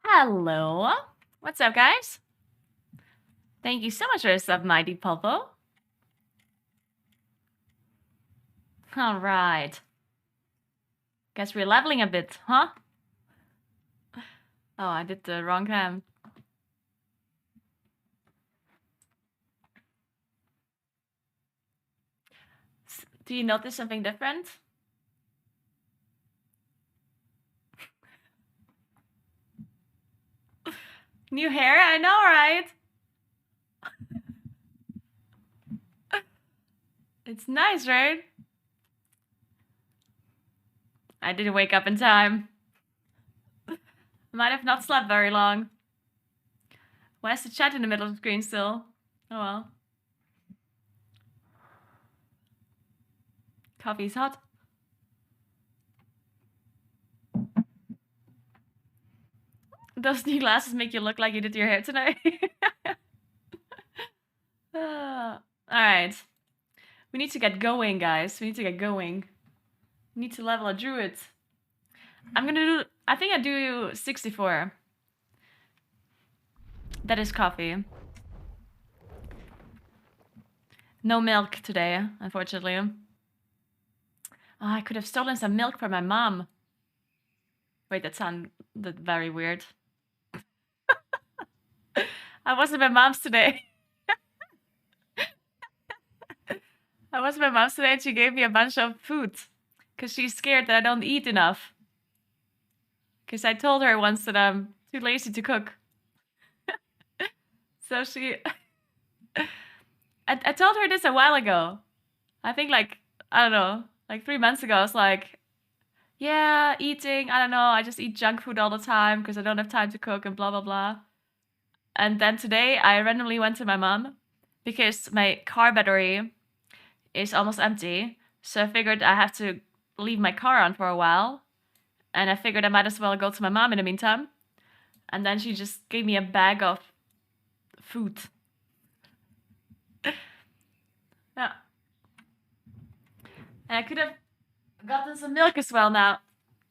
Hello. What's up, guys? Thank you so much for the sub, Mighty Pulpo. All right. Guess we're leveling a bit, huh? Oh, I did the wrong time. Do you notice something different? New hair? I know, right? It's nice, right? I didn't wake up in time. Might have not slept very long. Why is the chat in the middle of the screen still? Oh well. Coffee's hot. Those new glasses make you look like you did your hair tonight. Alright. We need to get going, guys. We need to get going. We need to level a druid. I'm gonna do... I think I do 64. That is coffee. No milk today, unfortunately. Oh, I could have stolen some milk from my mom. Wait, that sounded very weird. I was at my mom's today. I was at my mom's today and she gave me a bunch of food. Because she's scared that I don't eat enough. Because I told her once that I'm too lazy to cook. So she... I told her this a while ago. I think like, I don't know, like 3 months ago. I was like, yeah, eating, I don't know, I just eat junk food all the time because I don't have time to cook and blah, blah, blah. And then today I randomly went to my mom because my car battery is almost empty. So I figured I have to leave my car on for a while. And I figured I might as well go to my mom in the meantime. And then she just gave me a bag of food. Yeah. And I could have gotten some milk as well now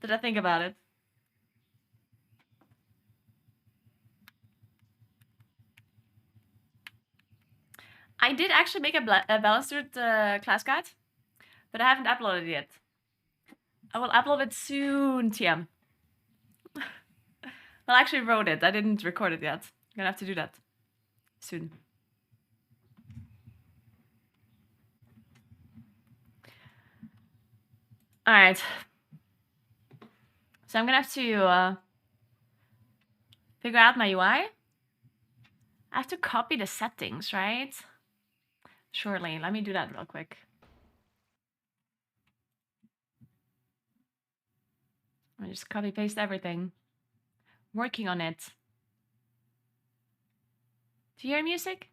that I think about it. I did actually make a balanced class guide, but I haven't uploaded it yet. I will upload it soon, TM. Well, I actually wrote it. I didn't record it yet. I'm gonna have to do that soon. All right. So I'm gonna have to figure out my UI. I have to copy the settings, right? Surely. Let me do that real quick. I just copy paste everything. Working on it. Do you hear music?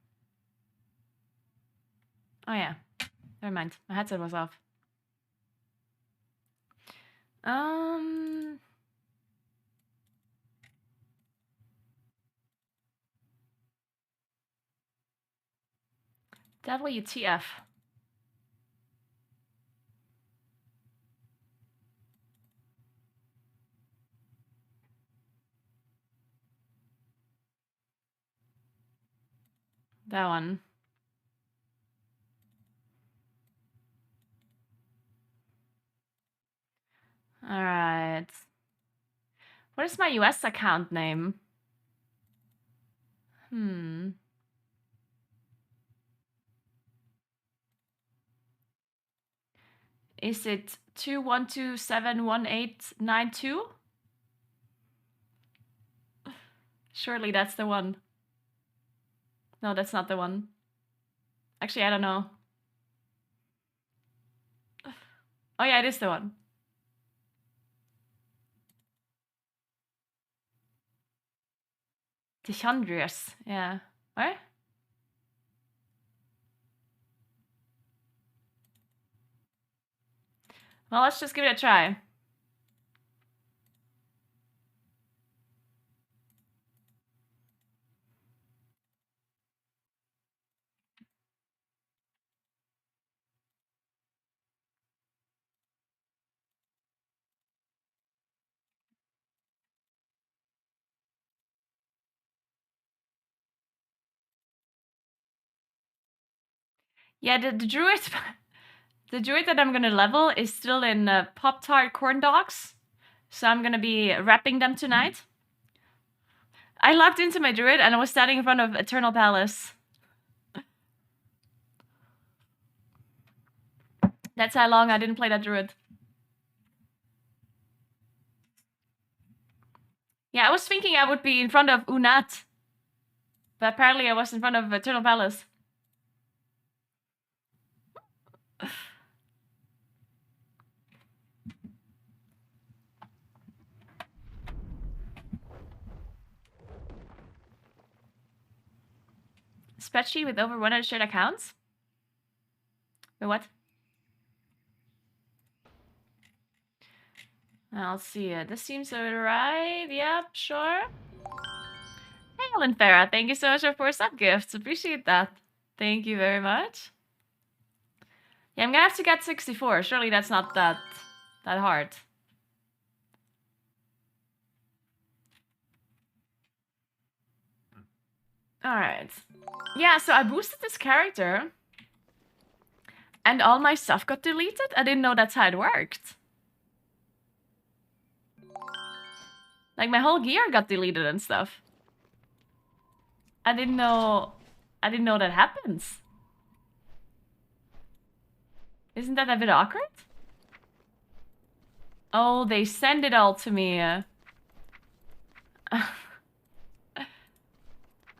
Oh yeah. Never mind. My headset was off. WTF. That one. All right. What is my US account name? Is it 212711892? Surely that's the one. No, that's not the one. Actually, I don't know. Oh yeah, it is the one. Tichondrius, yeah. What? Well, let's just give it a try. Yeah, the druid, the druid that I'm gonna level is still in Pop-Tart corn dogs, so I'm gonna be wrapping them tonight. I logged into my druid and I was standing in front of Eternal Palace. That's how long I didn't play that druid. Yeah, I was thinking I would be in front of Unat, but apparently I was in front of Eternal Palace. Spreadsheet with over 100 shared accounts? Wait, what? I'll see it. This seems alright. Yep, sure. Hey, Ellen Farah, thank you so much for sub gifts. Appreciate that. Thank you very much. Yeah, I'm gonna have to get 64. Surely that's not that hard. Alright. Yeah, so I boosted this character. And all my stuff got deleted? I didn't know that's how it worked. Like, my whole gear got deleted and stuff. I didn't know that happens. Isn't that a bit awkward? Oh, they send it all to me.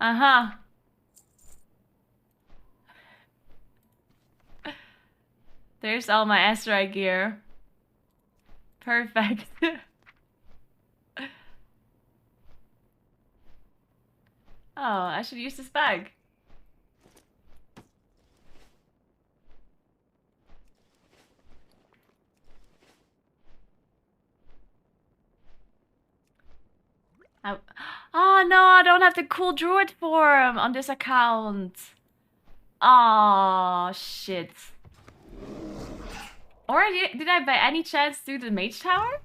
Uh-huh. There's all my Ezra gear. Perfect. Oh, I should use this bag. Oh no, I don't have the cool druid form on this account. Oh shit. Or did I by any chance do the mage tower?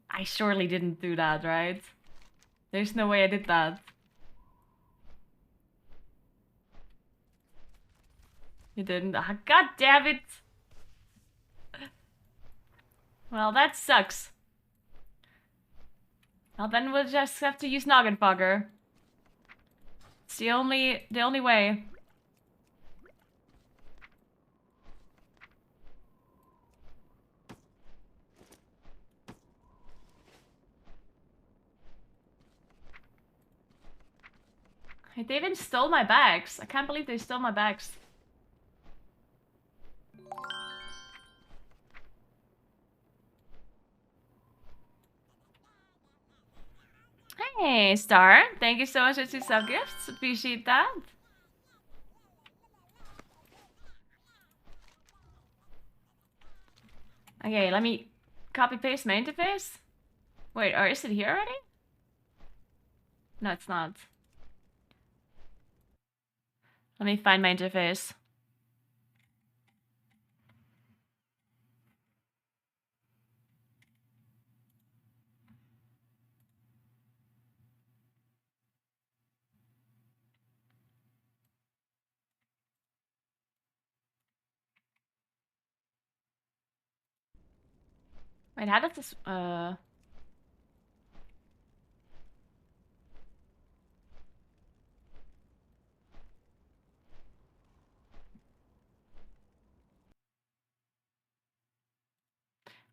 I surely didn't do that, right? There's no way I did that. You didn't? Ah, God damn it! Well, that sucks. Well, then we'll just have to use Noggin Fogger. It's the only way. Hey, they even stole my bags. I can't believe they stole my bags. Hey, Star. Thank you so much for 2 sub gifts. Appreciate that. Okay, let me copy paste my interface. Wait, or is it here already? No, it's not. Let me find my interface. Wait, how does this,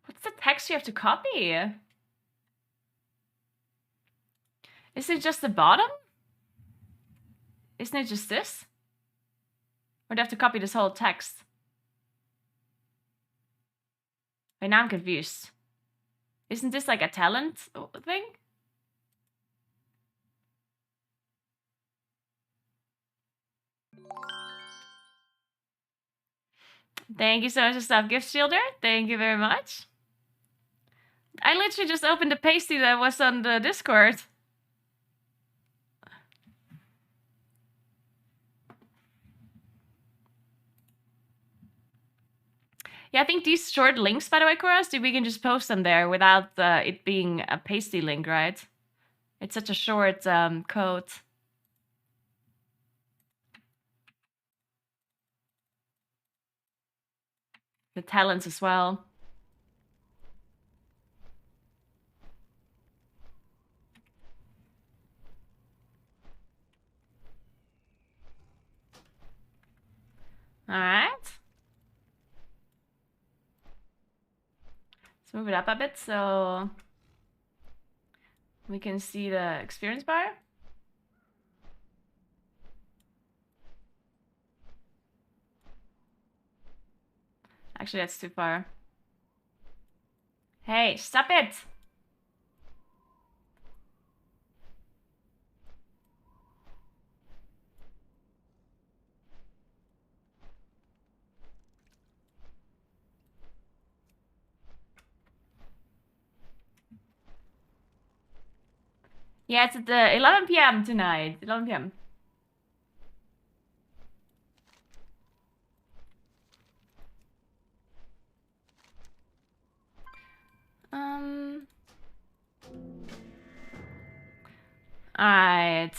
what's the text you have to copy? Is it just the bottom? Isn't it just this? Or do I have to copy this whole text? Wait, now I'm confused. Isn't this like a talent thing? Thank you so much for stuff, Gift Shielder. Thank you very much. I literally just opened the pasty that was on the Discord. Yeah, I think these short links, by the way, Koras, we can just post them there without it being a pasty link, right? It's such a short code. the talents as well. All right. Let's move it up a bit so we can see the experience bar. Actually, that's too far. Hey, stop it! Yeah, it's at 11 p.m. tonight. 11 p.m. Alright.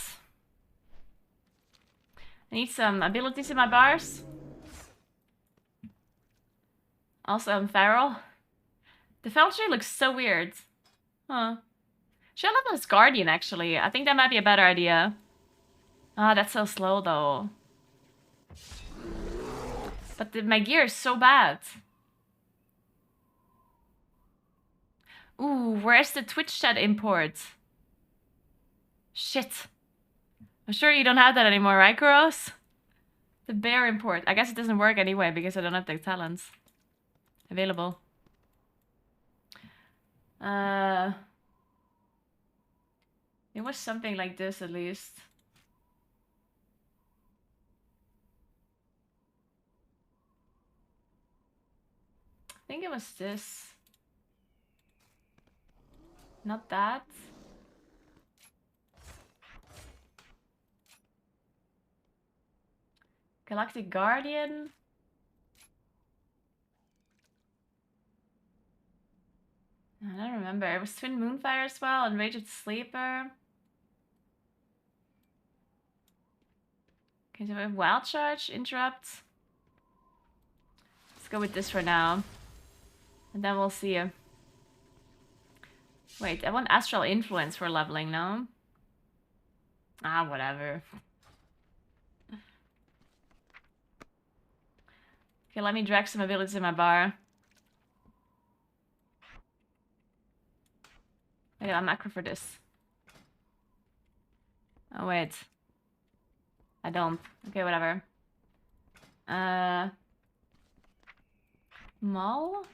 I need some abilities in my bars. Also, I'm feral. The feral tree looks so weird. Huh. Should I level this guardian, actually? I think that might be a better idea. Ah, that's so slow, though. But my gear is so bad. Ooh, where's the Twitch chat import? Shit. I'm sure you don't have that anymore, right, Kuros? The bear import. I guess it doesn't work anyway because I don't have the talents available. It was something like this at least. I think it was this. Not that. Galactic Guardian. I don't remember. It was Twin Moonfire as well, and Raged Sleeper. Okay, so we have Wild Charge, Interrupt. Let's go with this for now. And then we'll see. Wait, I want Astral Influence for leveling, no? Ah, whatever. Okay, let me drag some abilities in my bar. Wait, I'm macro for this. Oh, wait. I don't. Okay, whatever. Maul?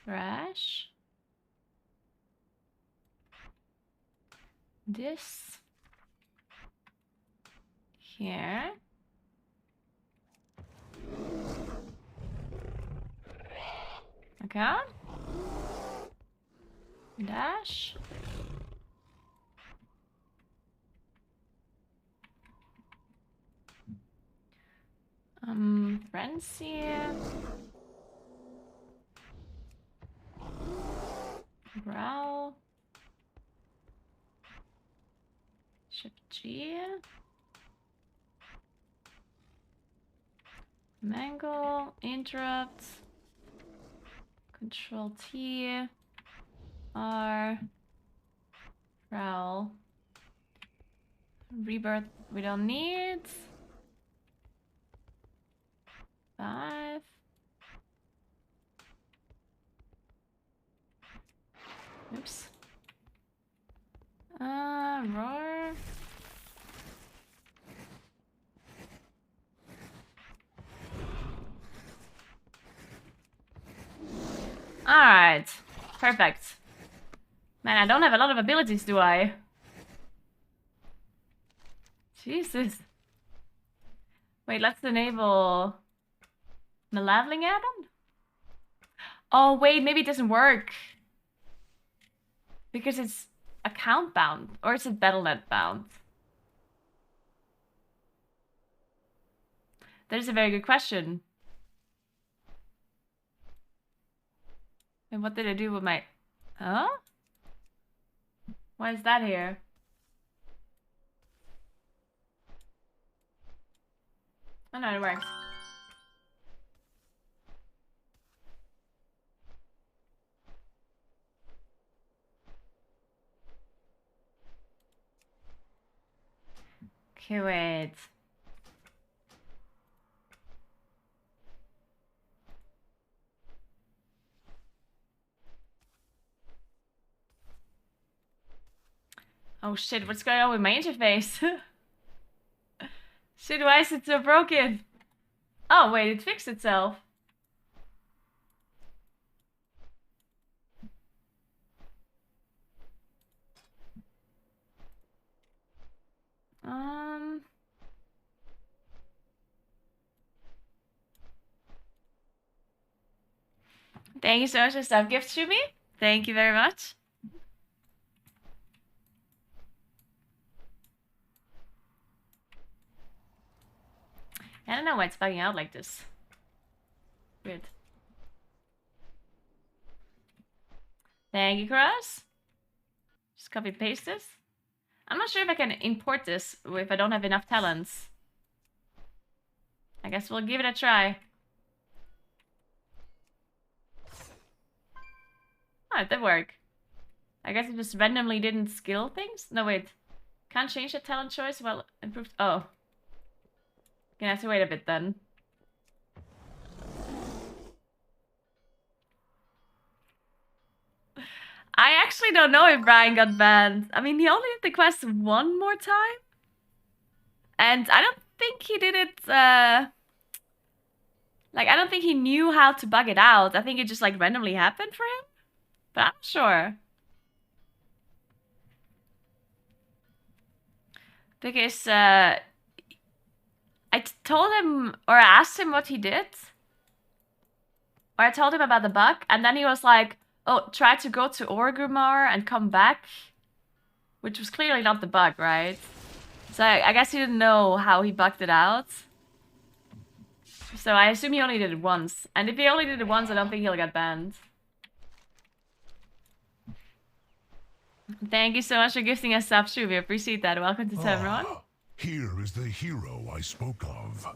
Thrash? This? Here? Okay. Dash. Frenzy. Growl. Shift G. Mangle. Interrupt. Control T. R. Growl. Rebirth we don't need. 5. Oops. Roar. Alright. Perfect. Man, I don't have a lot of abilities, do I? Jesus. Wait, let's enable Maleveling add-on? Oh, wait, maybe it doesn't work. Because it's account bound. Or is it Battle.net bound? That is a very good question. And what did I do with my... Huh? Why is that here? Oh no, it works. Okay, wait. Oh shit, what's going on with my interface? Shit, why is it so broken? Oh wait, it fixed itself. Thank you so much for sub gifts to me. Thank you very much. I don't know why it's bugging out like this. Weird. Thank you, Cross. Just copy paste this. I'm not sure if I can import this if I don't have enough talents. I guess we'll give it a try. Oh, it did work. I guess it just randomly didn't skill things? No, wait. Can't change the talent choice? Well, improved. Oh. Gonna have to wait a bit then. I actually don't know if Brian got banned. I mean, he only did the quest one more time. And I don't think he did it, like, I don't think he knew how to bug it out. I think it just, like, randomly happened for him. But I'm not sure. Because, I told him, or I asked him what he did. Or I told him about the bug, and then he was like, oh, try to go to Orgrimmar and come back. Which was clearly not the bug, right? So I guess he didn't know how he bugged it out. So I assume he only did it once. And if he only did it once, I don't think he'll get banned. Thank you so much for gifting us sub, Shu. We appreciate that. Welcome to everyone. Here is the hero I spoke of.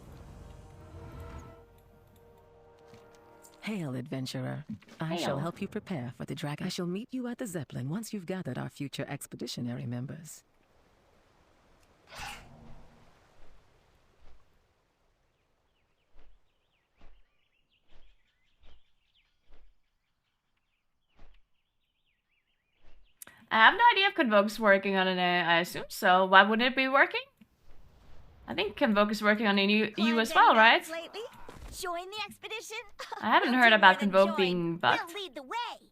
Hail, adventurer. I shall help you prepare for the dragon. I shall meet you at the Zeppelin once you've gathered our future expeditionary members. I have no idea if Convoke's working on it. I assume so. Why wouldn't it be working? I think Convoke is working on a new U as well, right? Lately? Join the expedition? I haven't heard about Convoke being bugged. We'll lead the way.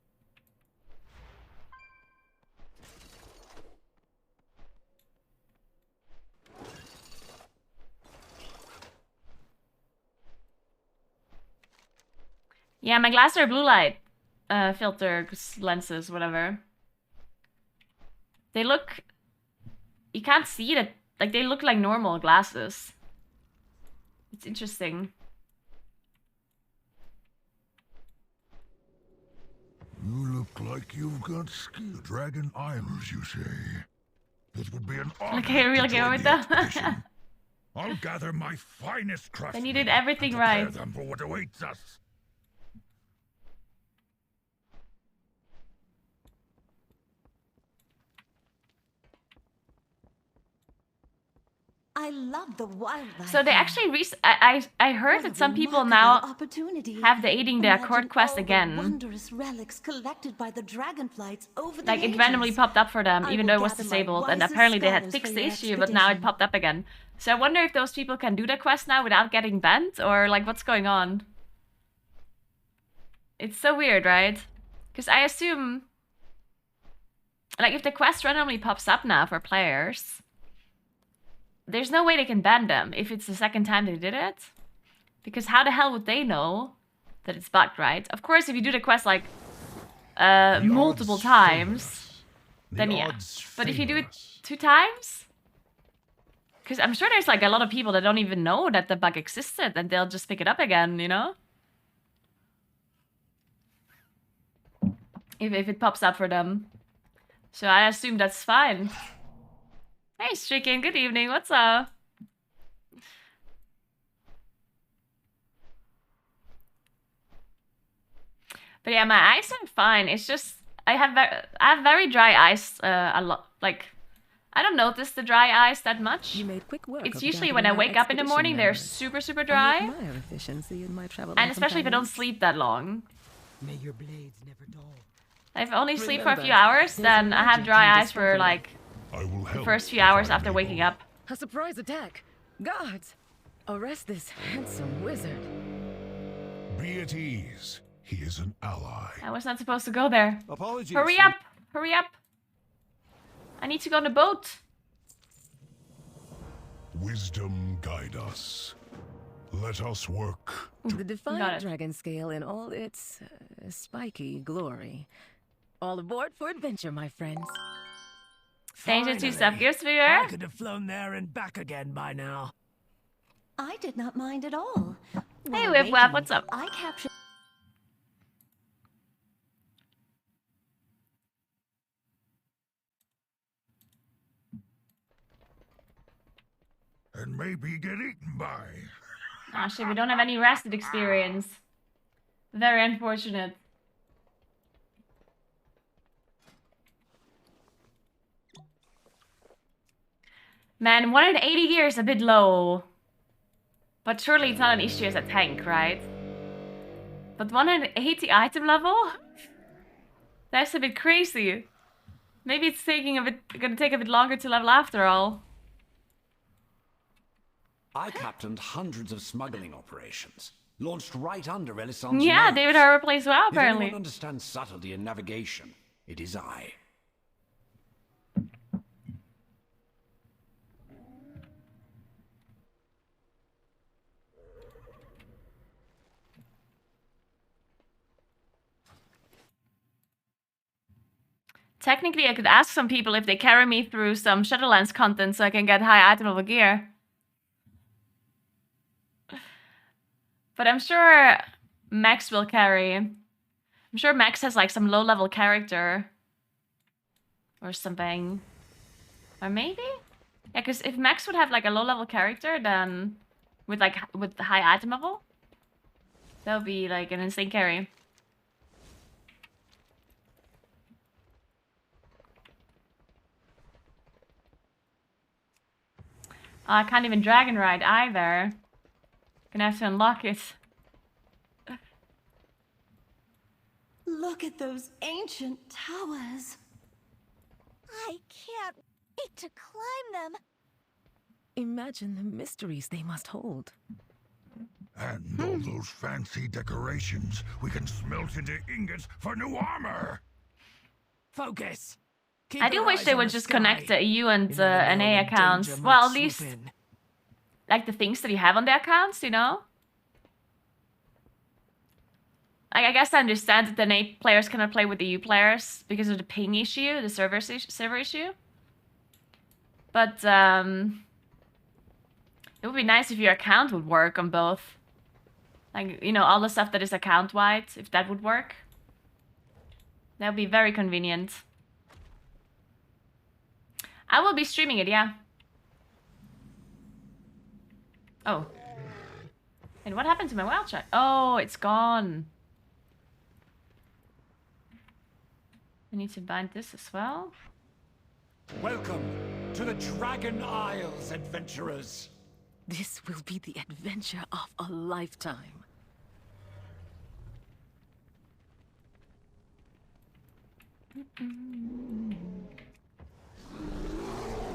Yeah, my glasses are blue light filters, lenses, whatever. They look... You can't see it. Like, they look like normal glasses. It's interesting. You look like you've got skill. Dragon Isles, you say? It would be an honor Okay, really to go join with the that. expedition. I'll gather my finest craftsmen. Then you did everything and prepare right. them for what awaits us. I love the wildlife. So they actually I heard that some people now have the aiding the accord quest again. Wondrous relics collected by the dragonflights over the Like it randomly popped up for them, even though it was disabled, and apparently they had fixed the issue, but now it popped up again. So I wonder if those people can do the quest now without getting banned, or like what's going on. It's so weird, right? Because I assume, like if the quest randomly pops up now for players, there's no way they can ban them if it's the second time they did it. Because how the hell would they know that it's bugged, right? Of course, if you do the quest like multiple times, then yeah. But if you do it 2 times, because I'm sure there's like a lot of people that don't even know that the bug existed and they'll just pick it up again, you know? If it pops up for them. So I assume that's fine. Hey, Stricken, good evening, what's up? But yeah, my eyes are fine. It's just I have very dry eyes a lot. Like I don't notice the dry eyes that much. You made quick work It's of usually gathering when I our wake up in the expedition morning, they're members. super I dry. admire efficiency in my travel And especially if I don't companions. sleep that long. May your blades never dull. If I only sleep for a Remember, few hours, there's then I have magic dry in eyes for discovery. like I will the help first few if hours I'm after waking able. up. A surprise attack! Guards! Arrest this handsome wizard. Be at ease. He is an ally. I was not supposed to go there. Apologies. Hurry up! Hurry up! I need to go on the boat. Wisdom guide us. Let us work. The Got it. Defiant Dragon Scale in all its spiky glory. All aboard for adventure, my friends. Danger 2 stuff. Finally. Gears I Sphere. could have flown there and back again by now. I did not mind at all. Hey, While Whip Wap, waiting, what's up? I captured. And maybe get eaten by. Ah, shit, we don't have any rested experience. Very unfortunate. Man, 180 gears a bit low. But surely it's not an issue as a tank, right? But 180 item level? That's a bit crazy. Maybe it's gonna take a bit longer to level after all. I captained hundreds of smuggling operations, launched right under Renaissance. Yeah, nose. David Harbour plays well, If apparently. anyone understands subtlety in navigation, it is I. Technically, I could ask some people if they carry me through some Shadowlands content so I can get high item level gear. But I'm sure Max will carry. I'm sure Max has like some low level character. Or something. Or maybe? Yeah, because if Max would have like a low level character, then with the high item level, that would be like an insane carry. Oh, I can't even dragon ride either. Gonna have to unlock it. Look at those ancient towers. I can't wait to climb them. Imagine the mysteries they must hold. And all those fancy decorations we can smelt into ingots for new armor. Focus. Keep I do your wish eyes they on would the just sky. connect the EU and You never know NA when accounts. danger Well, might at least swoop in. like the things that you have on the accounts, you know? Like, I guess I understand that the NA players cannot play with the EU players because of the ping issue, the server issue. But it would be nice if your account would work on both. Like, you know, all the stuff that is account-wide, if that would work. That would be very convenient. I will be streaming it, yeah. Oh. And what happened to my wild shot? Oh, it's gone. I need to bind this as well. Welcome to the Dragon Isles, adventurers. This will be the adventure of a lifetime.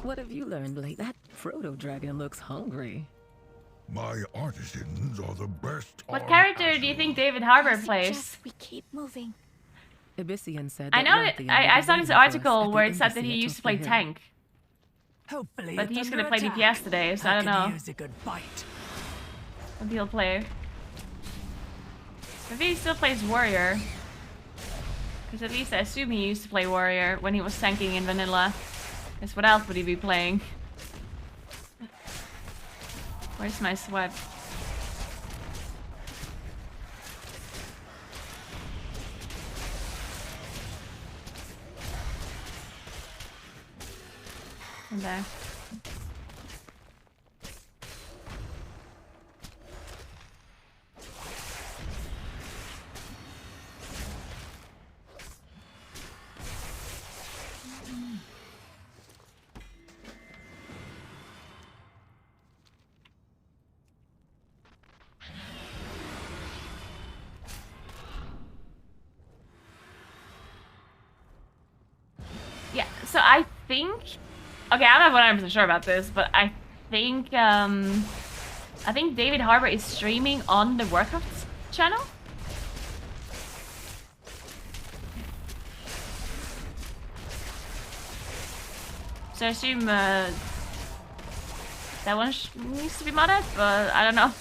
What have you learned, Blake? That proto-dragon looks hungry. My artisans are the best. What on character do you think David Harbour I plays? suggest we keep moving. Abyssian said I that know that Rathian I was saw this waiting for us article at where the it said that embassy he at used to top play of the hill. tank. Hopefully, But it's he's under gonna play attack. DPS today, so I don't know. Use a good fight. What he'll play. Maybe he still plays warrior. Because at least I assume he used to play warrior when he was tanking in vanilla. Guess what else would he be playing? Where's my sweat? In there. So I think, okay, I'm not 100% sure about this, but I think David Harbour is streaming on the Warcraft channel. So I assume that one needs to be modded, but I don't know.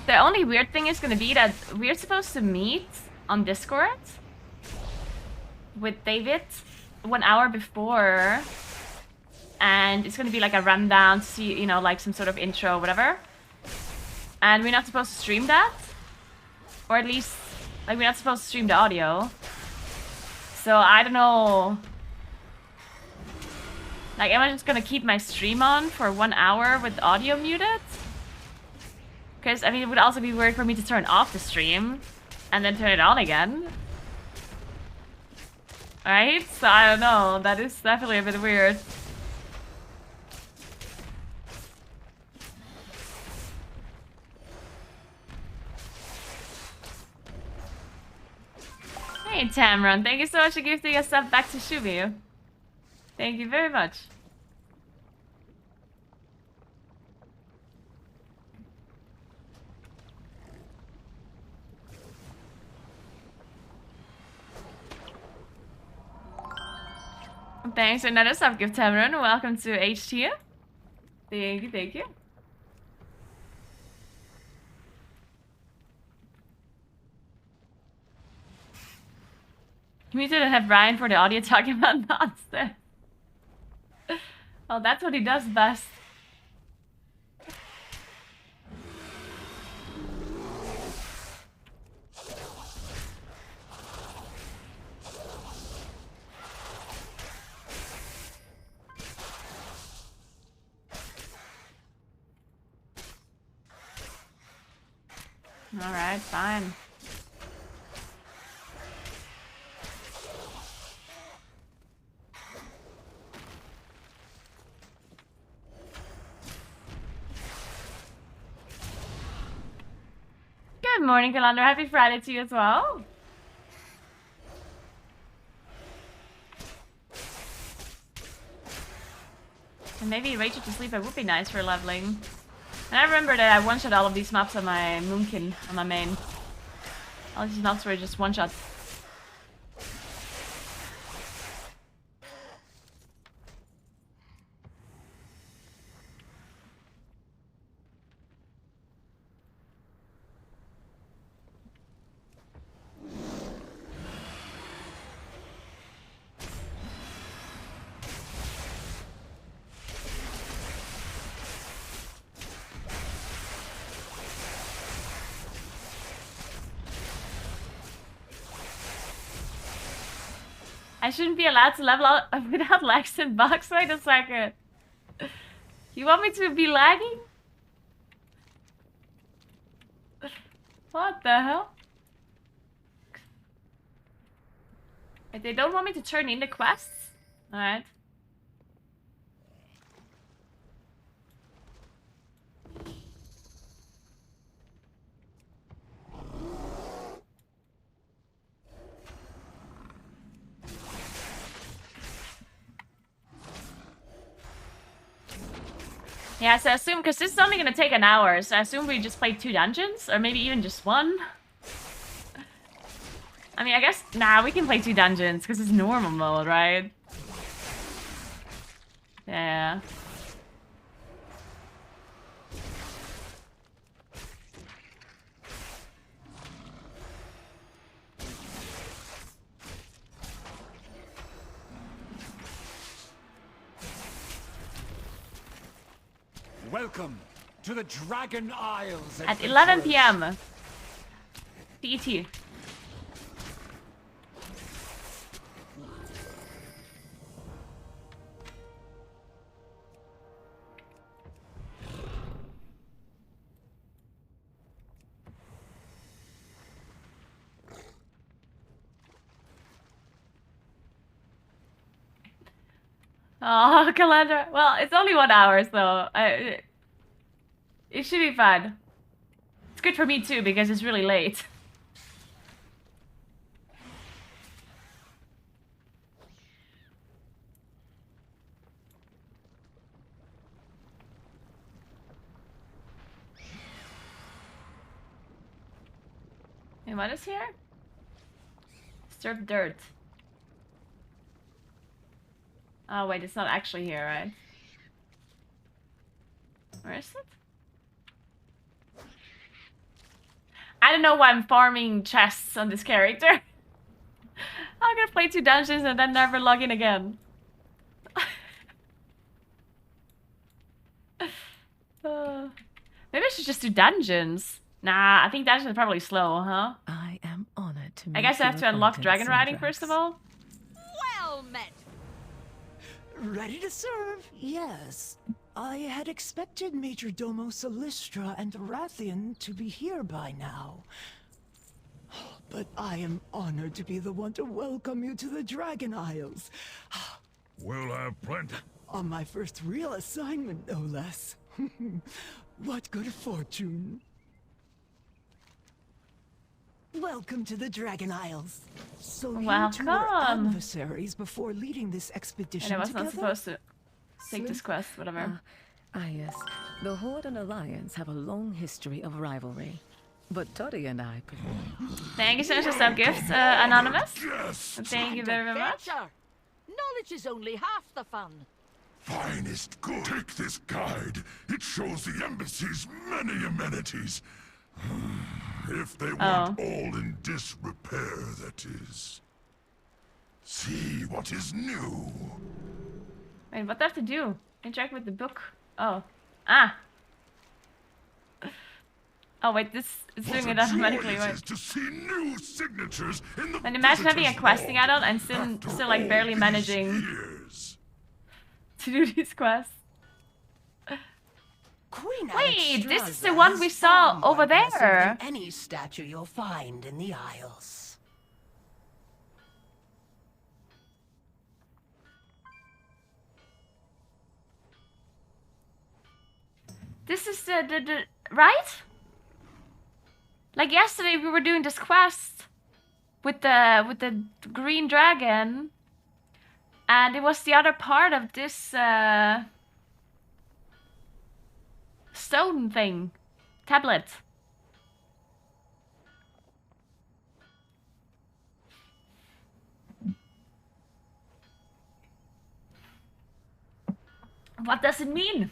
The only weird thing is gonna be that we're supposed to meet on Discord with David 1 hour before, and it's gonna be like a rundown to see, you know, like some sort of intro, whatever. And we're not supposed to stream that, or at least, like, we're not supposed to stream the audio. So I don't know. Like, am I just gonna keep my stream on for 1 hour with audio muted? Because, I mean, it would also be weird for me to turn off the stream and then turn it on again. Right? So I don't know. That is definitely a bit weird. Hey, Tamron. Thank you so much for gifting a sub back to Shumi. Thank you very much. Thanks for another sub gift, Tamron. Welcome to HT. Thank you, thank you. Can we didn't have Ryan for the audio talking about nonsense? Well, that's what he does best. Alright, fine. Good morning, Calandra. Happy Friday to you as well. And maybe Rachel to sleep, it would be nice for leveling. And I remember that I one-shot all of these maps on my Moonkin, on my main. All these maps were just one-shot. I shouldn't be allowed to level out without lags and bugs. Wait a second. You want me to be lagging? What the hell? Wait, they don't want me to turn in the quests? Alright. Yeah, so I assume, because this is only gonna take an hour, so I assume we just played 2 dungeons, or maybe even just 1. I mean, I guess, nah, we can play 2 dungeons, because it's normal mode, right? Yeah. Welcome to the Dragon Isles. At 11 PM. CET. Oh, calendar. Well, it's only 1 hour, so it should be fun. It's good for me too because it's really late. And what is here? Stirred dirt. Oh wait, it's not actually here, right? Where is it? I don't know why I'm farming chests on this character. I'm gonna play 2 dungeons and then never log in again. Maybe I should just do dungeons. Nah, I think dungeons are probably slow, huh? I am honored to I guess I have to unlock dragon riding first of all. Well met. Ready to serve? Yes. I had expected Major Domo Solistra and Rathian to be here by now. But I am honored to be the one to welcome you to the Dragon Isles. We'll have plenty. On my first real assignment, no less. What good fortune. Welcome to the Dragon Isles. So you two were Welcome. adversaries before leading this expedition And I was together? not supposed to take this quest, whatever. Yes. The Horde and Alliance have a long history of rivalry. But Toddy and I... Thank you so much for some gifts, Anonymous. Yes, Thank you very much. Adventure. Knowledge is only half the fun. finest good. Take this guide. It shows the embassy's many amenities. If they weren't all in disrepair, that is. See what is new. Wait, what do I have to do? Interact with the book. Oh. Ah. Oh wait, this is doing it automatically. What a joy it Wait. is to see new signatures in the And imagine having a visitor's questing log adult and after still like all barely these managing years. to do these quests. Queen Wait, this is the Alexstrasza one we is saw far more over impressive there. than any statue you'll find in the Isles. This is the right? Like yesterday we were doing this quest with the green dragon, and it was the other part of this stone thing, tablet. What does it mean?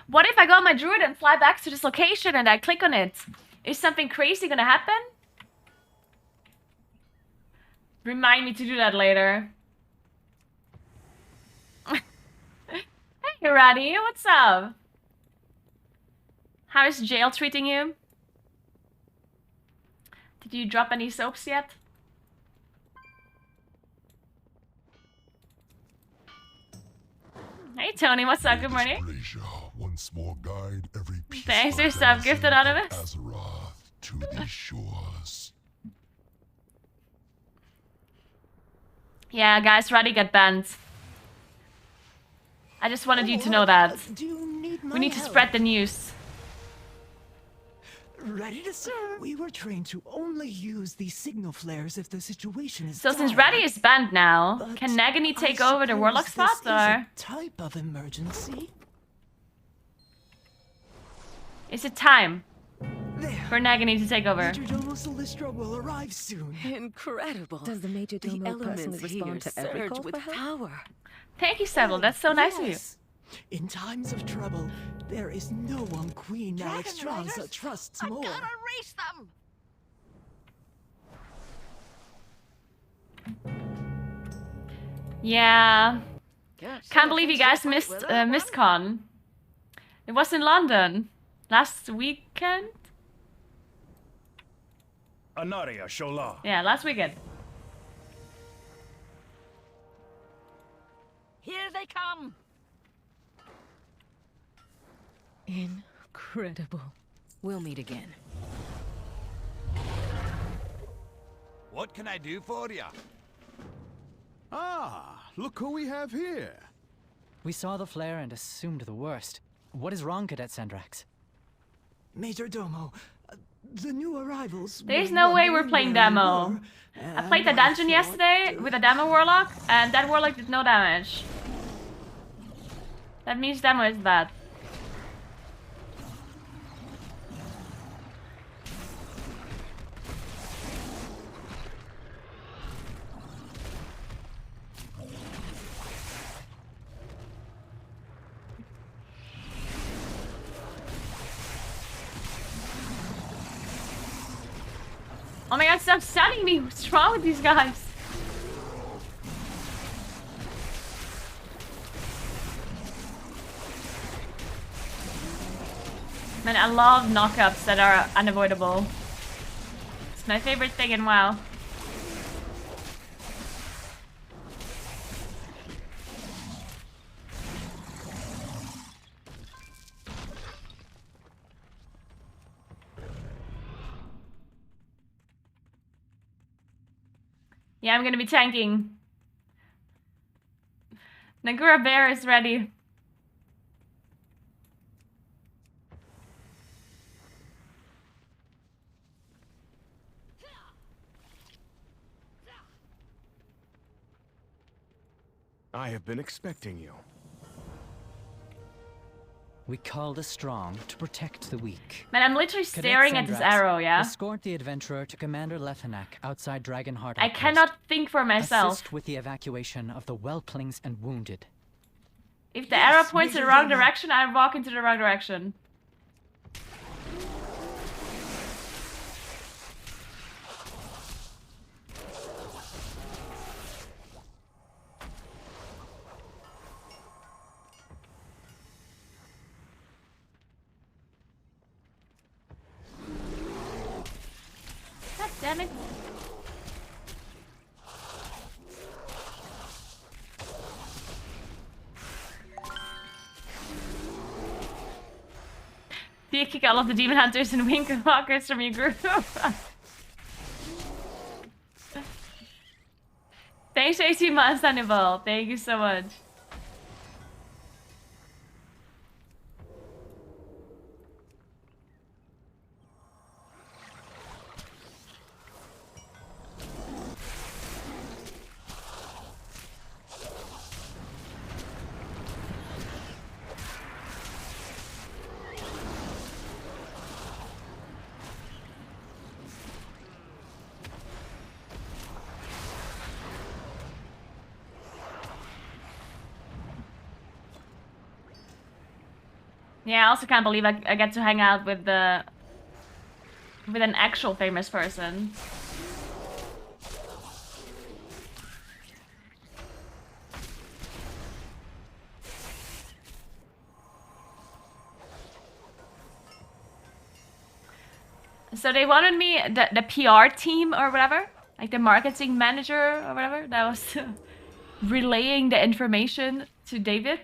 What if I go on my druid and fly back to this location and I click on it? Is something crazy gonna happen? Remind me to do that later. Hey, Raddy, what's up? How is jail treating you? Did you drop any soaps yet? Hey, Tony, what's up? Good morning. Pleasure. Once more guide every piece Thanks of for sub dancing gifted, Anonymous. of Azeroth to these shores. Yeah, guys, Raddy got banned. I just wanted you to know that. Do you need my We need to help? spread the news. Ready to serve. We were trained to only use the signal flares if the situation is So since dire. Raddy is banned now, But can Nagini take I over the warlock suppose spot, this is a or type of emergency? is it time There. for Nagini to take over? Major Domo Solistra will arrive soon. Incredible. Does the Major The Domo elements personally respond here to every surge call with for help? power. Thank you, Seville. That's so nice of you. Yes. In times of trouble, there is no one Queen Dragon Alexstrasza Riders? trusts I more. gotta race them! Yeah. Can't Can't believe you guys missed MissCon. It was in London last weekend. Anaria Shola. Yeah, last weekend. Here they come! Incredible. We'll meet again. What can I do for ya? Ah, look who we have here. We saw the flare and assumed the worst. What is wrong, Cadet Sandrax? Major Domo, the new arrivals. There's no way we're playing demo. I played the dungeon yesterday with a demo warlock, and that warlock did no damage. That means demo is bad. Oh my god, stop stunning me! What's wrong with these guys? Man, I love knockups that are unavoidable. It's my favorite thing in WoW. Yeah, I'm gonna be tanking. Naguura Bear is ready. I have been expecting you. We call the strong to protect the weak. Man, I'm literally staring at this arrow, yeah? Escort the adventurer to Commander Lethenak outside Dragonheart I Outpost. cannot think for myself. Assist with the evacuation of the whelplings and wounded. If the arrow points in the wrong direction, I walk into the wrong direction. God damn it. Do you kick all of the demon hunters and wink walkers from your group? Thanks, 18 months, Hannibal. Thank you so much. Yeah, I also can't believe I get to hang out with an actual famous person. So they wanted me, the PR team or whatever, like the marketing manager or whatever, that was relaying the information to David,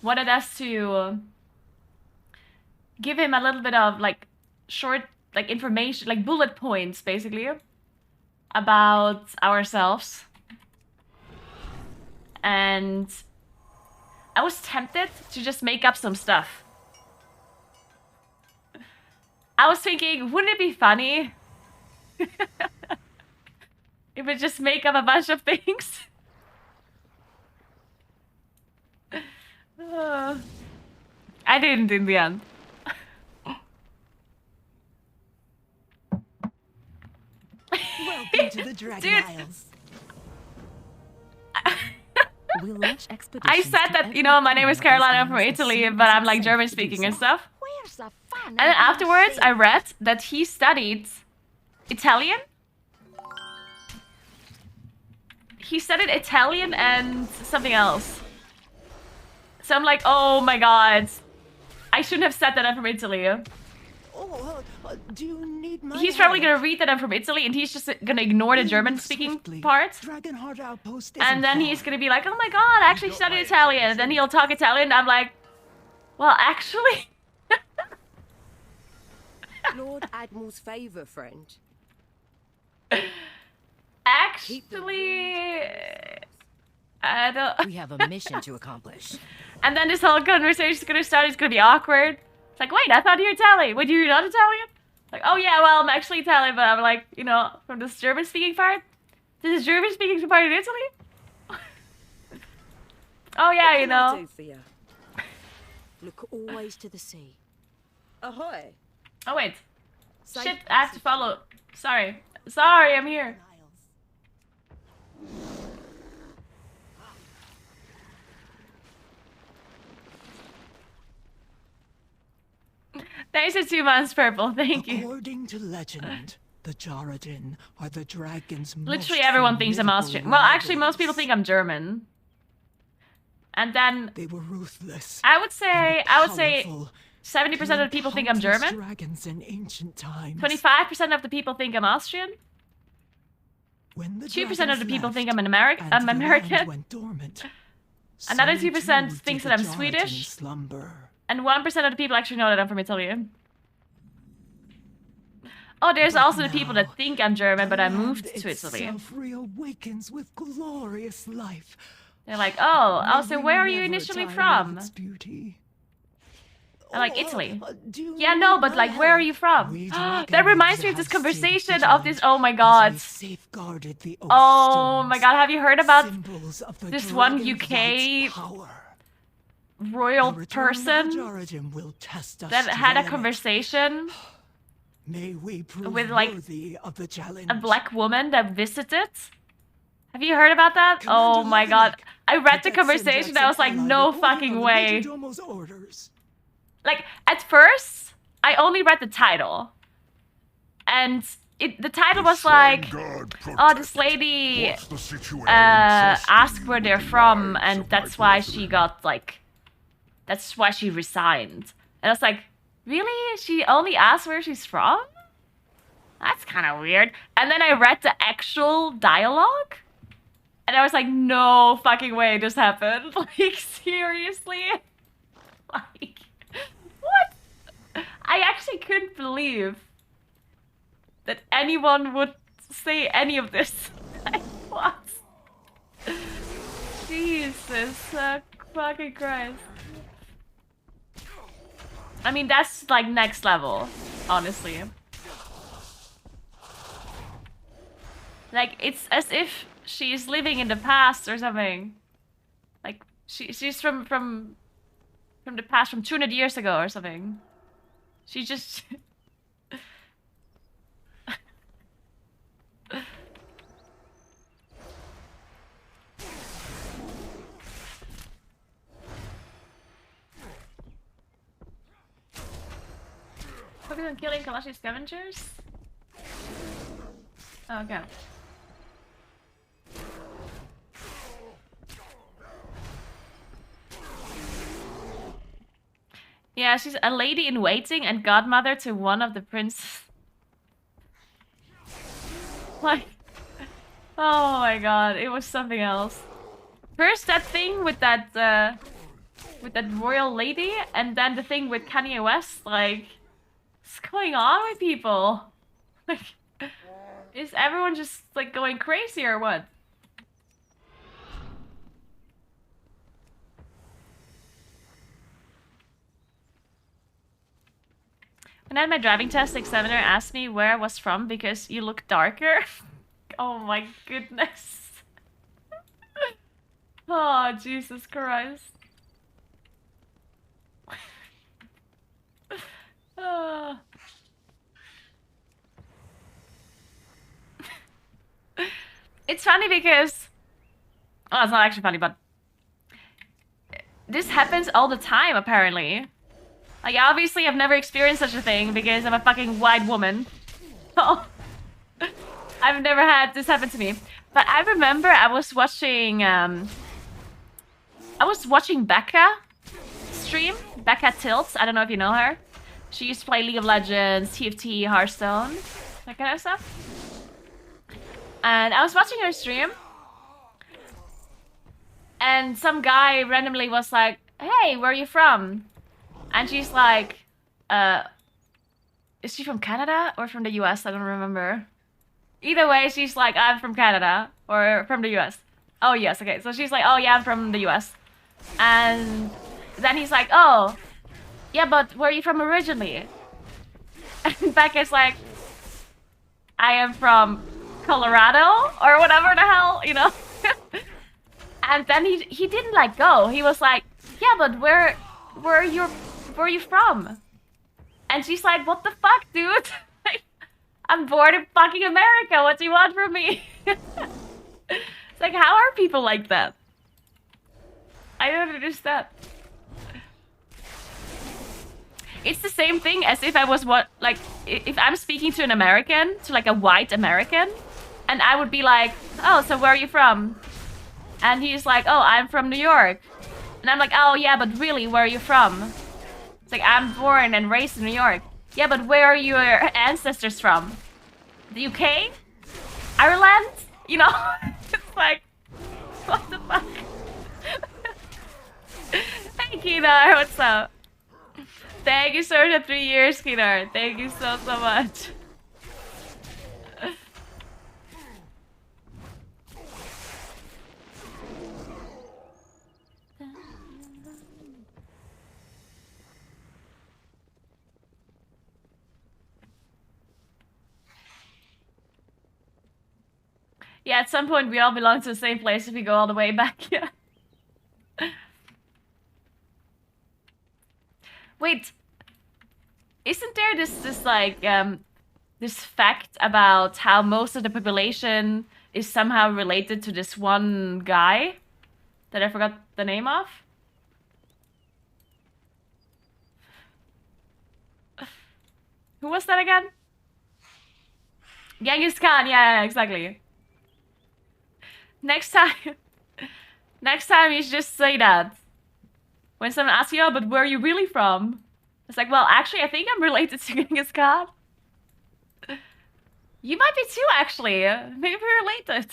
wanted us to give him a little bit of like short like information, like bullet points basically about ourselves. And I was tempted to just make up some stuff. I was thinking, wouldn't it be funny if we just make up a bunch of things? I didn't in the end. Welcome to the Dragon Isles. We'll launch I expeditions said to that, every you know, my name corner is of Carolina these from islands as Italy, soon but as I'm it's like safe German to do speaking and so. stuff. Where's the fun? And then afterwards, I read that he studied Italian. He studied Italian and something else. So I'm like, oh my god. I shouldn't have said that I'm from Italy. Oh, do you need my He's probably help? gonna read that I'm from Italy and he's just gonna ignore the German speaking part. Dragonheart Outpost And then isn't he's far. gonna be like, oh my god, I actually studied Italian. And then he'll talk Italian. I'm like, well, actually. Lord Admiral's favour, friend. Actually, I don't... We have a mission to accomplish. And then this whole conversation is gonna start, it's gonna be awkward. It's like, wait, I thought you were Italian. Wait, you're not Italian? Like, oh yeah, well, I'm actually Italian, but I'm like, you know, from this German-speaking part. This is German-speaking part in Italy? Oh yeah, you know. What can I do for you? Look always to the sea. Ahoy! Oh wait. Shit, I have to follow. Sorry. Sorry, I'm here. Thanks for 2 months, Purple. Thank you. According to legend, the Jaredin are the dragon's Literally everyone thinks I'm Austrian. Well, actually, most people think I'm German. And then they were ruthless. I would say 70% of the people think I'm German. Dragons in ancient times. 25% of the people think I'm Austrian. 2% of the people think I'm American. Another 2% thinks that I'm Swedish. And 1% of the people actually know that I'm from Italy. Oh, there's also the people that think I'm German, but I moved to Italy. Reawakens with glorious life. They're like, oh, also, where are you initially from? I'm like, Italy. Yeah, no, but like, where are you from? That reminds me of this conversation of this, oh my god. Oh my god, have you heard about this one UK royal person that had a conversation with like a black woman that visited? Have you heard about that? Oh my god. I read the conversation, I was like, no fucking way. Like, at first, I only read the title. And the title was like, oh, this lady asked where they're from, and that's why she got, like, that's why she resigned. And I was like, really? She only asked where she's from? That's kind of weird. And then I read the actual dialogue. And I was like, no fucking way this happened. Like, seriously? Like, what? I actually couldn't believe that anyone would say any of this. Like, what? Jesus fucking Christ. I mean, that's like next level, honestly. Like, it's as if she's living in the past or something. Like, she's from the past, from 200 years ago or something. She just... Focus on killing Kalashi scavengers? Oh, okay. Yeah, she's a lady in waiting and godmother to one of the princes. Like, oh my god, it was something else. First that thing with that royal lady, and then the thing with Kanye West. Like, what's going on with people? Like, is everyone just like going crazy or what? When I had my driving test, the examiner asked me where I was from because you look darker. Oh my goodness. Oh, Jesus Christ. Oh. It's funny because... Oh, it's not actually funny, but... This happens all the time, apparently. Like, obviously I've never experienced such a thing because I'm a fucking white woman. Oh. I've never had this happen to me. But I remember I was watching Becca stream. Becca Tilts. I don't know if you know her. She used to play League of Legends, TFT, Hearthstone, that kind of stuff. And I was watching her stream. And some guy randomly was like, hey, where are you from? And she's like, is she from Canada or from the US? I don't remember. Either way, she's like, I'm from Canada or from the US. Oh, yes, okay. So she's like, oh, yeah, I'm from the US. And then he's like, oh, yeah, but where are you from originally? And Becca's like, I am from Colorado or whatever the hell, you know? And then he didn't like go. He was like, yeah, but where are you from? And she's like, what the fuck, dude? I'm born in fucking America. What do you want from me? It's like, how are people like that? I don't understand. It's the same thing as if I was if I'm speaking to an American, to like a white American, and I would be like, oh, so where are you from? And he's like, oh, I'm from New York. And I'm like, oh, yeah, but really, where are you from? It's like, I'm born and raised in New York. Yeah, but where are your ancestors from? The UK? Ireland? You know? It's like, what the fuck? Hey, Kinar, what's up? Thank you so much for 3 years, Kinar. Thank you so much. Yeah, at some point we all belong to the same place if we go all the way back, yeah. Wait, isn't there this like this fact about how most of the population is somehow related to this one guy that I forgot the name of? Who was that again? Genghis Khan, yeah, exactly. Next time you should just say that. When someone asks you, oh, but where are you really from? It's like, well, actually, I think I'm related to Genghis Khan. You might be too, actually. Maybe we're related.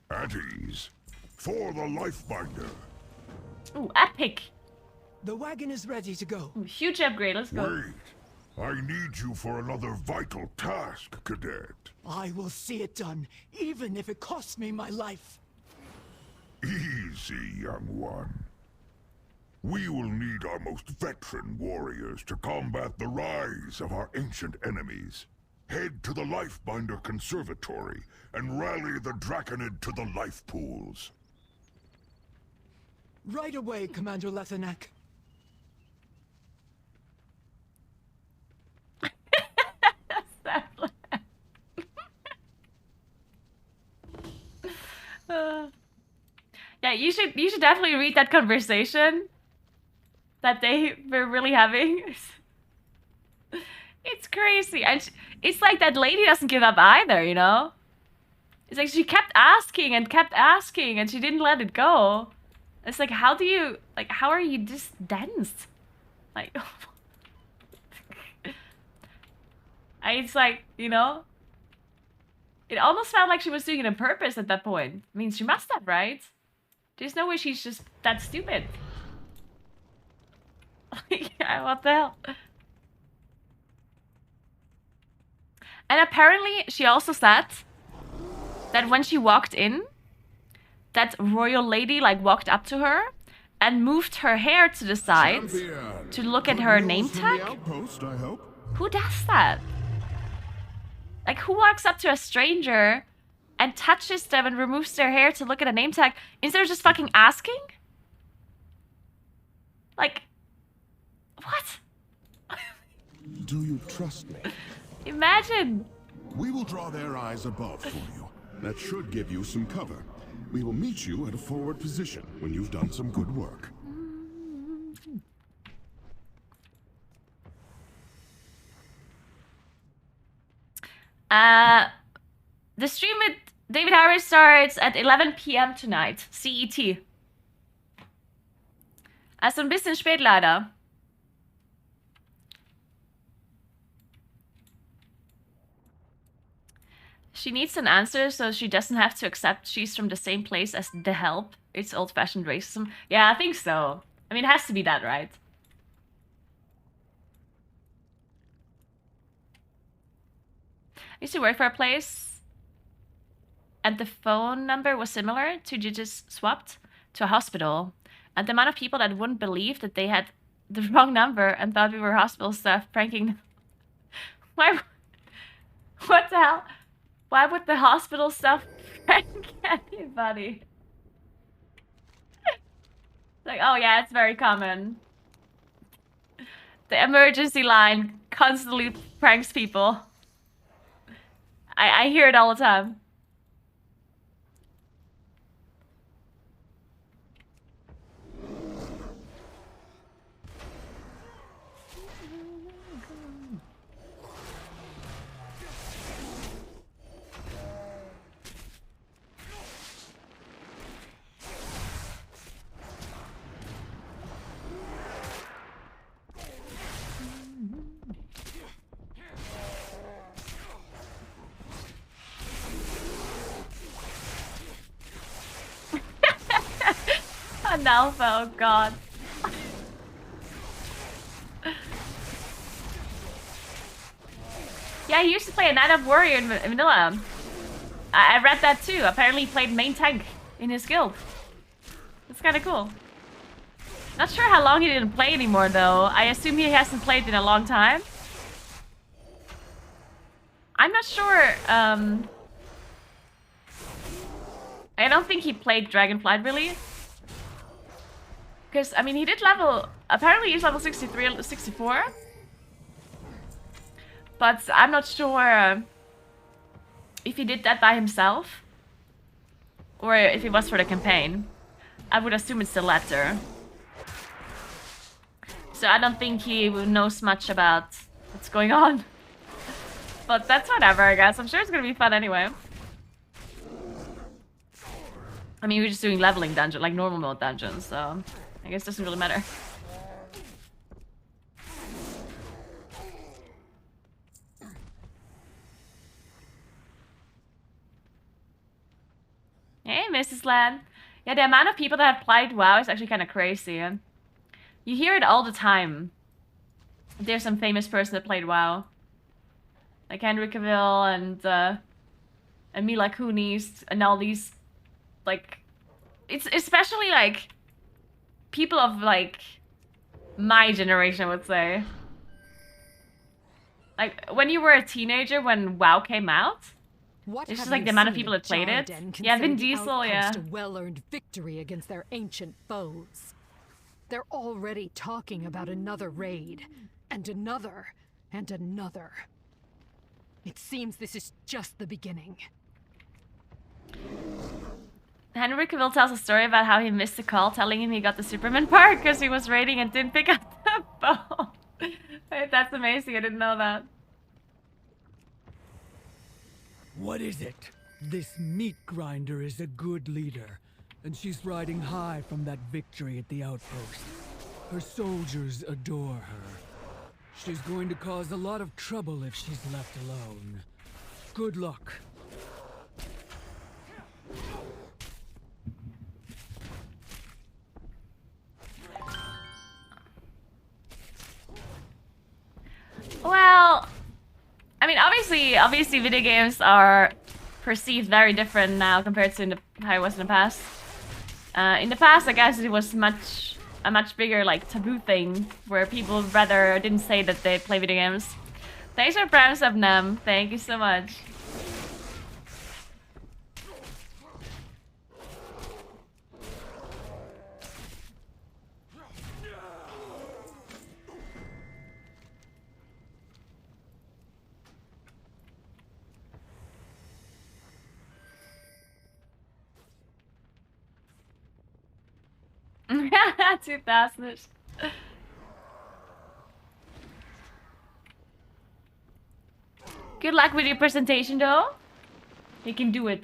At ease. For the Lifebinder. Ooh, epic. The wagon is ready to go. Ooh, huge upgrade, let's go. Wait. I need you for another vital task, Cadet. I will see it done, even if it costs me my life. Easy, young one. We will need our most veteran warriors to combat the rise of our ancient enemies. Head to the Lifebinder Conservatory and rally the Draconid to the life pools. Right away, Commander Lethenak. Yeah, you should definitely read that conversation that they were really having. It's crazy, and it's like that lady doesn't give up either, you know? It's like she kept asking, and she didn't let it go. It's like, how are you this dense? Like, it's like, you know? It almost felt like she was doing it on purpose at that point. I mean, she must have, right? There's no way she's just that stupid. Yeah, what the hell? And apparently, she also said that when she walked in, that royal lady like walked up to her and moved her hair to the side to look at her name tag. Outpost, I hope. Who does that? Like, who walks up to a stranger and touches them and removes their hair to look at a name tag instead of just fucking asking? Like, what? Do you trust me? Imagine. We will draw their eyes above for you. That should give you some cover. We will meet you at a forward position when you've done some good work. The stream with David Harbour starts at 11 p.m. tonight, CET. Also ein bisschen spät leider. She needs an answer so she doesn't have to accept she's from the same place as the help. It's old-fashioned racism. Yeah, I think so. I mean, it has to be that, right? I used to work for a place and the phone number was similar, 2 digits swapped, to a hospital. And the amount of people that wouldn't believe that they had the wrong number and thought we were hospital staff pranking them. Why? What the hell? Why would the hospital staff prank anybody? Like, oh yeah, it's very common. The emergency line constantly pranks people. I hear it all the time. An alpha, oh god. Yeah, he used to play a Knight of Warrior in vanilla. I read that too. Apparently he played main tank in his guild. That's kind of cool. Not sure how long he didn't play anymore though. I assume he hasn't played in a long time. I'm not sure. I don't think he played Dragonflight really. Because, I mean, he did level... Apparently he's level 63 or 64. But I'm not sure if he did that by himself. Or if it was for the campaign. I would assume it's the latter. So I don't think he knows much about what's going on. But that's whatever, I guess. I'm sure it's gonna be fun anyway. I mean, we're just doing leveling dungeon, like normal mode dungeons, so... I guess it doesn't really matter. Hey, Mrs. Lan. Yeah, the amount of people that have played WoW is actually kind of crazy. You hear it all the time. There's some famous person that played WoW. Like Henry Cavill and Mila Kunis and all these, like... It's especially, like... people of, like, my generation, I would say. Like, when you were a teenager when WoW came out, it's just like the amount of people that played it. Yeah, Vin Diesel, yeah. A well-earned victory against their ancient foes. They're already talking about another raid, and another, and another. It seems this is just the beginning. Henry Cavill tells a story about how he missed a call telling him he got the Superman part because he was raiding and didn't pick up the phone. Wait, that's amazing. I didn't know that. What is it? This meat grinder is a good leader, and she's riding high from that victory at the outpost. Her soldiers adore her. She's going to cause a lot of trouble if she's left alone. Good luck. Well, I mean, obviously video games are perceived very different now compared to how it was in the past. In the past, I guess it was a much bigger, like, taboo thing, where people rather didn't say that they play video games. Thanks for Prime Sub, Nem. Thank you so much. Yeah, 2000-ish. Good luck with your presentation, though. You can do it.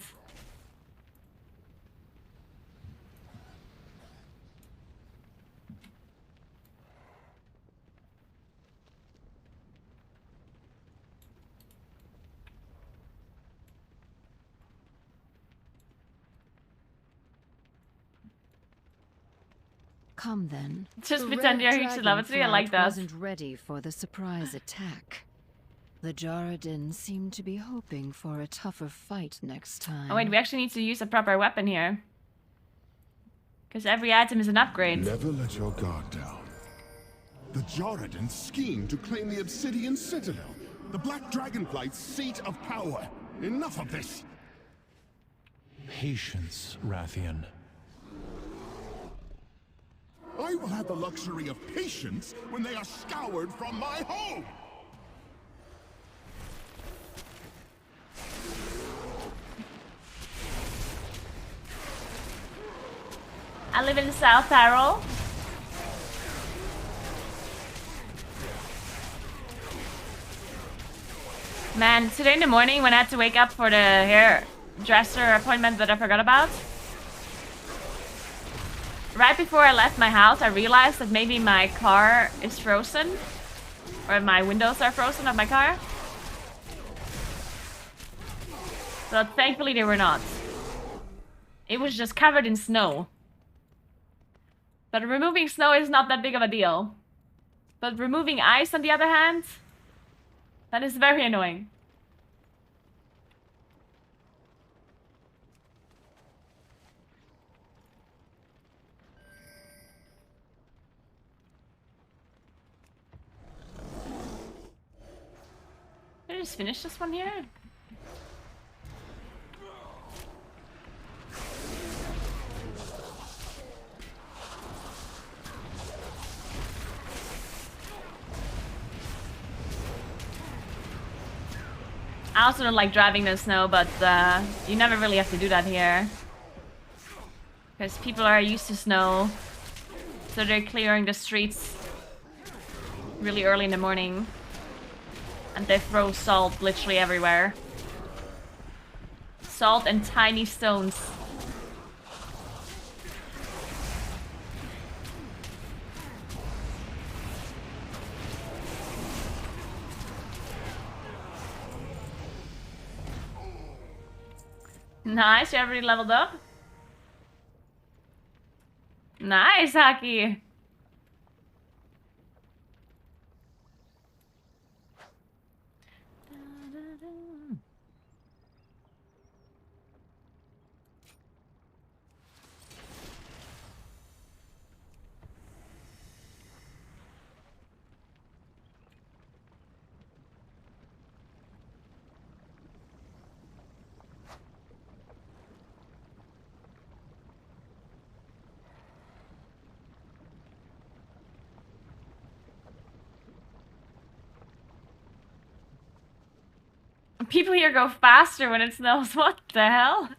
Come then. Just pretend you're huge celebrity. I like that. Wasn't ready for the surprise attack. The Jaredin seem to be hoping for a tougher fight next time. Oh wait, we actually need to use a proper weapon here. Because every item is an upgrade. Never let your guard down. The Jaredin scheme to claim the Obsidian Citadel, the Black Dragonflight's seat of power. Enough of this! Patience, Rathian. I will have the luxury of patience when they are scoured from my home! I live in South Tyrol. Man, today in the morning when I had to wake up for the hairdresser appointment that I forgot about, right before I left my house, I realized that maybe my car is frozen, or my windows are frozen of my car. But thankfully they were not. It was just covered in snow. But removing snow is not that big of a deal. But removing ice, on the other hand, that is very annoying. Did I just finish this one here? I also don't like driving in the snow, but you never really have to do that here. Because people are used to snow. So they're clearing the streets really early in the morning. And they throw salt literally everywhere. Salt and tiny stones. Nice, you already leveled up? Nice, Haki! People here go faster when it snows. What the hell?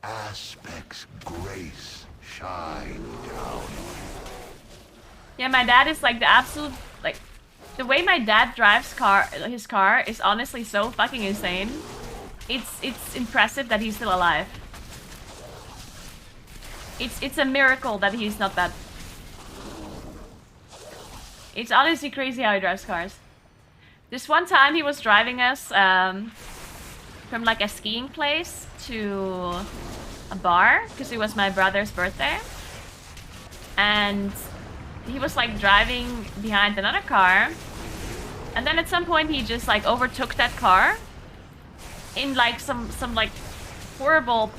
Aspect's grace shine down. Yeah, my dad is like the absolute, like, the way my dad drives his car is honestly so fucking insane. It's impressive that he's still alive. It's a miracle that he's not dead. It's honestly crazy how he drives cars. This one time he was driving us from like a skiing place to a bar because it was my brother's birthday. And he was like driving behind another car. And then at some point he just like overtook that car in like some like horrible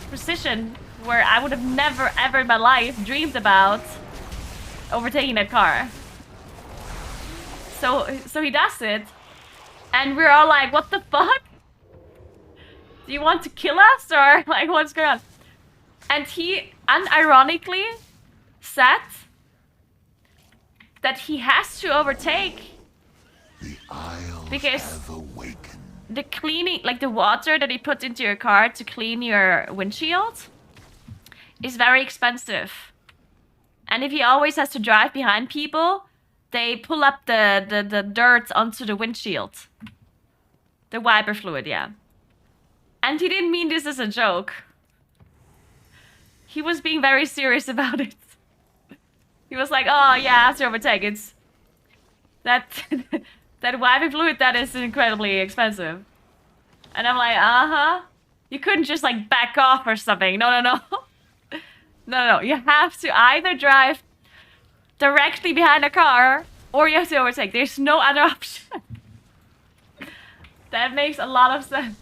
precision where I would have never ever in my life dreamed about overtaking that car. So he does it, and we're all like, what the fuck? Do you want to kill us, or like what's going on? And he unironically said that he has to overtake because the cleaning, like the water that he puts into your car to clean your windshield is very expensive. And if he always has to drive behind people, they pull up the dirt onto the windshield. The wiper fluid, yeah. And he didn't mean this as a joke. He was being very serious about it. He was like, oh yeah, I have to overtake. It's that that wiper fluid that is incredibly expensive. And I'm like, uh-huh. You couldn't just like back off or something. No. No, you have to either drive directly behind a car, or you have to overtake. There's no other option. That makes a lot of sense.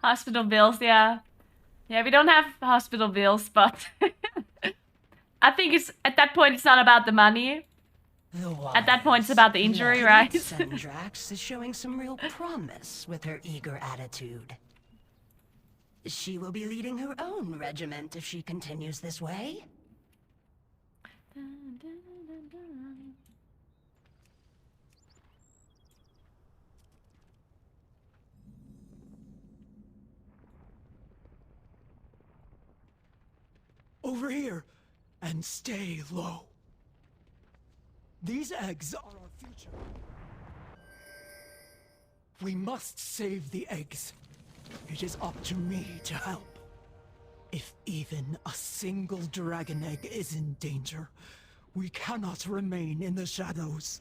Hospital bills, yeah. Yeah, we don't have hospital bills, but I think it's at that point it's not about the money. At that point it's about the injury, right? Sendrax is showing some real promise with her eager attitude. She will be leading her own regiment if she continues this way. Over here, and stay low. These eggs are our future. We must save the eggs. It is up to me to help. If even a single dragon egg is in danger, we cannot remain in the shadows.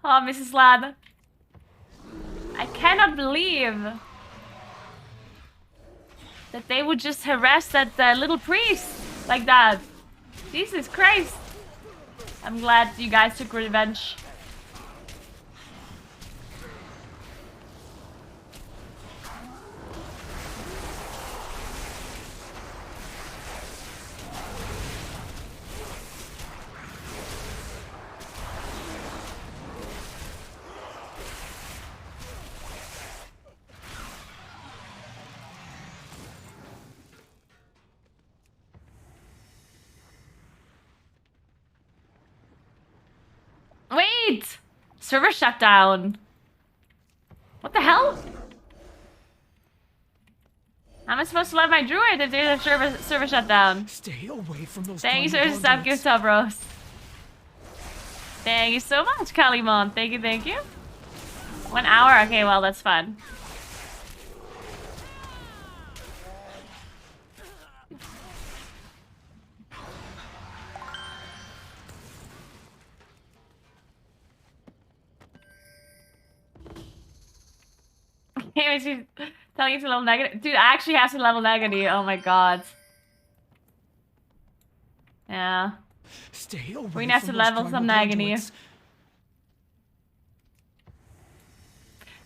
Oh, Mrs. Ladd. I cannot believe that they would just harass that little priest like that. Jesus Christ. I'm glad you guys took revenge. Wait! Server shut down. What the hell? How am I supposed to let my druid if there's a server shut down? Stay away from those. Thank you so much, gift sub, Rose. Thank you so much, Kalimon. Thank you, thank you. 1 hour? Okay, well, that's fun. She's telling you to level negative. Dude, I actually have to level negative. Oh my god. Yeah. Stay away. We're gonna have to level some negative.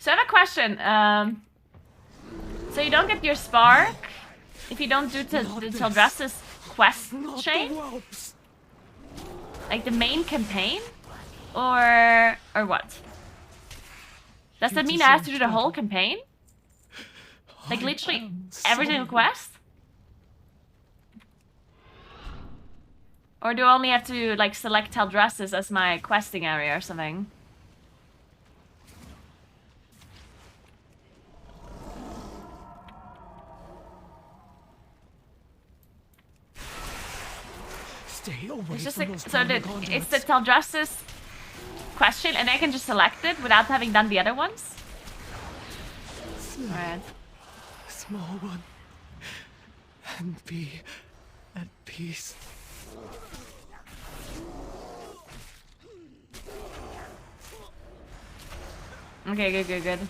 So I have a question. So you don't get your spark if you don't do the Teldrassus quest chain? Like the main campaign? Or what? Does that mean I have to do the whole campaign? Like literally every single quest? Or do I only have to like select Teldrassus as my questing area or something? Stay away it's just from like, those so it's the Teldrassus question and I can just select it without having done the other ones? Alright. Small one. And be at peace. Okay, good.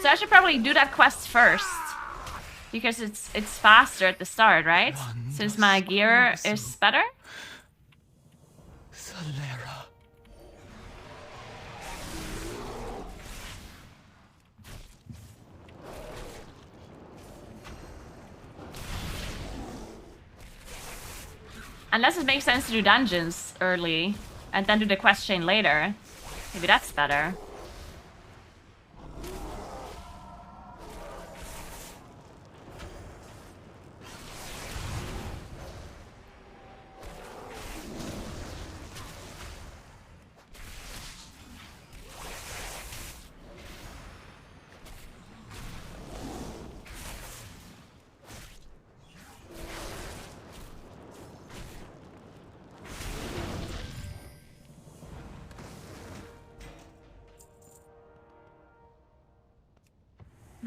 So I should probably do that quest first. Because it's faster at the start, right? Since my gear is better? Solera. Unless it makes sense to do dungeons early and then do the quest chain later. Maybe that's better.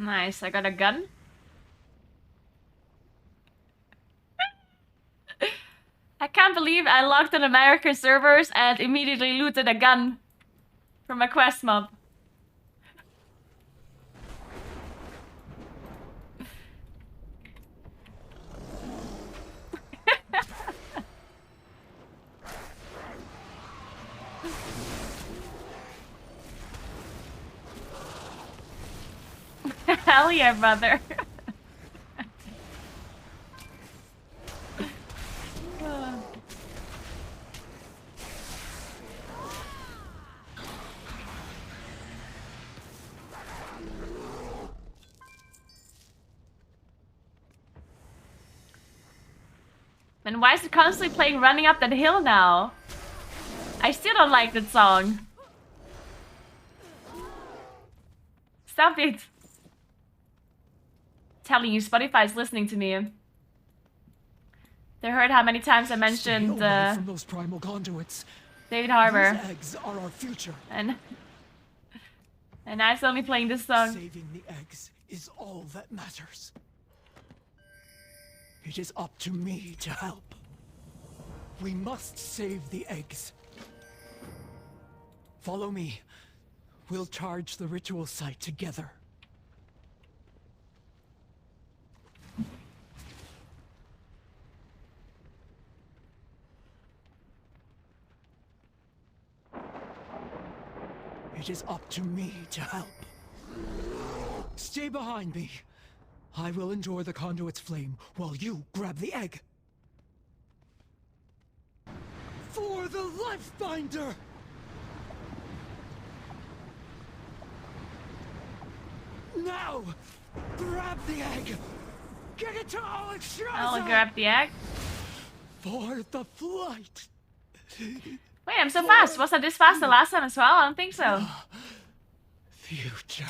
Nice, I got a gun. I can't believe I logged on American servers and immediately looted a gun from a quest mob. Hell yeah, brother. And why is it constantly playing Running Up That Hill now? I still don't like that song. Stop it. Telling you, Spotify's listening to me. They heard how many times I mentioned from those primal conduits. David Harbour. These eggs are our future. And I'm only playing this song. Saving the eggs is all that matters. It is up to me to help. We must save the eggs. Follow me. We'll charge the ritual site together. It is up to me to help. Stay behind me. I will endure the conduit's flame while you grab the egg. For the Lifebinder! Now! Grab the egg! Get it to Alexstrasza! I'll grab the egg. For the flight! Wait, I'm so fast. Was I this fast the last time as well? I don't think so. Future.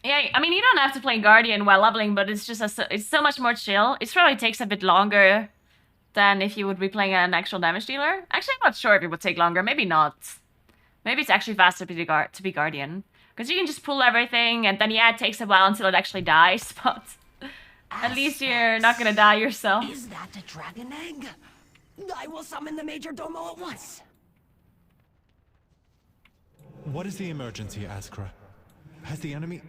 Yeah, I mean, you don't have to play Guardian while leveling, but it's just it's so much more chill. It probably takes a bit longer than if you would be playing an actual damage dealer. Actually, I'm not sure if it would take longer. Maybe not. Maybe it's actually faster to be Guardian. Because you can just pull everything, and then yeah, it takes a while until it actually dies, but at least you're not gonna die yourself. Is that a dragon egg? I will summon the Major Domo at once. What is the emergency, Askra? Has the enemy...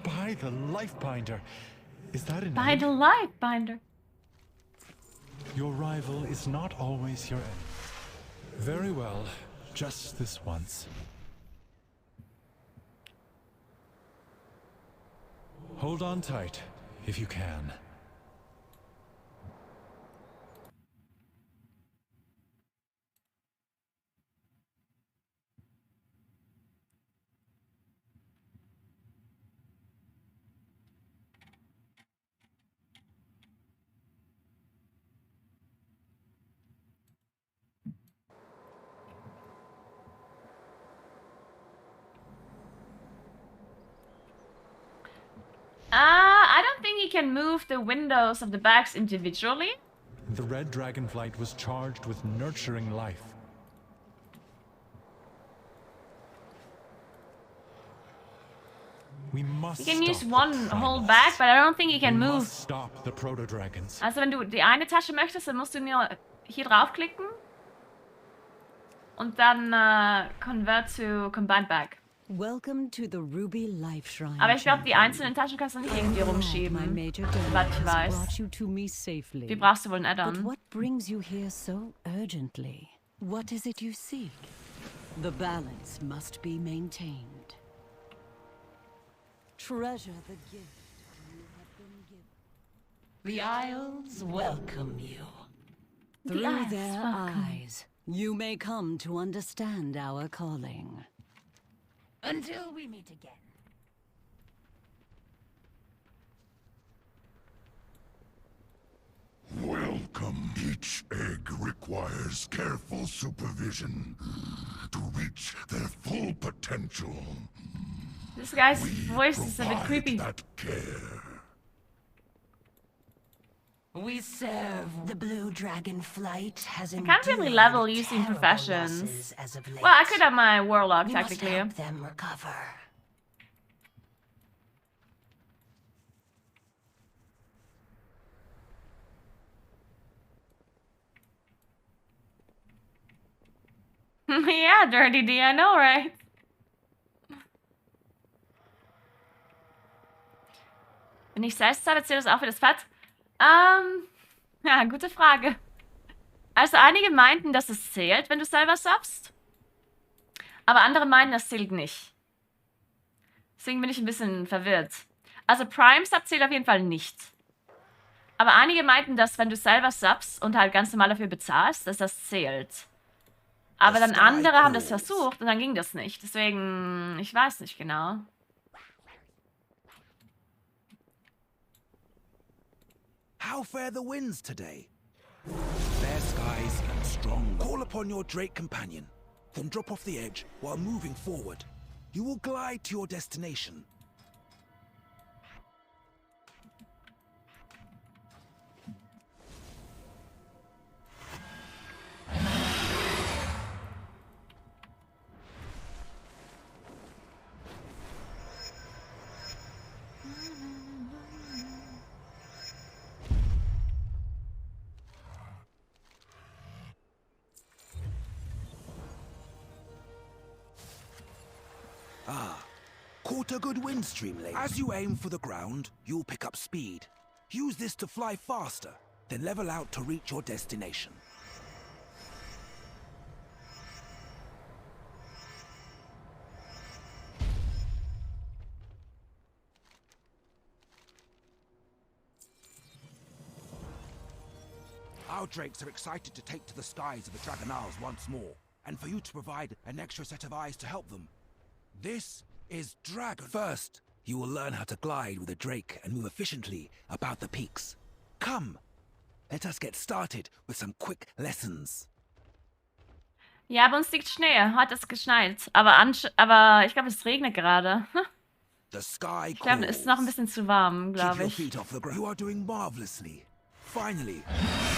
By the Lifebinder! Is that an By egg? the Lifebinder. Your rival is not always your enemy. Very well. Just this once. Hold on tight, if you can. I don't think you can move the windows of the bags individually. The red dragonflight was charged with nurturing life. We must You can use stop one the whole primals. bag, but I don't think you can We move. must stop the proto-dragons. Also wenn du die eine Tasche möchtest, dann musst du nur hier draufklicken und dann convert to combined bag. Welcome to the Ruby Life Shrine. Aber ich glaube, die einzelnen Taschen kannst du nicht irgendwie rumschieben, soweit ich weiß. Brought you to me safely. Die brauchst du wohl ein But Add-on. what brings you here so urgently? What is it you seek? The balance must be maintained. Treasure the gift you have been given. The Isles welcome you. Through their eyes, you may come to understand our calling. Until we meet again. Welcome. Each egg requires careful supervision. Do reach their full potential. This guy's voice is a bit creepy. That care. We serve the blue dragon flight has I can't really level using professions. Well, I could have my warlock technically. Help them recover. Yeah, Dirty D, I know, right? Wenn ich selbst zahle, zählt das auch für das Fett? Ja, gute Frage. Also einige meinten, dass es zählt, wenn du selber subst. Aber andere meinen, das zählt nicht. Deswegen bin ich ein bisschen verwirrt. Also Prime Sub zählt auf jeden Fall nicht. Aber einige meinten, dass wenn du selber subst und halt ganz normal dafür bezahlst, dass das zählt. Aber dann andere haben das versucht und dann ging das nicht. Deswegen, ich weiß nicht genau. How fare the winds today? Fair skies and strong. Call upon your Drake companion, then drop off the edge while moving forward. You will glide to your destination. Caught a good wind stream late. As you aim for the ground, you'll pick up speed. Use this to fly faster, then level out to reach your destination. Our drakes are excited to take to the skies of the Dragon Isles once more, and for you to provide an extra set of eyes to help them. This is Dragon. First, you will learn how to glide with a drake and move efficiently about the peaks. Come, let us get started with some quick lessons. Ja, bei uns liegt Schnee. Heute ist geschneit. Aber ich glaube, es regnet gerade. Ich glaube, es ist noch ein bisschen zu warm, glaube ich. You are doing marvelously. Finally,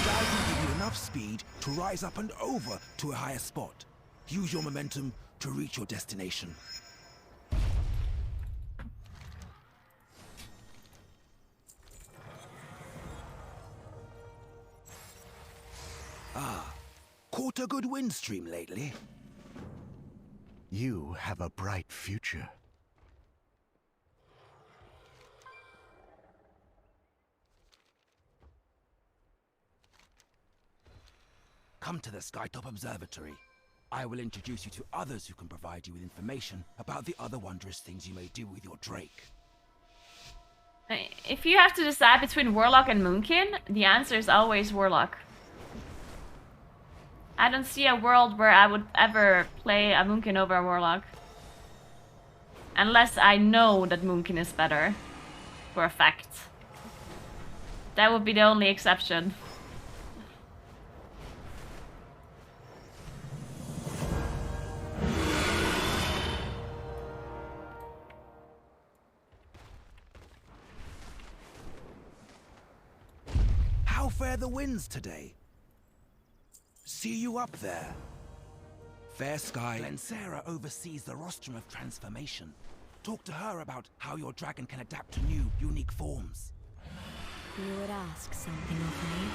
glide will give you enough speed to rise up and over to a higher spot. Use your momentum to reach your destination. Caught a good wind stream lately? You have a bright future. Come to the Skytop Observatory. I will introduce you to others who can provide you with information about the other wondrous things you may do with your drake. If you have to decide between Warlock and Moonkin, the answer is always Warlock. I don't see a world where I would ever play a Moonkin over a Warlock. Unless I know that Moonkin is better. For a fact. That would be the only exception. How fare the winds today? See you up there. Fair Sky. Glencera oversees the rostrum of transformation. Talk to her about how your dragon can adapt to new, unique forms. You would ask something of me?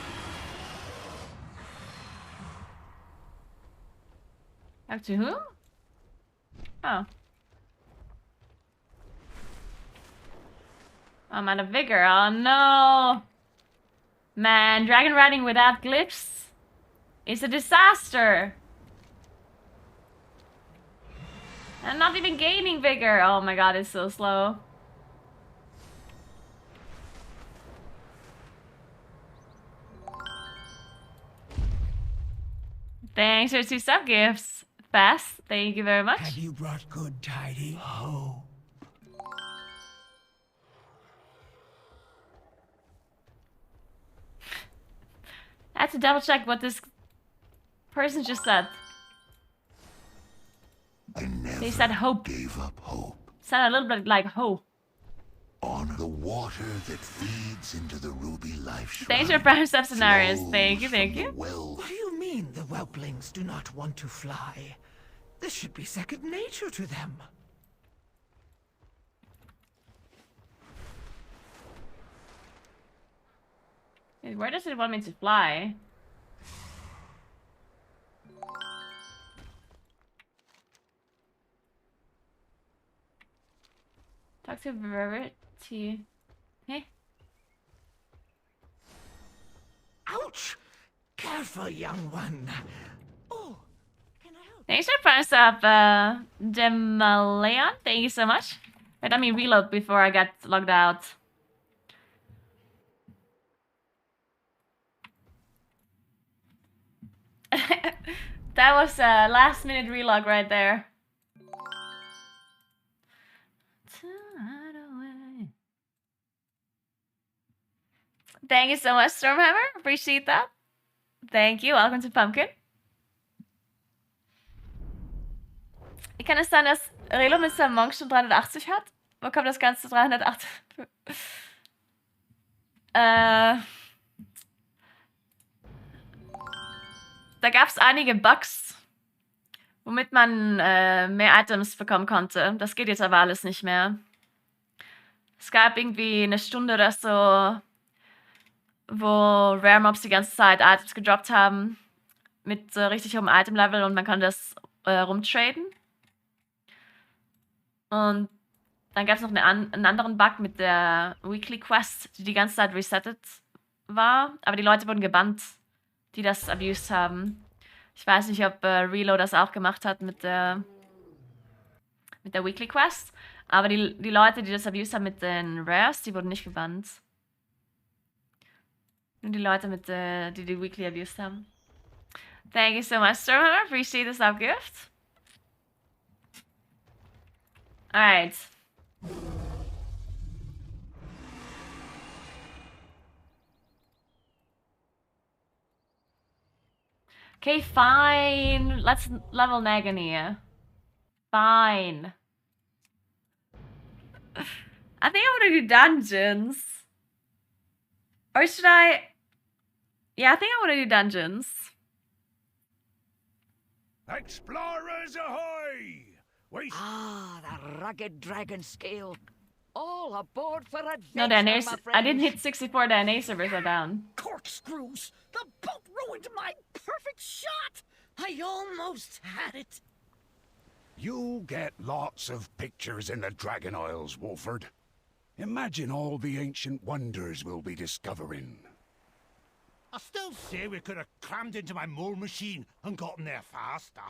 Up to who? Oh. I'm out of vigor. Oh no! Man, dragon riding without glyphs is a disaster! I'm not even gaining vigor! Oh my god, it's so slow. Thanks for 2 sub gifts. Fast, thank you very much. Have you brought good tidings? Oh. I had to double check what this person just said. He said hope. Gave up hope. Sounded a little bit like hope. On the water that feeds into the ruby life shrine. Thanks for prime scenarios. Thank you, thank you. What do you mean the whelplings do not want to fly? This should be second nature to them. Where does it want me to fly? Talk to Verity. Hey. Ouch! Careful, young one. Oh, Thanks for press up, Demaleon. Thank you so much. Wait, let me reload before I get logged out. That was a last minute relog right there. Thank you so much, Stormhammer. Appreciate that. Thank you. Welcome to Pumpkin. Ich kann es sein, dass Relo mit seinem Monk schon 380 hat? Wo kommt das Ganze 380? Da gab es einige Bugs, womit man mehr Items bekommen konnte. Das geht jetzt aber alles nicht mehr. Es gab irgendwie eine Stunde oder so, wo Rare Mobs die ganze Zeit Items gedroppt haben mit richtig hohem Item-Level und man kann das rumtraden. Und dann gab es noch einen anderen Bug mit der Weekly Quest, die ganze Zeit resettet war, aber die Leute wurden gebannt, die das abused haben. Ich weiß nicht, ob Reload das auch gemacht hat mit der Weekly Quest, aber die Leute, die das abused haben mit den Rares, die wurden nicht gebannt. Nur die Leute, die die Weekly abused haben. Thank you so much, Stormhammer. Appreciate the sub gift. Alright. Okay, fine. Let's level Nagani. Fine. I think I want to do dungeons. Or should I? Yeah, I think I want to do dungeons. Explorers ahoy! The rugged dragon scale. All aboard for adventure, No, I didn't hit 64 DNA servers are down. Corkscrews! The boat ruined my perfect shot! I almost had it. You'll get lots of pictures in the Dragon Isles, Wolford. Imagine all the ancient wonders we'll be discovering. I still say we could have crammed into my mole machine and gotten there faster.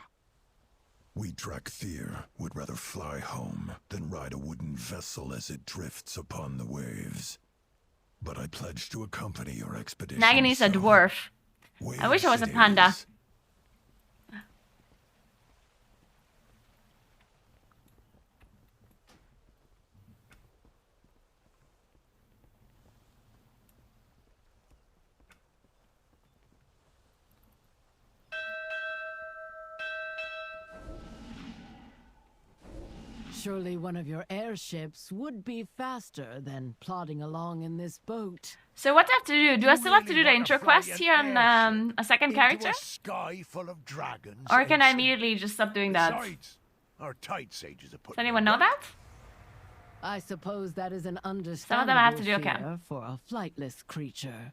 We Drakthir would rather fly home than ride a wooden vessel as it drifts upon the waves. But I pledge to accompany your expedition. Nagani's a dwarf. I wish I was a panda. Surely one of your airships would be faster than plodding along in this boat. So what do I have to do? Do I still have to do the intro quest here on a second character? Sky full of dragons. Or can I immediately just stop doing that? Besides, our tide sages are Does anyone know that? I suppose that is an Some of them I understandable have to do, okay. fear for a flightless creature.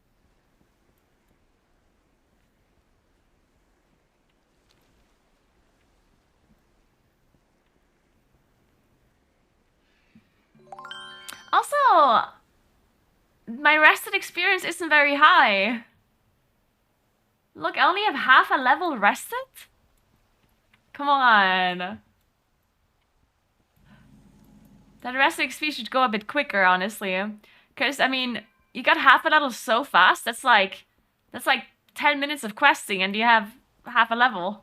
Also, my rested experience isn't very high. Look, I only have half a level rested? Come on. That rested experience should go a bit quicker, honestly. Because, I mean, you got half a level so fast. That's like 10 minutes of questing and you have half a level.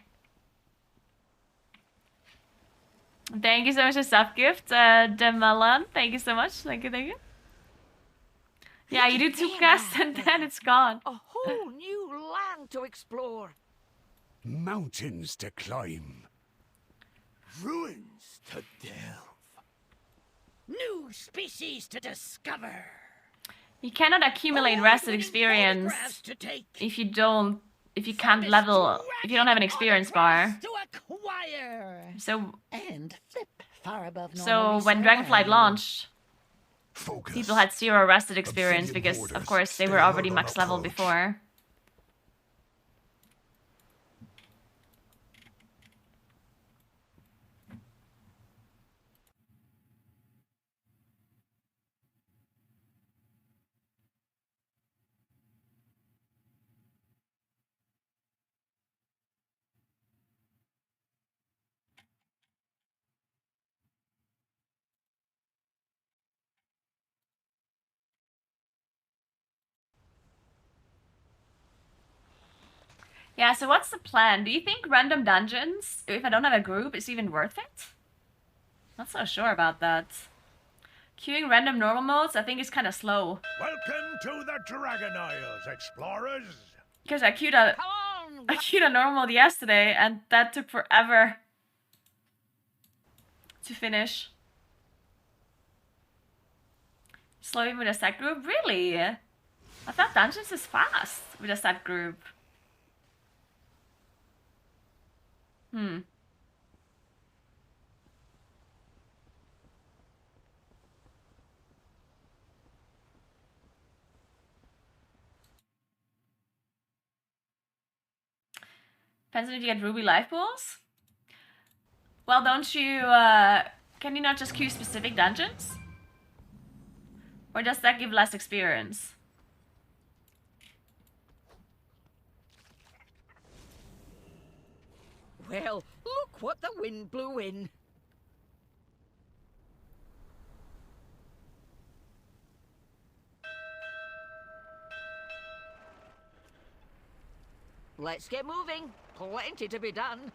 Thank you so much for sub gift, Demalan. Thank you so much. Thank you, thank you. Yeah, you do 2 quests and then it's gone. A whole new land to explore. Mountains to climb. Ruins to delve. New species to discover. You cannot accumulate rested experience if you don't, if you can't level, if you don't have an experience bar. To acquire. So, And flip far above so when Dragonflight launched, people had 0 rested experience because, of course, they were already max level before. Yeah, so what's the plan? Do you think random dungeons, if I don't have a group, is even worth it? Not so sure about that. Queuing random normal modes, I think is kind of slow. Welcome to the Dragon Isles, explorers. Because I queued a normal mode yesterday, and that took forever to finish. Slow even with a set group? Really? I thought dungeons is fast with a set group. Depends on if you get Ruby life pools. Well, don't you, can you not just queue specific dungeons? Or does that give less experience? Well, look what the wind blew in. Let's get moving. Plenty to be done.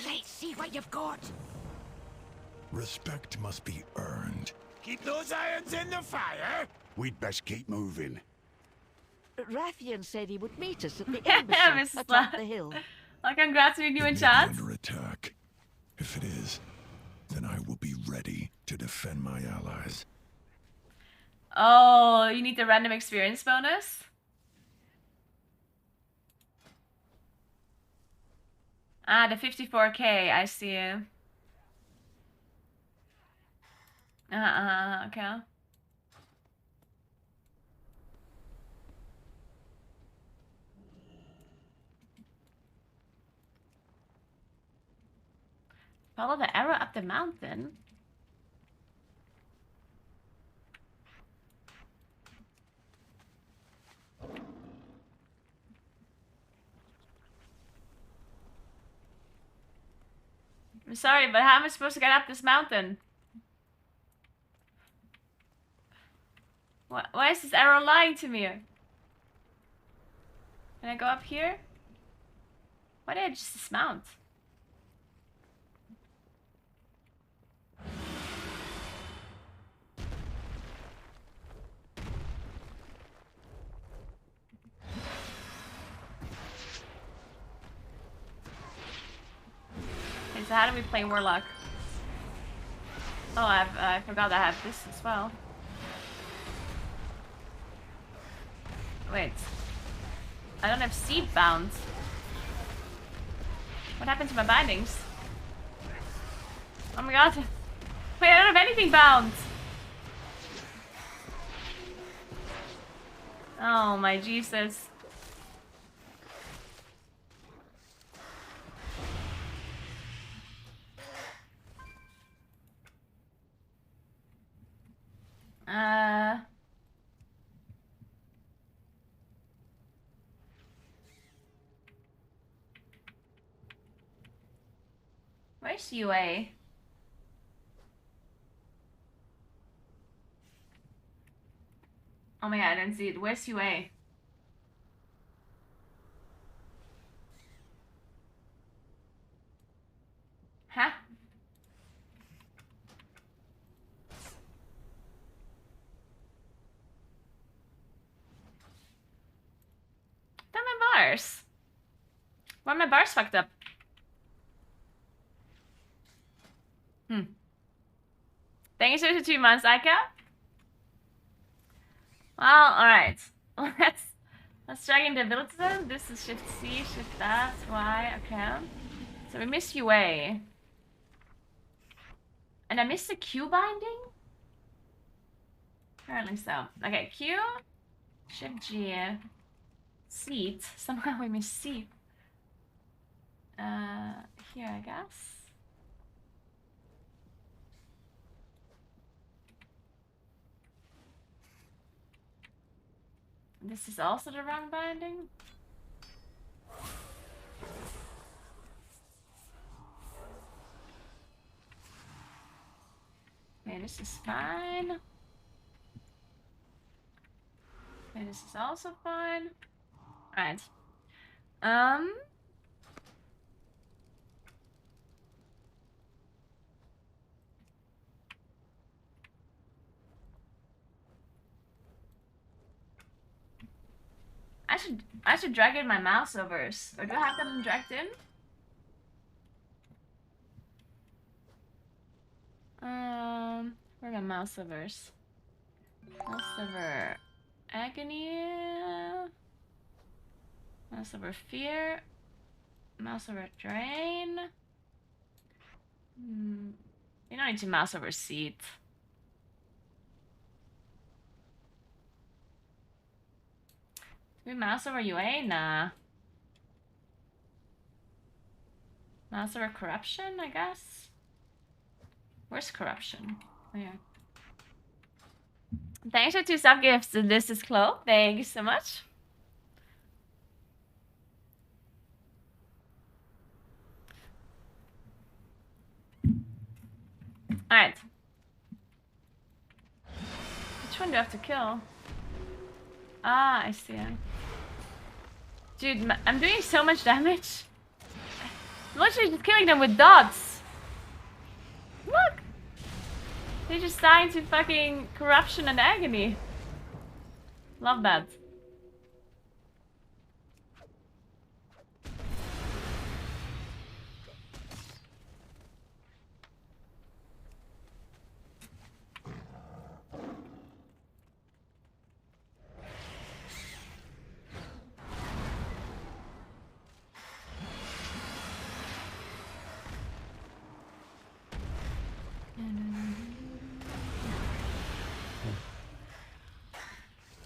Let's see what you've got. Respect must be earned. Keep those irons in the fire. We'd best keep moving. Rathian said he would meet us at the embassy atop the hill. Well, congrats on your new It may be enchant. under attack. If it is, then I will be ready to defend my allies. Oh, you need the random experience bonus? Ah, the 54k, I see. Okay. Follow the arrow up the mountain. I'm sorry, but how am I supposed to get up this mountain? Why is this arrow lying to me? Can I go up here? Why did I just dismount? Okay, so how do we play Warlock? Oh, I forgot I have this as well. Wait. I don't have seed bound. What happened to my bindings? Oh my god. Wait, I don't have anything bound. Oh my Jesus. Where's UA? Oh my god, I don't see it. Where's UA? bars? Why are my bars fucked up? Thank you so much for 2 months, Aika. Well, alright. Let's drag in the ability zone. This is shift C, shift that, Y, okay. So we missed UA. And I missed the Q binding? Apparently so. Okay, Q, shift G, seat. Somehow we missed seat. Here I guess. This is also the wrong binding. Okay, this is fine. Okay, this is also fine. Alright. I should drag in my mouse overs. Or do I have them dragged in? Where are my mouse overs? Mouse over agony. Mouse over fear. Mouse over drain. You don't need to mouse over seat. Do we mouse over UA? Nah. Mouse over corruption, I guess? Where's corruption? Oh, yeah. Thanks for 2 sub-gifts. This is Chloe. Thank you so much. Alright. Which one do I have to kill? Ah, I see. Dude, I'm doing so much damage. I'm literally just killing them with dots. Look! They're just dying to fucking corruption and agony. Love that.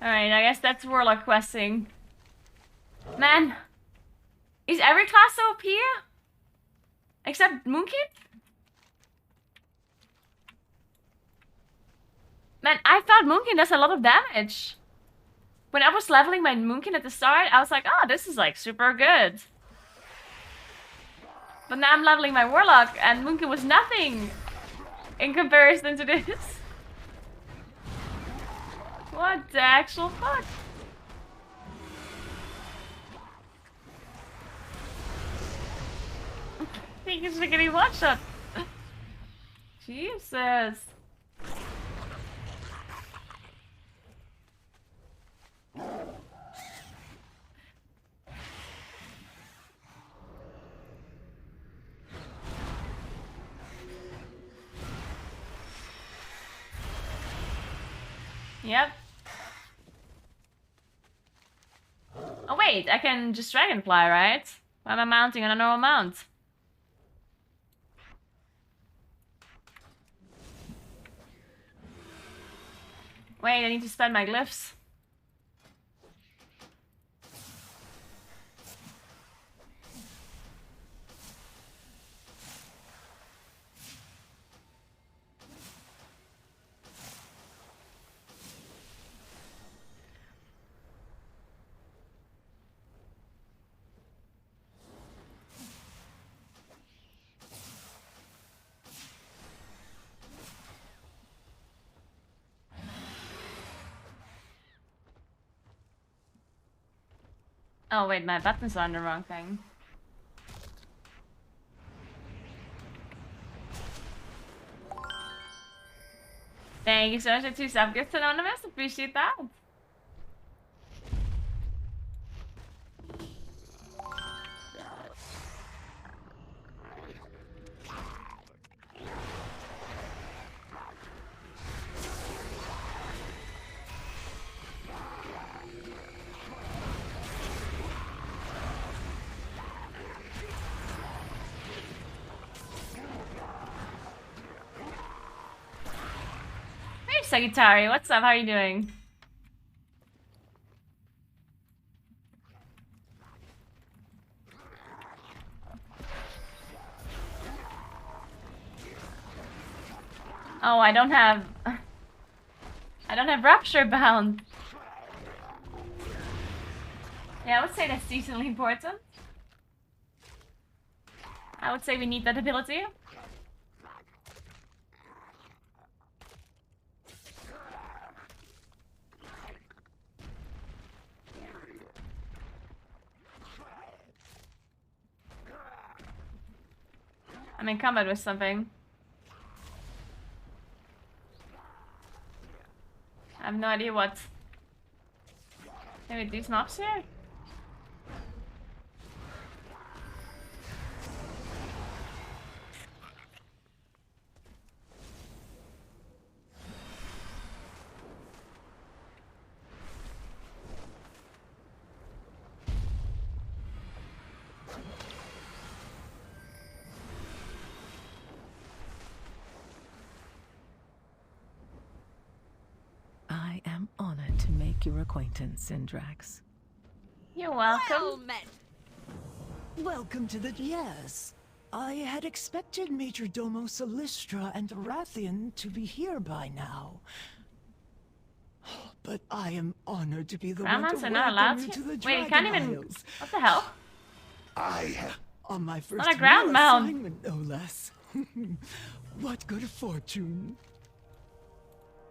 Alright, I guess that's warlock questing. Man, is every class OP? Except Moonkin? Man, I thought Moonkin does a lot of damage. When I was leveling my Moonkin at the start, I was like, oh, this is like super good. But now I'm leveling my warlock and Moonkin was nothing in comparison to this. What the actual fuck? I think he's getting one shot. Jesus. Yep. Oh wait, I can just dragonfly, right? Why am I mounting on a normal mount? Wait, I need to spend my glyphs. Oh wait, my buttons are on the wrong thing. Thank you so much for 2 sub-gifts anonymous, appreciate that. Sagittari. What's up? How are you doing? Oh, I don't have Rapture Bound. Yeah, I would say that's decently important. I would say we need that ability. I'm in combat with something. I have no idea what. Maybe these mobs here? I am honored to make your acquaintance, Syndrax. You're welcome. Well met. Welcome to the... Yes. I had expected Major Domo Solistra and Rathian to be here by now. But I am honored to be the one to welcome you to the Wait, you can't even... Isles. What the hell? I have... On my first Not a ground real mound. assignment, no less. What good fortune.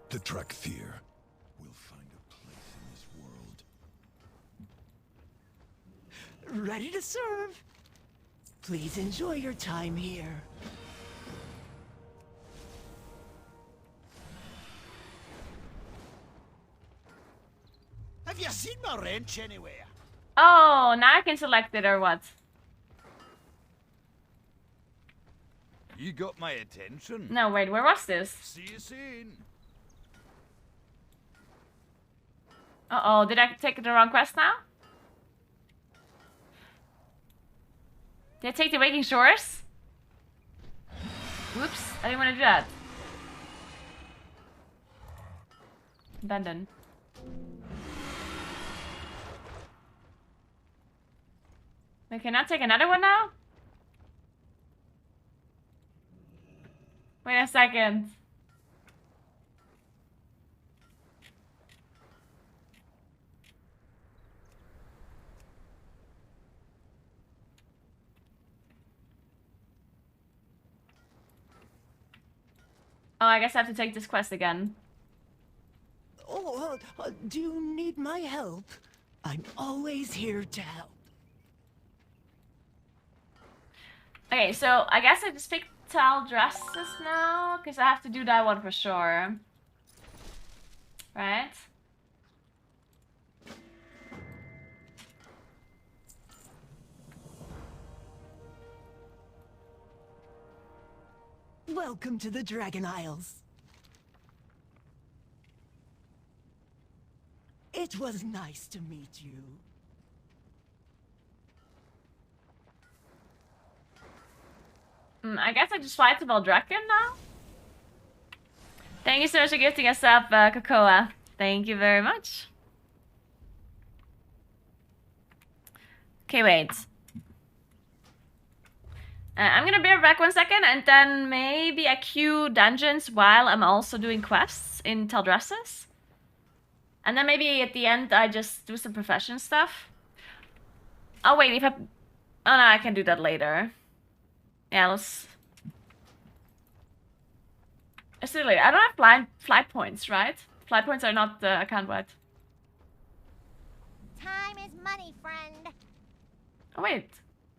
The Drakthir will find a place in this world. Ready to serve. Please enjoy your time here. Have you seen my wrench anywhere? Oh, now I can select it or what? You got my attention. No, wait, where was this? See you soon. Uh-oh, did I take the wrong quest now? Did I take the Waking Shores? Whoops, I didn't want to do that. Abandon. Wait, can I take another one now? Wait a second. Oh, I guess I have to take this quest again. Oh, do you need my help? I'm always here to help. Okay, so I guess I just picked towel dresses now, because I have to do that one for sure. Right? Welcome to the Dragon Isles. It was nice to meet you. I guess I just fly to Valdrakken now? Thank you so much for gifting us up, Cocoa. Thank you very much. Okay, wait. I'm gonna be right back 1 second, and then maybe I queue dungeons while I'm also doing quests in Teldrassus. And then maybe at the end I just do some profession stuff. Oh wait, if I... Oh no, I can do that later. Yeah, let's do it later. I don't have flight points, right? Flight points are not account-wide. Time is money, friend. Oh wait,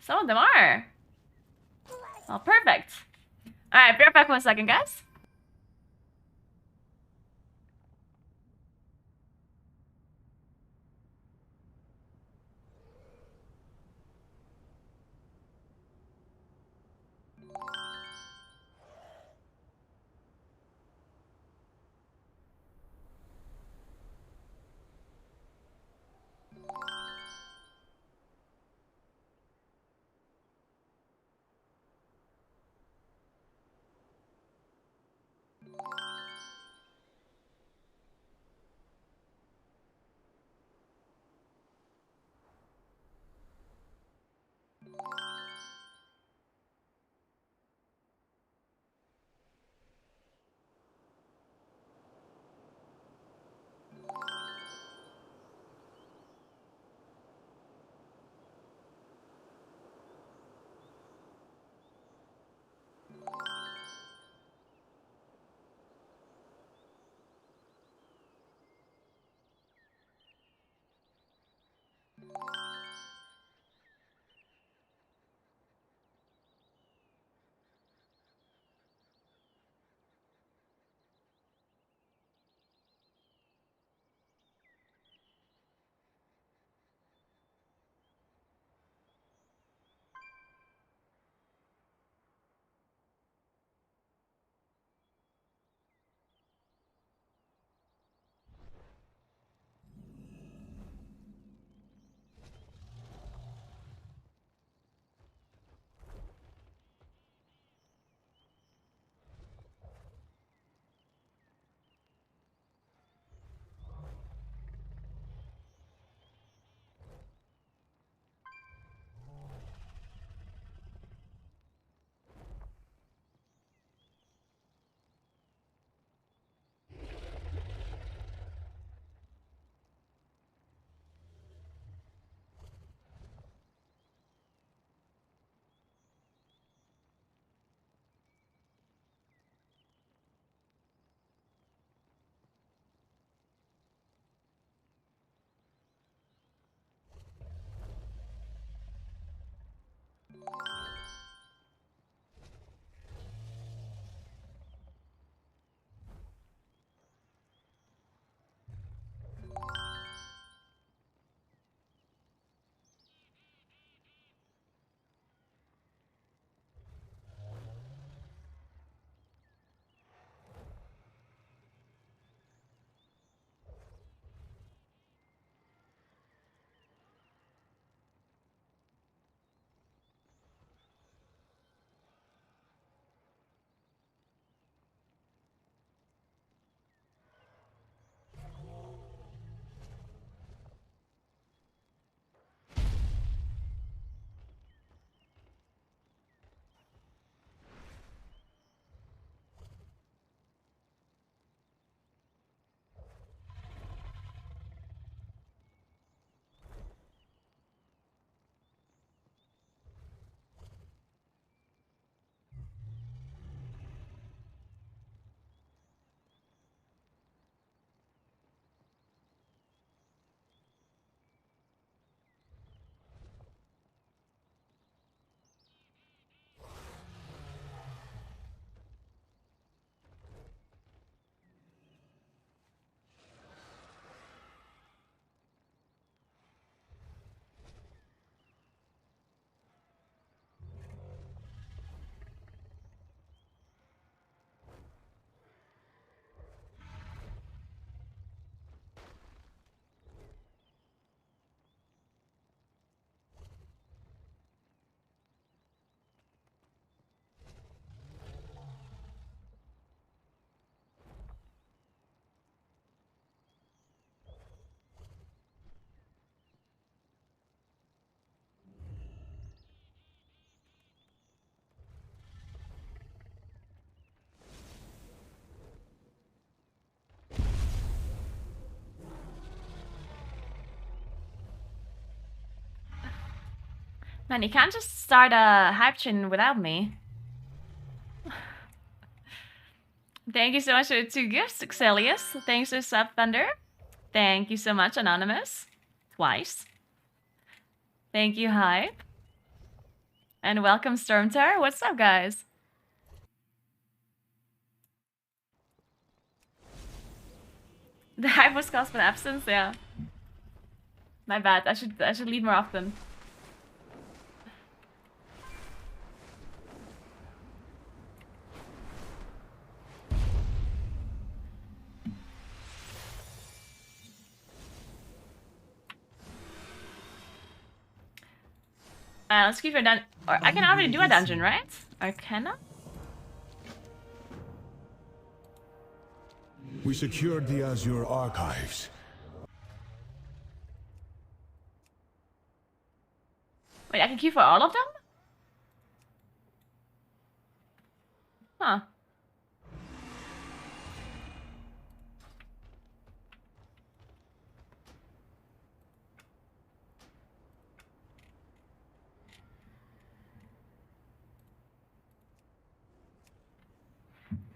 some of them are. Oh, perfect. Alright, be right back 1 second, guys. Man, you can't just start a hype chain without me. Thank you so much for the 2 gifts, Xelius. Thanks for sub, Thunder. Thank you so much, Anonymous. Twice. Thank you, Hype. And welcome, Storm Tower. What's up, guys? The hype was caused by absence, yeah. My bad. I should leave more often. Let's keep a dungeon. Or I can already do a dungeon, right? Or can I? We secured the Azure archives. Wait, I can queue for all of them? Huh.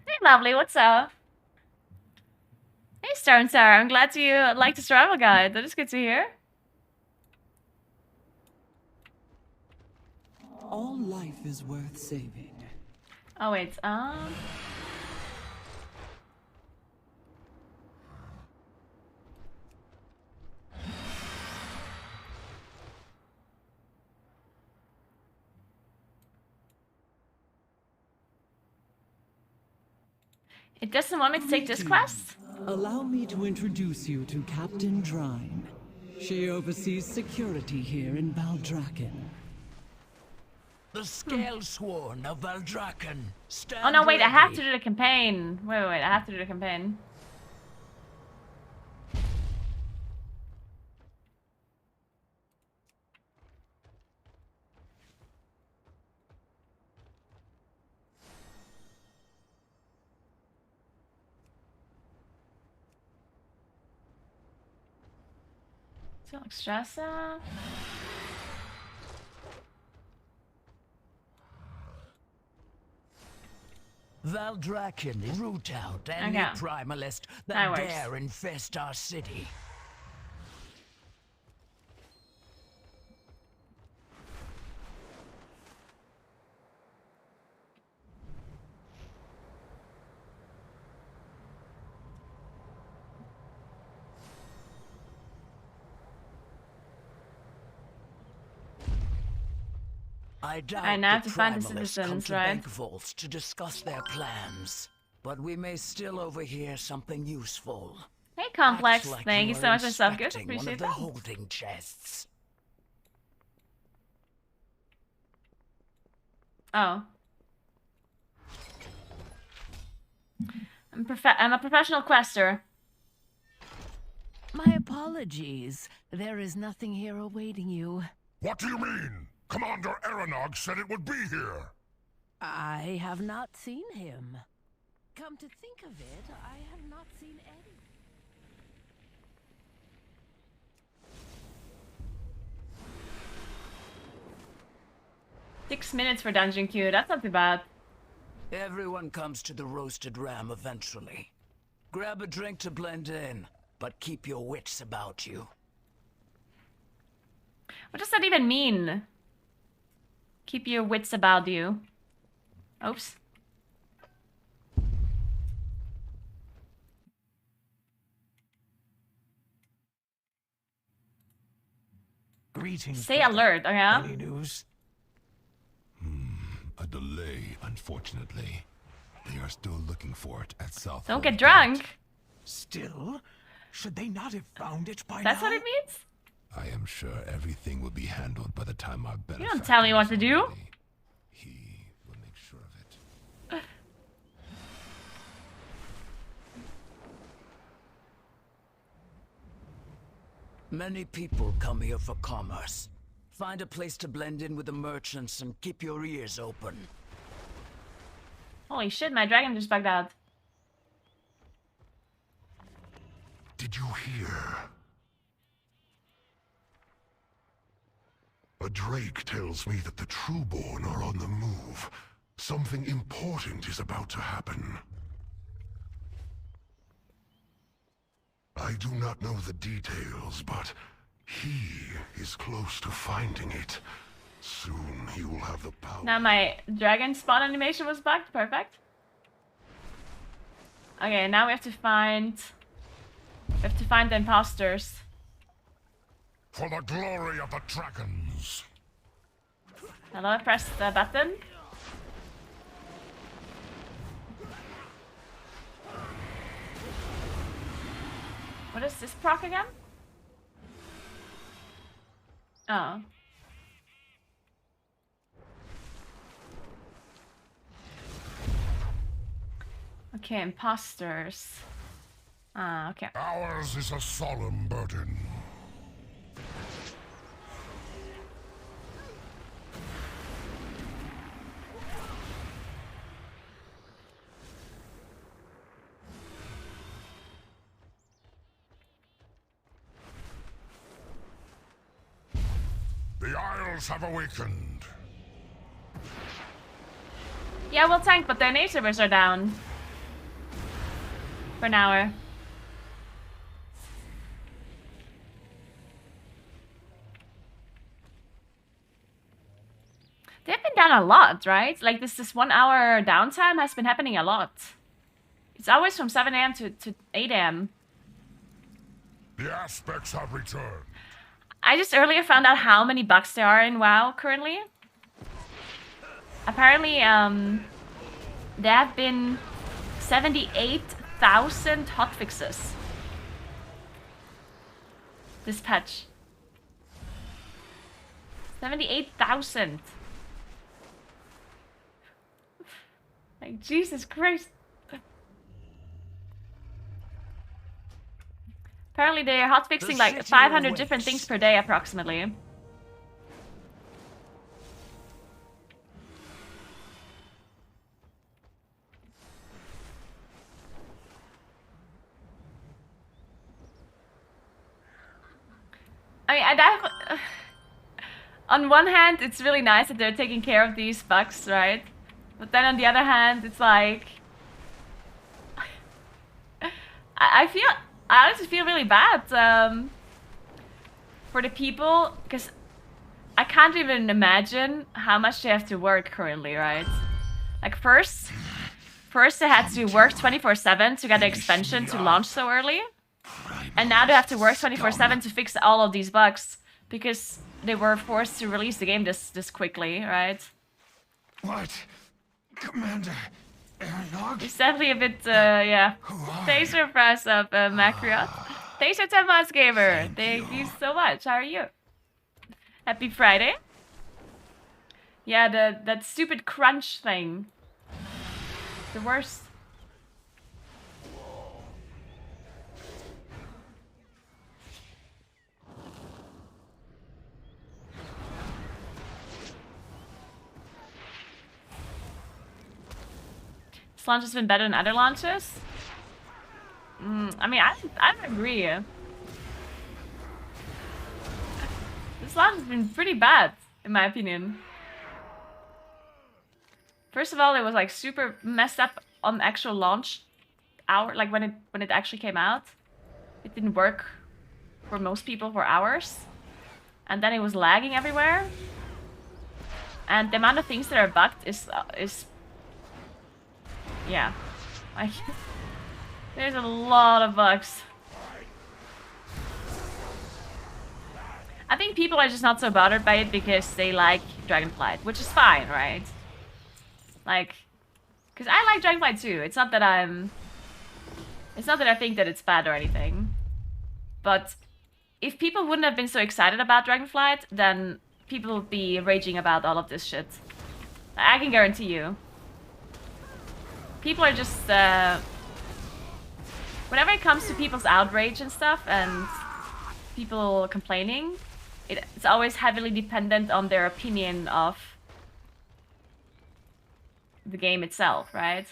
Hey, lovely, what's up? Hey, Stone Tower, I'm glad you like the survival guide. That is good to hear. All life is worth saving. Oh, wait, It doesn't want me to take this quest? Allow me to introduce you to Captain Drine. She oversees security here in Valdrakken. The Scalesworn of Valdrakken. Stand Oh no, wait, I have to ready. do the campaign. Wait, I have to do the campaign. So Stressa. Valdrakken is root out any Okay. primalist That that works. dare infest our city. I doubt I now have the to find the primalists come citizens, to right? Bank Vaults to discuss their plans, but we may still overhear something useful. Hey, Complex. Acts like Thank you are so much for sub gift. inspecting one Appreciate of the that. holding chests. Oh. I'm a professional quester. My apologies. There is nothing here awaiting you. What do you mean? Commander Aranog said it would be here. I have not seen him. Come to think of it, I have not seen Eddie. Six minutes for dungeon queue. That's not too bad. Everyone comes to the roasted ram eventually. Grab a drink to blend in, but keep your wits about you. What does that even mean? Keep your wits about you. Oops. Greetings. Stay brother. alert, okay? Any news? A delay, unfortunately. They are still looking for it at South. Don't get drunk. Still? Should they not have found it by That's now? what it means? I am sure everything will be handled by the time our You benefactor don't tell me what to do. He will make sure of it. Many people come here for commerce. Find a place to blend in with the merchants and keep your ears open. Holy shit, my dragon just bugged out. Did you hear? A drake tells me that the Trueborn are on the move. Something important is about to happen. I do not know the details, but he is close to finding it. Soon he will have the power. Now my dragon spawn animation was bugged. Perfect. Okay, now we have to find the imposters. For the glory of the dragons. Hello, I pressed the button. What is this proc again? Oh. Okay, imposters. Ah, okay. Ours is a solemn burden. The Isles have awakened. Yeah, we'll tank, but their nature servers are down. For an hour. They've been down a lot, right? Like this 1 hour downtime has been happening a lot. It's always from 7 AM to 8 AM. The aspects have returned. I just earlier found out how many bugs there are in WoW currently. Apparently, there have been 78,000 hotfixes this patch. 78,000. Like, Jesus Christ. Apparently they're hotfixing like 500 different things per day approximately. I mean, on one hand, it's really nice that they're taking care of these bugs, right? But then on the other hand, it's like... I honestly feel really bad for the people, because I can't even imagine how much they have to work currently, right? Like first they had to work 24/7 to get the expansion to launch so early. And now they have to work 24/7 to fix all of these bugs because they were forced to release the game this quickly, right? What? Commander Ernog? It's definitely a bit, yeah. Thanks for the press up, Macria. Thanks for 10 months, gamer. Thank you so much. How are you? Happy Friday. Yeah, that stupid crunch thing. The worst. This launch has been better than other launches? I mean, I don't agree. This launch has been pretty bad, in my opinion. First of all, it was like super messed up on actual launch hour, like when it actually came out. It didn't work for most people for hours. And then it was lagging everywhere. And the amount of things that are bugged is yeah, like there's a lot of bugs. I think people are just not so bothered by it because they like Dragonflight, which is fine, right? Like, because I like Dragonflight too. It's not that I think that it's bad or anything. But if people wouldn't have been so excited about Dragonflight, then people would be raging about all of this shit. I can guarantee you. People are just, whenever it comes to people's outrage and stuff, and people complaining, it's always heavily dependent on their opinion of the game itself, right?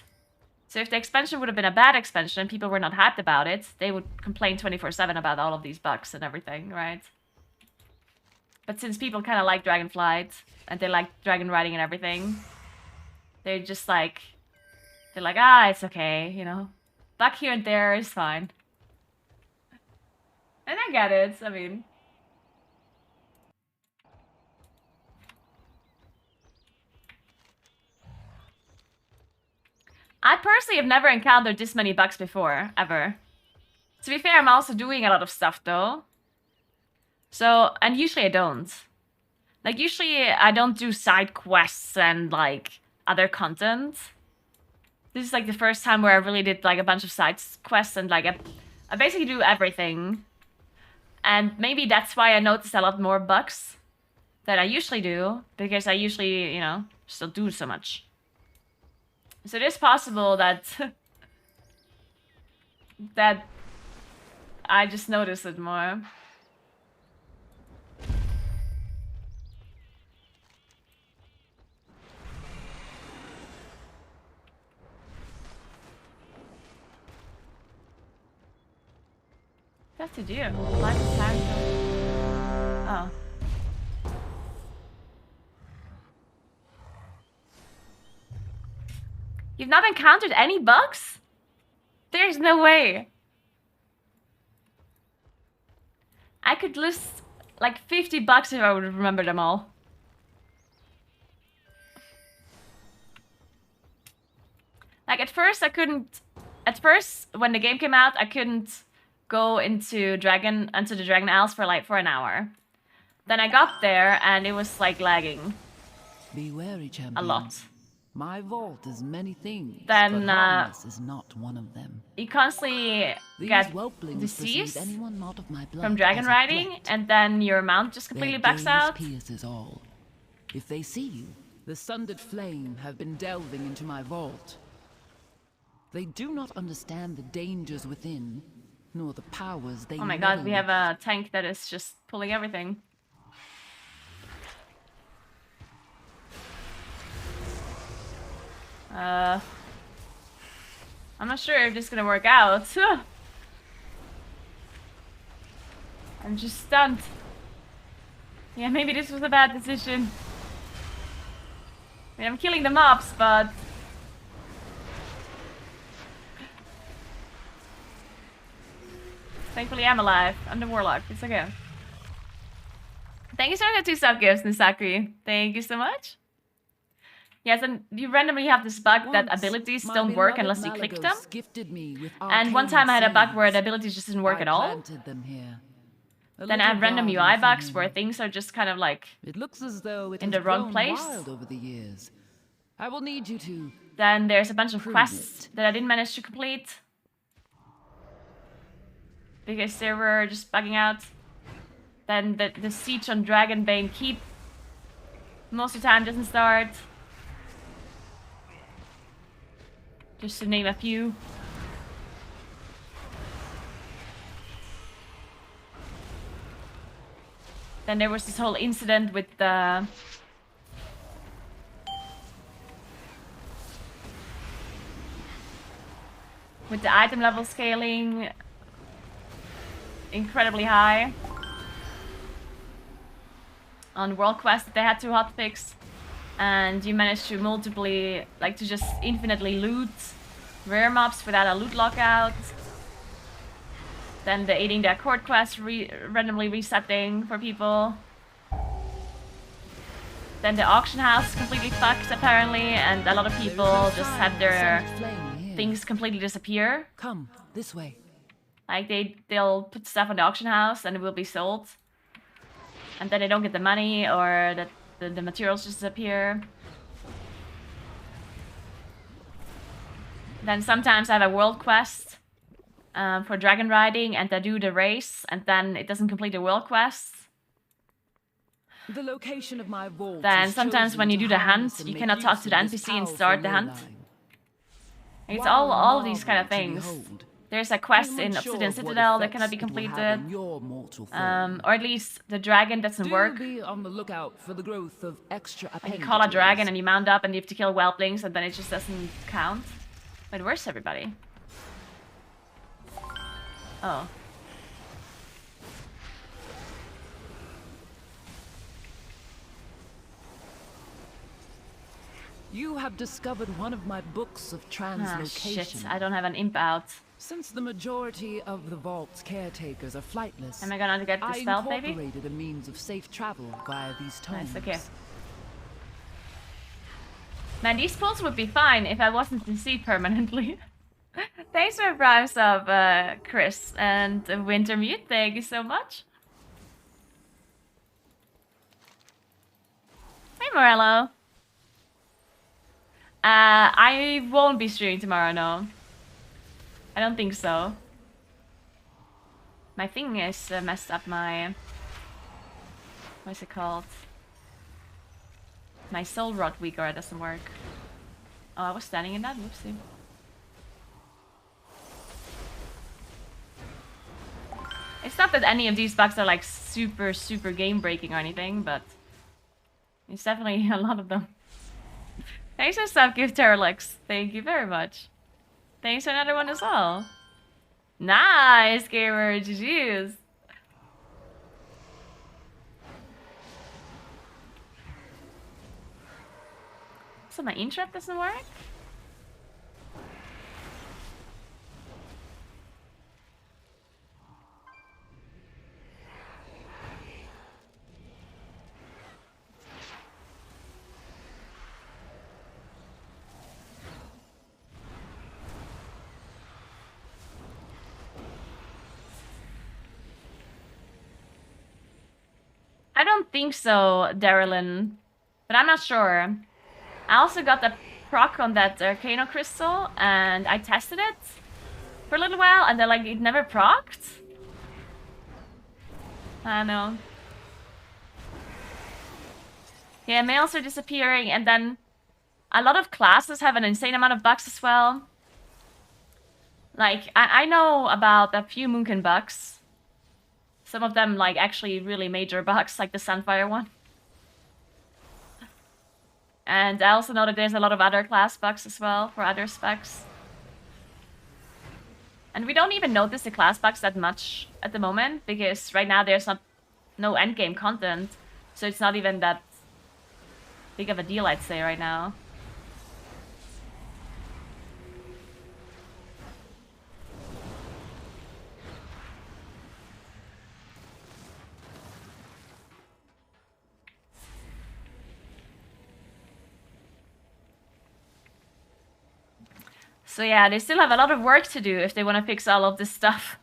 So if the expansion would have been a bad expansion, people were not hyped about it, they would complain 24/7 about all of these bugs and everything, right? But since people kind of like dragonflight and they like dragon riding and everything, they're just like, ah, it's okay, you know. Back here and there is fine. And I get it, I mean. I personally have never encountered this many bugs before, ever. To be fair, I'm also doing a lot of stuff though. So, and usually I don't. Like, usually I don't do side quests and, like, other content. This is, like, the first time where I really did, like, a bunch of side quests and, like, I basically do everything. And maybe that's why I noticed a lot more bugs than I usually do. Because I usually, you know, still do so much. So it is possible that... that I just noticed it more. What to do? Life is character. Oh. You've not encountered any bugs? There's no way. I could list like 50 bugs if I would remember them all. Like at first I couldn't... At first, when the game came out, I couldn't go into the Dragon Isles for an hour. Then I got there and it was like lagging. Be wary, champion. A lot. My vault is many things, then but harmless is not one of them. You constantly get disease from dragon riding, and then your mount just completely backs out. Pierces all. If they see you, the sundered flame have been delving into my vault. They do not understand the dangers within, nor the powers they Oh my god, we have a tank that is just pulling everything. I'm not sure if this is gonna work out. I'm just stunned. Yeah, maybe this was a bad decision. I mean, I'm killing the mobs, but... Thankfully I'm alive. I'm the warlock. It's okay. Thank you so much for 2 sub-gifts, Nisakri. Thank you so much. Yes, and you randomly have this bug that abilities don't work unless you click them. And one time I had a bug where the abilities just didn't work at all. Then I have random UI bugs where things are just kind of like it looks as though it in the wrong place. Over the years. I will need you to. Then there's a bunch of quests that I didn't manage to complete because they were just bugging out. Then the siege on Dragonbane Keep most of the time doesn't start. Just to name a few. Then there was this whole incident with the... with the item level scaling incredibly high. On World Quest that they had to hotfix. And you managed to multiply, like to just infinitely loot rare mobs without a loot lockout. Then the aiding the Accord quest randomly resetting for people. Then the auction house completely fucked apparently, and a lot of people just have their things completely disappear. Come this way. Like they'll put stuff on the auction house and it will be sold, and then they don't get the money, or that the materials just disappear. Then sometimes I have a world quest for dragon riding, and I do the race, and then it doesn't complete the world quest. The location of my vault. Then sometimes when you do the hunt, you cannot talk to the NPC and start the hunt. It's all of these kind of things. There's a quest in Obsidian Citadel that cannot be completed, or at least the dragon doesn't work. Be on the lookout for the growth of extra like you call a dragon and you mount up and you have to kill whelplings, and then it just doesn't count. Wait, where's everybody? Oh. You have discovered one of my books of translocation. Shit, I don't have an imp out. Since the majority of the vault's caretakers are flightless, am I gonna get the stealth, maybe? I incorporated a means of safe travel via these tomes. Nice, okay. Man, these pulls would be fine if I wasn't in sea permanently. Thanks for bribes of Chris and Wintermute. Thank you so much. Hey, Morello. I won't be streaming tomorrow, no. I don't think so. My thing is messed up my... What's it called? My soul rod weaker doesn't work. Oh, I was standing in that? Whoopsie. It's not that any of these bugs are like super game breaking or anything, but it's definitely a lot of them. Thanks for sub gift Terralux. Thank you very much. Thanks for another one as well. Nice, gamer. GG's. So my interrupt doesn't work? I don't think so, Darylyn, but I'm not sure. I also got the proc on that Arcano crystal, and I tested it for a little while, and then like it never procced. I don't know. Yeah, males are disappearing, and then a lot of classes have an insane amount of bugs as well. Like, I know about a few Moonkin bugs. Some of them, like, actually really major bugs, like the Sunfire one. And I also know that there's a lot of other class bugs as well, for other specs. And we don't even notice the class bugs that much at the moment, because right now there's no endgame content. So it's not even that big of a deal, I'd say, right now. So yeah, they still have a lot of work to do if they want to fix all of this stuff.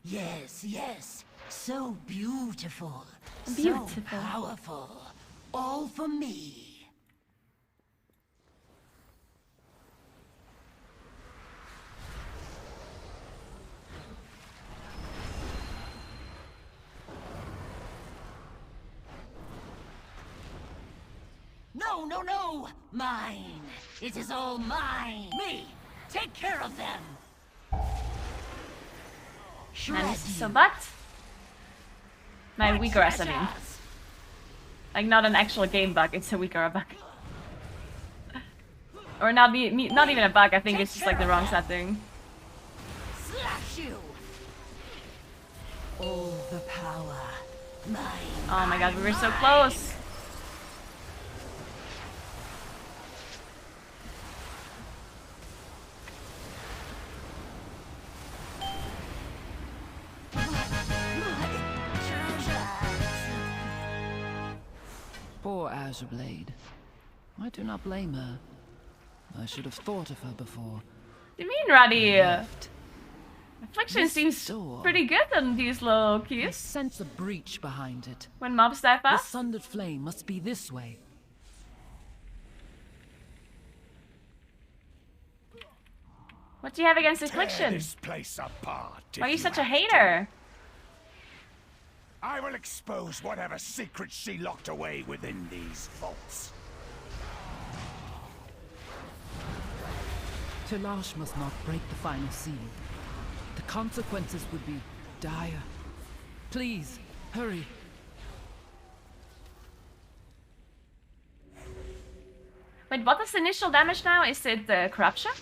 Yes, yes. So beautiful. Beautiful. So powerful. All for me. No, no, no! Mine! It is all mine! Me! Take care of them! And so but my weaker S, I mean. Like not an actual game bug, it's a weaker bug. Or not even a bug, I think it's just like the wrong setting. Slash you! All the power. Mine. Oh my god, we were so close! Poor Azurblade. I do not blame her. I should have thought of her before. What do you mean, Roddy? Affliction seems pretty good on these low keys. I sense a breach behind it. When mobs die fast? The sundered flame must be this way. What do you have against Affliction? Tear this place apart. Why are you such a hater? I will expose whatever secrets she locked away within these vaults. Tilash must not break the final seal. The consequences would be dire. Please, hurry. Wait, what is initial damage now? Is it corruption?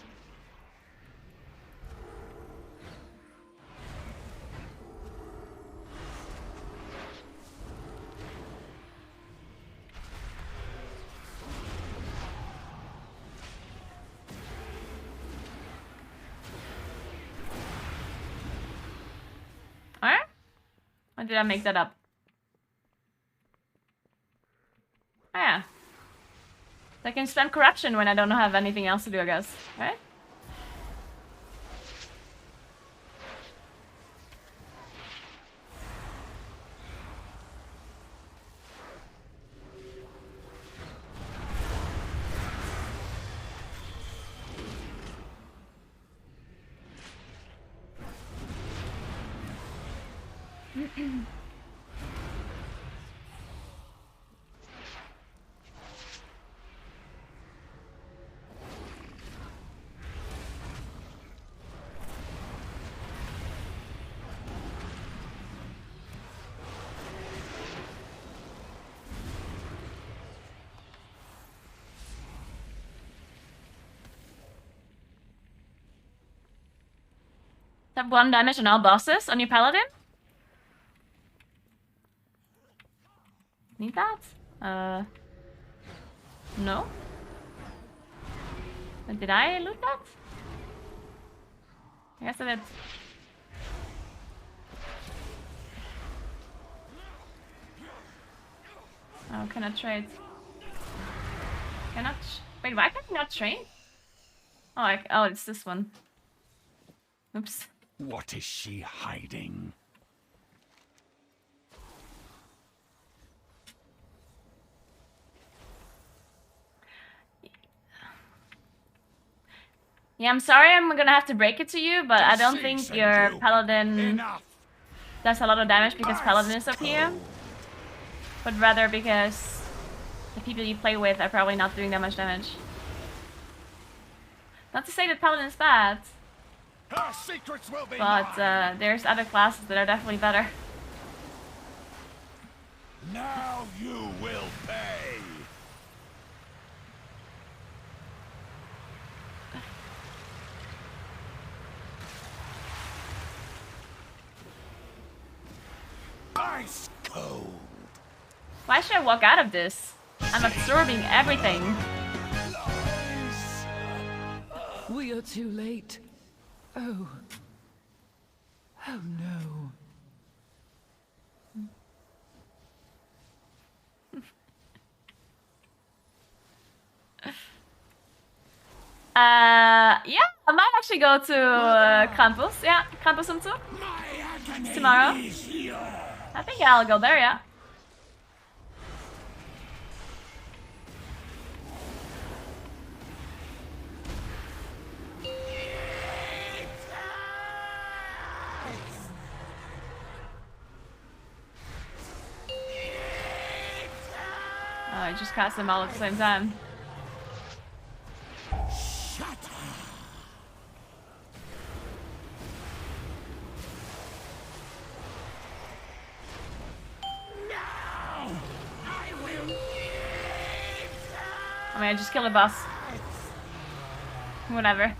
Or did I make that up? Oh, yeah. I can spend corruption when I don't have anything else to do, I guess. Right? Have 1 damage on all bosses on your paladin? Need that? No? Did I loot that? I guess I did. Oh, cannot trade. Cannot. Wait, why can I not trade? Oh, oh, it's this one. Oops. What is she hiding? Yeah, I'm sorry I'm gonna have to break it to you, but I don't think your paladin does a lot of damage because paladin is up here. But rather because the people you play with are probably not doing that much damage. Not to say that paladin is bad. Her secrets will be But there's other classes that are definitely better. Now you will pay. Ice cold. Why should I walk out of this? I'm absorbing everything. We are too late. Oh. Oh no. Yeah, I might actually go to Krampus. Yeah, Krampusumzug. Tomorrow. I think I'll go there, yeah. Oh, I just cast them all at the same time. I mean, I just killed a boss. Whatever.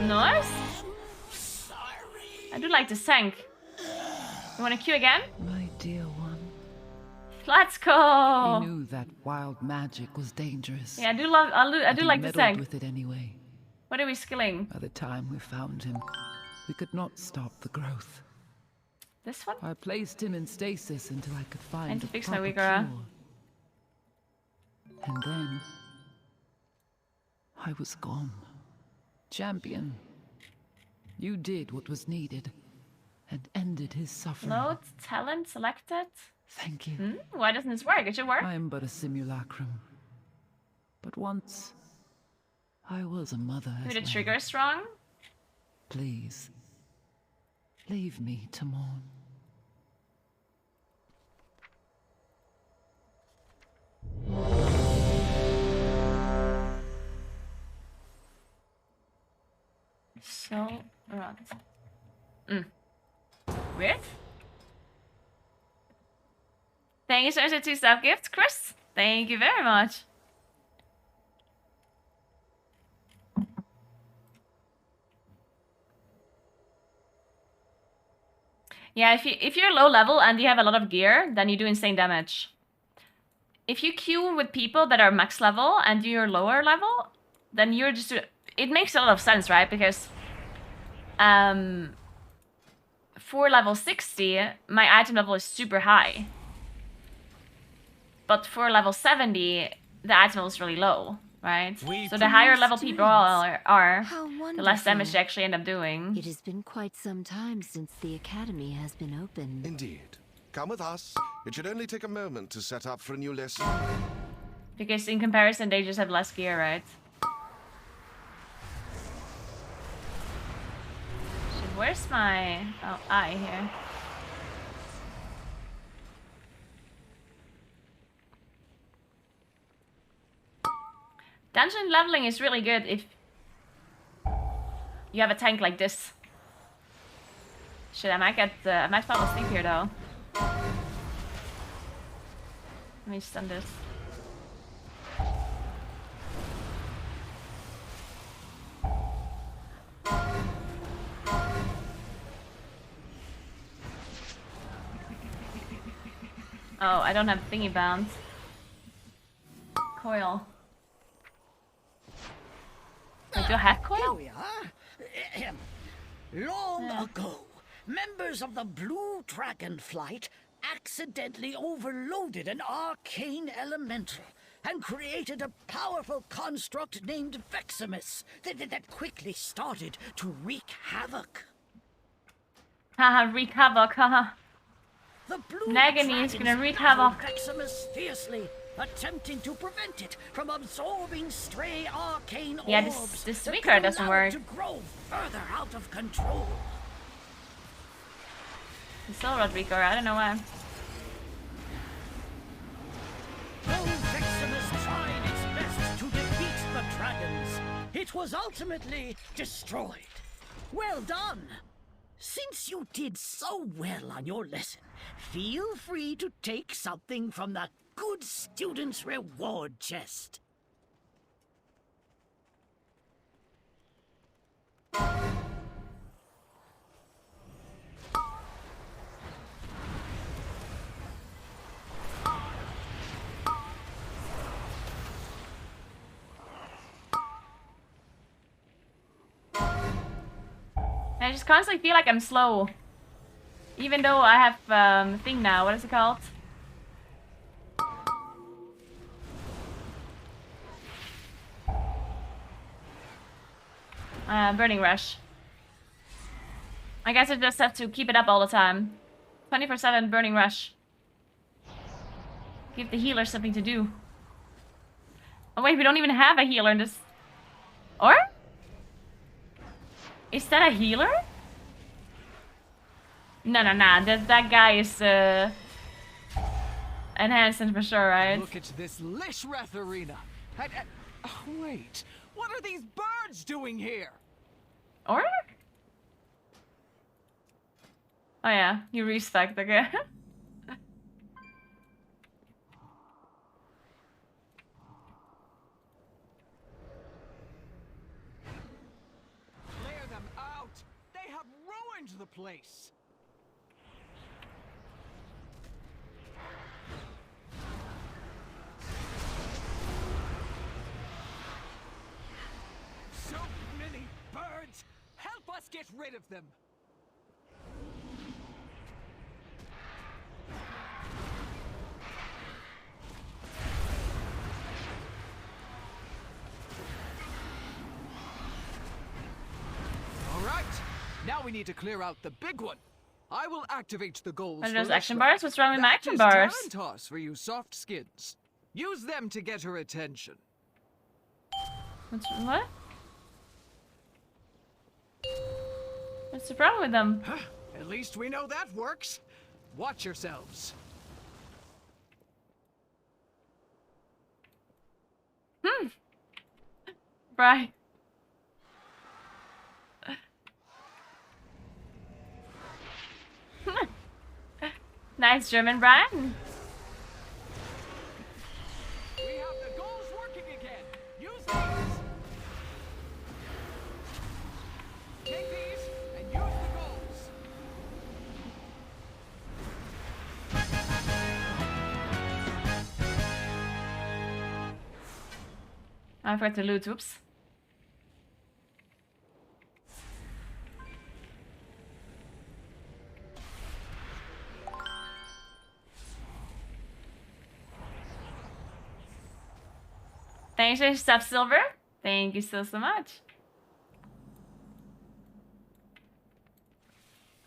Nice. I do like the tank. You want to queue again? My dear one. Let's go. He knew that wild magic was dangerous. Yeah, I do like the tank. With it anyway. What are we skilling? By the time we found him, we could not stop the growth. This one? I placed him in stasis until I could find to a fix proper Naguura. cure. And then I was gone. Champion, you did what was needed and ended his suffering. Load talent selected. Thank you. Why doesn't this work? It should work. I am but a simulacrum. But once I was a mother as Maybe the well. trigger is strong. Please, leave me to mourn. So, right. Weird. Thank you so much for 2 sub gifts, Chris. Thank you very much. Yeah, if you're low level and you have a lot of gear, then you do insane damage. If you queue with people that are max level and you're lower level, then you're just... It makes a lot of sense, right? Because for level 60, my item level is super high. But for level 70, the item level is really low, right? So the higher level people are the less damage they actually end up doing. It has been quite some time since the academy has been opened. Indeed. Come with us. It should only take a moment to set up for a new lesson. Because in comparison, they just have less gear, right? Shit, where's my... Oh, eye here. Dungeon leveling is really good if you have a tank like this. Shit, I might fall asleep here though. Let me stun this. Oh, I don't have thingy bounds. Coil. Wait, do I have coil? Here we are. Long ago, members of the Blue Dragon Flight accidentally overloaded an arcane elemental and created a powerful construct named Veximus that quickly started to wreak havoc. Haha, wreak havoc, haha. The Blue Nagini is gonna Dragons wreak battled havoc. Veximus fiercely, attempting to prevent it from absorbing stray arcane Yeah, orbs this that speaker could doesn't allow work. it to grow further out of control. The Soul Rod Reaker, I don't know why. Though Veximus tried its best to defeat the dragons, it was ultimately destroyed. Well done! Since you did so well on your lesson, feel free to take something from the good student's reward chest. I just constantly feel like I'm slow. Even though I have thing now, what is it called? Burning Rush. I guess I just have to keep it up all the time. 24/7 Burning Rush. Give the healer something to do. Oh wait, we don't even have a healer in this. Or? Is that a healer? No. That guy is enhanced for sure, right? Look at this Lishrath arena. Oh, wait, what are these birds doing here? Or? Oh yeah, you respect, okay. Clear them out! They have ruined the place! So many birds! Help us get rid of them! Alright, now we need to clear out the big one. I will activate the goals. Are for those action Lishrath. bars? What's wrong with my That action is bars? talent toss for you soft skins. Use them to get her attention. What? What's the problem with them? At least we know that works. Watch yourselves. Right. Nice German, Brian. We have the goals working again. Use these. Take these and use the goals. I forgot to loot, oops. Thanks for your stuff, Silver. Thank you so much.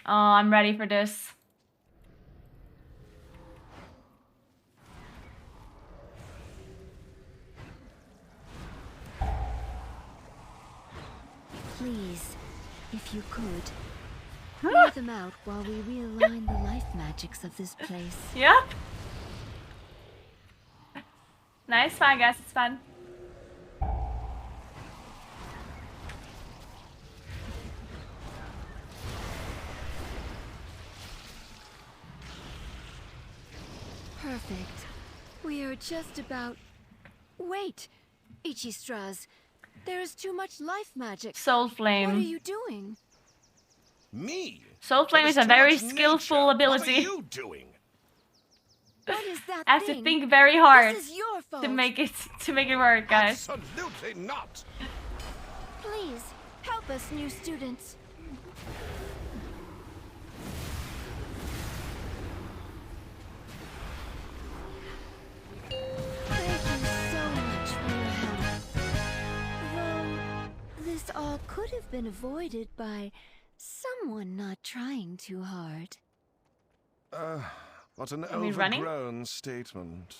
Oh, I'm ready for this. Please, if you could, clear them out while we realign the life magics of this place. Yep. Nice, fine, guys. It's fun. Perfect. We are just about... Wait! Ichistras, there is too much life magic. Soul Flame. What are you doing? Me? Soul Flame is a very skillful ability. What are you doing? What is that I have thing? to think very hard This is your fault. to make it work, guys. Absolutely not. Please, help us, new students. Thank you so much for your help. Though, this all could have been avoided by someone not trying too hard. What an Are we running? overgrown statement.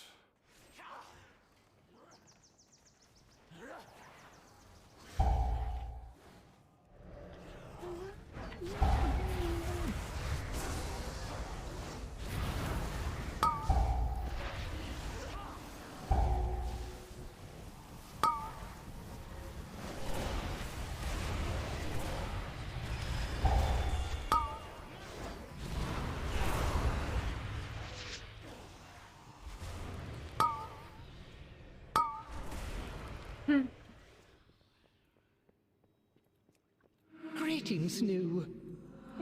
Greetings, New.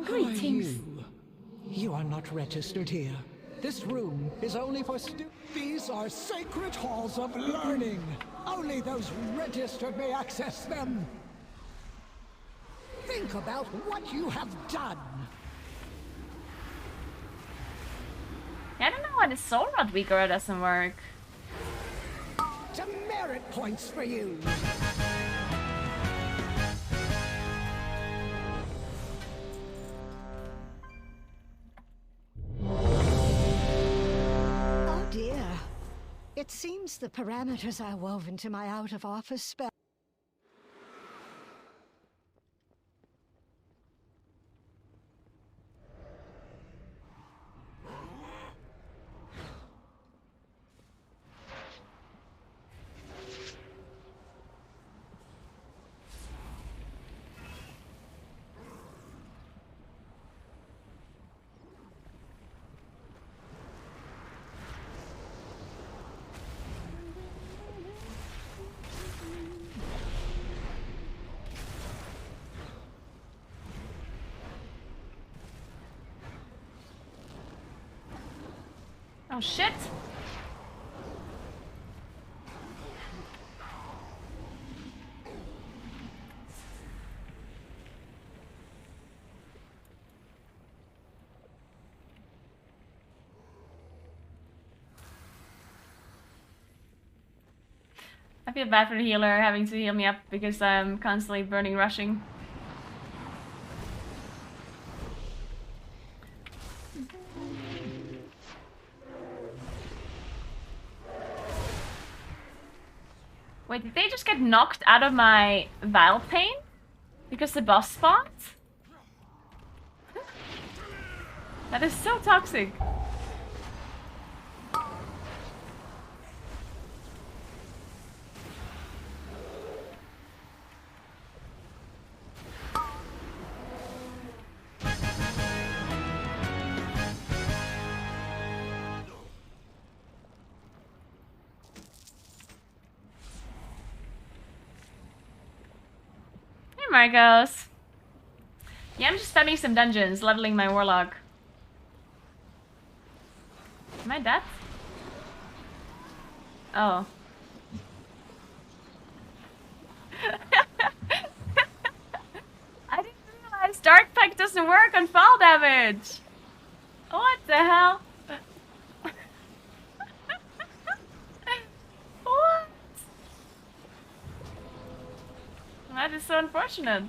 Greetings. You are not registered here. This room is only for These are sacred halls of learning. Only those registered may access them. Think about what you have done. I don't know why the Soul Rod Weaker doesn't work. Demerit points for you. Oh dear. It seems the parameters I wove into my out-of-office spell. Oh shit! I feel bad for the healer having to heal me up because I'm constantly burning rushing. Wait, did they just get knocked out of my Vile Pain? Because the boss spawned? That is so toxic. Marcos. Yeah, I'm just spamming some dungeons, leveling my warlock. Am I dead? Oh. I didn't realize Dark Pact doesn't work on fall damage. What the hell? What? That is so unfortunate.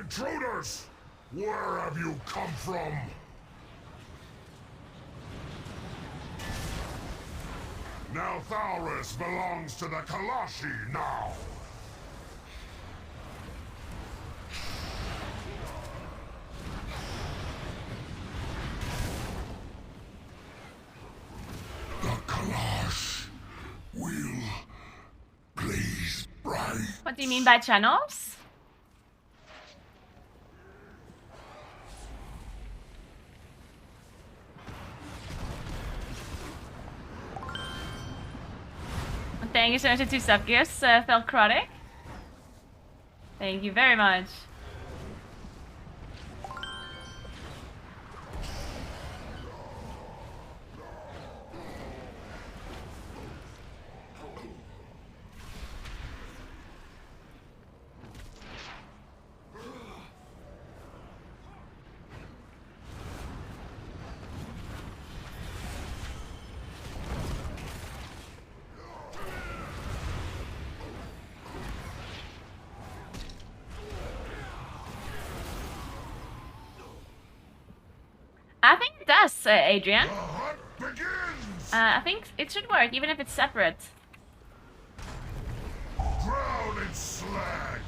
Intruders! Where have you come from? Now Thalris belongs to the Kalashi now! The Kalash will blaze bright. What do you mean by channels? Thank you so much for 2 sub-gifts, Felcrotic. Thank you very much. I think it does, Adrian. I think it should work, even if it's separate. Drown in slag!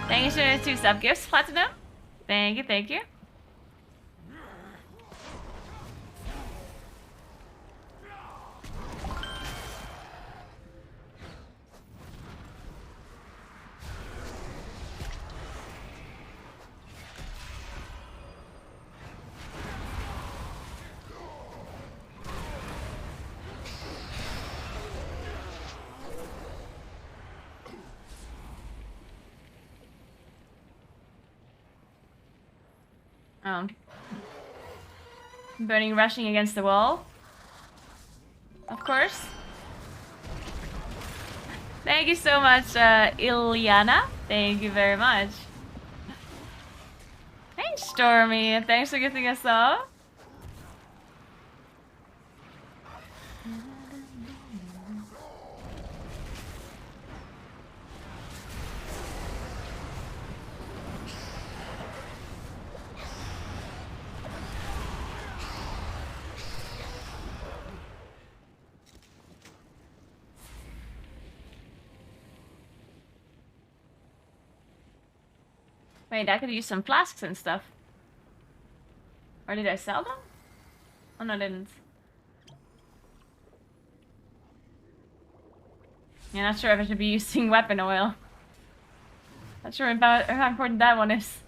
Thank you for 2 sub-gifts, Platinum. Thank you, thank you. Oh. Burning rushing against the wall. Of course. Thank you so much, Ilyana. Thank you very much. Hey, Stormy. Thanks for gifting us up. Wait, I could use some flasks and stuff. Or did I sell them? Oh no, I didn't. Yeah, not sure if I should be using weapon oil. Not sure about how important that one is.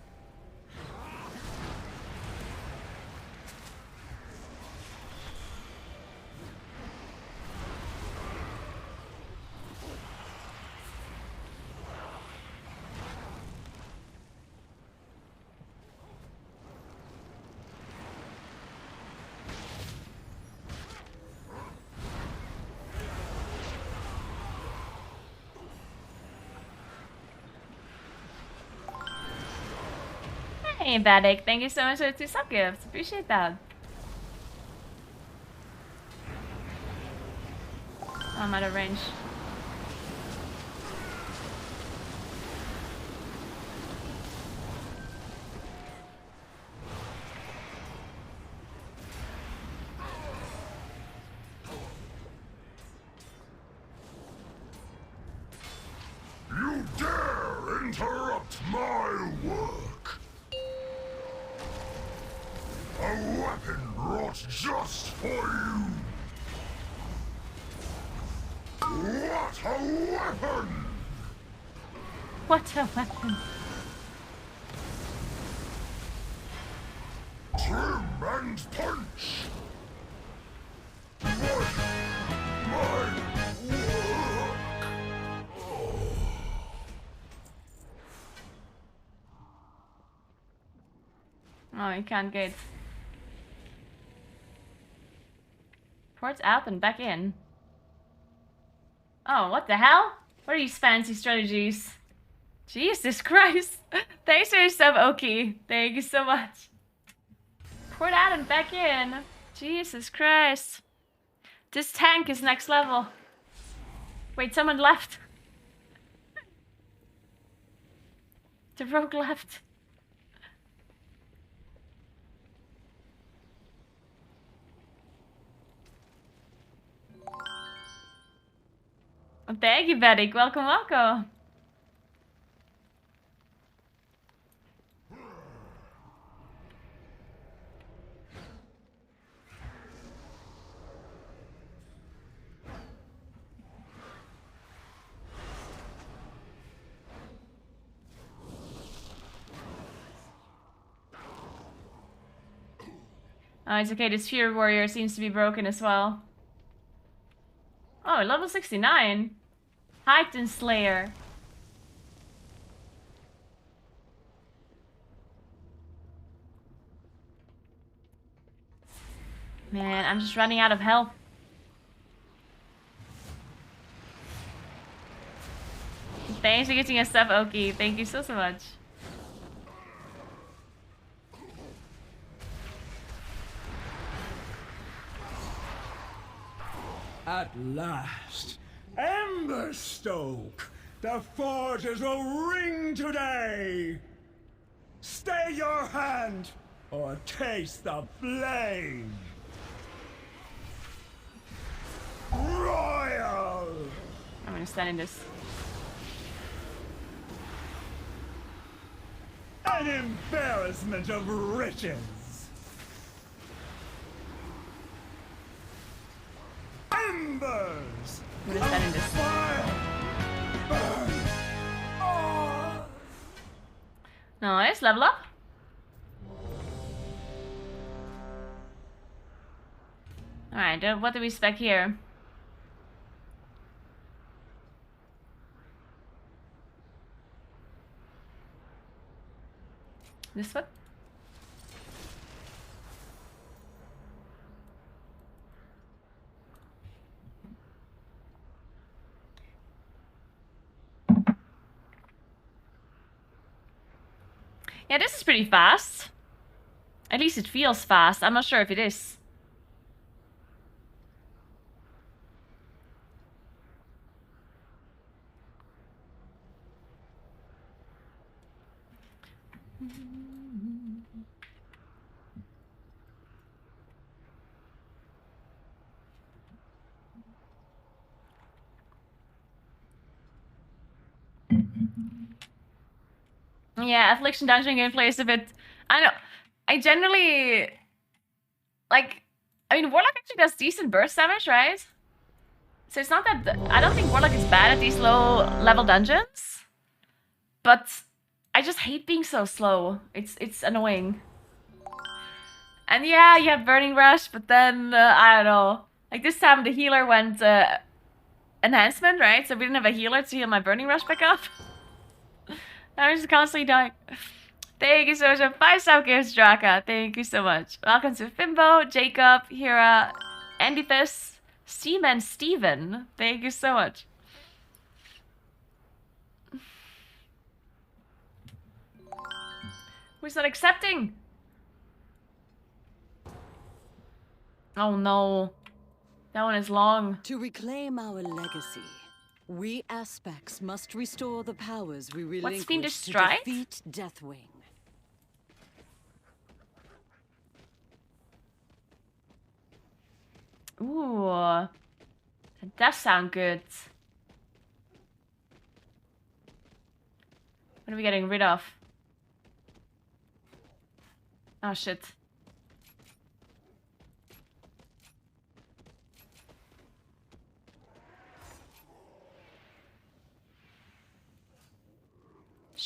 Hey, Badik, thank you so much for the 2 sub-gifts. Appreciate that. Oh, I'm out of range. You dare interrupt my work! A weapon brought just for you! What a weapon! What a weapon. Trim and punch! What my work! Oh, you can't get. Ports out and back in. Oh, what the hell? What are these fancy strategies? Jesus Christ. Thanks for your sub, Oki. Thank you so much. Port out and back in. Jesus Christ. This tank is next level. Wait, someone left. The rogue left. Thank you, Vedic. Welcome, welcome. Oh, it's okay. This Fear Warrior seems to be broken as well. Oh, level 69. Heightened Slayer. Man, I'm just running out of health. Thanks for getting us stuff, Oki. Thank you so much. At last, Emberstoke! The forges will ring today! Stay your hand, or taste the flame! Royal! I'm gonna stand in this. An embarrassment of riches! Embers! I'm gonna stand in this. Burn! Oh! Nice, level up. Alright, what do we spec here? This one? Yeah, this is pretty fast. At least it feels fast. I'm not sure if it is. Yeah, Affliction Dungeon gameplay is a bit... I know. I generally... Like... I mean, Warlock actually does decent burst damage, right? So it's not that... I don't think Warlock is bad at these low-level dungeons. But I just hate being so slow. It's annoying. And yeah, you have Burning Rush, but then... I don't know. Like, this time the healer went... enhancement, right? So we didn't have a healer to heal my Burning Rush back up. I'm just constantly dying. Thank you so much for 5-star gifts, Draka. Thank you so much. Welcome to Fimbo, Jacob, Hira, Andithus, Seaman, Steven. Thank you so much. Who's not accepting? Oh no. That one is long. To reclaim our legacy, we aspects must restore the powers we relinquished Fiendish to Stride? defeat Deathwing. Ooh. That does sound good. What are we getting rid of? Oh shit.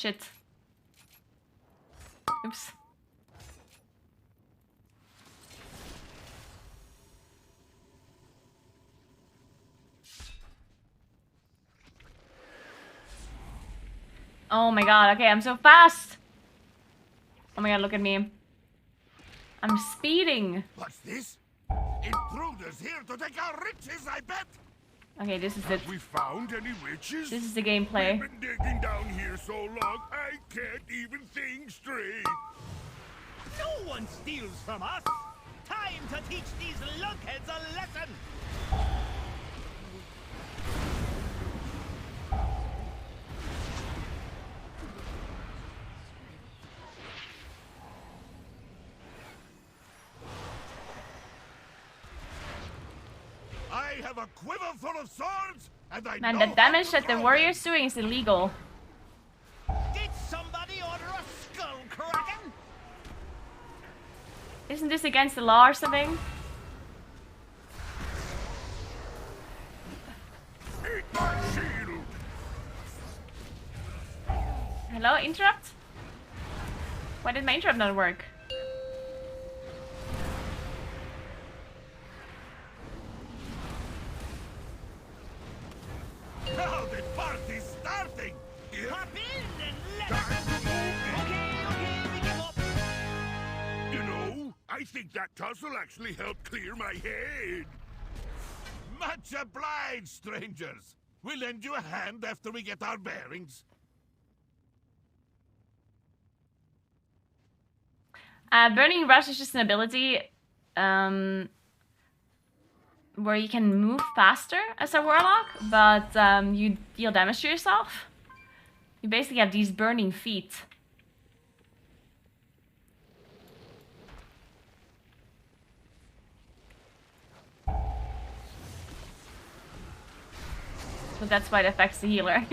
Shit. Oops. Oh my god, okay, I'm so fast! Oh my god, look at me. I'm speeding. What's this? Intruders here to take our riches, I bet! Okay, this is it. Have we found any riches? This is the gameplay. We've been digging down here so long, I can't even think straight. No one steals from us! Time to teach these lunkheads a lesson! I have a quiver full of swords, and I Man, know the damage how that to the throw warrior's doing is illegal. Did somebody order a skull kraken? Isn't this against the law or something? Eat my shield. Hello, interrupt? Why did my interrupt not work? Now the party's starting! Hop in and let's... Okay, we give up. You know, I think that tussle actually helped clear my head. Much obliged, strangers. We'll lend you a hand after we get our bearings. Burning Rush is just an ability where you can move faster as a warlock, but you deal damage to yourself. You basically have these burning feet. So that's why it affects the healer.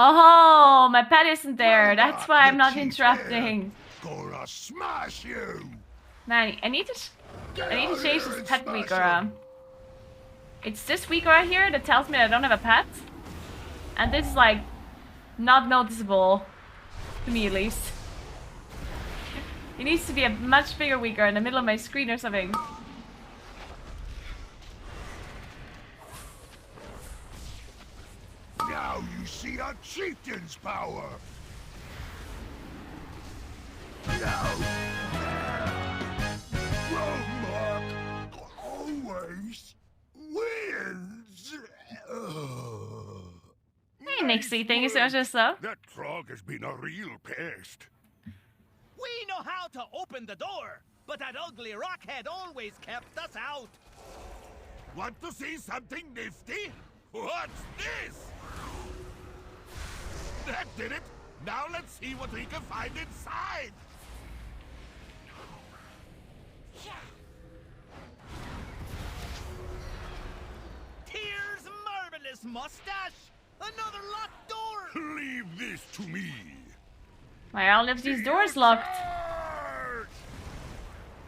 Oh, my pet isn't there. That's why I'm not interrupting. Gonna smash you. Man, I need to change this pet Naguura. It's this Naguura here that tells me that I don't have a pet, and this is like not noticeable to me at least. It needs to be a much bigger Naguura in the middle of my screen or something. Now you see a chieftain's power. Now, Romark always wins. Hey, Nixie, thank you so much, so. That frog has been a real pest. We know how to open the door, but that ugly rockhead always kept us out. Want to see something nifty? What's this? That did it! Now let's see what we can find inside! Tears marvelous mustache! Another locked door! Leave this to me! Why are all of these doors locked?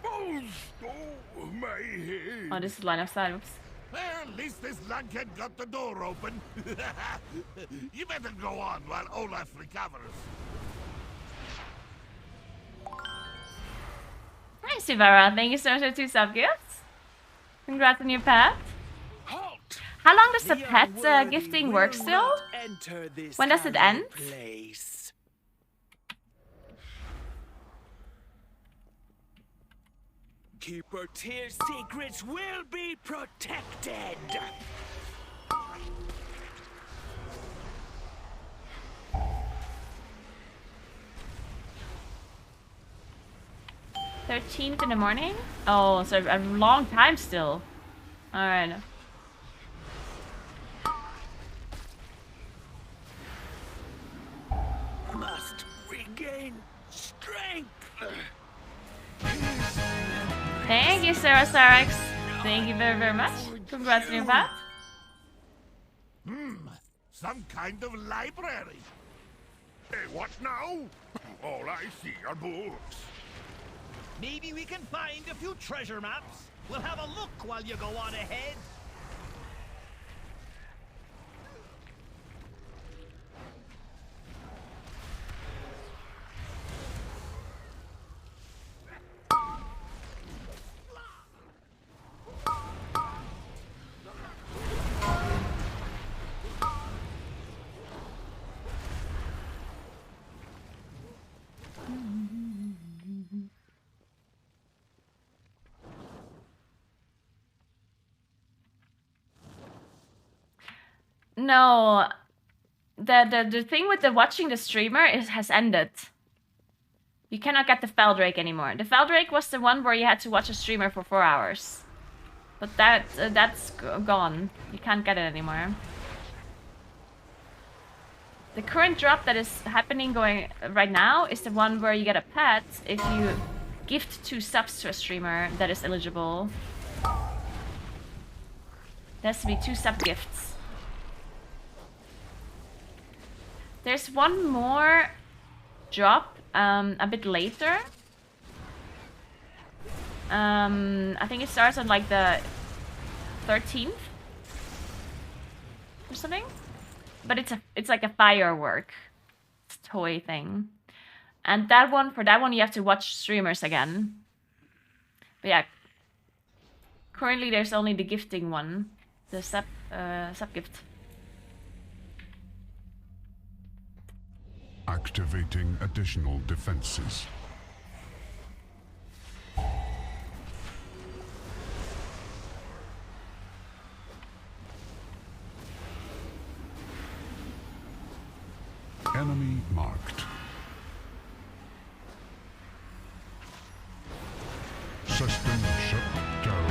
Oh, my head! Oh, this is line of sight. Oops. Well, at least this lunkhead got the door open. You better go on while Olaf recovers. Hi, Sivara. Thank you so much for 2 sub-gifts. Congrats on your pet. Halt! How long does the pet gifting work still? When does it end? Keeper Tyr's secrets will be protected. $13th in the morning? Oh, so a long time still. Alright. Must regain strength. Thank you, Sarah Sarex. Thank you very, very much. Congrats on your path. Some kind of library. Hey, what now? All I see are books. Maybe we can find a few treasure maps. We'll have a look while you go on ahead. No, the thing with the watching the streamer has ended. You cannot get the Feldrake anymore. The Feldrake was the one where you had to watch a streamer for 4 hours, but that's gone. You can't get it anymore. The current drop that is happening right now is the one where you get a pet if you gift 2 subs to a streamer that is eligible. There has to be 2 sub gifts. There's one more drop a bit later. I think it starts on like the 13th or something. But it's like a firework toy thing. And for that one you have to watch streamers again. But yeah. Currently there's only the gifting one. The sub gift. Activating additional defenses. Enemy marked. System shut down.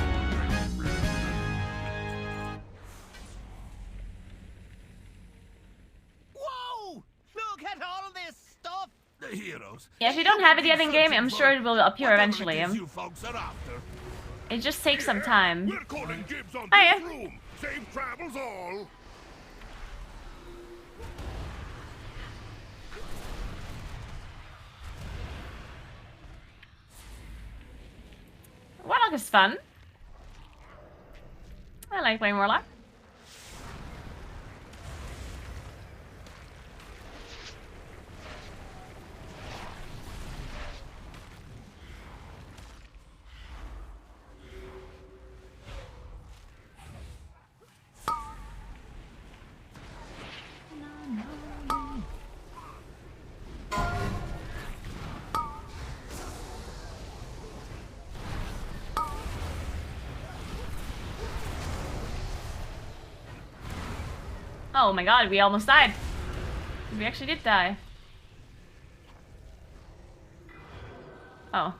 Whoa! Look at all this stuff! The heroes. Yeah, if you don't have it yet in game, I'm sure it will appear eventually. It just takes some time. We're calling dibs on Hiya. this room. Safe travels all. Warlock is fun. I like playing Warlock. Oh my god, we almost died. We actually did die. Oh.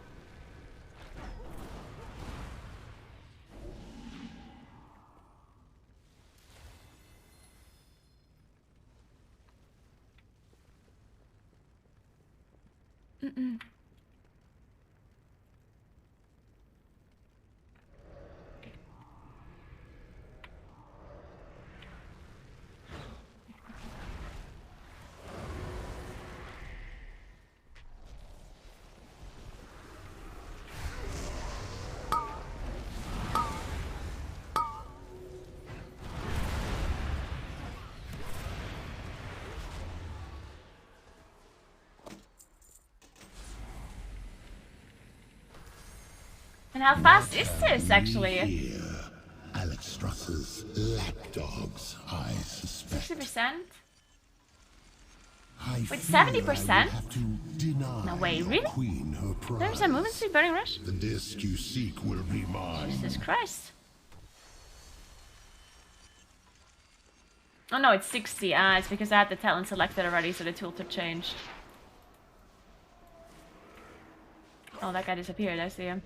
And how fast is this, actually? Here, Alexstras's lapdogs, I suspect. 60%? Wait, 70%? No way, really? There's a movement speed burning rush? The disc you seek will be mine. Jesus Christ. Oh no, it's 60. Ah, it's because I had the talent selected already, so the filter changed. Oh, that guy disappeared, I see him.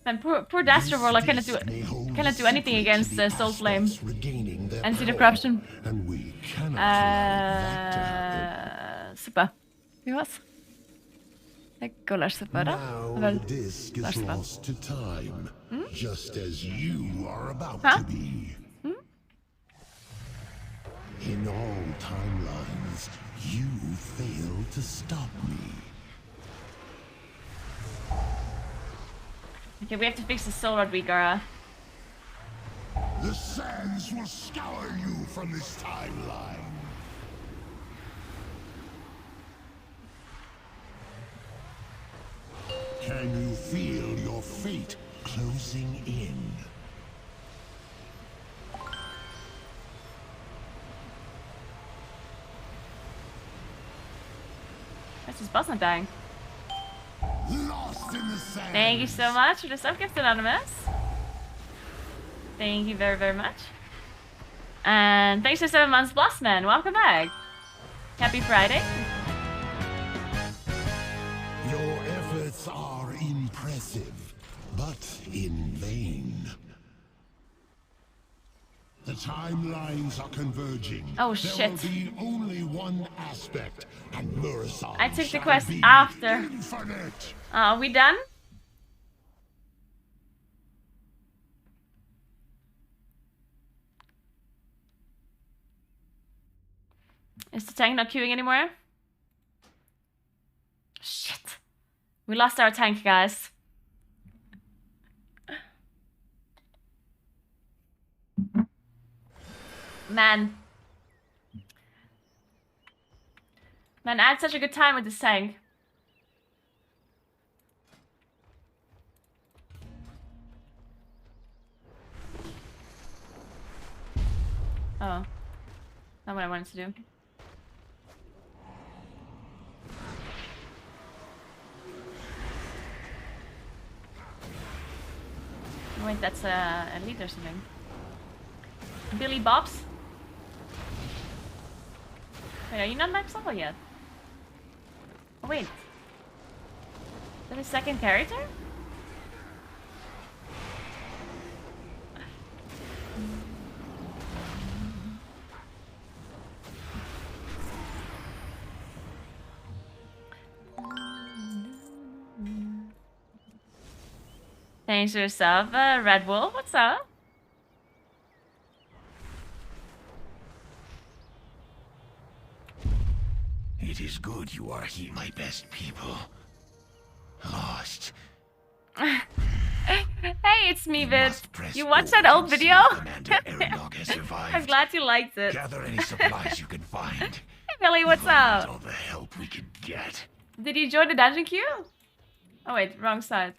Man, poor Dastro Warlock cannot do anything against Soul Flame and Seed of Corruption. Super. Wie war's? Super, da? Now the disc is lost to time, just as you are about to be. In all timelines, you failed to stop me. Okay, we have to fix the soul rod, Naguura. The sands will scour you from this timeline. Can you feel your fate closing in? That's his boss not dying. Lost in the sand. Thank you so much for the subgift, Anonymous. Thank you very, very much. And thanks for 7 months, Blossman. Welcome back. Happy Friday. Your efforts are impressive, but in vain. The timelines are converging. Oh shit. There will be only one aspect, and Murasol I took the shall quest be after. infinite. Are we done? Is the tank not queuing anymore? Shit. We lost our tank, guys. Man. Man, I had such a good time with this tank. Oh. Not what I wanted to do. Wait, that's a lead or something. Billy Bobs? Wait, are you not max level yet? Oh wait. Is that a second character? Thanks for yourself, Red Wolf. What's up? It is good you are here, my best people. Lost. Hey, it's me, Vid. You watched that old video? I'm glad you liked it. Gather any supplies you can find. Hey, Billy, what's up? All the help we can get. Did you join the dungeon queue? Oh wait, wrong side.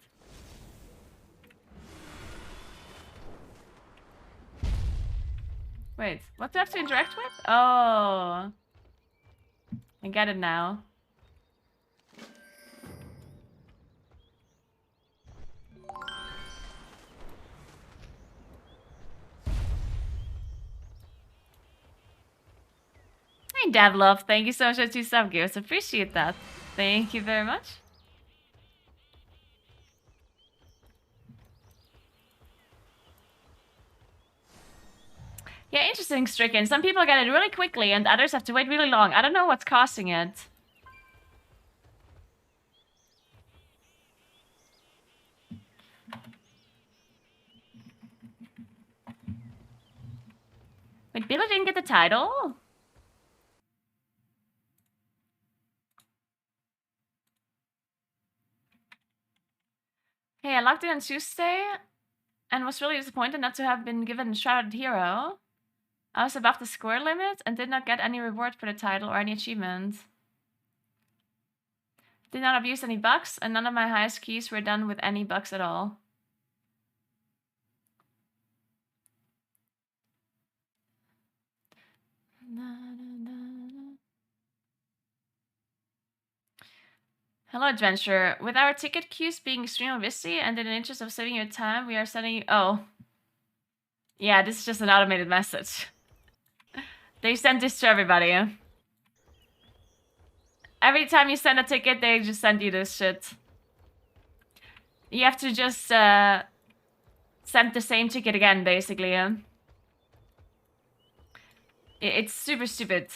Wait, what do I have to interact with? Oh. I get it now. Hey, Davlove, thank you so much for 2 subgifts. Appreciate that. Thank you very much. Yeah, interesting, Stricken. Some people get it really quickly and others have to wait really long. I don't know what's causing it. Wait, Billy didn't get the title? Hey, I logged in on Tuesday and was really disappointed not to have been given Shrouded Hero. I was above the score limit and did not get any reward for the title or any achievement. Did not abuse any bugs, and none of my highest keys were done with any bugs at all. Hello, Adventure. With our ticket queues being extremely busy and in the interest of saving your time, we are sending... Oh. Yeah, this is just an automated message. They send this to everybody. Every time you send a ticket, they just send you this shit. You have to just send the same ticket again, basically. It's super stupid.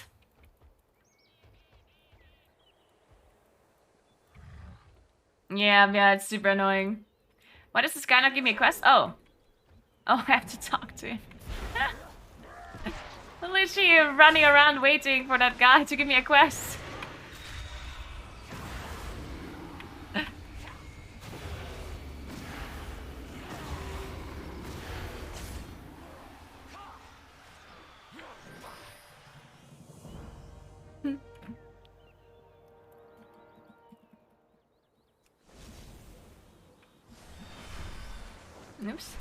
Yeah, it's super annoying. Why does this guy not give me a quest? Oh, I have to talk to him. I'm literally running around waiting for that guy to give me a quest. Oops.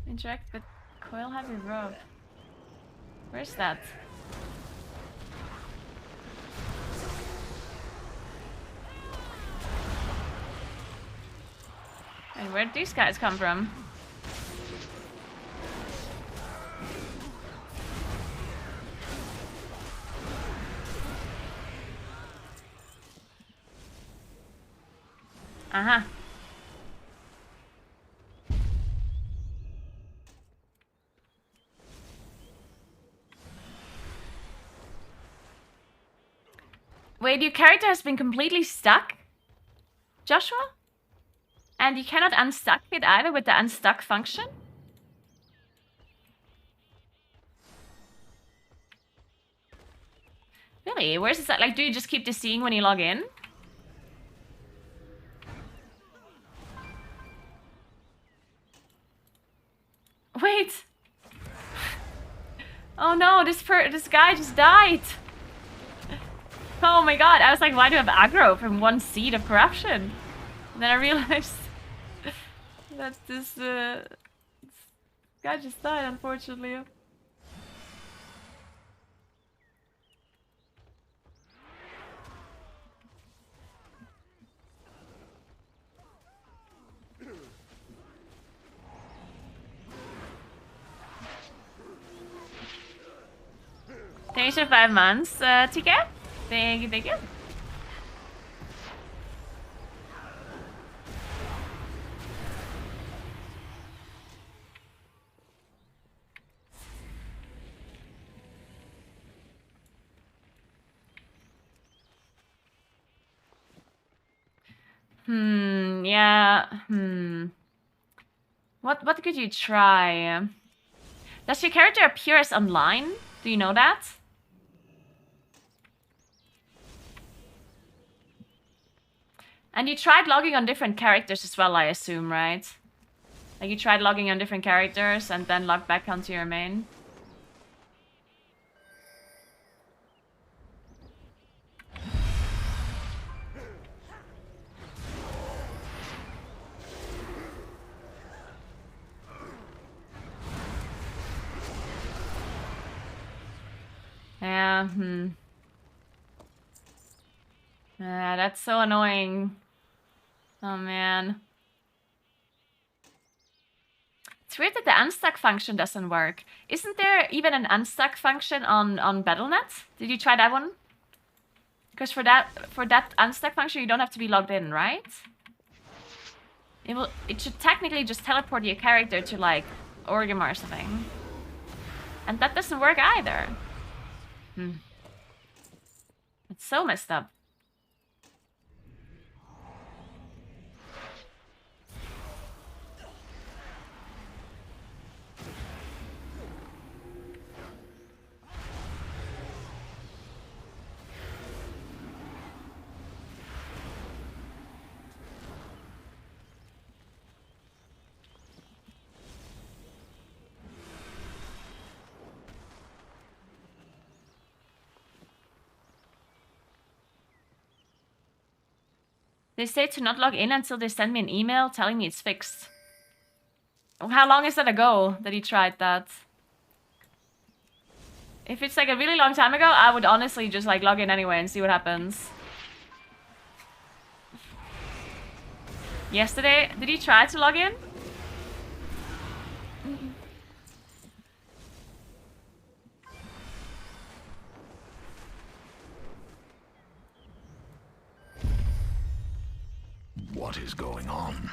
Interact with coil heavy rope. Where's that? And where'd these guys come from? Uh-huh. Wait, your character has been completely stuck? Joshua? And you cannot unstuck it either with the unstuck function? Really? Where's this at? Like, do you just keep this seeing when you log in? Wait! Oh no, this guy just died! Oh my god, I was like, why do I have aggro from one seed of corruption? And then I realized that this guy just died, unfortunately. Thanks for 5 months, TK. Thank you, thank you. Yeah. What could you try? Does your character appear as online? Do you know that? And you tried logging on different characters as well, I assume, right? Like you tried logging on different characters and then logged back onto your main? Yeah, that's so annoying. Oh man. It's weird that the unstuck function doesn't work. Isn't there even an unstuck function on Battle.net? Did you try that one? Because for that unstuck function you don't have to be logged in, right? It should technically just teleport your character to like Orgrimmar or something. And that doesn't work either. It's so messed up. They say to not log in until they send me an email telling me it's fixed. How long is that ago that he tried that? If it's like a really long time ago, I would honestly just like log in anyway and see what happens. Yesterday, did he try to log in? what is going on.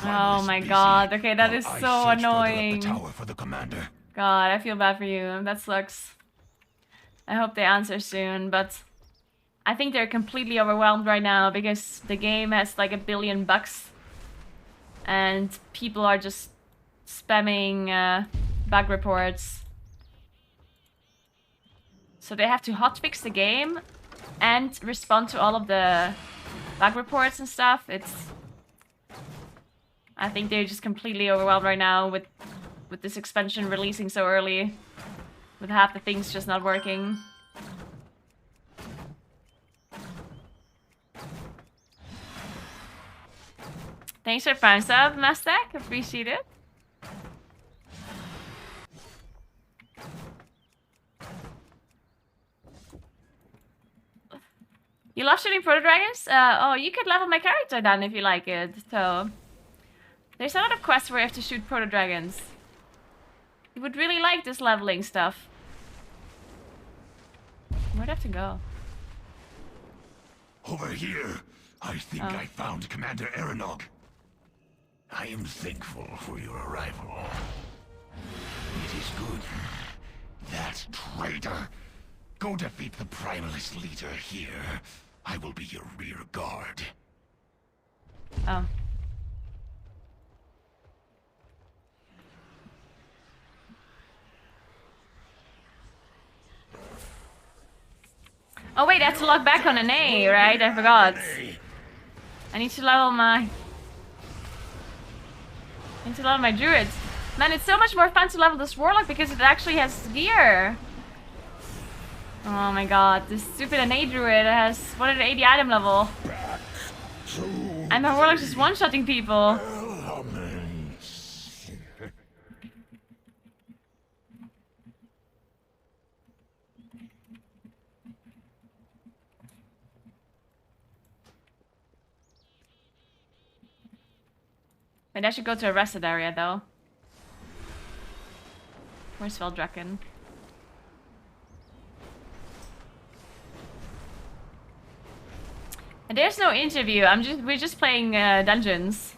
Oh my god, okay, that is so annoying. The tower for the commander. God, I feel bad for you. That sucks. I hope they answer soon, but I think they're completely overwhelmed right now because the game has like 1 billion bugs and people are just spamming bug reports. So they have to hotfix the game and respond to all of the bug reports and stuff. I think they're just completely overwhelmed right now with this expansion releasing so early, with half the things just not working. Thanks for Prime sub, Mastek. Appreciate it. You love shooting proto dragons? Oh, you could level my character then if you like it. So there's a lot of quests where you have to shoot proto dragons. You would really like this leveling stuff. Where'd I have to go? Over here, I think I found Commander Eranog. I am thankful for your arrival. It is good. That traitor. Go defeat the Primalist leader here. I will be your rear guard. Oh. Oh wait, I have to log back on an A, right? I forgot. I need to level my druids. Man, it's so much more fun to level this warlock because it actually has gear. Oh my god, this stupid NA druid has 180 item level. And my warlock's just one-shotting people. Maybe I should go to a rested area though. Where's Veldraken? And there's no interview. We're just playing dungeons.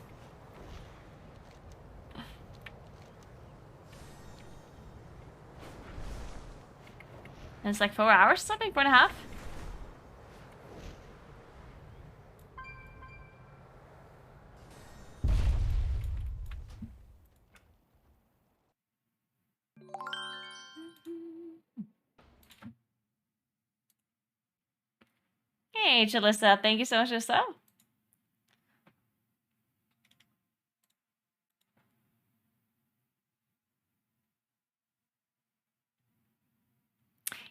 And it's like 4 hours or something, 4.5. Hey, Chalissa, thank you so much for the sub.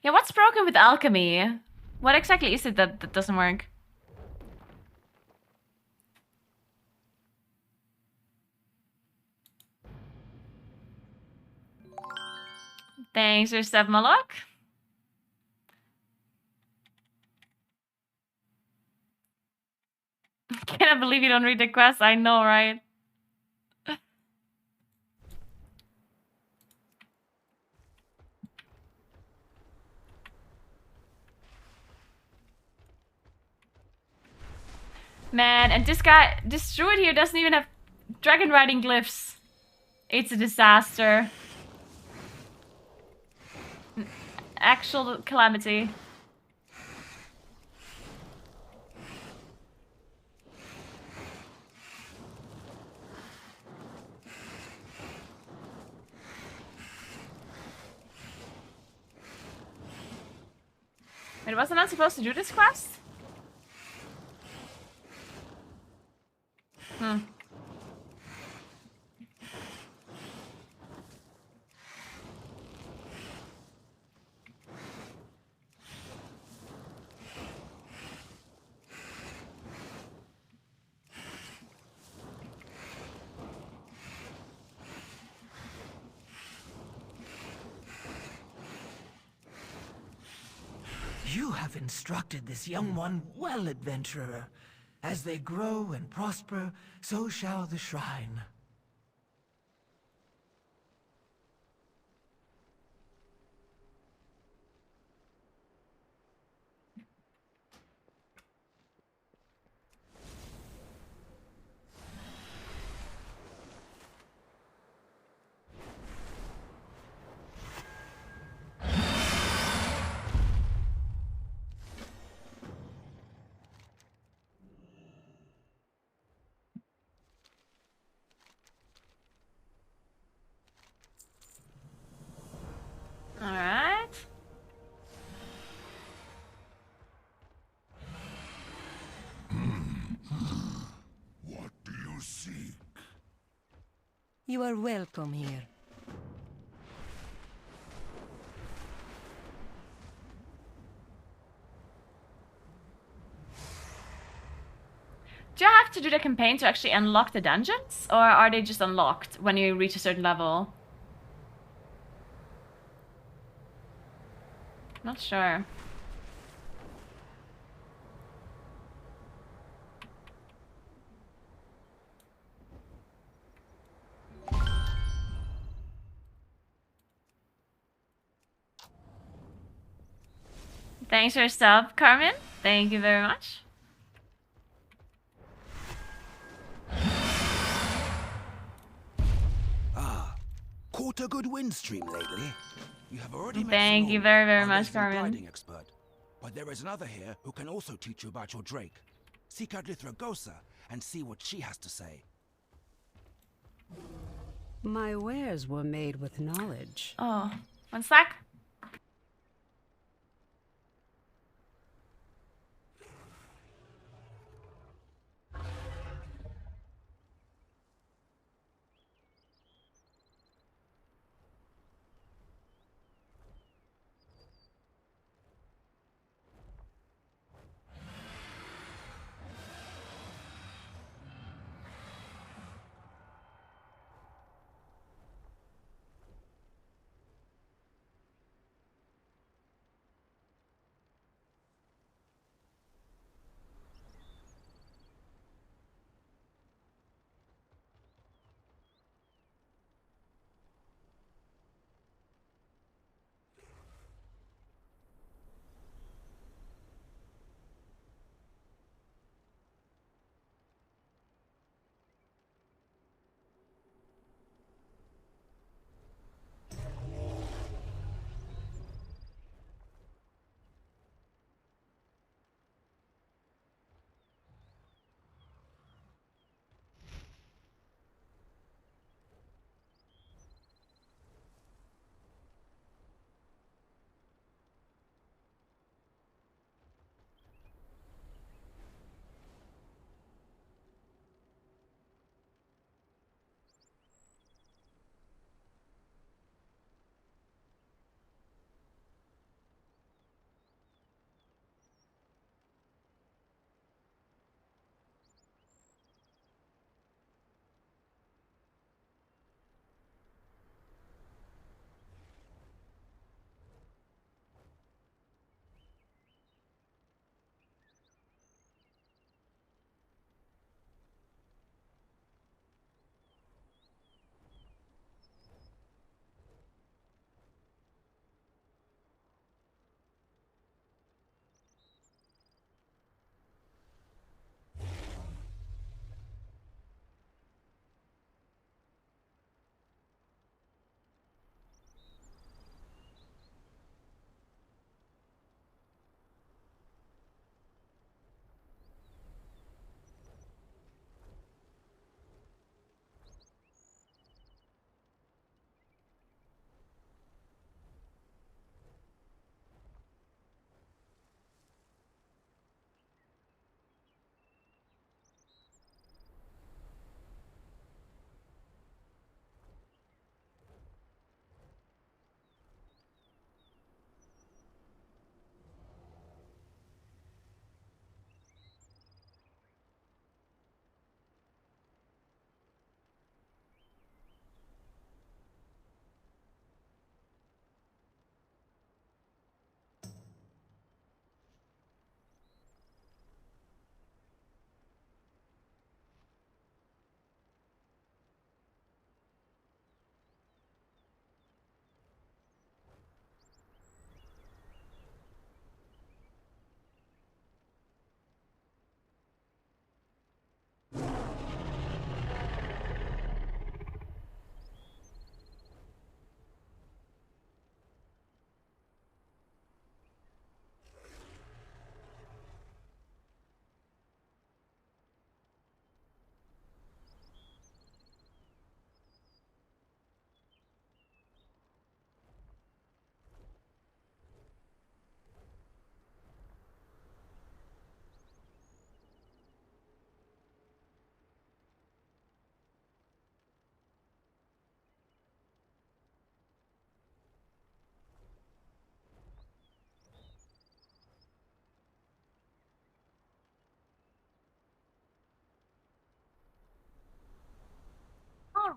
Yeah, what's broken with alchemy? What exactly is it that doesn't work? Thanks for Step Malok. Cannot believe you don't read the quest. I know, right? Man, and this druid here doesn't even have dragon riding glyphs. It's a disaster. An actual calamity. Wait, wasn't I supposed to do this quest? You have instructed this young one well, adventurer. As they grow and prosper, so shall the shrine. you seek. You are welcome here. Do I have to do the campaign to actually unlock the dungeons? Or are they just unlocked when you reach a certain level? Not sure. Thanks for your sub, Carmen. Thank you very much. Caught a good wind stream lately. You have already met Thank you very, very much, Carmen. Expert. But there is another here who can also teach you about your drake. Seek out Lithragosa and see what she has to say. My wares were made with knowledge. Oh, one sec.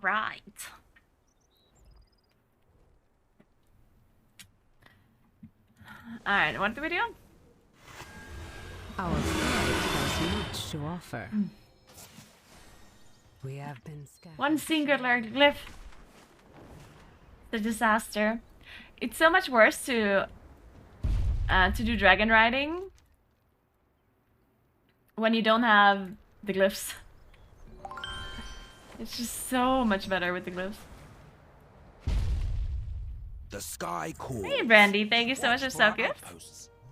right. Alright, what do we do? Our fight has much to offer. We have been scattered. One singular glyph. The disaster. It's so much worse to do dragon riding when you don't have the glyphs. It's just so much better with the glyphs. The sky calls. Hey Brandy, thank you so much for so good.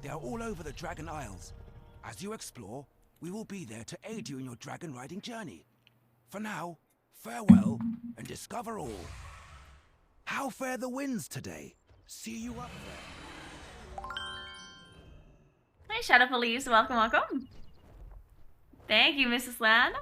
They are all over the Dragon Isles. As you explore, we will be there to aid you in your dragon riding journey. For now, farewell and discover all. How fare the winds today? See you up there. Hey Shadow Police, welcome, welcome. Thank you, Mrs. Lan.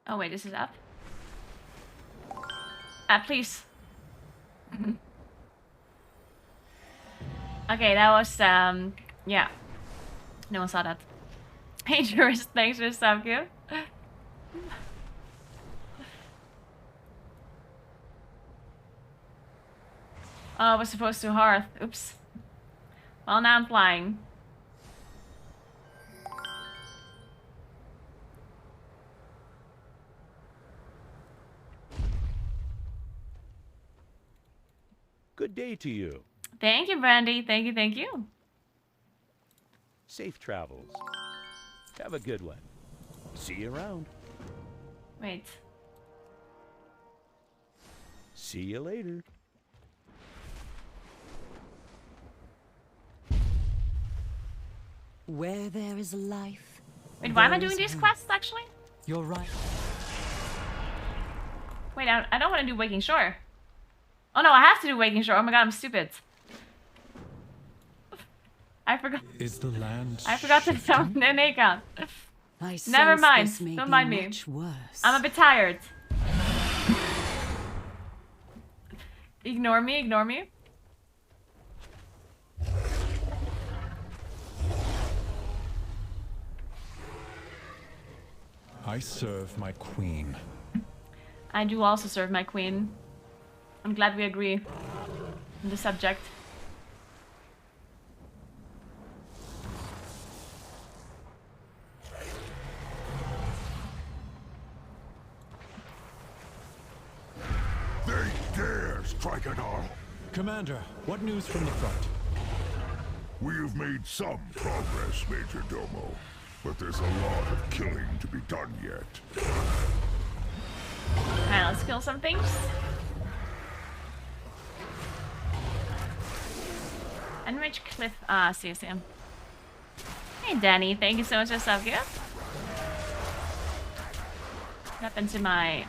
Oh wait, this is up. Please. Okay, that was yeah. No one saw that. Hey Jurist, thanks for sub gift. Oh, I was supposed to hearth. Oops. Well, now I'm flying. Good day to you. Thank you, Brandy. Thank you, thank you. Safe travels. Have a good one. See you around. Wait. See you later. Where there is life. Wait, why am I doing these quests actually? You're right. Wait, I don't want to do Waking Shore. Oh no, I have to do Waking Shore. Oh my god, I'm stupid. I forgot. Is the land I forgot to summon the Nakon. Never mind. Don't mind me. I'm a bit tired. Ignore me, ignore me. I serve my queen. I do also serve my queen. I'm glad we agree on the subject. They dare strike at our... Commander, what news from the front? We've made some progress, Major Domo, but there's a lot of killing to be done yet. Alright, let's kill some things. Enrich Cliff. Ah, see you, Sam. Hey, Danny. Thank you so much for sub gift. What happened to my...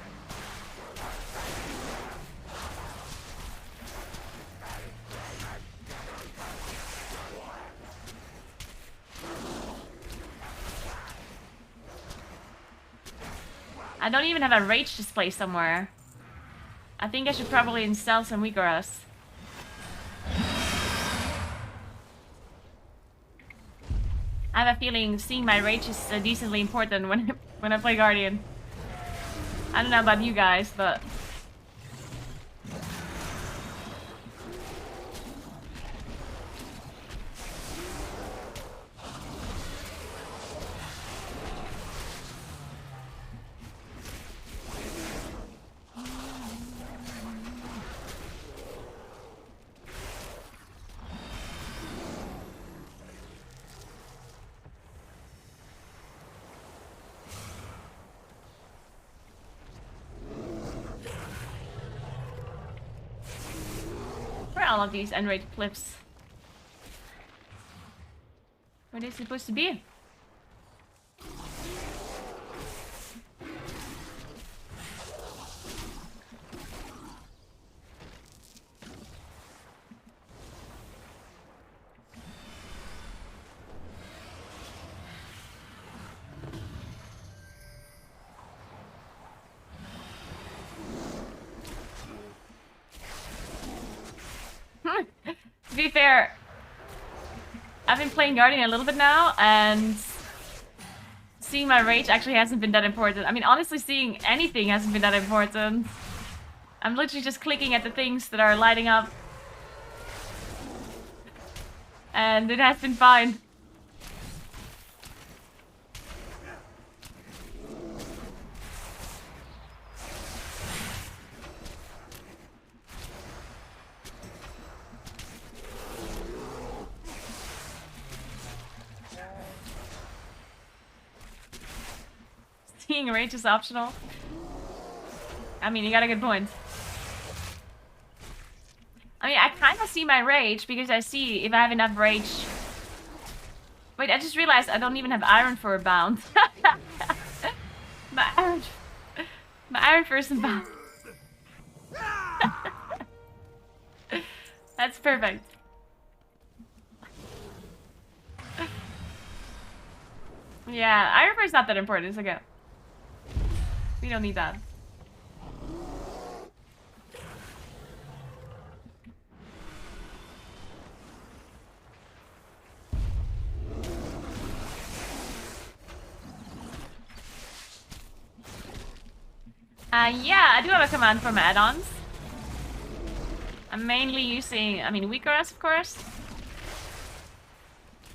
I don't even have a rage display somewhere. I think I should probably install some Naguuras. I have a feeling seeing my rage is decently important when I play Guardian. I don't know about you guys, but... all of these unrated cliffs. Where are they supposed to be? be fair, I've been playing Guardian a little bit now, and seeing my rage actually hasn't been that important. I mean, honestly, seeing anything hasn't been that important. I'm literally just clicking at the things that are lighting up. And it has been fine. Seeing rage is optional. I mean, you got a good point. I mean, I kind of see my rage because I see if I have enough rage. Wait, I just realized I don't even have iron for a bound. my iron for is bound. That's perfect. Yeah, iron for is not that important. It's okay. We don't need that. Yeah, I do have a command for my add-ons. I'm mainly using, I mean, weaker of course.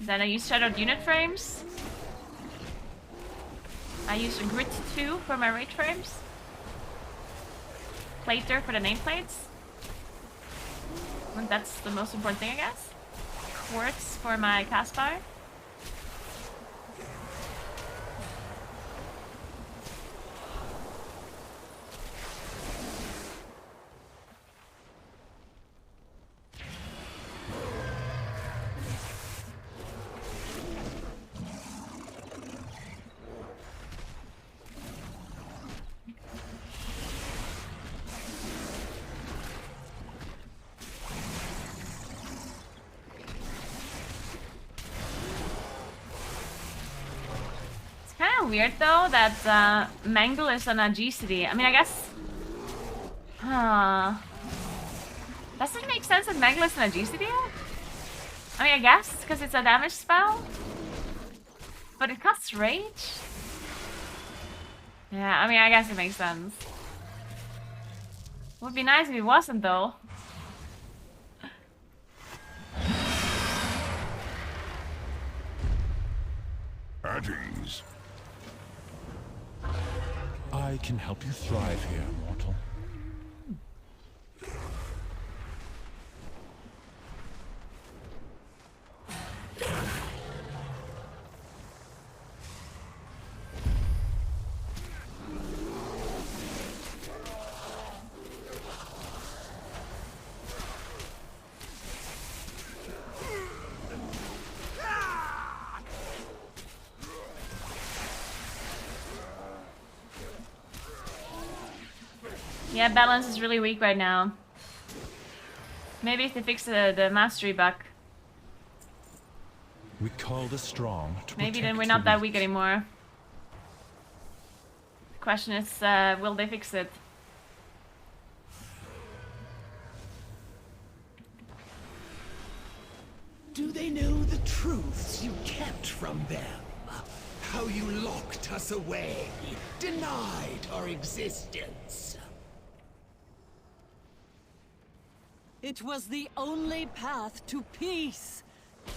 Then I use shadowed unit frames. I use grit 2 for my rage frames. Plater for the nameplates. And that's the most important thing, I guess. Quartz for my cast power. Weird though that Mangle is on a GCD. I mean, I guess. Does it make sense that Mangle is on a GCD? I mean, I guess because it's a damage spell, but it costs rage. Yeah, I mean, I guess it makes sense. Would be nice if it wasn't though. At ease. I can help you thrive here, mortal. Yeah, balance is really weak right now. Maybe if they fix the mastery bug. We call the strong to maybe then protect we're the not that weak. weak anymore. The question is, will they fix it? Do they know the truths you kept from them? How you locked us away, denied our existence? It was the only path to peace.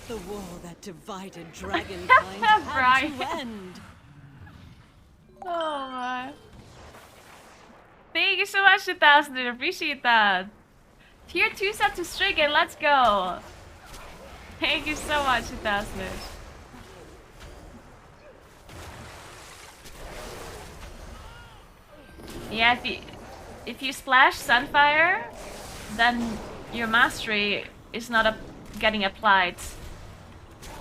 The war that divided dragonkind had to end. Oh my. Thank you so much, 2000. I appreciate that. Tier 2 set to Stricken, let's go. Thank you so much, 2000. Yeah, if you splash Sunfire, then your mastery is not getting applied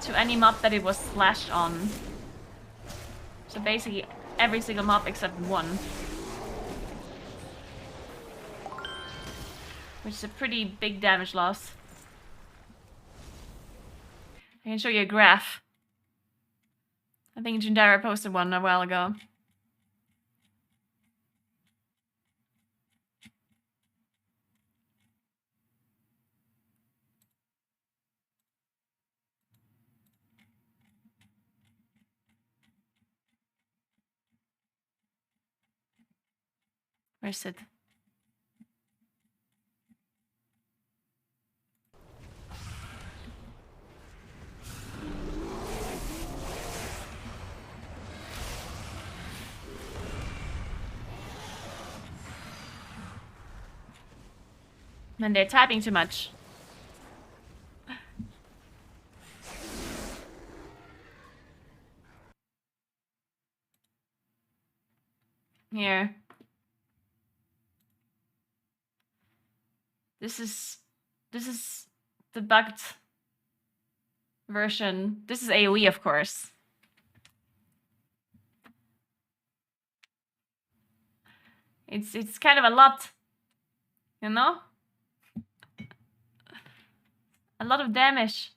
to any mob that it was splashed on. So basically every single mob except one. Which is a pretty big damage loss. I can show you a graph. I think Jundara posted one a while ago. Where's it? Man, they're typing too much. Here. This is the bugged version. This is AoE, of course. It's kind of a lot, you know? A lot of damage.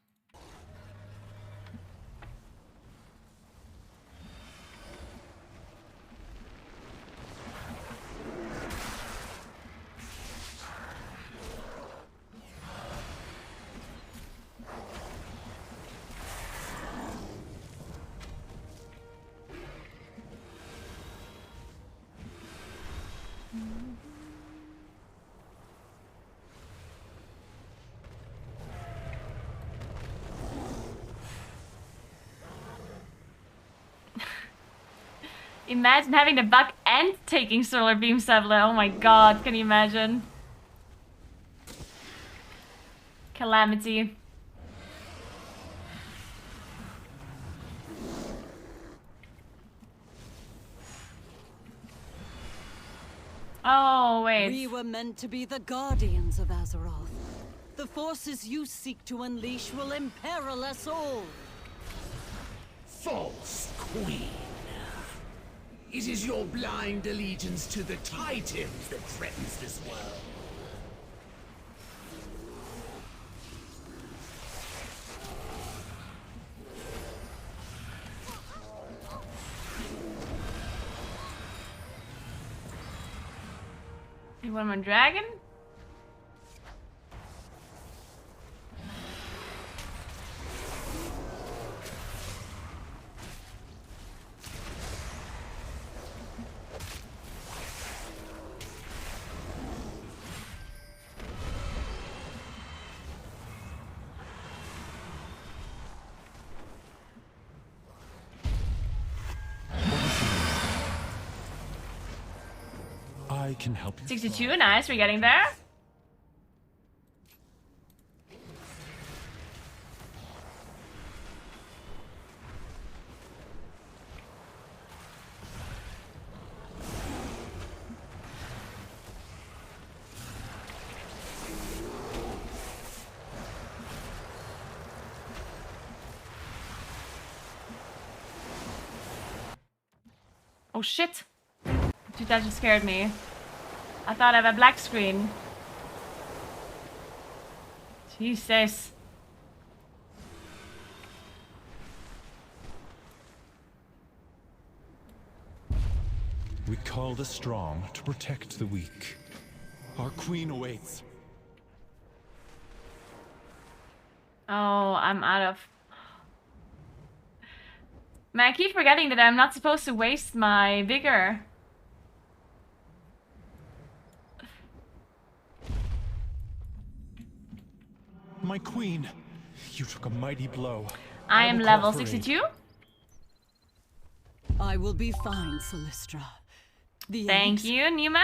Imagine having the bug and taking solar beam Sevla. Oh my god, can you imagine? Calamity. Oh, wait. We were meant to be the guardians of Azeroth. The forces you seek to unleash will imperil us all. False Queen. It is your blind allegiance to the Titans that threatens this world. You want my dragon? I can help you. 62, nice, we're getting there. Oh shit! Dude, that just scared me. I thought I have a black screen. Jesus. We call the strong to protect the weak. Our queen awaits. Oh, I'm out of... Man, I keep forgetting that I'm not supposed to waste my vigor. My queen, you took a mighty blow. I am level 62. I will be fine, Solistra. Thank you, Newman.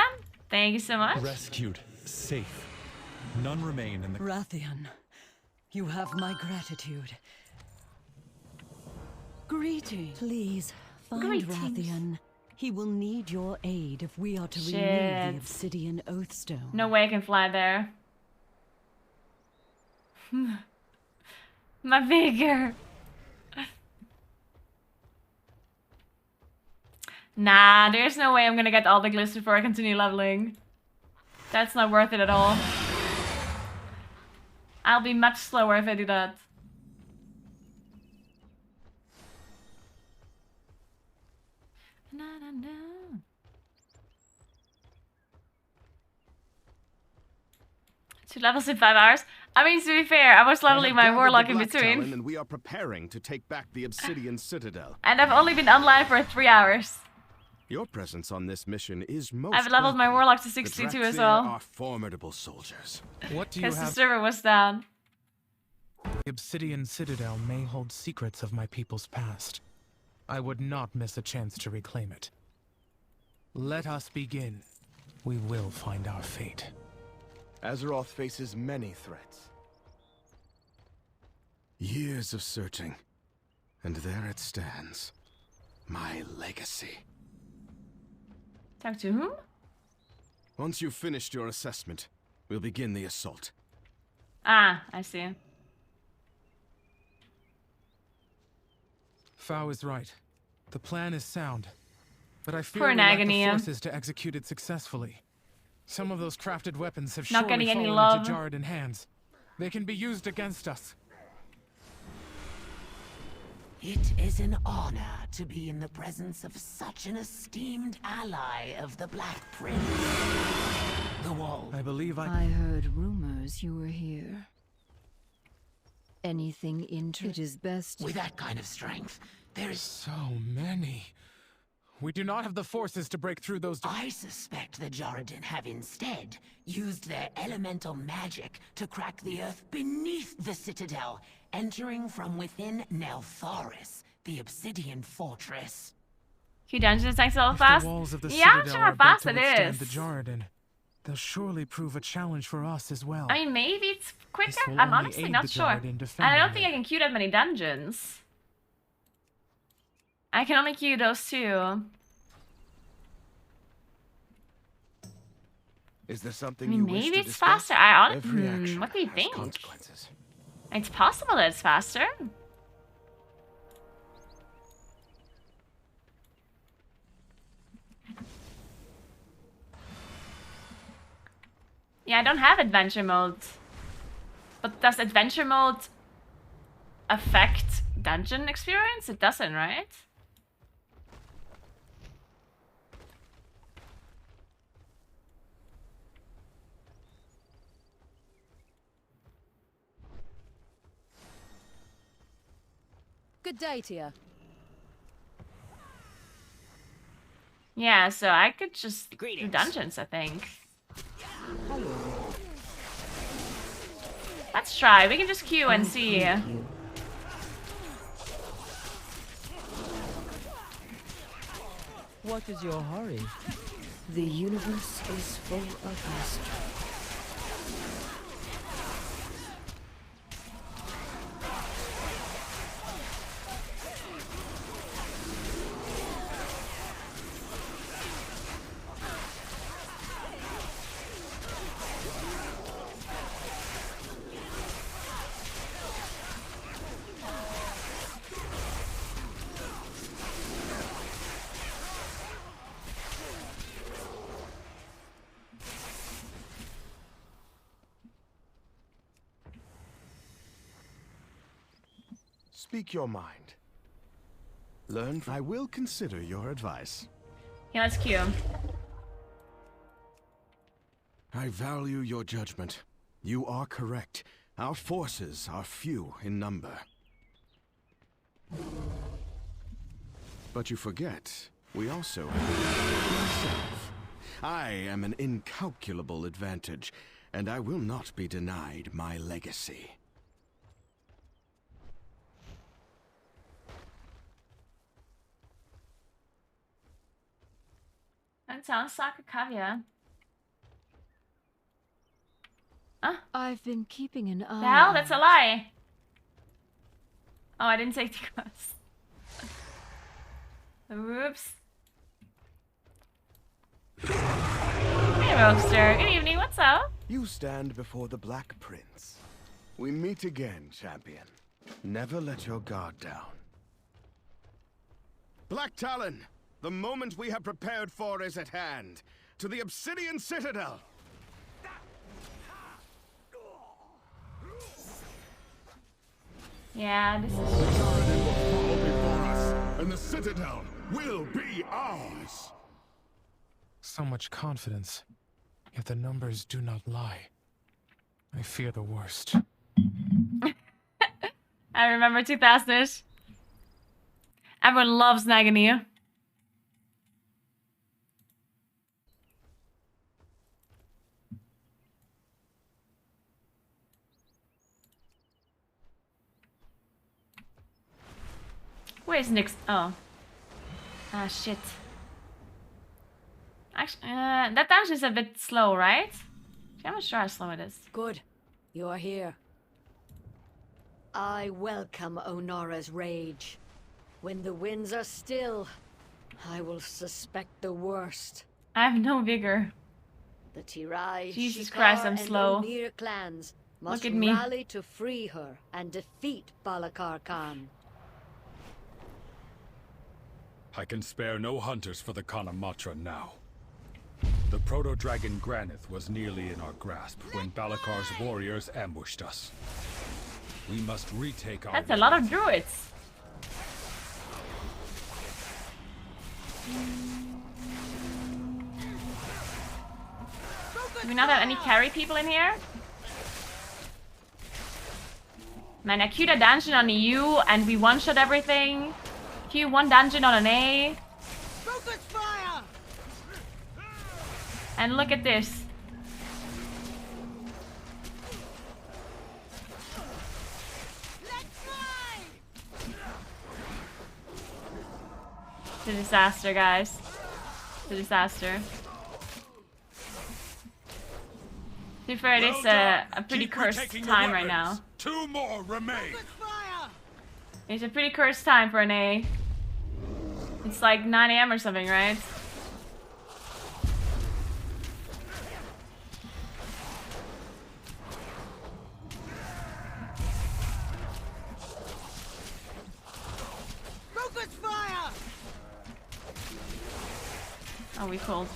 Thank you so much. Rescued, safe. None remain in the... Rathian, you have my gratitude. Greetings. Please, find Rathian. He will need your aid if we are to renew the Obsidian Oathstone. No way I can fly there. My vigor. Nah, there's no way I'm gonna get all the glyphs before I continue leveling. That's not worth it at all. I'll be much slower if I do that. Two levels in 5 hours. I mean, to be fair, I was leveling my warlock in between. And we are preparing to take back the Obsidian Citadel. And I've only been online for 3 hours. Your presence on this mission is most I've leveled my welcome. warlock to The 62 as Draxir well. are formidable soldiers. What do you Because the have? server was down. The Obsidian Citadel may hold secrets of my people's past. I would not miss a chance to reclaim it. Let us begin. We will find our fate. Azeroth faces many threats. Years of searching, and there it stands. My legacy. Talk to whom? Once you've finished your assessment, we'll begin the assault. Ah, I see. Fao is right. The plan is sound. But I fear Poor we lack the Naguura. forces to execute it successfully. Some of those crafted weapons have Not surely getting any fallen love. into Jarden hands. They can be used against us. It is an honor to be in the presence of such an esteemed ally of the Black Prince. The wall. I believe I heard rumors you were here. Anything it is best. With that kind of strength, there is so many. We do not have the forces to break through those. I suspect the Jarden have instead used their elemental magic to crack the earth beneath the Citadel, entering from within Neltharis, the Obsidian Fortress. Q dungeons tank so If fast? the walls of the Yeah, I'm Citadel sure how are built fast to it withstand is. the Jarden, they'll surely prove a challenge for us as well. I mean, maybe it's quicker. This will I'm only honestly aid not the sure. Jarden in And I defending don't think I can queue that many dungeons. I can only queue those two. Is there I something mean, you wish maybe to it's discuss? faster. Every action What do you has think? consequences. It's possible that it's faster. Yeah, I don't have adventure mode. But does adventure mode affect dungeon experience? It doesn't, right? Good day to you. Yeah, so I could just do dungeons, I think. Let's try. We can just queue and see. What is your hurry? The universe is full of mystery. Speak your mind. Learn. I will consider your advice. Yeah, let's queue. I value your judgment. You are correct. Our forces are few in number. But you forget, we also have myself. I am an incalculable advantage, and I will not be denied my legacy. That sounds Sakakavia. Huh? I've been keeping an eye. The hell? That's a lie. Oh, I didn't take the quest. Whoops. Hey, Roadster. Good evening. What's up? You stand before the Black Prince. We meet again, champion. Never let your guard down. Black Talon, the moment we have prepared for is at hand. To the Obsidian Citadel! Yeah, this is... Fall before us, and the Citadel will be ours! So much confidence, yet the numbers do not lie. I fear the worst. I remember 2000-ish. Everyone loves Naguura. Where's Nyx? Oh. Ah, shit. Actually, that dungeon is a bit slow, right? I'm not sure how slow it is. Good. You are here. I welcome Onora's rage. When the winds are still, I will suspect the worst. I have no vigor. The Tirai, Jesus Shikar, Christ, I'm and slow. Omir clans must Look at me. rally to free her and defeat Balakar Khan. I can spare no hunters for the Kanamatra now. The proto-dragon Granith was nearly in our grasp when Balakar's warriors ambushed us. We must retake our... That's a lot of druids. Do we not have any carry people in here? Man, I queued a dungeon on an EU and we one-shot everything. Queue one dungeon on an A. Focus fire! And look at this. It's a disaster, guys. It's a disaster. To be fair, it is a pretty cursed time right now. 2 more remain. It's a pretty cursed time for an A. It's like 9 AM or something, right? Focus fire! Oh, we pulled.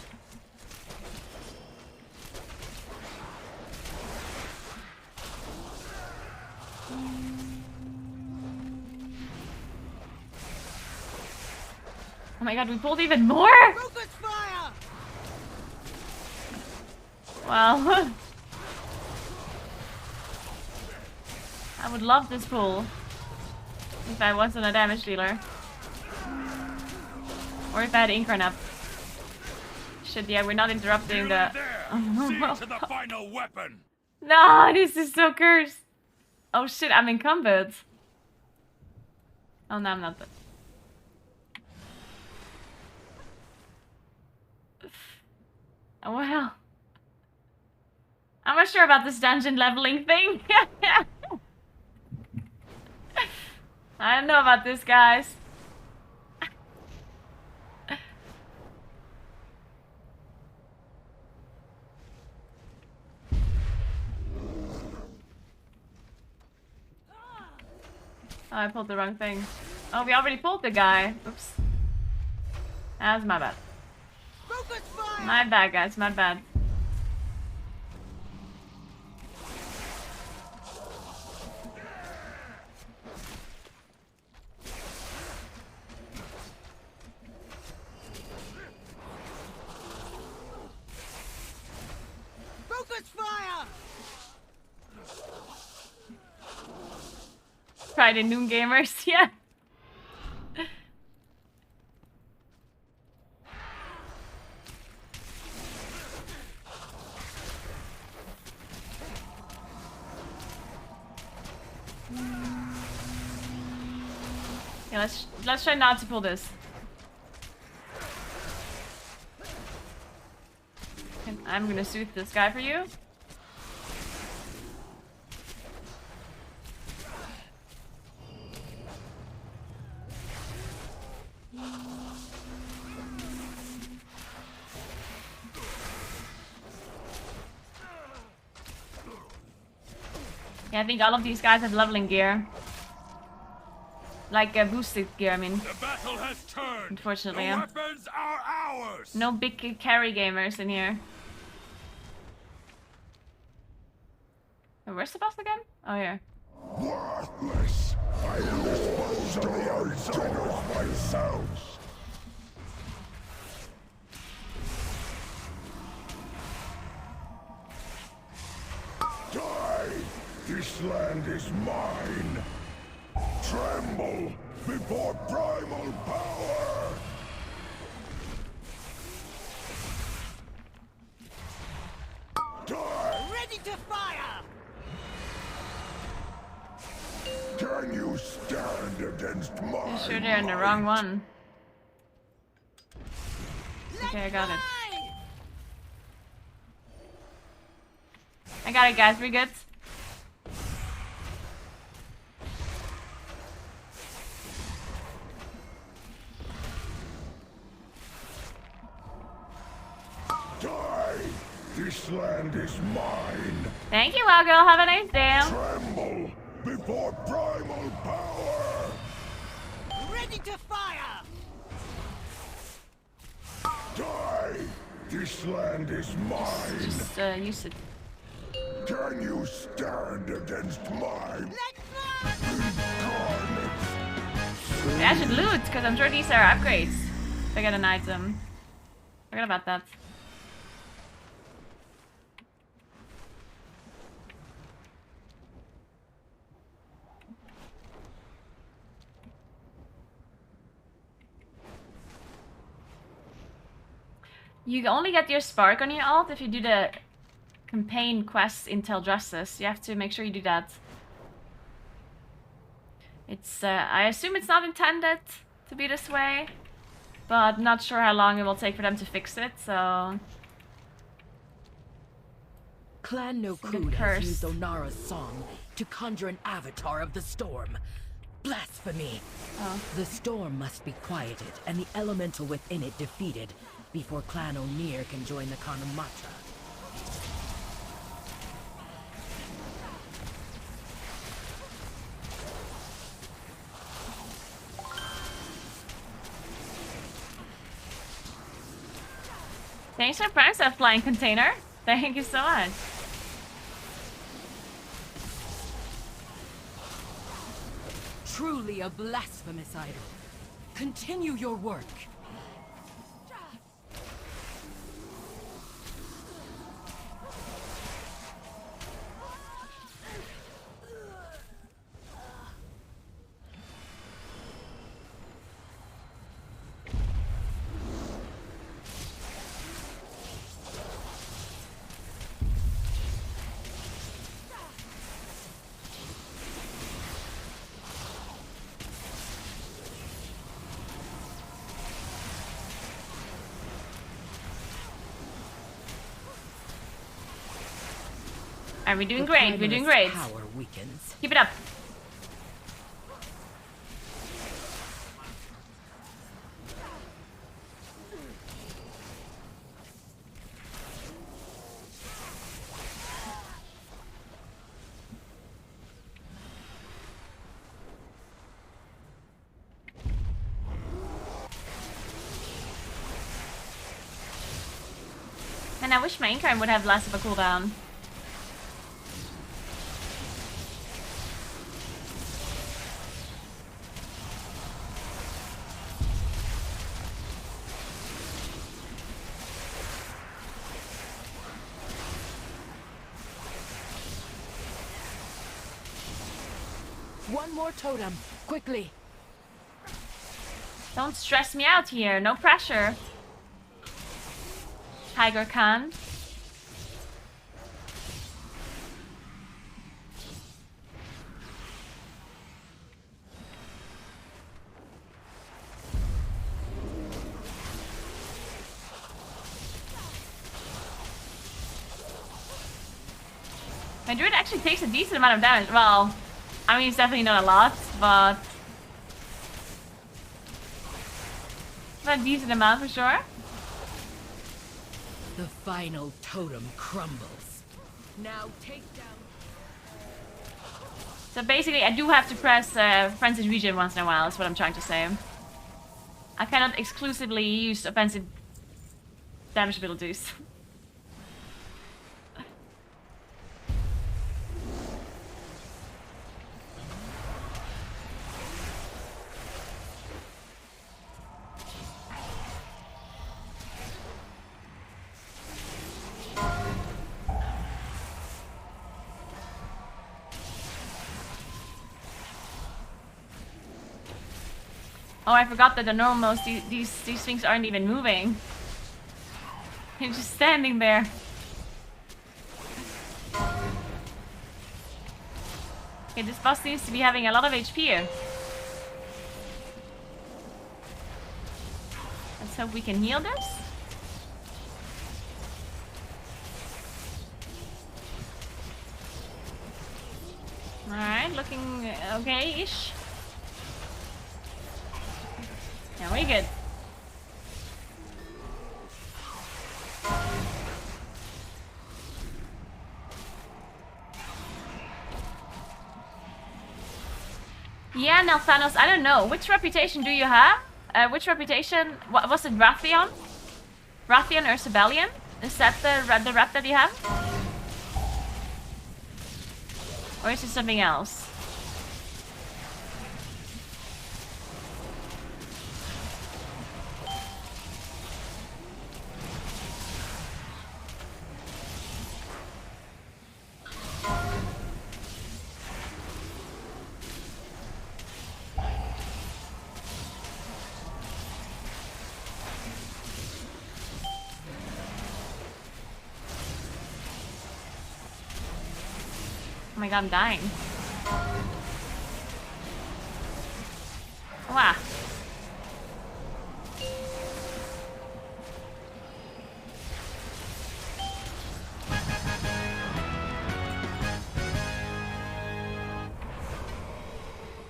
Oh my god, we pulled even more? Focus fire! Well, I would love this pull if I wasn't a damage dealer. Or if I had Incron up. Shit, yeah, we're not interrupting the... See to the final weapon. No, this is so cursed. Oh shit, I'm encumbered. Oh no, I'm not. Well, I'm not sure about this dungeon leveling thing. I don't know about this, guys. Oh, I pulled the wrong thing. Oh, we already pulled the guy. Oops. That's my bad. My bad, guys. My bad. Focus fire! Friday noon gamers, yeah. Yeah, let's try not to pull this. I'm gonna soothe this guy for you. Yeah, I think all of these guys have leveling gear. Like boosted gear, I mean. The battle has turned. Unfortunately, the weapons are ours. No big carry gamers in here. Oh, where's the boss again? Oh, here. Worthless! I will dispose of the outsiders myself! Die! This land is mine! Tremble before primal power! Die! Ready to fire! Can you stand against my I'm sure they're in the wrong one. Okay, I got it. I got it, guys. We good? Die! This land is mine! Thank you, Wow Girl. Have a nice day. Tremble before primal power! Ready to fire! Die! This land is mine! Just use it. Can you stand against my Maybe I should loot, because I'm sure these are upgrades. If I get an item. Forget about that. You only get your spark on your alt if you do the campaign quests in Teldrassus. You have to make sure you do that. It's, I assume it's not intended to be this way, but not sure how long it will take for them to fix it, so... Clan Naguura has used Onara's song to conjure an avatar of the storm. Blasphemy! Oh. The storm must be quieted and the elemental within it defeated before Clan O'Neill can join the Kanamatra. Thanks for Prime Stuff Flying Container. Thank you so much. Truly a blasphemous idol. Continue your work. Are we doing great? We're doing great. Power weakens. Keep it up. And I wish my Incarn would have less of a cooldown. One more totem, quickly. Don't stress me out here. No pressure. Tiger Khan. My druid actually takes a decent amount of damage. Well, I mean, it's definitely not a lot, but a decent amount for sure. The final totem crumbles. Now take down. So basically, I do have to press Frenzied Regen once in a while, is what I'm trying to say. I cannot exclusively use offensive damage abilities. Oh, I forgot that the normals, these things aren't even moving. They're just standing there. Okay, this boss seems to be having a lot of HP here. Let's hope we can heal this. Alright, looking okay-ish. Yeah, we're good. Yeah, Nelthanos, I don't know. Which reputation do you have? Which reputation? What was it? Rathion? Rathion or Sibelian? Is that the rep that you have? Or is it something else? Oh my god, I'm dying. Wow.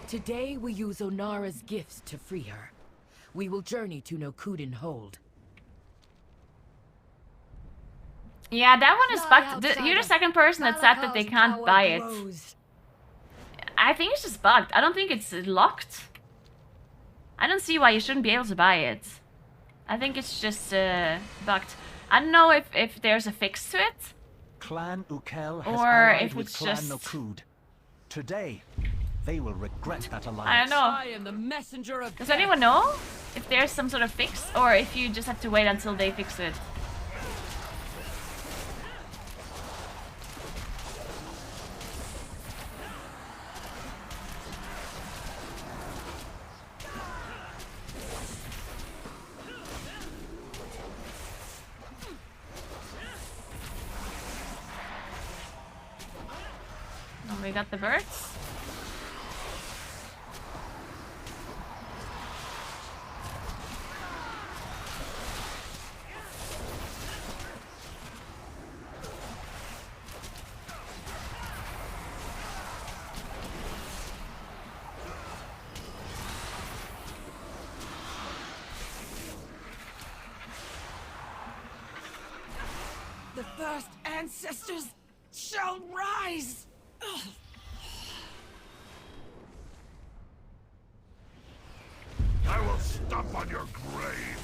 Today we use Onara's gifts to free her. We will journey to Nokuden Hold. Yeah, that one is bugged. You're the second person that said that they can't buy it. I think it's just bugged. I don't think it's locked. I don't see why you shouldn't be able to buy it. I think it's just bugged. I don't know if there's a fix to it. Clan Ukel has or allied if with it's Clan just... Nokud. Today, they will regret that alliance. I don't know. I am the messenger of Does death. anyone know if there's some sort of fix or if you just have to wait until they fix it? Oh, we got the birds. The first ancestors shall rise! I will stomp on your grave.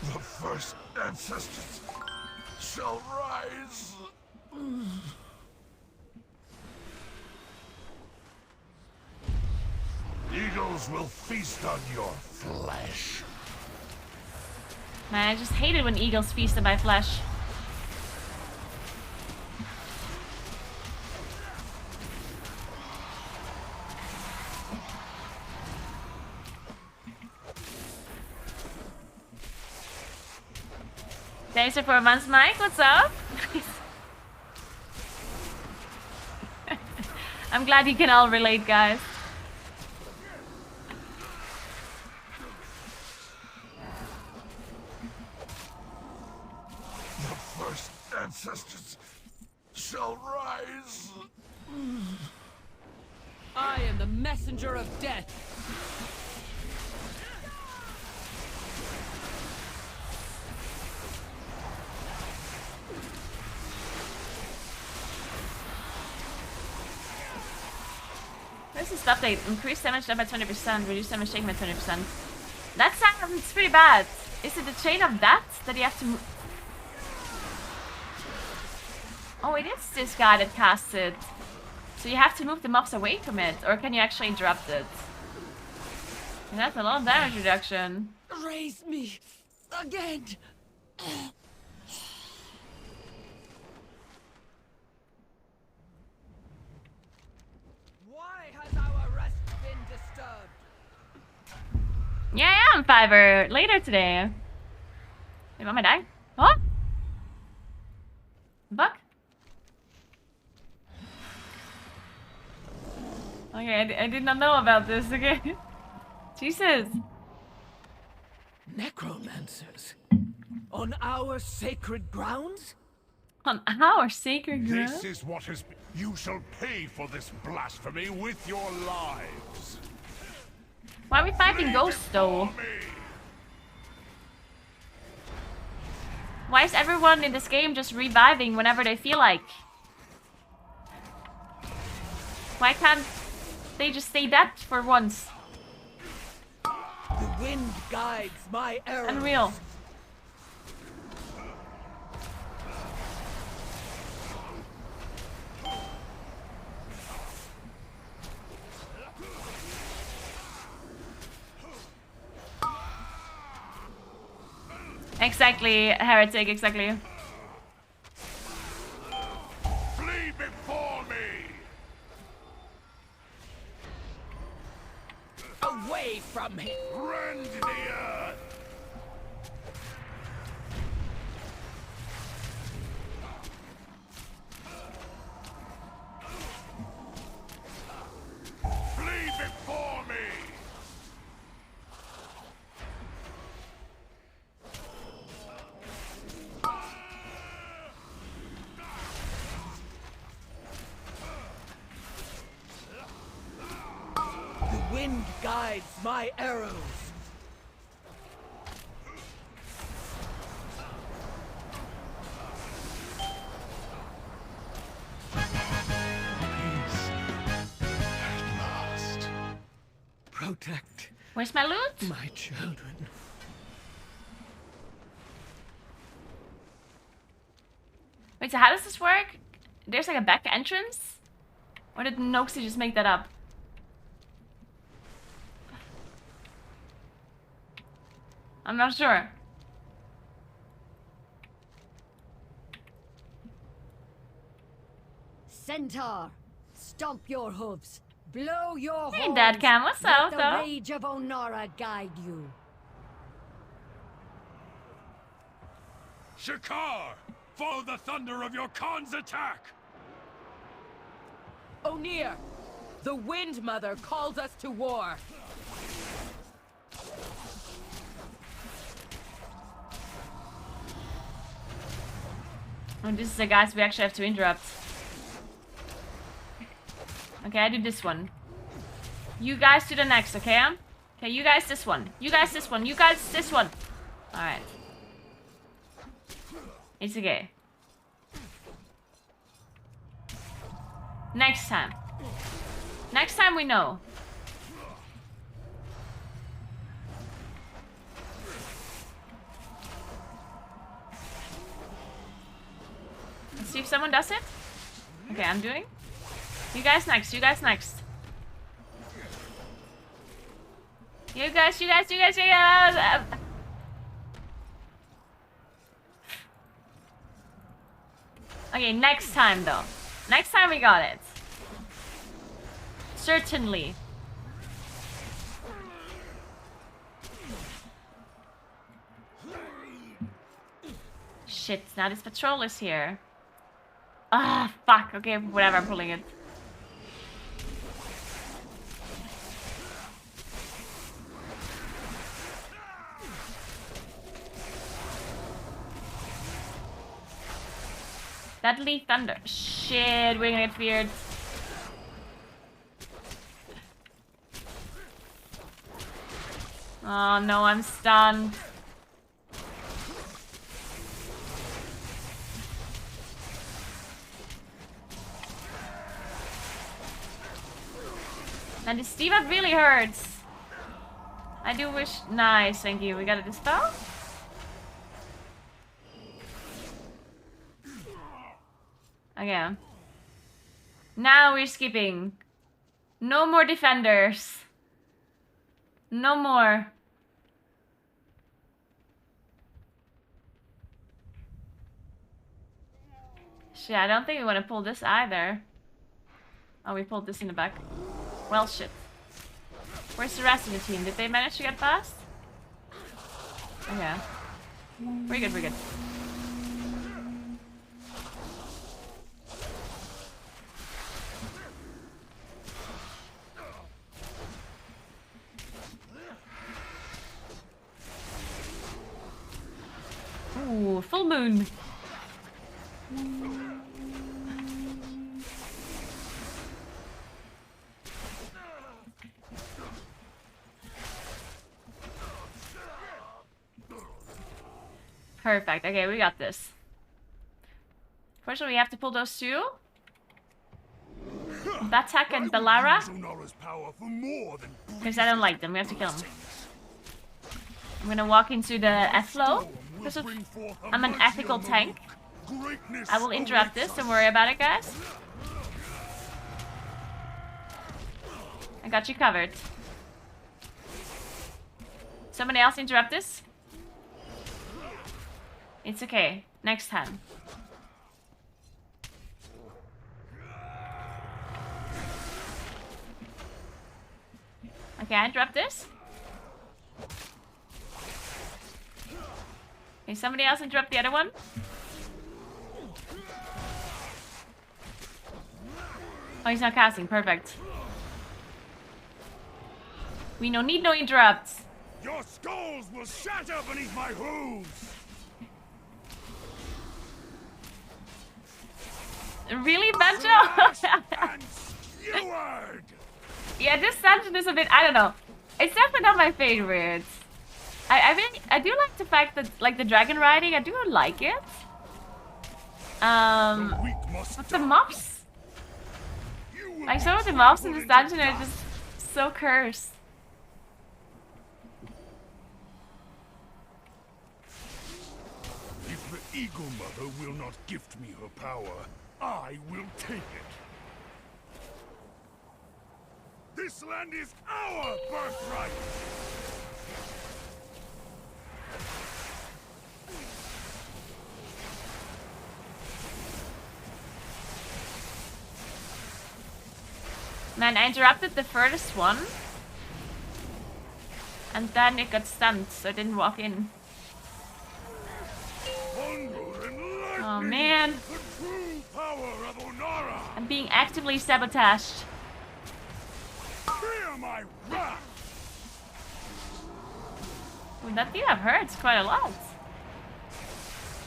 The first ancestors shall rise. Eagles will feast on your flesh. Man, I just hate it when eagles feast on my flesh. Thanks for 4 months, Mike. What's up? I'm glad you can all relate, guys. The first ancestors shall rise. I am the messenger of death. This is stuff they increase damage done by 20%, reduce damage taken by 20%. That sounds pretty bad. Is it the chain of that you have to Oh, it is this guy that casts it. So you have to move the mobs away from it, or can you actually interrupt it? And that's a lot of damage reduction. Raise me again. Why has our rest been disturbed? Yeah, I am, Fiverr. Later today. Wait, am I dying? What? Buck? Okay, I did not know about this, okay? Jesus. Necromancers? On our sacred grounds? On our sacred grounds? This is what has been. You shall pay for this blasphemy with your lives. Why are we fighting ghosts, though? Why is everyone in this game just reviving whenever they feel like? Why can't they just stay dead for once? The wind guides my arrows. Unreal. Exactly, heretic, exactly. Flee before me! Away from him! Rend the earth! Flee before me! The wind guides my arrows. Protect. Where's my loot? My children. Wait, so how does this work? There's like a back entrance? Or did Noxie just make that up? I'm not sure. Centaur, stomp your hooves. Blow your Hey, horns. Dad Cam, what's up, Let the though? rage of Onara guide you. Shakar! Follow the thunder of your Khan's attack! Onir, the Wind Mother calls us to war. Oh, this is the guys we actually have to interrupt. Okay, I do this one. You guys do the next, okay? Okay, you guys this one. You guys this one. You guys this one. Alright. It's okay. Next time. Next time we know. Let's see if someone does it. Okay, I'm doing. You guys next. You guys next. You guys. Okay, next time though. Next time we got it. Certainly. Shit, now this patrol is here. Ah, fuck. Okay, whatever, I'm pulling it. Deadly thunder. Shit, we're gonna get feared. Oh no, I'm stunned. And this Steve up really hurts. I do wish. Nice, thank you. We got a dispel? Okay, Okay. Now we're skipping. No more defenders. No more. Shit, I don't think we want to pull this either. Oh, we pulled this in the back. Well, shit. Where's the rest of the team? Did they manage to get past? Okay. We're good, we're good. Ooh, full moon. Perfect. Okay, we got this. Fortunately, we have to pull those two. Batak and Bellara. Because I don't like them. We have to kill them. I'm gonna walk into the F-flow. Because I'm an ethical tank. I will interrupt this. Don't worry about it, guys. I got you covered. Somebody else interrupt this? It's okay. Next time. Okay, I interrupt this. Okay, somebody else interrupt the other one. Oh, he's not casting. Perfect. We no need no interrupts. Your skulls will shatter beneath my hooves. Really, Banjo? Yeah, this dungeon is a bit, I don't know. It's definitely not my favorite. I do like the fact that, like, the dragon riding, I do like it. But the mobs? Like, some of the mobs in this dungeon are just so cursed. If the Eagle Mother will not gift me her power, I will take it. This land is our birthright! Man, I interrupted the furthest one. And then it got stunned, so it didn't walk in. Oh man. I'm being actively sabotaged. Ooh, that thing hurts quite a lot.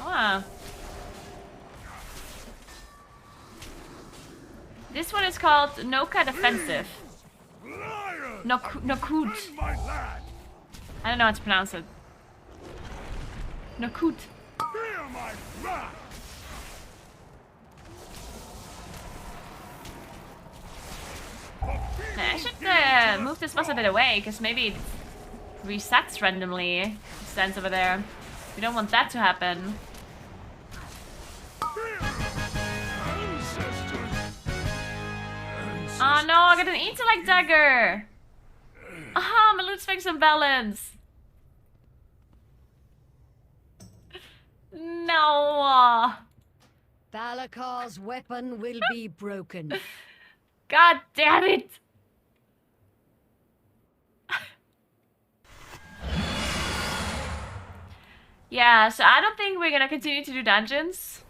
Oh. This one is called Noka Defensive. Nokut. I don't know how to pronounce it. Nokut. I should move this boss a bit away, because maybe it resets randomly. It stands over there. We don't want that to happen. Oh no, I got an intellect dagger! Aha, my loot's fixed balance. No. Balakar's weapon will be broken. God damn it! Yeah, so I don't think we're gonna continue to do dungeons.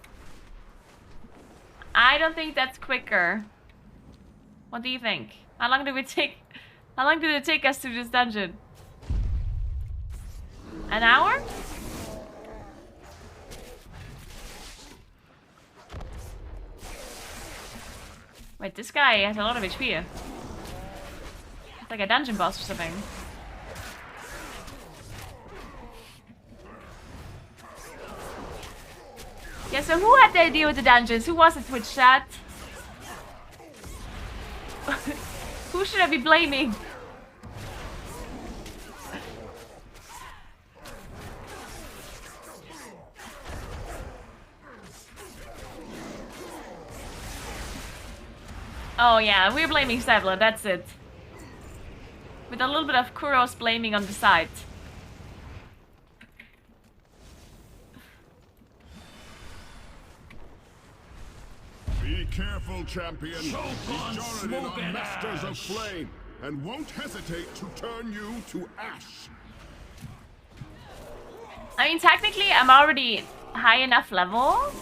I don't think that's quicker. What do you think? How long did it take us to this dungeon? An hour? Wait, this guy has a lot of HP. It's like a dungeon boss or something. Yeah, so who had the idea with the dungeons? Who was it, Twitch chat? Who should I be blaming? Oh yeah, we're blaming Sevla, that's it. With a little bit of Kuros blaming on the side. Be careful, champion. These Joradin are masters of flame, and won't hesitate to turn you to ash. I mean, technically, I'm already high enough level.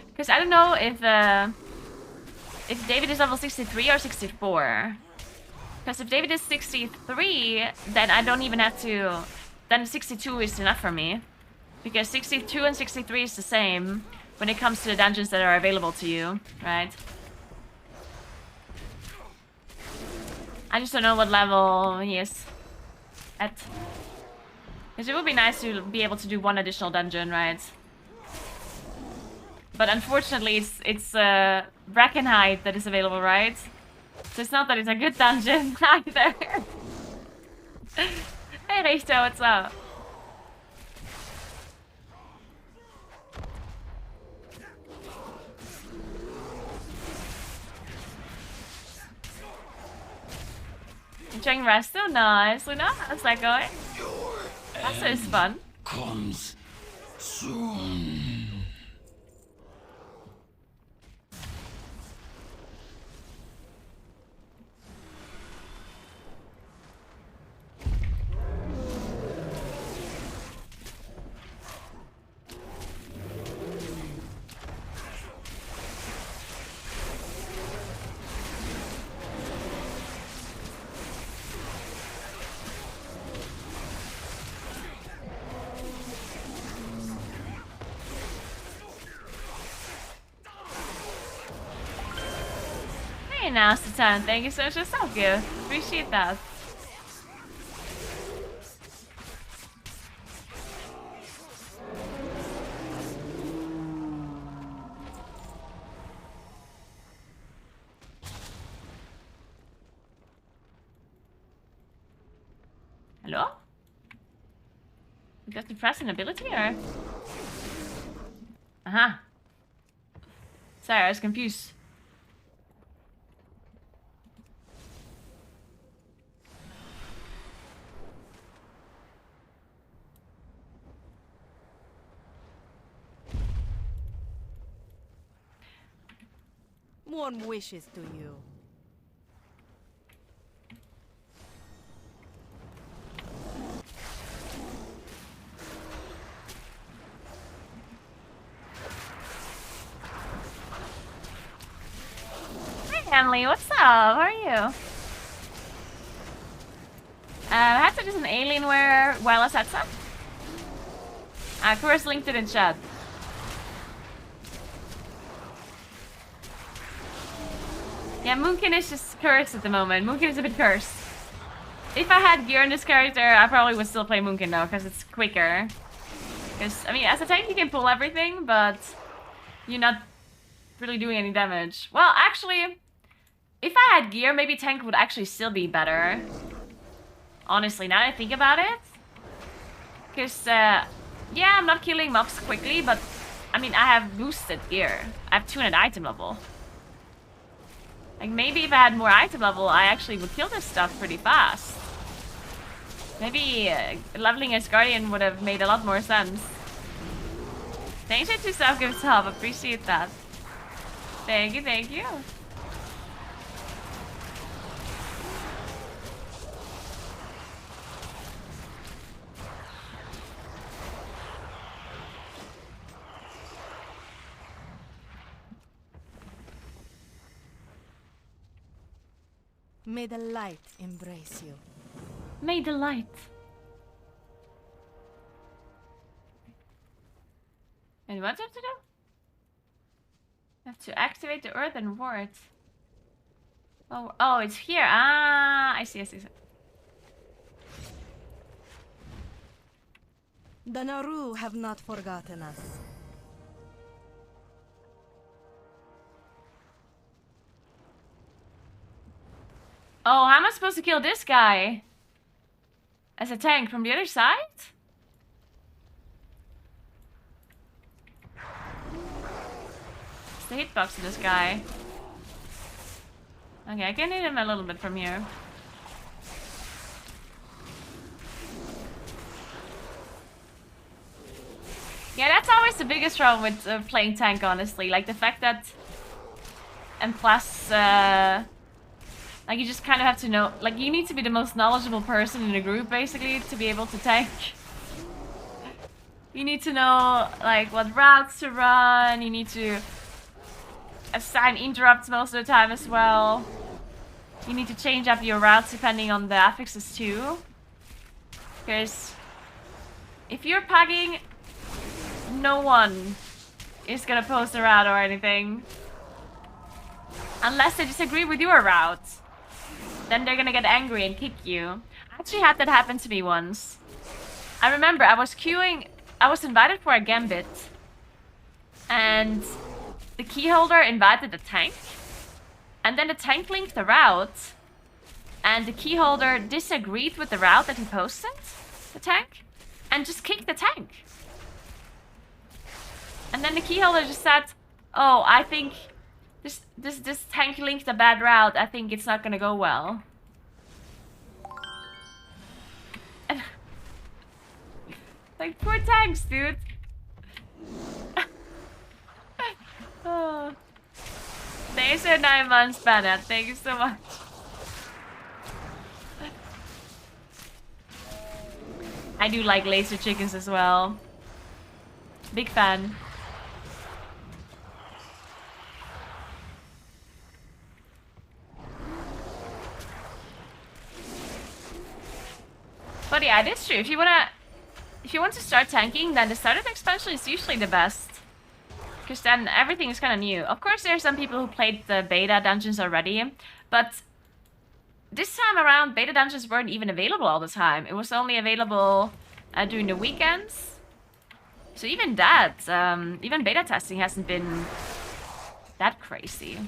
Because I don't know if David is level 63 or 64. Because if David is 63, then I don't even have to... Then 62 is enough for me. Because 62 and 63 is the same when it comes to the dungeons that are available to you, right? I just don't know what level he is at. Because it would be nice to be able to do one additional dungeon, right? But unfortunately, it's Brackenhide that is available, right? So it's not that it's a good dungeon either. Hey Richter, what's up? Enjoying Resto? Nice, Luna. How's that going? Resto is fun. Comes soon. Now's the time. Thank you so much for so good. Appreciate that. Hello? You have to press an ability or? Aha. Sorry, I was confused. One wishes to you. Hi, Emily. What's up? How are you? Headset is an Alienware wireless headset. Chris linked it in chat. Yeah, Moonkin is just cursed at the moment. Moonkin is a bit cursed. If I had gear in this character, I probably would still play Moonkin though, because it's quicker. Because, I mean, as a tank you can pull everything, but you're not really doing any damage. Well, actually, if I had gear, maybe tank would actually still be better. Honestly, now that I think about it. Because, yeah, I'm not killing mobs quickly, but, I mean, I have boosted gear. I have 200 item level. Like, maybe if I had more item level, I actually would kill this stuff pretty fast. Maybe leveling as Guardian would have made a lot more sense. Thanks for 2 self-gifts help, appreciate that. Thank you, thank you. May the light embrace you. May the light. And what do I have to do? I have to activate the earth and ward. Oh, it's here. Ah, I see, I see. The Naru have not forgotten us. Oh, how am I supposed to kill this guy? As a tank from the other side? What's the hitbox of this guy? Okay, I can hit him a little bit from here. Yeah, that's always the biggest problem with playing tank, honestly. Like, the fact that... And plus, like, you just kind of have to know... Like, you need to be the most knowledgeable person in the group, basically, to be able to tank. You need to know, like, what routes to run. You need to assign interrupts most of the time as well. You need to change up your routes depending on the affixes, too. Because if you're pugging... No one is gonna post a route or anything. Unless they disagree with your route. Then they're gonna get angry and kick you. I actually had that happen to me once. I remember I was queuing... I was invited for a gambit. And the keyholder invited the tank. And then the tank linked the route. And the keyholder disagreed with the route that he posted. The tank. And just kicked the tank. And then the keyholder just said, oh, I think this tank linked a bad route. I think it's not gonna go well. And like, poor tanks, dude. Oh. Thanks for 9 months, Bennett. Thank you so much. I do like laser chickens as well. Big fan. But yeah, it is true. If you want to start tanking, then the starter expansion is usually the best. Because then everything is kind of new. Of course, there are some people who played the beta dungeons already. But this time around, beta dungeons weren't even available all the time. It was only available during the weekends. So even that, even beta testing hasn't been that crazy.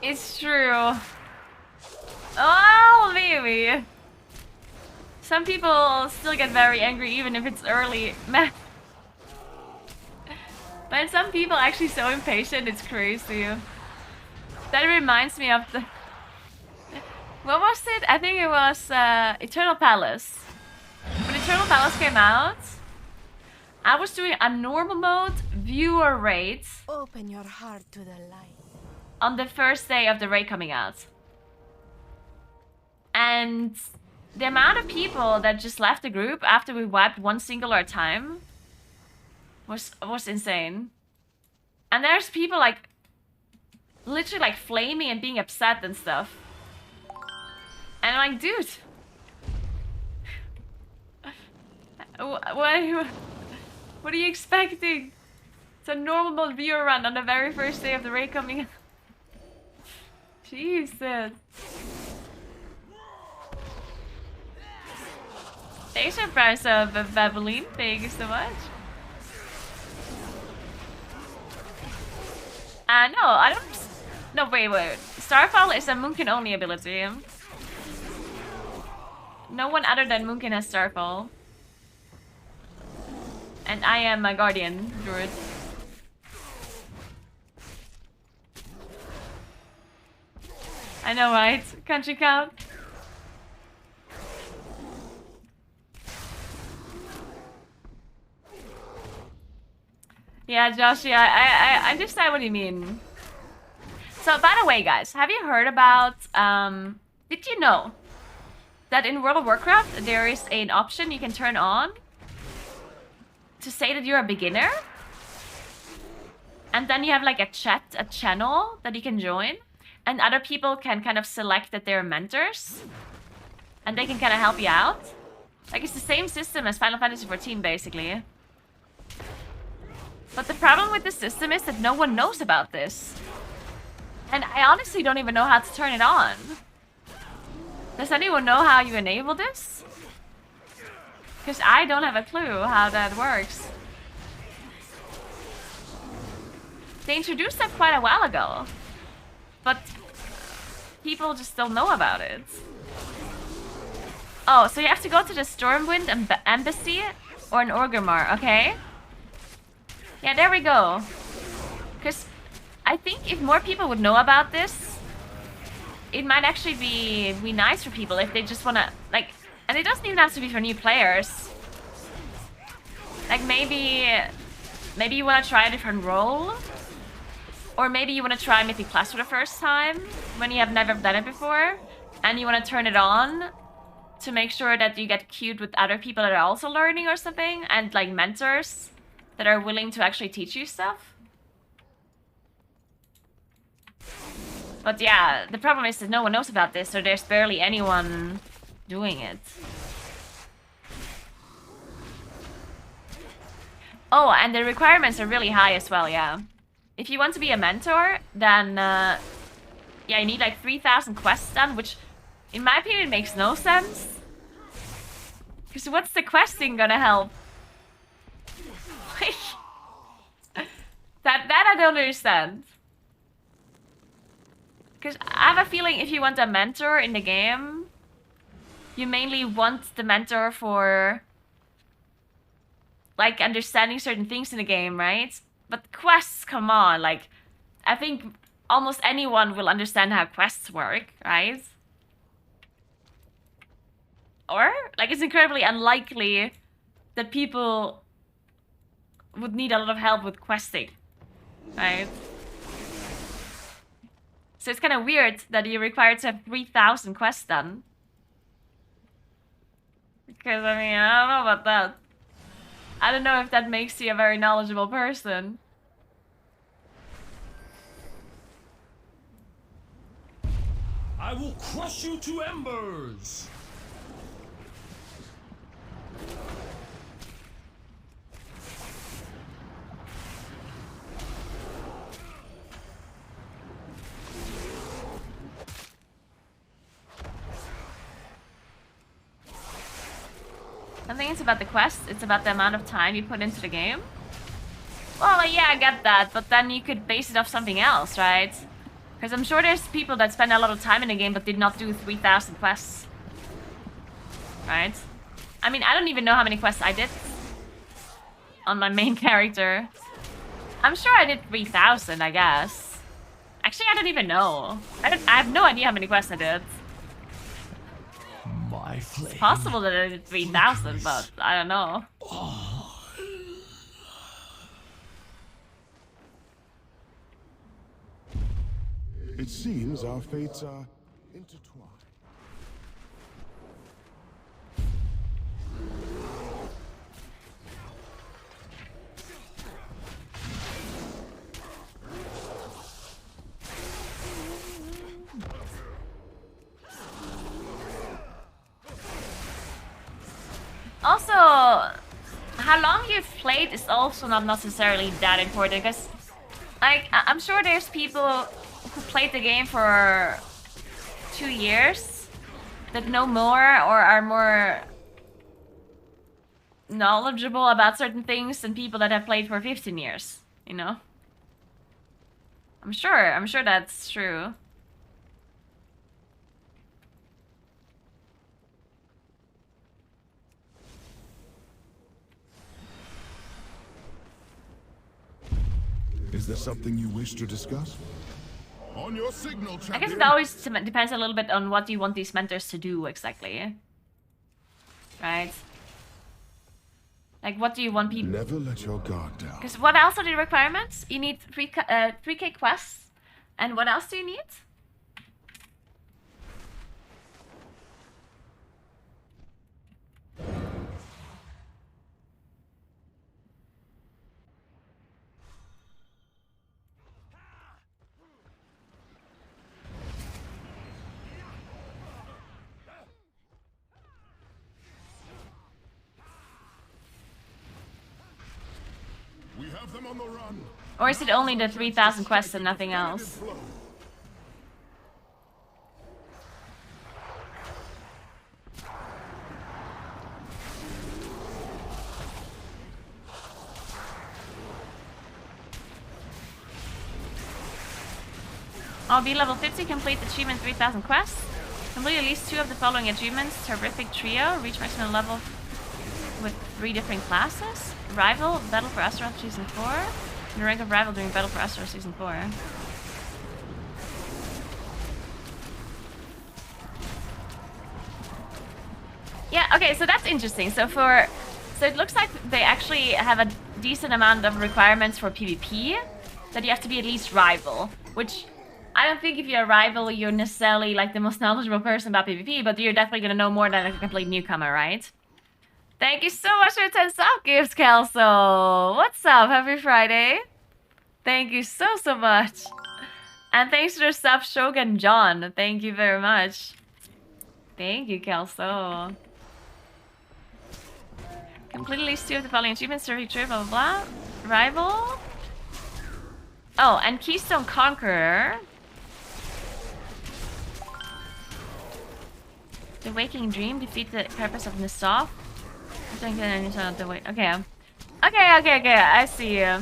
It's true. Oh, maybe. Some people still get very angry even if it's early. But some people are actually so impatient, it's crazy. That reminds me of the... What was it? I think it was Eternal Palace. When Eternal Palace came out, I was doing a normal mode viewer raid. Open your heart to the light. On the first day of the raid coming out. And the amount of people that just left the group after we wiped one singular time was insane. And there's people like literally like flaming and being upset and stuff. And I'm like, dude, what are you expecting? It's a normal mode viewer run on the very first day of the raid coming out. Jesus. Thanks for the price of Babeline. Thank you so much. No, I don't... No, wait. Starfall is a Moonkin only ability. No one other than Moonkin has Starfall. And I am a Guardian Druid. I know, right? Country count. Yeah, Josh, yeah, I understand what you mean. So, by the way, guys, have you heard about, did you know that in World of Warcraft, there is an option you can turn on to say that you're a beginner? And then you have like a channel that you can join. And other people can kind of select that they're mentors. And they can kind of help you out. Like, it's the same system as Final Fantasy XIV, basically. But the problem with the system is that no one knows about this. And I honestly don't even know how to turn it on. Does anyone know how you enable this? Because I don't have a clue how that works. They introduced that quite a while ago. But people just don't know about it. Oh, so you have to go to the Stormwind Embassy or an Orgrimmar, okay? Yeah, there we go. Because I think if more people would know about this, it might actually be nice for people if they just want to, like, and it doesn't even have to be for new players. Like, maybe you want to try a different role. Or maybe you want to try Mythic Plus for the first time when you have never done it before. And you want to turn it on to make sure that you get queued with other people that are also learning or something. And, like, mentors that are willing to actually teach you stuff. But yeah, the problem is that no one knows about this, so there's barely anyone doing it. Oh, and the requirements are really high as well, yeah. If you want to be a mentor, then yeah, you need like 3,000 quests done, which in my opinion makes no sense. Because what's the questing gonna help? that I don't understand. Because I have a feeling if you want a mentor in the game, you mainly want the mentor for, like, understanding certain things in the game, right? But quests, come on, like, I think almost anyone will understand how quests work, right? Or, like, it's incredibly unlikely that people would need a lot of help with questing, right? So it's kind of weird that you're required to have 3,000 quests done. Because, I mean, I don't know about that. I don't know if that makes you a very knowledgeable person. I will crush you to embers! I think it's about the quest, it's about the amount of time you put into the game. Well, yeah, I get that, but then you could base it off something else, right? Because I'm sure there's people that spend a lot of time in the game but did not do 3,000 quests. Right? I mean, I don't even know how many quests I did on my main character. I'm sure I did 3,000, I guess. Actually, I don't even know. I have no idea how many quests I did. It's possible that I did 3,000, but I don't know. It seems our fates are intertwined. Also, how long you've played is also not necessarily that important, because, like, I'm sure there's people who played the game for 2 years that know more or are more knowledgeable about certain things than people that have played for 15 years, you know? I'm sure that's true. Is there something you wish to discuss? On your signal, champion. I guess it always depends a little bit on what you want these mentors to do exactly. Right? Like, what do you want people... Never let your guard down. Because what else are the requirements? You need 3K quests. And what else do you need? Or is it only the 3,000 quests and nothing else? I'll be level 50, complete achievement 3,000 quests. Complete at least 2 of the following achievements. Terrific Trio, reach maximum level with 3 different classes. Rival, Battle for Azeroth Season 4. And the rank of Rival during Battle for Azeroth Season 4. Yeah, okay, so that's interesting. So it looks like they actually have a decent amount of requirements for PvP. That you have to be at least Rival, which I don't think if you're a Rival, you're necessarily like the most knowledgeable person about PvP, but you're definitely gonna know more than a complete newcomer, right? Thank you so much for the 10 sub gifts, Kelso. What's up? Happy Friday. Thank you so much. And thanks for the sub, Shogun John. Thank you very much. Thank you, Kelso. Complete at least 2 of the following achievements, Survey Trip, blah blah blah. Rival. Oh, and Keystone Conqueror. The Waking Dream, defeat the purpose of Nisov. Okay. Okay, I see you.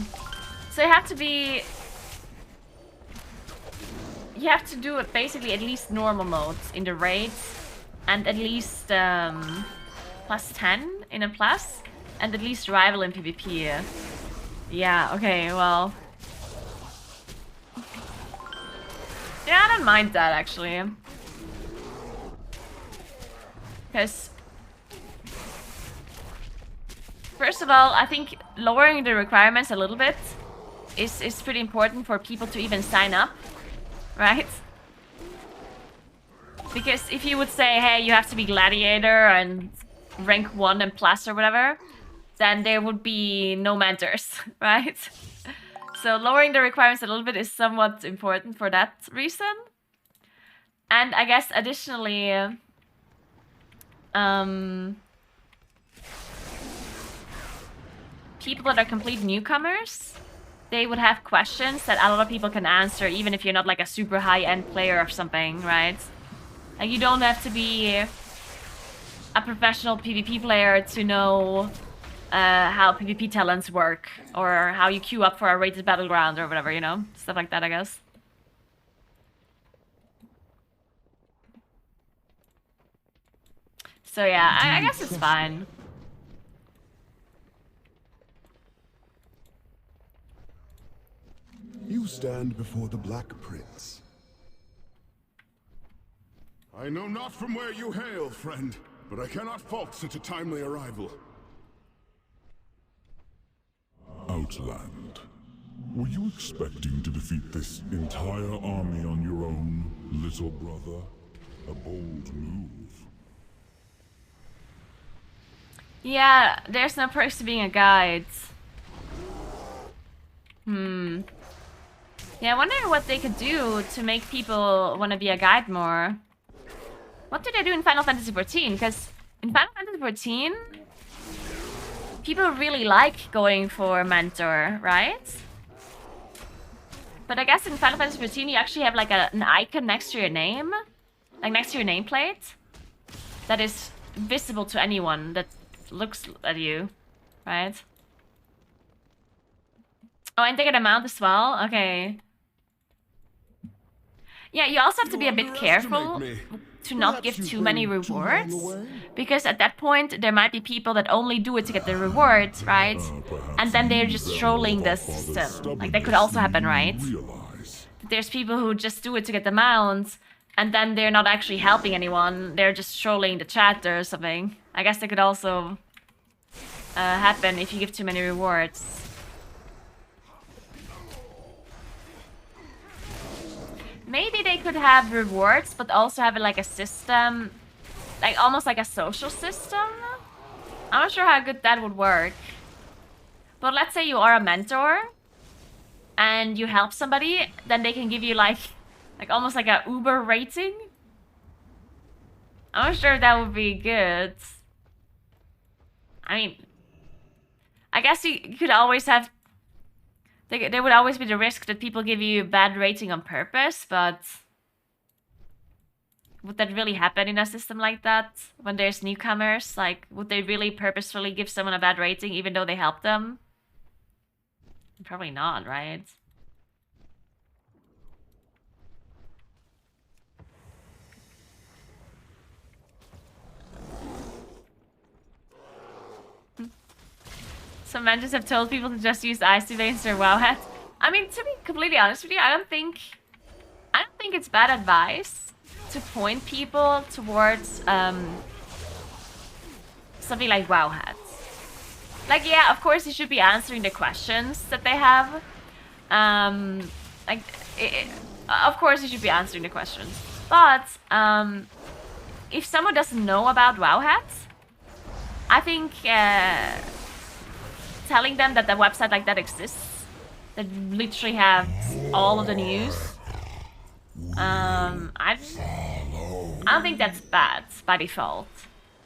So you have to be... You have to do it basically at least normal modes in the raids. And at least plus 10 in a plus. And at least Rival in PvP. Yeah, okay, well... Yeah, I don't mind that actually. Because... First of all, I think lowering the requirements a little bit is pretty important for people to even sign up, right? Because if you would say, hey, you have to be Gladiator and rank 1 and plus or whatever, then there would be no mentors, right? So lowering the requirements a little bit is somewhat important for that reason. And I guess additionally, people that are complete newcomers, they would have questions that a lot of people can answer, even if you're not like a super high-end player or something, right? Like you don't have to be a professional PvP player to know how PvP talents work, or how you queue up for a rated battleground or whatever, you know? Stuff like that, I guess. So yeah, I guess it's fine. You stand before the Black Prince. I know not from where you hail, friend, but I cannot fault such a timely arrival. Outland. Were you expecting to defeat this entire army on your own, little brother? A bold move. Yeah, there's no perks to being a guide. Yeah, I wonder what they could do to make people want to be a guide more. What do they do in Final Fantasy XIV? Because in Final Fantasy XIV, people really like going for mentor, right? But I guess in Final Fantasy XIV, you actually have like an icon next to your name, like next to your nameplate, that is visible to anyone that looks at you, right? Oh, and they get a mount as well? Okay. Yeah, you also have to be a bit careful to not give too many rewards, because at that point there might be people that only do it to get the rewards, right? And then they're just trolling the system. Like that could also happen, right? There's people who just do it to get the mounts, and then they're not actually helping anyone. They're just trolling the chat or something. I guess that could also happen if you give too many rewards. Maybe they could have rewards, but also have like a system, like almost like a social system. I'm not sure how good that would work. But let's say you are a mentor and you help somebody, then they can give you like almost like a Uber rating. I'm not sure that would be good. I mean, I guess you could always have there would always be the risk that people give you bad rating on purpose, but would that really happen in a system like that? When there's newcomers, like, would they really purposefully give someone a bad rating even though they helped them? Probably not, right? Some managers have told people to just use ice veins or WoW hats. I mean, to be completely honest with you, I don't think it's bad advice to point people towards something like WoW hats. Like, yeah, of course you should be answering the questions that they have. Of course you should be answering the questions. But if someone doesn't know about WoW hats, I think telling them that a website like that exists, that literally have all of the news, I don't think that's bad by default.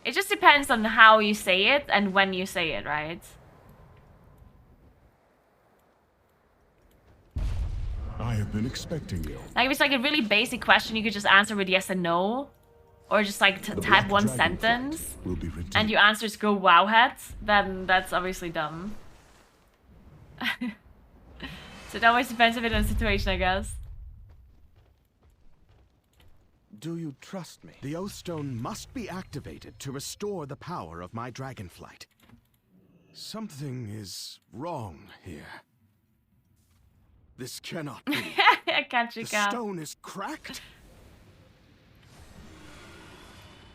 It just depends on how you say it and when you say it, right? I have been expecting you. Like, if it's like a really basic question, you could just answer with yes and no. Or just like type one sentence and your answers go WoW hats, then that's obviously dumb. So it always depends a bit on the situation, I guess. Do you trust me? The Oathstone must be activated to restore the power of my dragonflight. Something is wrong here. This cannot be. I can't check out. The stone is cracked?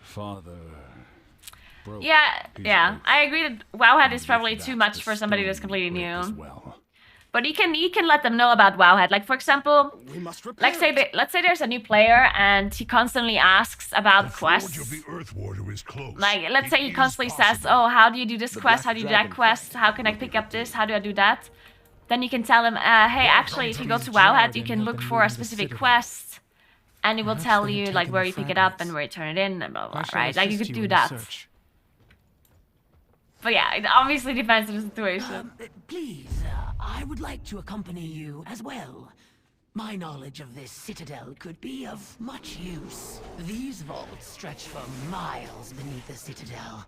Father. Yeah, I agree that WoW hat is probably too much for somebody that's completely new. But you can let them know about WoW hat. Like, for example, let's say there's a new player and he constantly asks about quests. Like, let's say he constantly says, oh, how do you do this quest? How do you do that quest? How can I pick up this? How do I do that? Then you can tell him, hey, actually, if you go to WoW hat, you can look for a specific quest. And it will tell you, like, where you pick it up and where you turn it in and blah, blah, blah, right? Like, you could do that. But yeah, it obviously depends on the situation. Please, I would like to accompany you as well. My knowledge of this citadel could be of much use. These vaults stretch for miles beneath the citadel.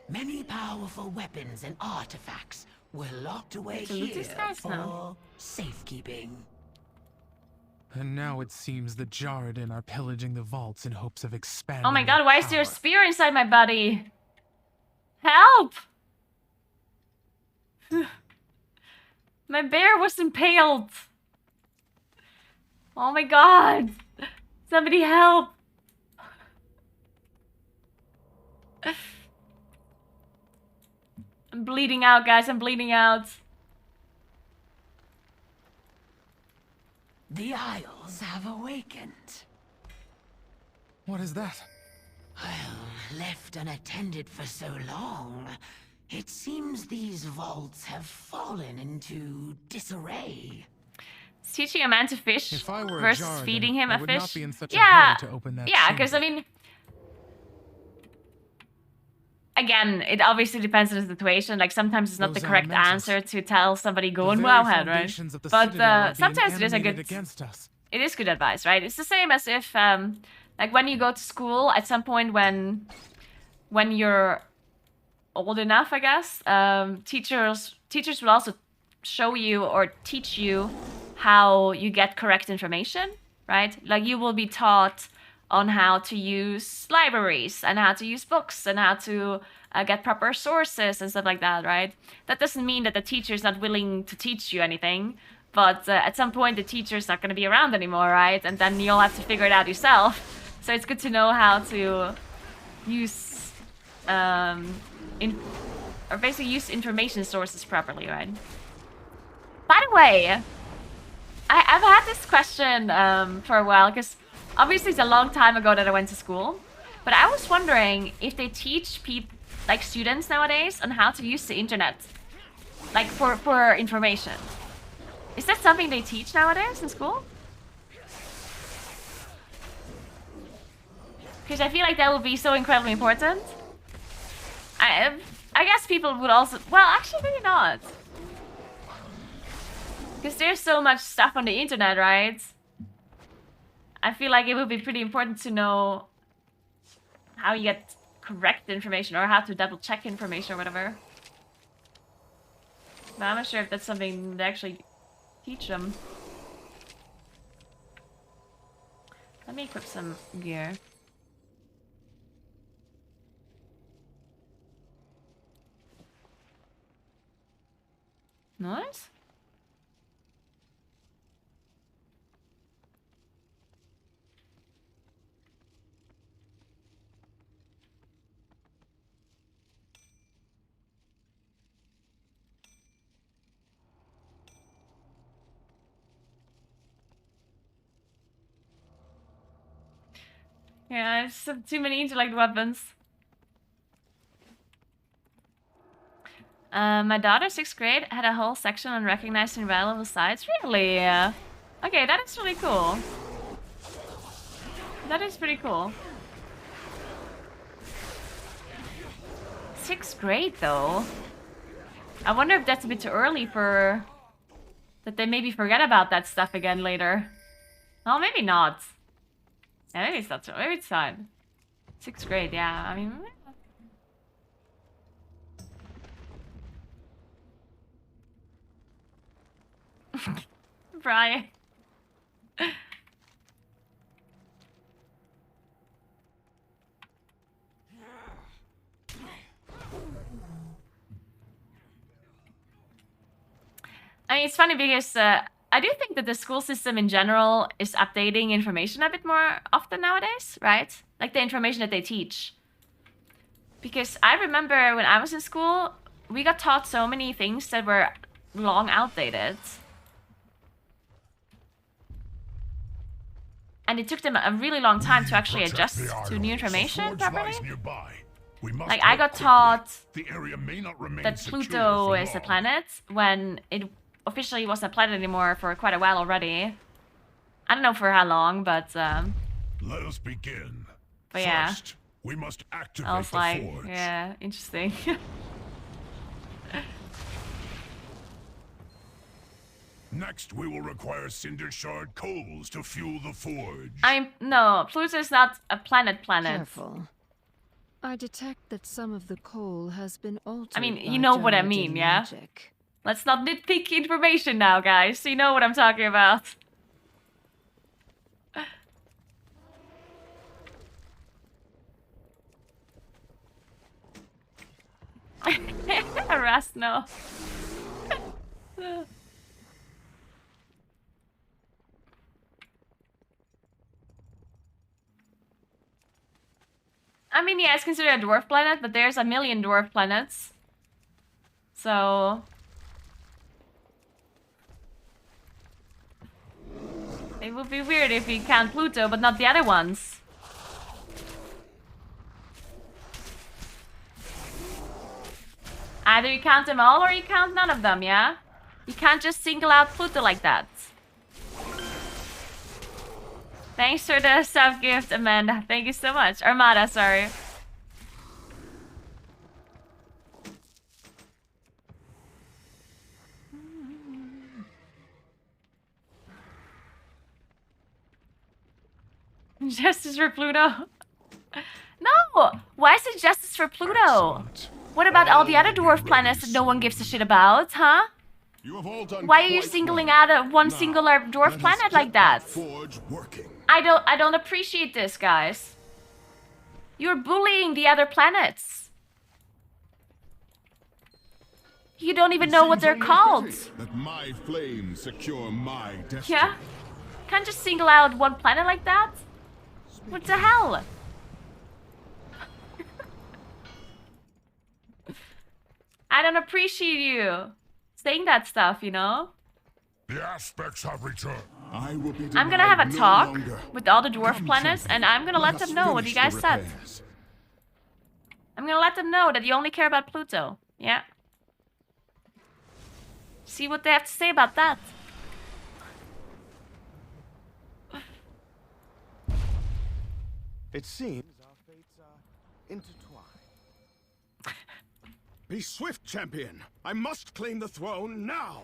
Many powerful weapons and artifacts were locked away here for safekeeping. And now it seems the Jarden are pillaging the vaults in hopes of expanding. Oh my god, why is there a spear inside my body? Help! My bear was impaled. Oh my god. Somebody help. I'm bleeding out, guys. I'm bleeding out. The Isles have awakened. What is that? Well, left unattended for so long, it seems these vaults have fallen into disarray. It's teaching a man to fish versus Jarden, feeding him a would fish. Not be in such a hurry to open that because I mean, again, it obviously depends on the situation. Like, sometimes it's not the correct answer to tell somebody go on WoW head, right? But sometimes it is a good. It is good advice, right? It's the same as if, like, when you go to school, at some point when you're old enough, I guess, teachers will also show you or teach you how you get correct information, right? Like, you will be taught on how to use libraries and how to use books and how to get proper sources and stuff like that, right? That doesn't mean that the teacher is not willing to teach you anything, but at some point the teacher's not going to be around anymore, right? And then you'll have to figure it out yourself. So it's good to know how to use, or basically use information sources properly, right? By the way, I've had this question for a while, because obviously it's a long time ago that I went to school, but I was wondering if they teach like students nowadays on how to use the internet, like for information. Is that something they teach nowadays in school? Because I feel like that would be so incredibly important. I guess people would also... Well, actually, maybe not. Because there's so much stuff on the internet, right? I feel like it would be pretty important to know how you get correct information or how to double check information or whatever. But I'm not sure if that's something they actually teach them. Let me equip some gear. Nice. Yeah, I just have too many intellect weapons. My daughter, 6th grade, had a whole section on recognizing valuable sites. Really? Okay, that is really cool. That is pretty cool. 6th grade, though. I wonder if that's a bit too early for... that they maybe forget about that stuff again later. Well, maybe not. Yeah, maybe it's not so. Maybe it's fine. 6th grade, yeah. I mean... Brian. I mean, it's funny because I do think that the school system in general is updating information a bit more often nowadays, right? Like the information that they teach. Because I remember when I was in school, we got taught so many things that were long outdated. And it took them a really long time to actually adjust to new information properly. Like, I got taught that Pluto is a planet when it officially wasn't a planet anymore for quite a while already. I don't know for how long, but... Let us begin. But yeah. First, we must activate I was the like, forge. yeah, interesting. Next, we will require cinder shard coals to fuel the forge. No, Pluto is not a planet. Careful. I detect that some of the coal has been altered. I mean, you know what I mean, yeah? Magic. Let's not nitpick information now, guys. You know what I'm talking about. Rast, no. I mean, yeah, it's considered a dwarf planet, but there's a million dwarf planets. So... it would be weird if you count Pluto, but not the other ones. Either you count them all or you count none of them, yeah? You can't just single out Pluto like that. Thanks for the sub-gift, Amanda. Thank you so much. Armada, sorry. Justice for Pluto? No! Why is it justice for Pluto? What about all the other dwarf planets that no one gives a shit about, huh? Why are you singling out one singular dwarf planet like that? I don't appreciate this, guys. You're bullying the other planets. You don't even know what they're called. That my flames secure my destiny. Yeah? Can't just single out one planet like that? What the hell? I don't appreciate you saying that stuff, you know? The aspects have returned. I'm gonna have a talk with all the dwarf planets, and I'm gonna let them know what you guys said. I'm gonna let them know that you only care about Pluto. Yeah? See what they have to say about that. It seems our fates are intertwined. Be swift, champion. I must claim the throne now.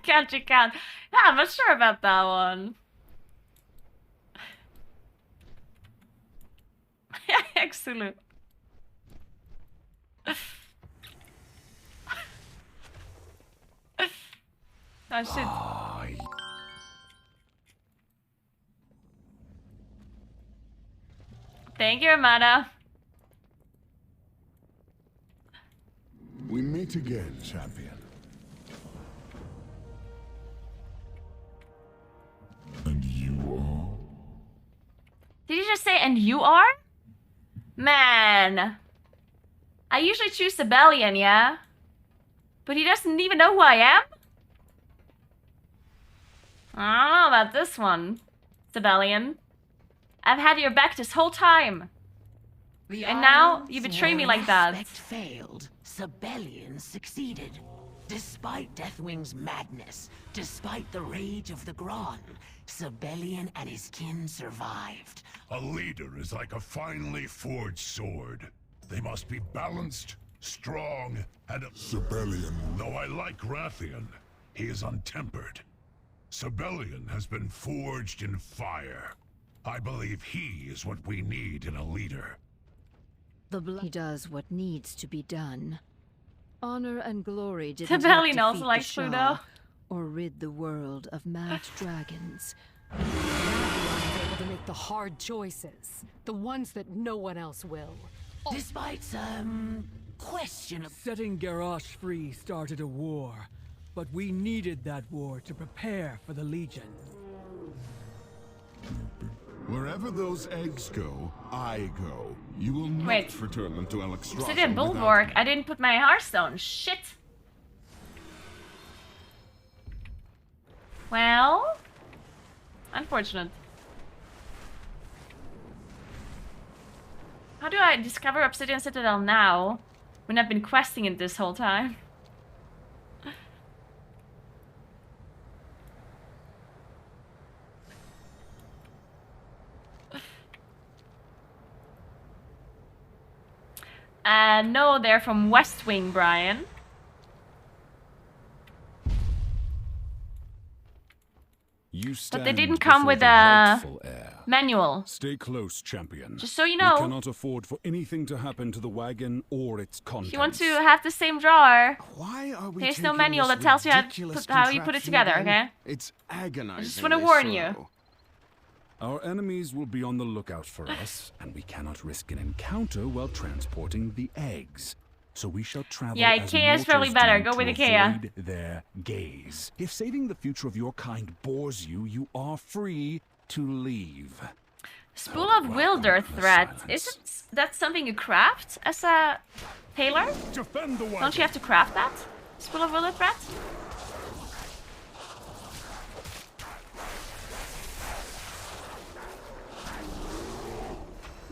Can't you count? Yeah, I'm not sure about that one. Excellent. Oh shit. Thank you, Amanda. We meet again, champion. And you are? Did you just say, and you are? Man. I usually choose Sibelian, yeah? But he doesn't even know who I am? I don't know about this one, Sibelian. I've had your back this whole time. And now you betray me like that. Aspect failed. Sibelian succeeded. Despite Deathwing's madness, despite the rage of the Gron, Sibelian and his kin survived. A leader is like a finely forged sword. They must be balanced, strong, and... Sibelian. Though I like Rathian, he is untempered. Sibelian has been forged in fire. I believe he is what we need in a leader. He does what needs to be done. Honor and glory didn't Sibelian help also defeat likes the Pluto. Shah or rid the world of mad dragons. Able to make the hard choices, the ones that no one else will. Despite some question of... Setting Garrosh free started a war, but we needed that war to prepare for the Legion. Wherever those eggs go, I go. You will not Wait. return them to Alexstrasza. Obsidian Bulwark. I didn't put my Hearthstone. Shit. Well, unfortunate. How do I discover Obsidian Citadel now when I've been questing it this whole time? No, they're from West Wing, Brian. But they didn't come with a manual. Stay close, champion. Just so you know. We cannot afford for anything to happen to the wagon or its contents. If you want to have the same drawer, Why are we there's no taking mail this that tells you how ridiculous you put it contraption together, again? okay? It's agonizing. I just want to warn you. Our enemies will be on the lookout for us, and we cannot risk an encounter while transporting the eggs. So we shall travel Yeah, as Ikea is probably mortals better. do Go with to Ikea. avoid their gaze. If saving the future of your kind bores you, you are free to leave. Spool of Wilder thread. Isn't that something you craft as a tailor? Defend the Don't you have to craft that? Spool of Wilder thread?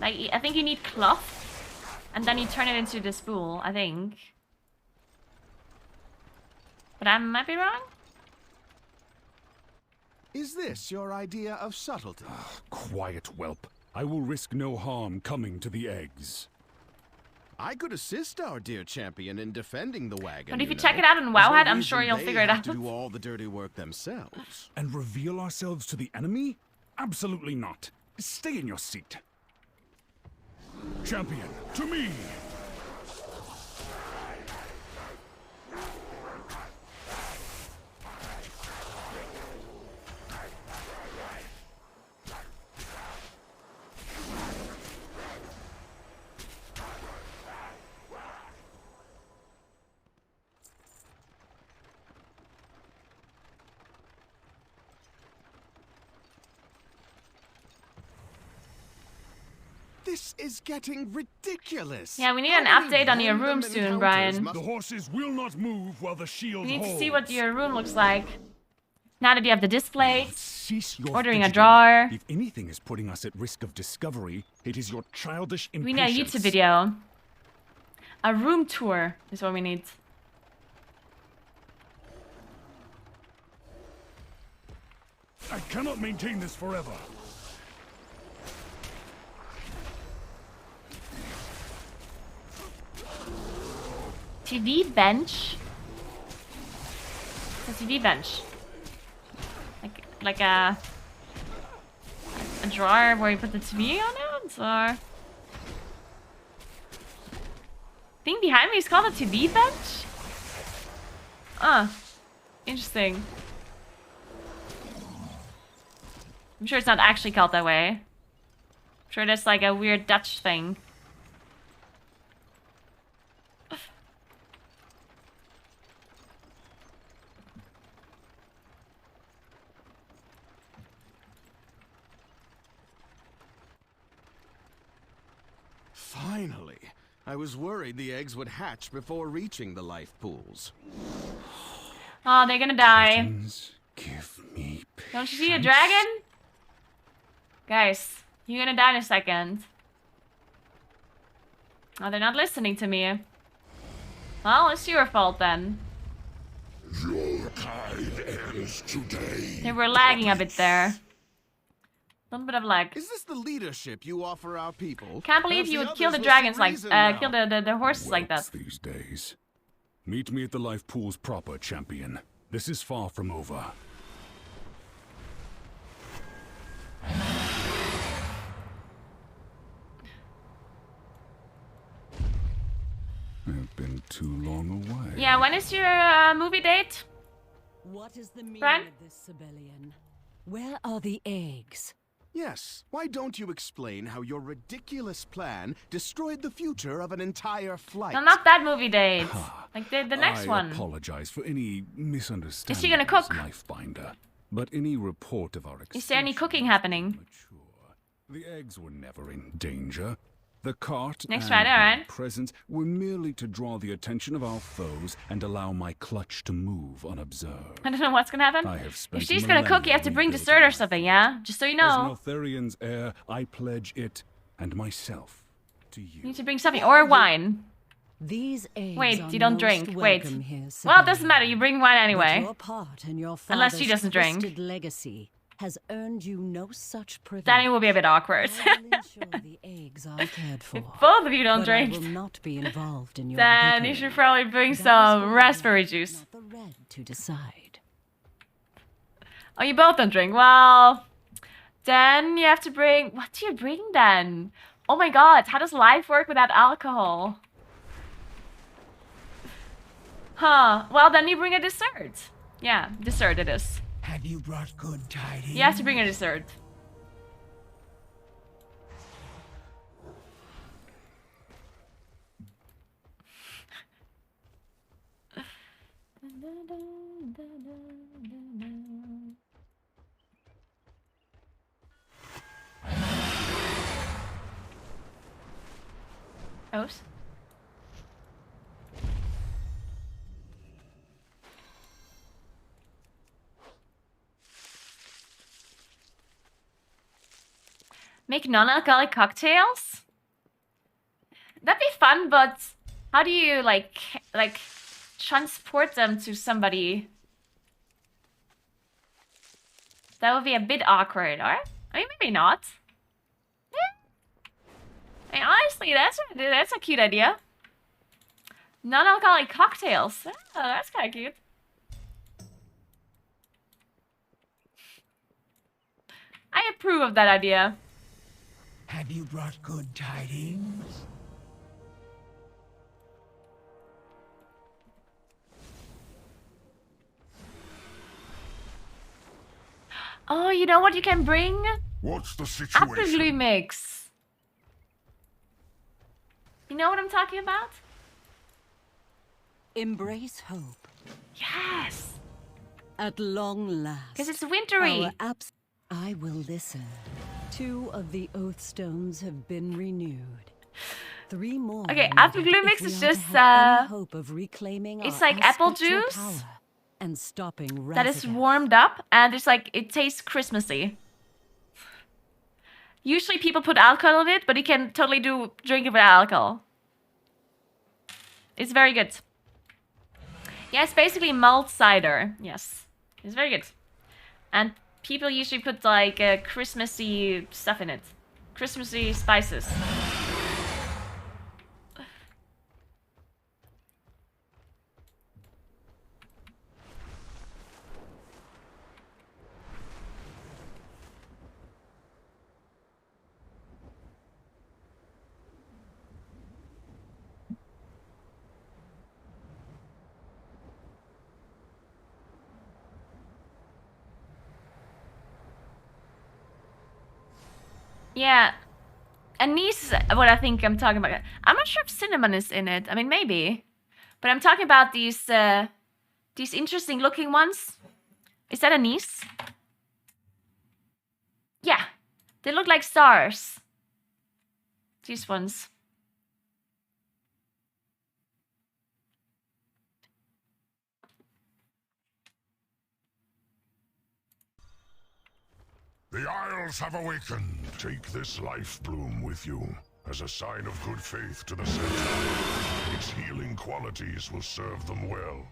Like, I think you need cloth, and then you turn it into the spool, I think. But I might be wrong? Is this your idea of subtlety? Quiet, whelp. I will risk no harm coming to the eggs. I could assist our dear champion in defending the wagon. But if you check it out on Wowhead, I'm sure you'll figure it out. To do all the dirty work themselves. And reveal ourselves to the enemy? Absolutely not. Stay in your seat. Champion, to me! This is getting ridiculous. Yeah, we need an update on your room soon, Brian. The horses will not move while the shield We need to holds. see what your room looks like. Now that you have the display, Cease your ordering a fidgeting. drawer. If anything is putting us at risk of discovery, it is your childish We impatience. need a YouTube video. A room tour is what we need. I cannot maintain this forever. TV bench. It's a TV bench. Like a drawer where you put the TV on it, or thing behind me is called a TV bench. Interesting. I'm sure it's not actually called that way. I'm sure that's like a weird Dutch thing. Finally! I was worried the eggs would hatch before reaching the life pools. Oh, they're gonna die. Give me Don't you see a dragon? Guys, you're gonna die in a second. Oh, they're not listening to me. Well, it's your fault then. Your kind ends today. They were lagging a bit there. A little bit of lag. Is this the leadership you offer our people? Can't believe you would kill the dragons like, kill the horses like that. These days. Meet me at the life pools proper, champion. This is far from over. I've been too long away. Yeah, when is your movie date? What is the meaning Brian? of this, Sibelian? Where are the eggs? Yes, why don't you explain how your ridiculous plan destroyed the future of an entire flight? No, not that movie date. Like the next one. I apologize for any misunderstanding. Is she gonna cook? Lifebinder. But any report of our Is there any cooking happening? The eggs were never in danger. The cart Next and Friday, my alright. presence were merely to draw the attention of our foes and allow my clutch to move unobserved. I don't know what's gonna happen. I have spent If she's gonna cook, you have to bring dessert or something, yeah? Just so you know. As Notherian's heir, I pledge it and myself to you. You need to bring something. Or wine. These eggs Wait, are you don't most drink. Wait. welcome here, Well, it doesn't matter. You bring wine But anyway. your part in your Unless she father's doesn't drink. twisted legacy has earned you no such privilege. Then it will be a bit awkward. I will ensure the eggs are cared for. If both of you don't but drink, I will not be involved in your then you bickering. should probably bring That is some for raspberry you, juice. not the red to decide. Oh, you both don't drink. Well, then you have to bring... What do you bring then? Oh my god, how does life work without alcohol? Huh. Well, then you bring a dessert. Yeah, dessert it is. Have you brought good tidings? You have to bring a dessert. Oops. Make non-alcoholic cocktails? That'd be fun, but how do you like transport them to somebody? That would be a bit awkward, or I mean maybe not. Yeah. I mean, honestly, that's a cute idea. Non-alcoholic cocktails. Oh, that's kind of cute. I approve of that idea. Have you brought good tidings? Oh, you know what you can bring? What's the Apple situation? glue mix. You know what I'm talking about? Embrace hope. Yes. At long last. Because it's wintry. I will listen. 2 of the oath stones have been renewed. 3 more. Okay, are apple needed glue mix if we is are to just have any hope of reclaiming it's our like apple aspectral juice power and stopping that is residence. warmed up and it's like it tastes Christmassy. Usually people put alcohol in it, but you can totally drink it without alcohol. It's very good. Yeah, it's basically malt cider. Yes, it's very good. And people usually put like Christmassy stuff in it. Christmassy spices. Yeah. Anise is what I think I'm talking about. I'm not sure if cinnamon is in it. I mean, maybe. But I'm talking about these interesting looking ones. Is that anise? Yeah. They look like stars. These ones. The Isles have awakened. Take this life bloom with you as a sign of good faith to the Centaur. Its healing qualities will serve them well.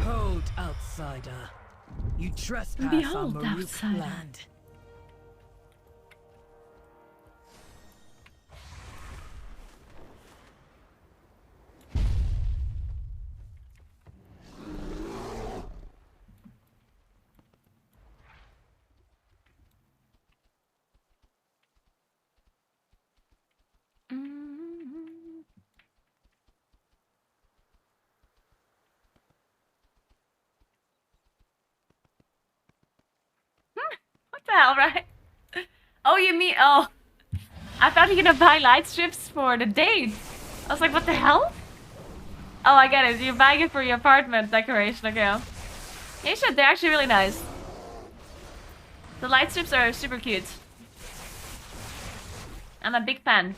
Hold, outsider. You trespass on Maruk's land. What the hell, right? Oh, you mean... Oh. I thought you were gonna buy light strips for the date. I was like, what the hell? Oh, I get it. You're buying it for your apartment decoration. Okay. Yeah, you should. They're actually really nice. The light strips are super cute. I'm a big fan.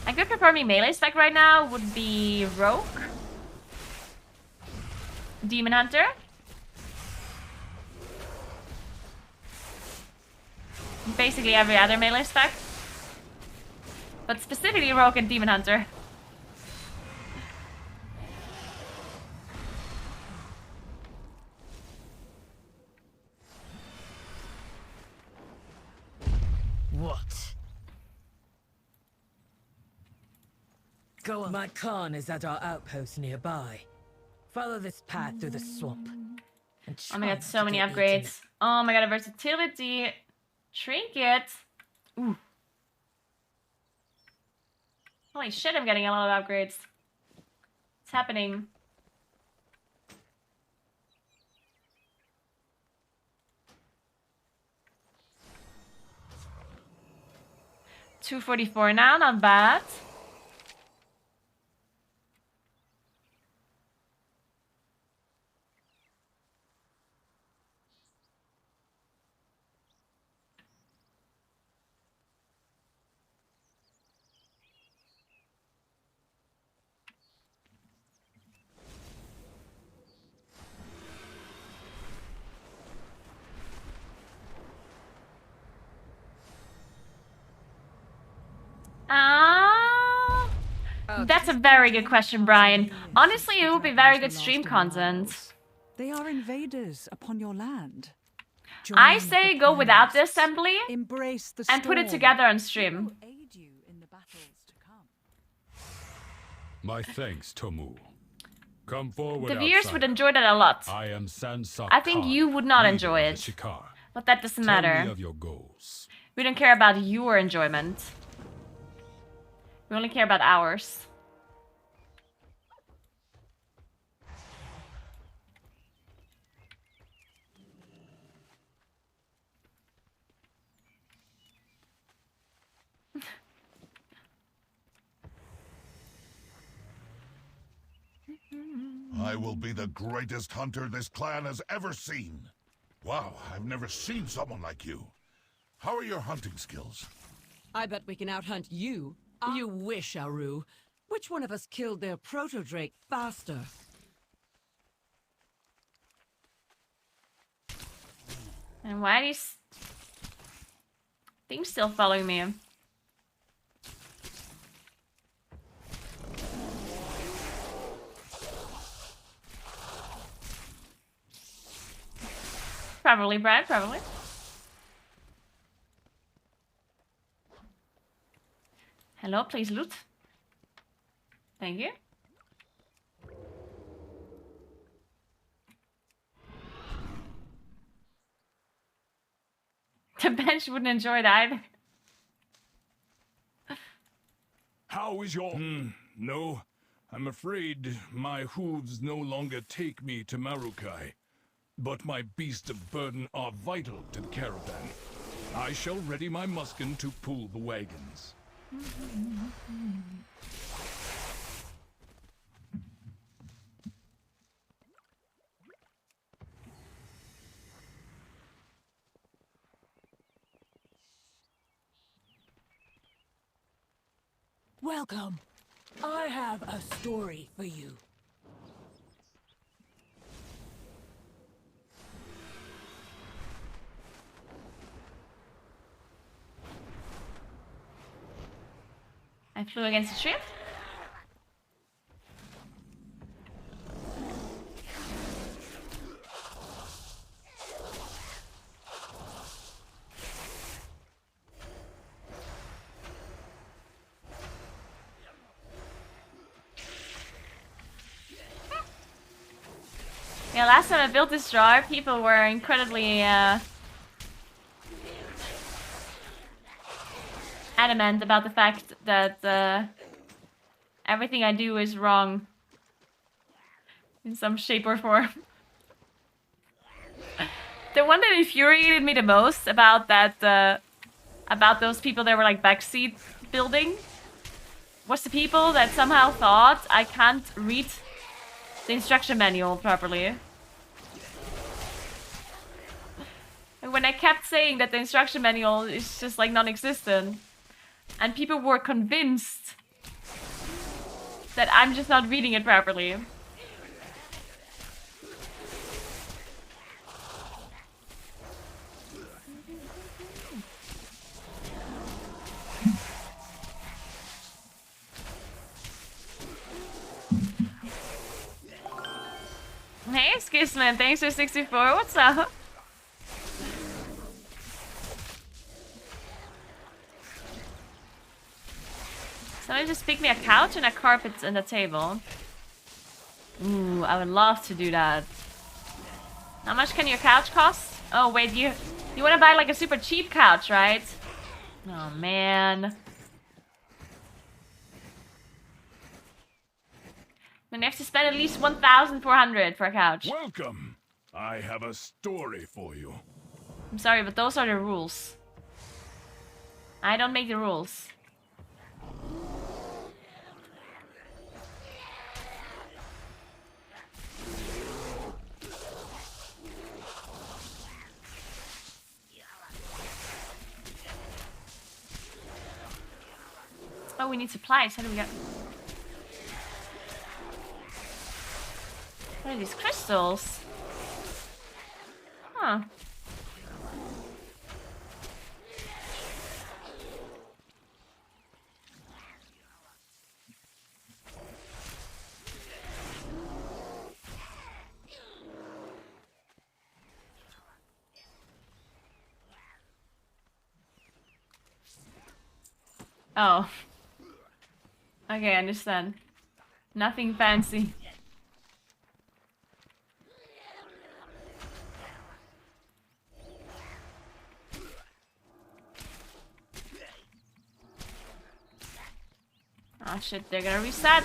A good performing melee spec right now would be Rogue, Demon Hunter, basically every other melee spec, but specifically Rogue and Demon Hunter. What? Go on. My Khan is at our outpost nearby. Follow this path through the swamp. Oh my god, so many upgrades. Oh my god, a versatility trinket. Ooh. Holy shit, I'm getting a lot of upgrades. It's happening. $244 now, not bad. That's a very good question, Brian. Honestly, it would be very good stream content. They are invaders upon your land. I say go without the assembly and put it together on stream. My thanks, Tomu. Come forward. The viewers would enjoy that a lot. I am Sansa. I think you would not enjoy it, but that doesn't matter. Tell me of your goals. We don't care about your enjoyment. We only care about ours. I will be the greatest hunter this clan has ever seen. Wow, I've never seen someone like you. How are your hunting skills? I bet we can outhunt you. You wish, Aru. Which one of us killed their proto-drake faster? And why are these things still following me? Probably, Brad, probably. Hello, please loot. Thank you. The bench wouldn't enjoy it either. How is your... no. I'm afraid my hooves no longer take me to Marukai. But my beasts of burden are vital to the caravan. I shall ready my muskin to pull the wagons. Welcome. I have a story for you. I flew against the tree. Yeah, last time I built this drawer, people were incredibly adamant about the fact that everything I do is wrong in some shape or form. The one that infuriated me the most about that about those people that were like backseat building was the people that somehow thought I can't read the instruction manual properly. And when I kept saying that the instruction manual is just like non-existent, and people were convinced that I'm just not reading it properly. Hey, Skisman, thanks for 64. What's up? Somebody just pick me a couch and a carpet and a table. Ooh, I would love to do that. How much can your couch cost? Oh wait, you want to buy like a super cheap couch, right? Oh man. Then you have to spend at least 1,400 for a couch. Welcome. I have a story for you. I'm sorry, but those are the rules. I don't make the rules. Oh, we need supplies. How do we get... What are these crystals? Huh. Oh. Okay, I understand. Nothing fancy. Oh shit, they're gonna reset.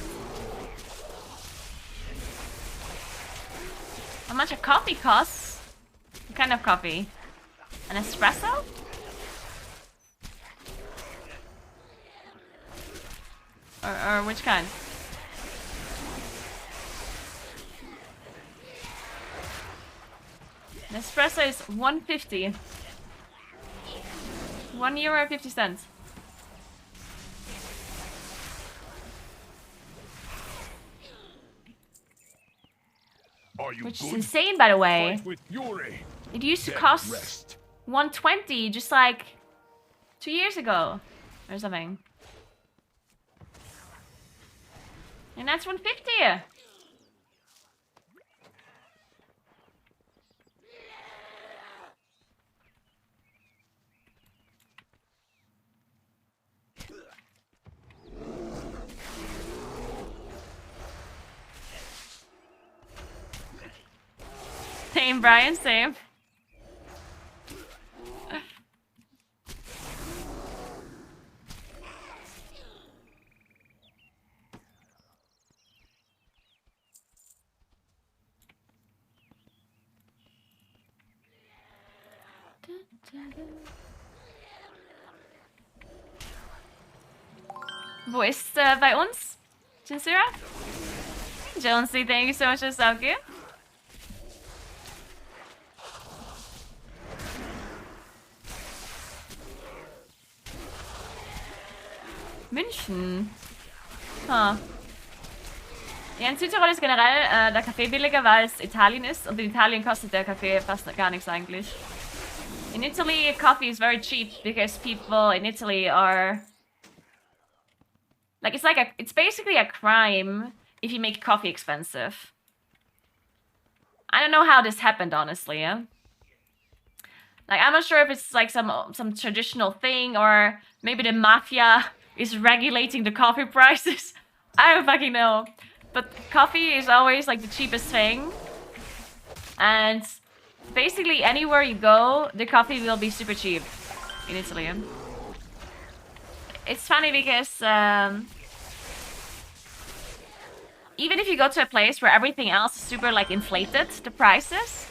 How much a coffee costs? What kind of coffee? An espresso? Or which kind? Nespresso is 1.50. €1.50. Which is insane, by the way. It used to cost 120 just like 2 years ago or something. And that's 150. Same, Brian, same. Wo ist bei uns? Jinsura? Jonesy, thank you so much for the sub gift. München. Huh. Ja, in Südtirol ist generell der Kaffee billiger, weil es Italien ist. Und in Italien kostet der Kaffee fast gar nichts eigentlich. In Italy, coffee is very cheap because people in Italy are... Like, it's basically a crime if you make coffee expensive. I don't know how this happened, honestly, yeah? Like, I'm not sure if it's like some traditional thing or maybe the mafia is regulating the coffee prices. I don't fucking know. But coffee is always like the cheapest thing. And basically anywhere you go, the coffee will be super cheap in Italy. It's funny because even if you go to a place where everything else is super like inflated, the prices,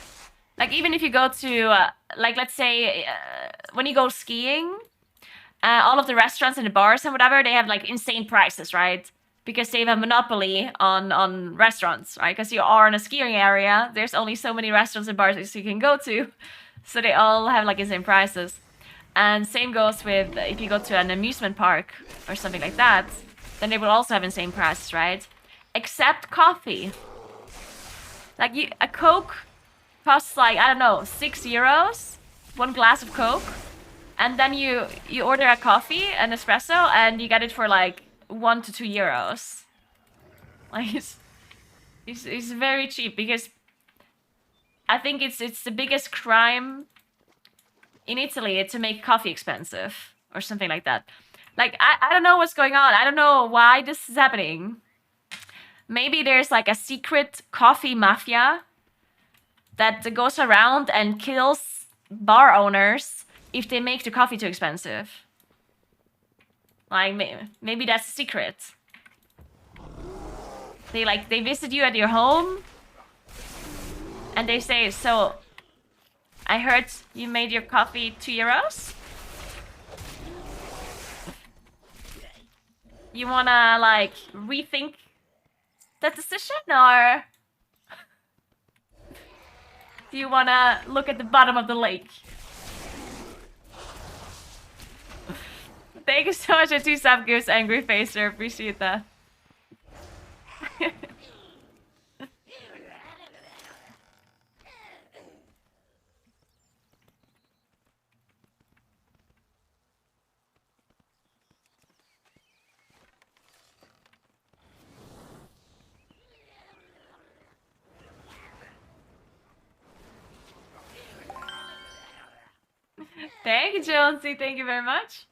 like even if you go to like let's say when you go skiing, all of the restaurants and the bars and whatever, they have like insane prices, right? Because they have a monopoly on restaurants, right? Because you are in a skiing area, there's only so many restaurants and bars you can go to, so they all have like insane prices. And same goes with if you go to an amusement park or something like that, then they will also have insane prices, right? Except coffee. Like a Coke costs like, I don't know, €6, one glass of Coke. And then you order a coffee, an espresso, and you get it for like €1 to €2. Like it's very cheap because I think it's the biggest crime in Italy to make coffee expensive or something like that. Like I don't know what's going on. I don't know why this is happening. Maybe there's like a secret coffee mafia that goes around and kills bar owners if they make the coffee too expensive. Like maybe that's a secret. They visit you at your home and they say, so I heard you made your coffee €2. You wanna like rethink that decision, or do you wanna look at the bottom of the lake? Thank you so much for 2 sub gifts, Angry Facer. Appreciate that. Thank you, Jonesy. Thank you very much.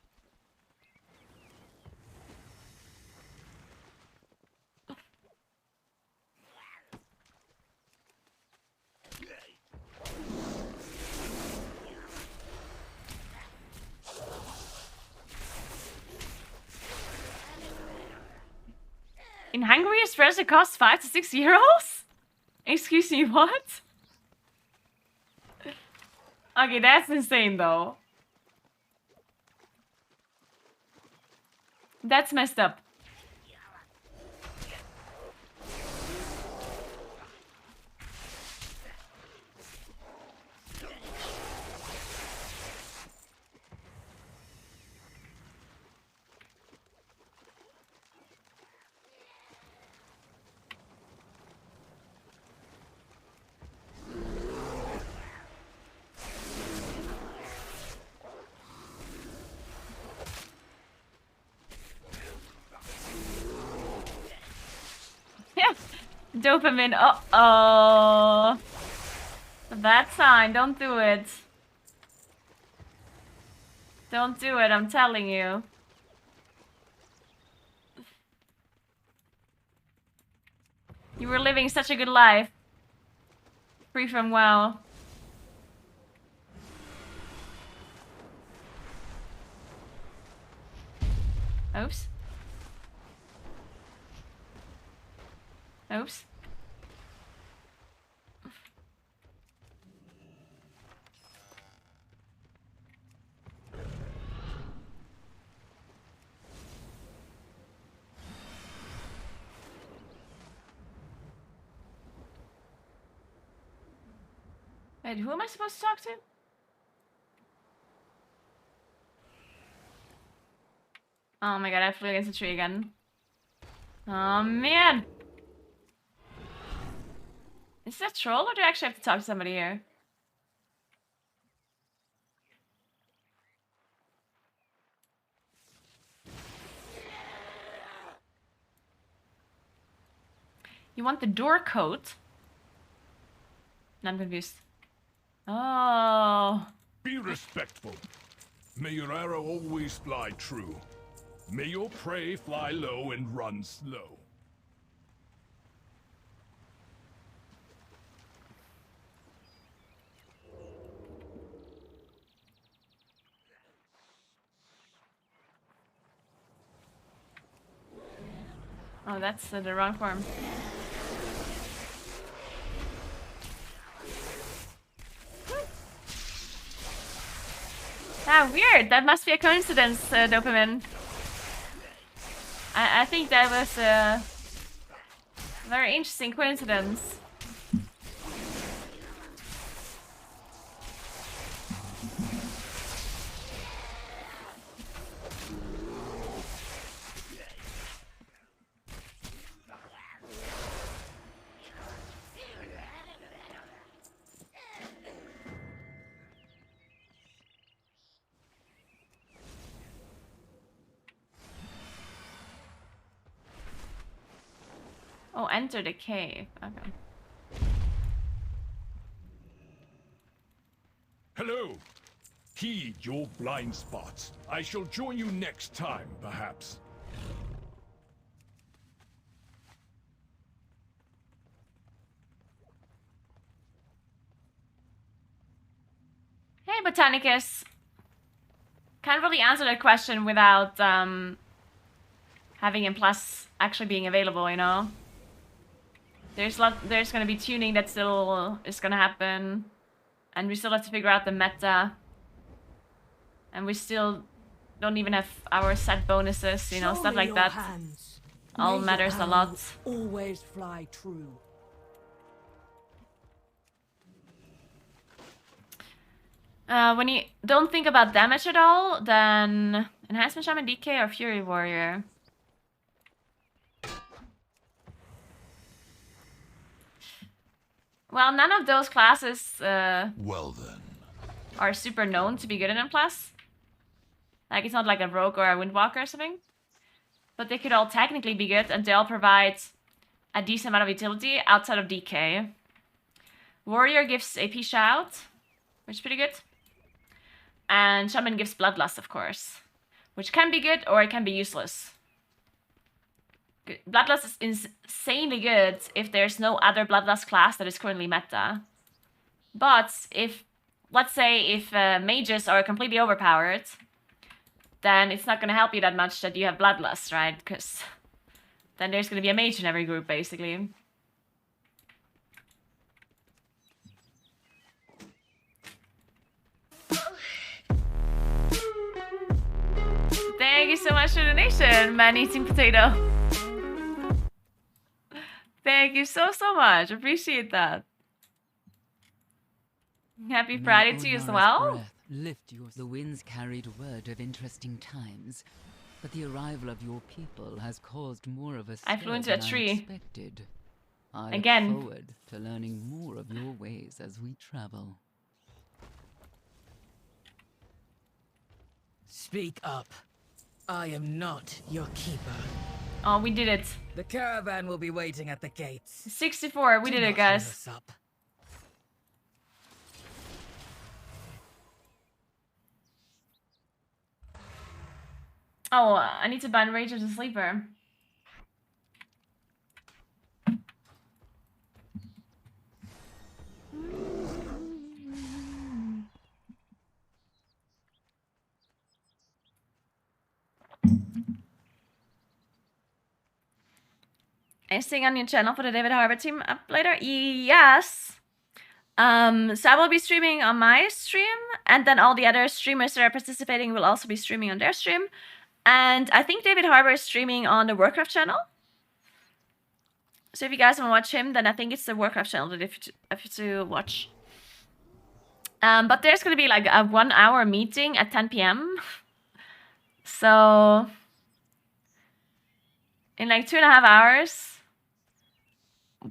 In Hungary, espresso costs €5 to €6? Excuse me, what? Okay, that's insane though. That's messed up. Dopamine. Uh-oh. Bad sign. Don't do it. Don't do it, I'm telling you. You were living such a good life. Free from WoW. Oops. Oops. Wait, who am I supposed to talk to? Oh my god, I flew against a tree again. Oh man! Is that a troll or do I actually have to talk to somebody here? You want the door coat? No, I'm confused. Oh. Be respectful. May your arrow always fly true. May your prey fly low and run slow. Oh, that's the wrong form. Ah, weird. That must be a coincidence, Dopamine. I think that was a very interesting coincidence. Oh, enter the cave. Okay. Hello! Heed your blind spots. I shall join you next time, perhaps. Hey, Botanicus. Can't really answer that question without having M+ actually being available, you know? There's gonna be tuning that still is gonna happen. And we still have to figure out the meta. And we still don't even have our set bonuses, you know, stuff like that. All matters a lot. Always fly true. When you don't think about damage at all, then Enhancement Shaman, DK, or Fury Warrior. Well, none of those classes well then, are super known to be good in M+. Like, it's not like a Rogue or a Windwalker or something. But they could all technically be good, and they all provide a decent amount of utility outside of DK. Warrior gives AP Shout, which is pretty good. And Shaman gives Bloodlust, of course. Which can be good, or it can be useless. Bloodlust is insanely good if there's no other Bloodlust class that is currently meta. But if, let's say, if mages are completely overpowered, then it's not going to help you that much that you have Bloodlust, right? Because then there's going to be a mage in every group, basically. Thank you so much for the donation, man-eating potato. Thank you so much. Appreciate that. Happy Friday to you as well. Lift yours. The winds carried word of interesting times, but the arrival of your people has caused more of a stir I flew into a than I tree. expected. I Again. look forward to learning more of your ways as we travel. Speak up. I am not your keeper. Oh, we did it. The caravan will be waiting at the gates. 64, we did it, guys. Oh, I need to ban Rage of the Sleeper. Anything on your channel for the David Harbour team up later? Yes. So I will be streaming on my stream, and then all the other streamers that are participating will also be streaming on their stream. And I think David Harbour is streaming on the Warcraft channel. So if you guys want to watch him, then I think it's the Warcraft channel that if you to watch. But there's going to be like a 1 hour meeting at 10 p.m. So in like 2.5 hours,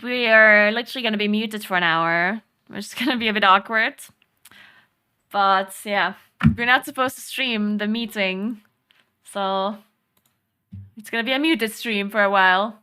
we are literally going to be muted for an hour, which is going to be a bit awkward. But yeah, we're not supposed to stream the meeting. So it's going to be a muted stream for a while.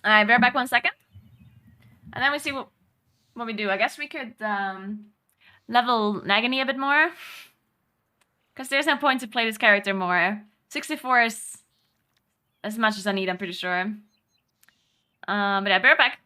Alright, bear back 1 second. And then we see what we do. I guess we could level Nagini a bit more. Because there's no point to play this character more. 64 is as much as I need, I'm pretty sure. But yeah, bear back.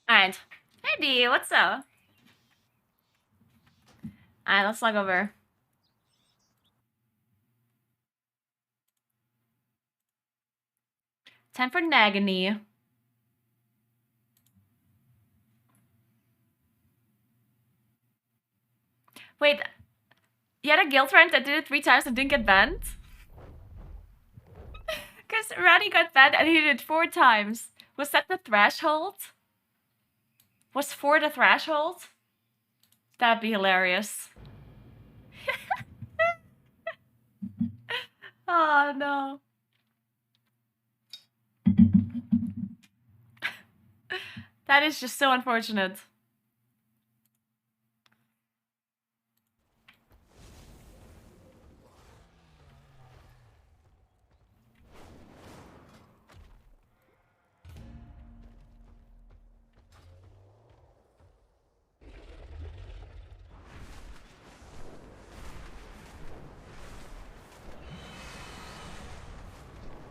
Alright. Hey D, what's up? Alright, let's log over. Time for Nagany. Wait, you had a guild friend that did it 3 times and didn't get banned? Because Randy got banned and he did it 4 times. Was that the threshold? Was 4 the threshold? That'd be hilarious. Oh no. That is just so unfortunate.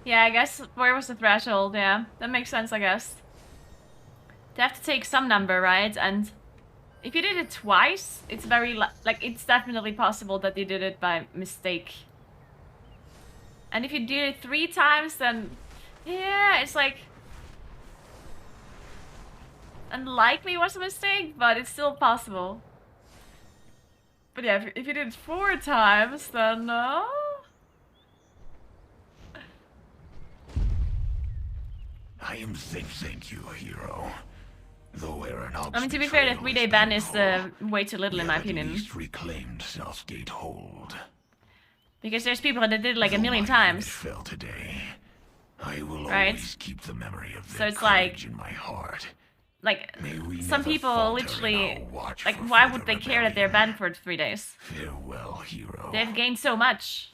Yeah, I guess where was the threshold? Yeah, that makes sense, I guess. They have to take some number, right? And if you did it twice, it's very, like, it's definitely possible that you did it by mistake. And if you did it 3 times, then, yeah, it's like, unlikely it was a mistake, but it's still possible. But yeah, if you did it 4 times, then, I am thank you, hero. Though I mean, to be fair, the 3-day ban is way too little in my opinion. At least reclaimed Southgate hold. Because there's people that did it like a million times. Fell today. I will always keep the memory of their so it's like, courage in my heart. Like, some people literally, like, why would they care that they're banned for 3 days? Farewell, hero. They've gained so much.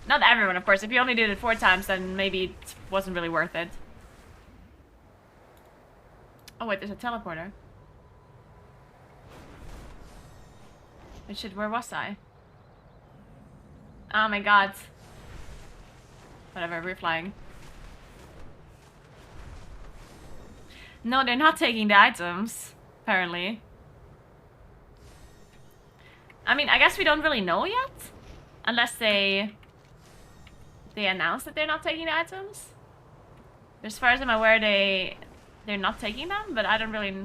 Not everyone, of course. If you only did it 4 times, then maybe it wasn't really worth it. Oh wait, there's a teleporter. Wait, shit, where was I? Oh my god. Whatever, we're flying. No, they're not taking the items, apparently. I mean, I guess we don't really know yet. Unless they announce that they're not taking the items. As far as I'm aware, they're not taking them, but I don't really...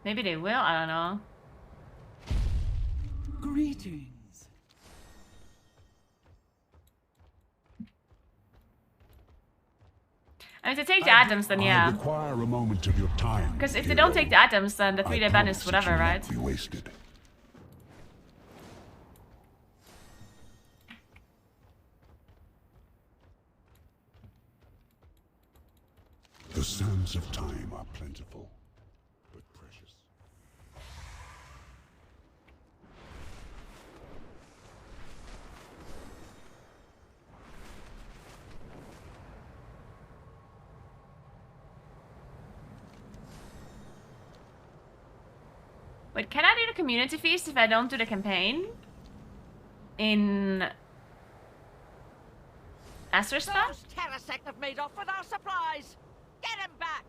Maybe they will, I don't know. Greetings. I mean, to take the items, then yeah. I require a moment of your time. Because if they don't take the items, then the 3-day ban is whatever, right? Be wasted. The sands of time are plentiful, but precious. Wait, can I do the community feast if I don't do the campaign? In... Asterspa? Those Terrasect have made off with our supplies! Get him back!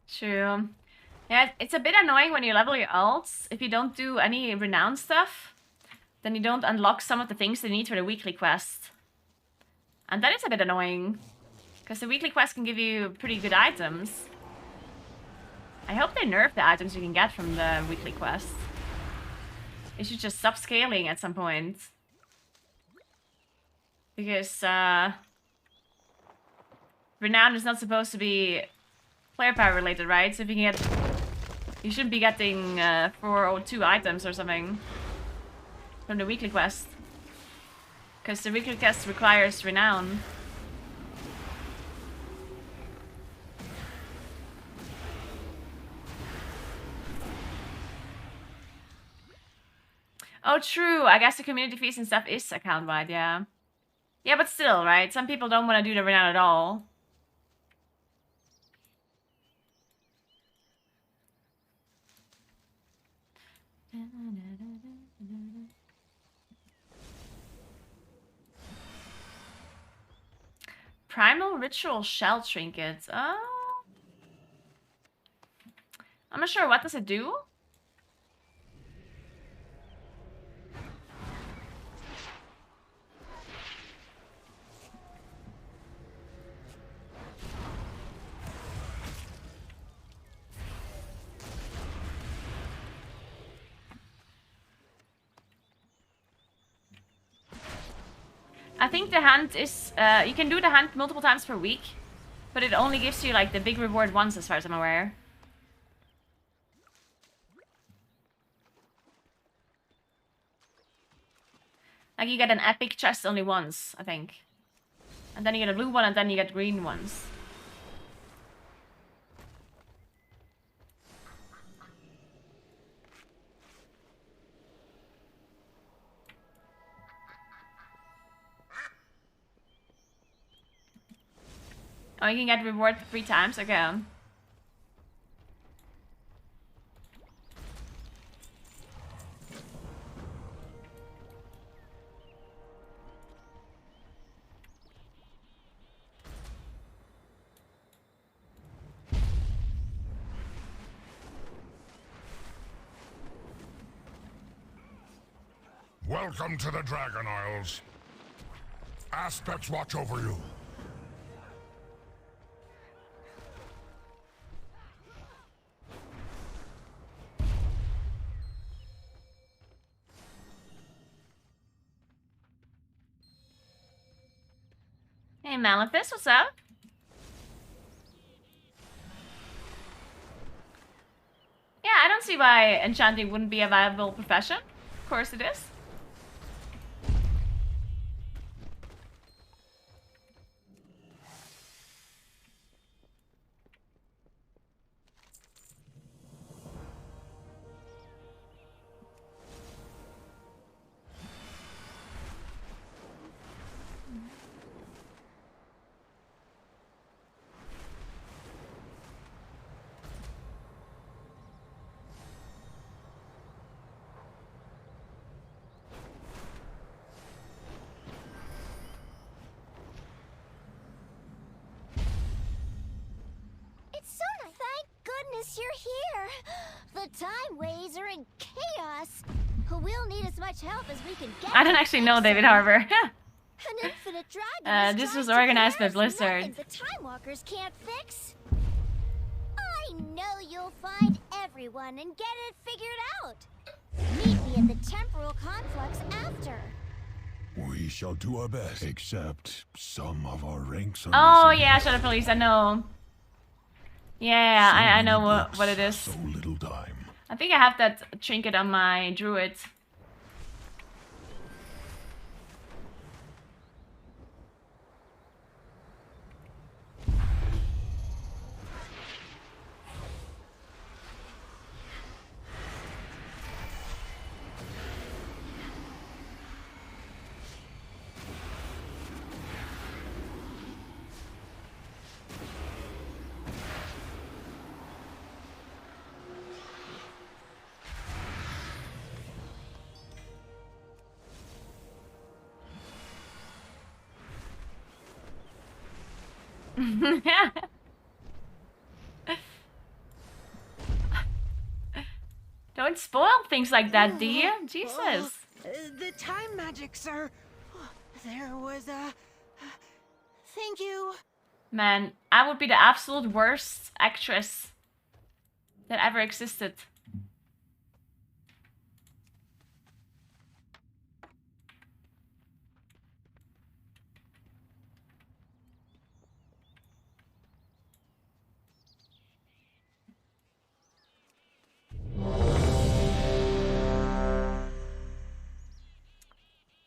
True. Yeah, it's a bit annoying when you level your alts. If you don't do any renown stuff, then you don't unlock some of the things they need for the weekly quest. And that is a bit annoying. Because the weekly quest can give you pretty good items. I hope they nerf the items you can get from the weekly quest. It should just stop scaling at some point. Because, renown is not supposed to be player power related, right? So if you can get... You shouldn't be getting 402 items or something from the weekly quest. Because the weekly quest requires renown. Oh, true. I guess the community feast and stuff is account-wide, yeah. Yeah, but still, right? Some people don't want to do the renown at all. Primal Ritual Shell Trinket. Oh. I'm not sure. What does it do? I think the hunt is, you can do the hunt multiple times per week, but it only gives you like the big reward once as far as I'm aware. Like you get an epic chest only once, I think. And then you get a blue one and then you get green ones. Oh, you can get reward 3 times? Okay. Welcome to the Dragon Isles. Aspects watch over you. Hey Malefus, what's up? Yeah, I don't see why enchanting wouldn't be a viable profession. Of course it is. You're here. The time waves are in chaos. We'll need as much help as we can get. I don't actually know David Harbour. An infinite dragon this was organized by Blizzard. The Time Walkers can't fix. I know you'll find everyone and get it figured out. Meet me at the temporal conflux after. We shall do our best, except some of our ranks are Oh missing. yeah, Shadow Police, I know. Yeah, I know what it is. So little time. I think I have that trinket on my druid. Don't spoil things like that, dear. Jesus. The time magic, sir. There was a... Thank you. Man, I would be the absolute worst actress that ever existed.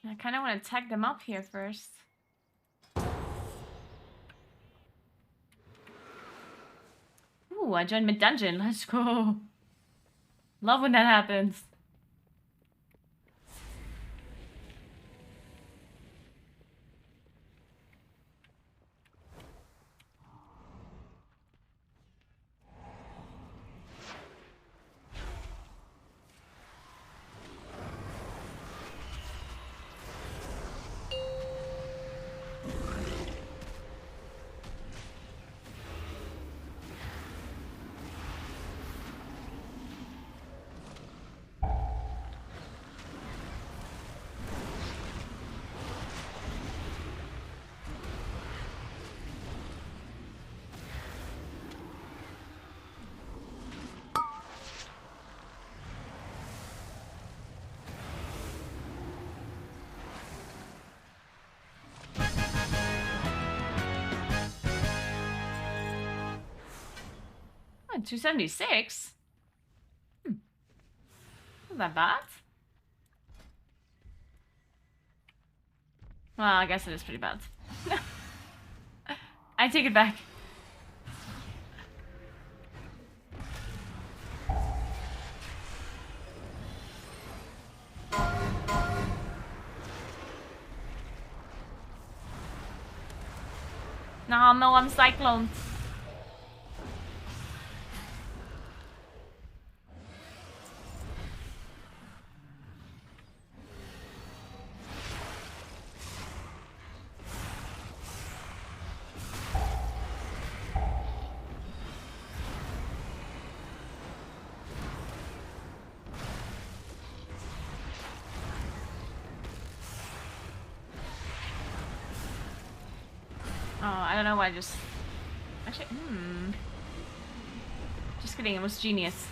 I kind of want to tag them up here first. Ooh, I joined mid-dungeon. Let's go. Love when that happens. 276? Not that bad. Well, I guess it is pretty bad. I take it back. No, I'm cycloned. Oh, I don't know why I just... Actually, Just kidding, it was genius.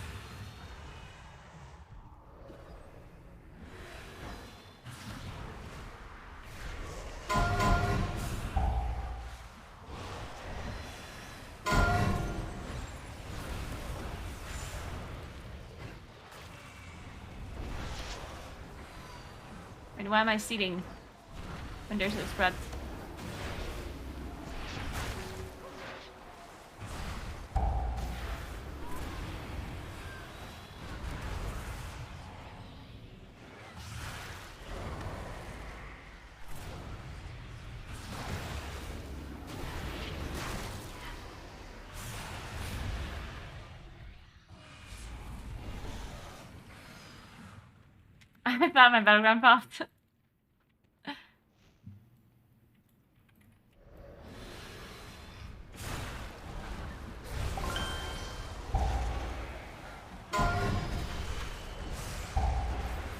Wait, why am I seating when there's a spread? I thought my battleground popped.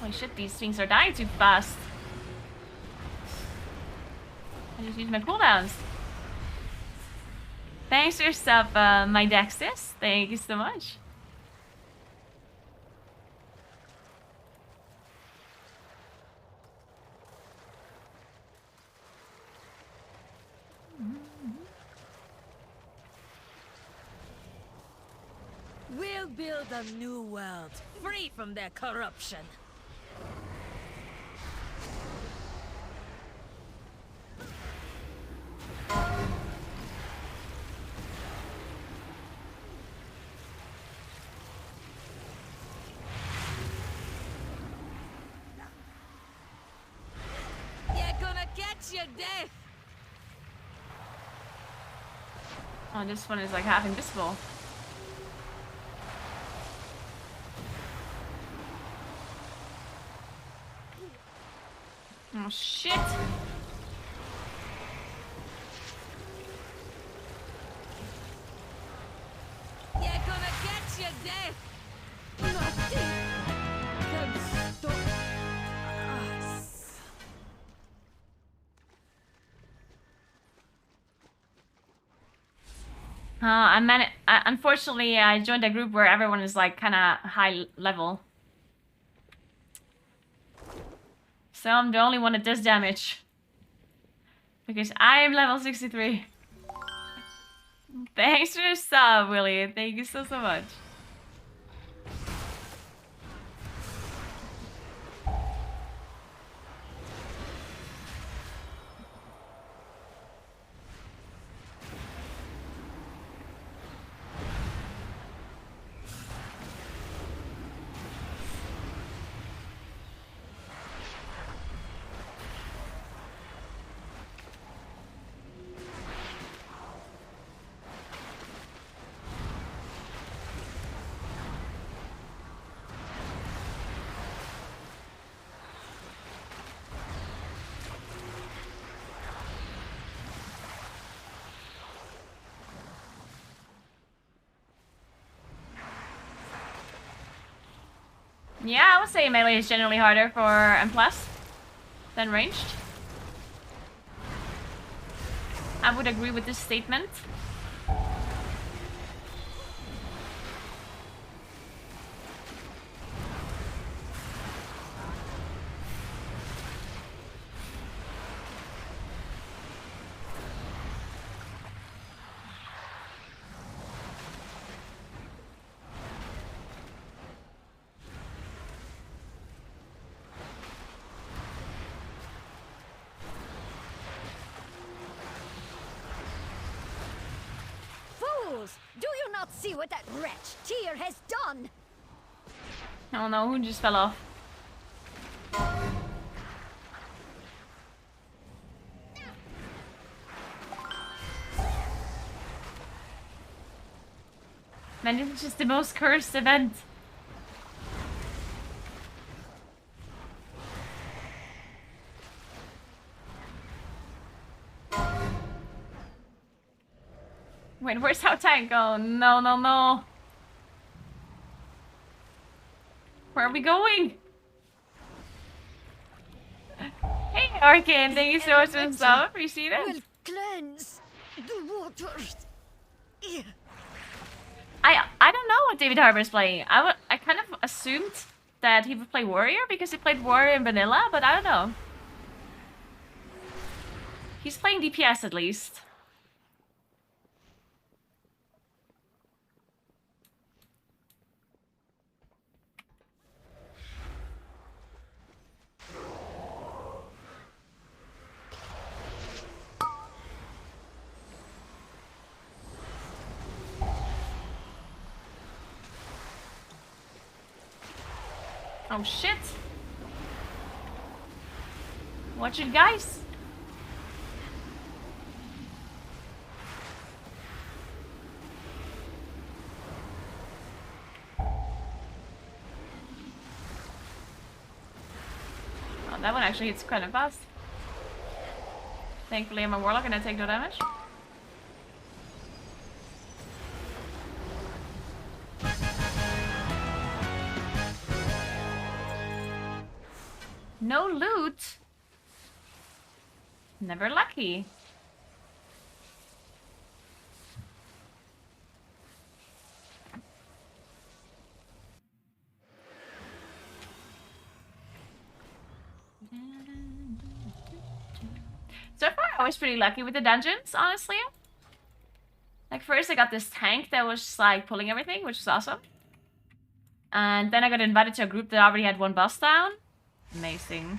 Holy shit, these things are dying too fast. I just used my cooldowns. Thanks for your sub, my Dextis. Thank you so much. We'll build a new world, free from their corruption. You're gonna catch your death. Oh, this one is like half invisible. Oh shit! You're gonna get your death. Nothing can stop us. Unfortunately, I joined a group where everyone is like kind of high level. So I'm the only one that does damage. Because I am level 63. Thanks for your sub, Willie. Thank you so much. Yeah, I would say melee is generally harder for M+ than ranged. I would agree with this statement. scoundrels! Do you not see what that wretch Tyr has done? Oh no, who just fell off? Man, this is just the most cursed event. Wait, where's our tank? Oh, no, no, no. Where are we going? Hey, Arcane, thank you so much for the sub. Appreciate it. Will cleanse the waters. I don't know what David Harbour is playing. I kind of assumed that he would play Warrior because he played Warrior in Vanilla, but I don't know. He's playing DPS at least. Oh shit! Watch it, guys! Oh, that one actually hits kind of fast. Thankfully, I'm a warlock and I take no damage. No loot? Never lucky. So far, I was pretty lucky with the dungeons, honestly. Like, first I got this tank that was, like, pulling everything, which was awesome. And then I got invited to a group that already had one boss down. Amazing.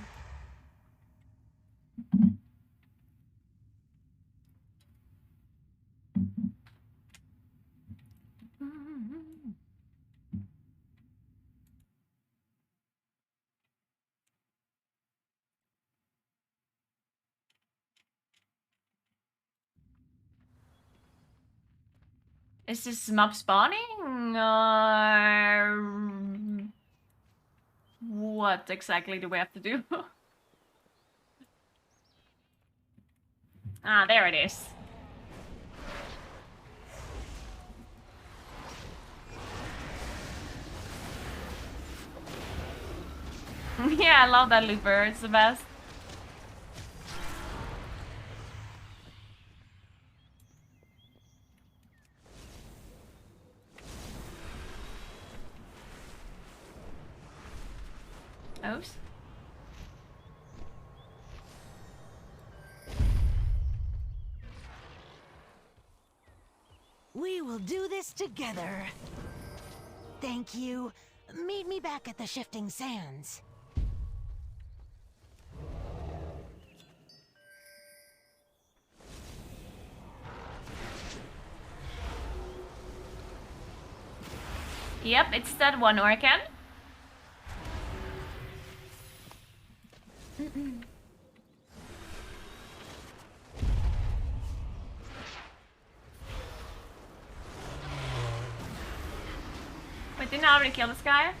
Is this mob spawning, or what exactly do we have to do? Ah, there it is. Yeah, I love that looper, it's the best. Oops. We will do this together. Thank you. Meet me back at the Shifting Sands. Yep, it's that one Orcan. Wait, didn't I already kill this guy?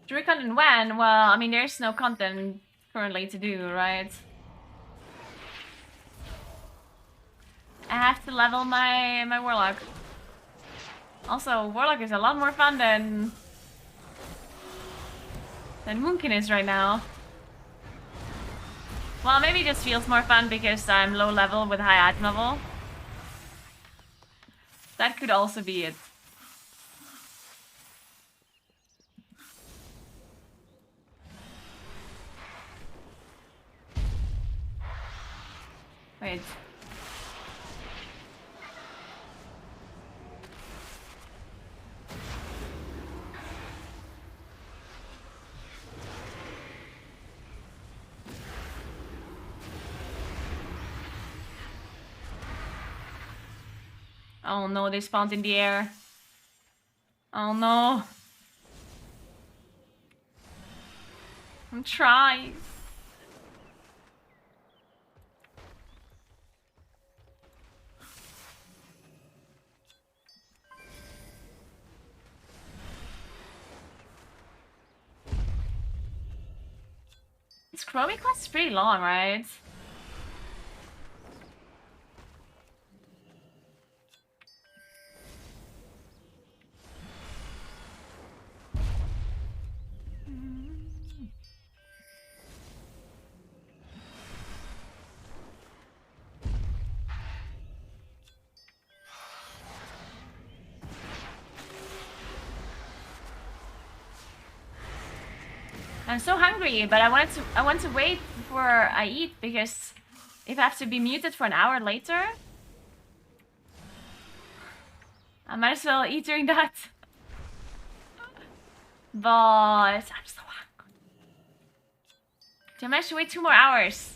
Druid content when? Well, I mean, there's no content currently to do, right? I have to level my warlock. Also, warlock is a lot more fun than Moonkin is right now. Well, maybe it just feels more fun because I'm low level with high item level. That could also be it. Wait. Oh no, they spawned in the air. Oh no. I'm trying. This Chromie quest is pretty long, right? I'm so hungry, but I want to wait before I eat because if I have to be muted for an hour later, I might as well eat during that. But I'm so hungry. Do I manage to wait 2 more hours?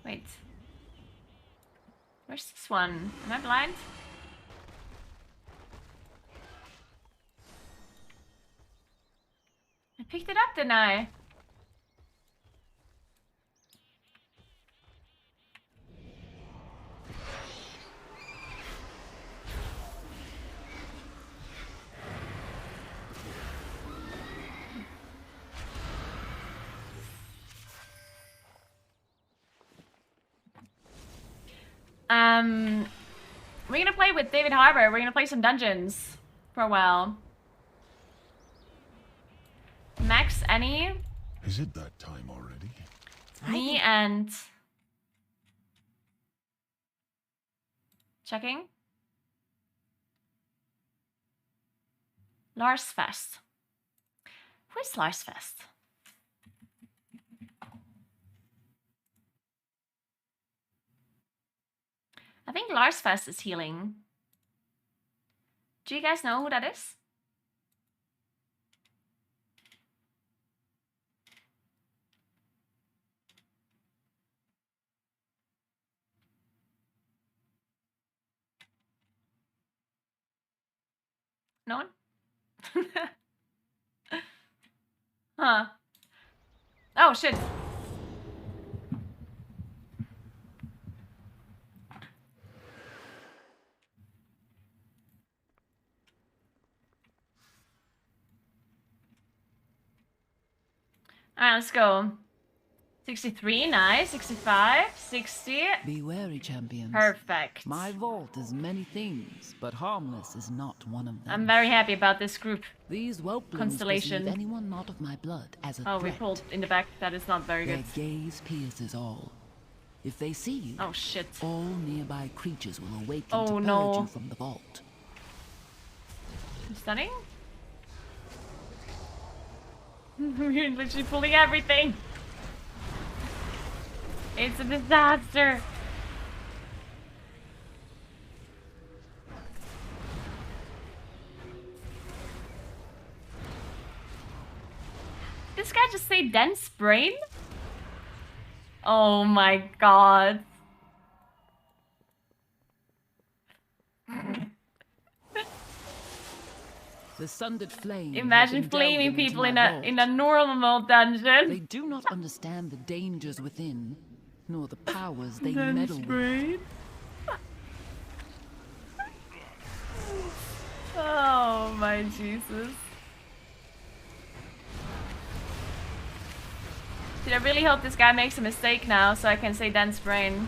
Wait. Where's this one? Am I blind? I picked it up, didn't I? We're gonna play with David Harbour. We're gonna play some dungeons for a while. Max, any? Is it that time already? Me and... Checking. Lars Fest. Who is Lars Fest? I think Lars Fest is healing. Do you guys know who that is? No one? Huh. Oh, shit. Alright, let's go. 63, nice. 65, 60. Be wary, champions. Perfect. My vault is many things, but harmless is not one of them. I'm very happy about this group. These Constellation. perceive anyone not of my blood as a threat. threat. We pulled in the back. That is not very Their good. gaze pierces all. If they see you, oh shit, all nearby creatures will awaken to purge you from the vault. Stunning. We're literally pulling everything. It's a disaster. This guy just say dense brain? Oh my god. The sundered flame. Imagine flaming people in a normal dungeon. They do not understand the dangers within, nor the powers they dense meddle brain. with. Oh my Jesus. Dude, I really hope this guy makes a mistake now so I can say dense brain.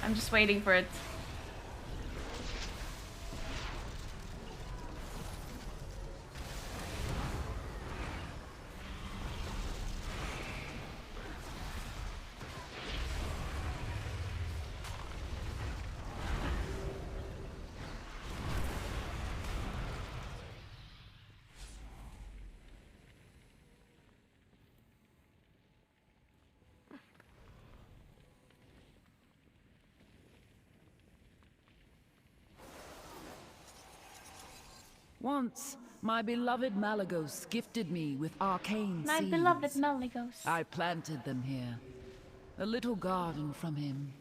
I'm just waiting for it. Once, my beloved Malagos gifted me with arcane My seeds. beloved Malagos. I planted them here. A little garden from him.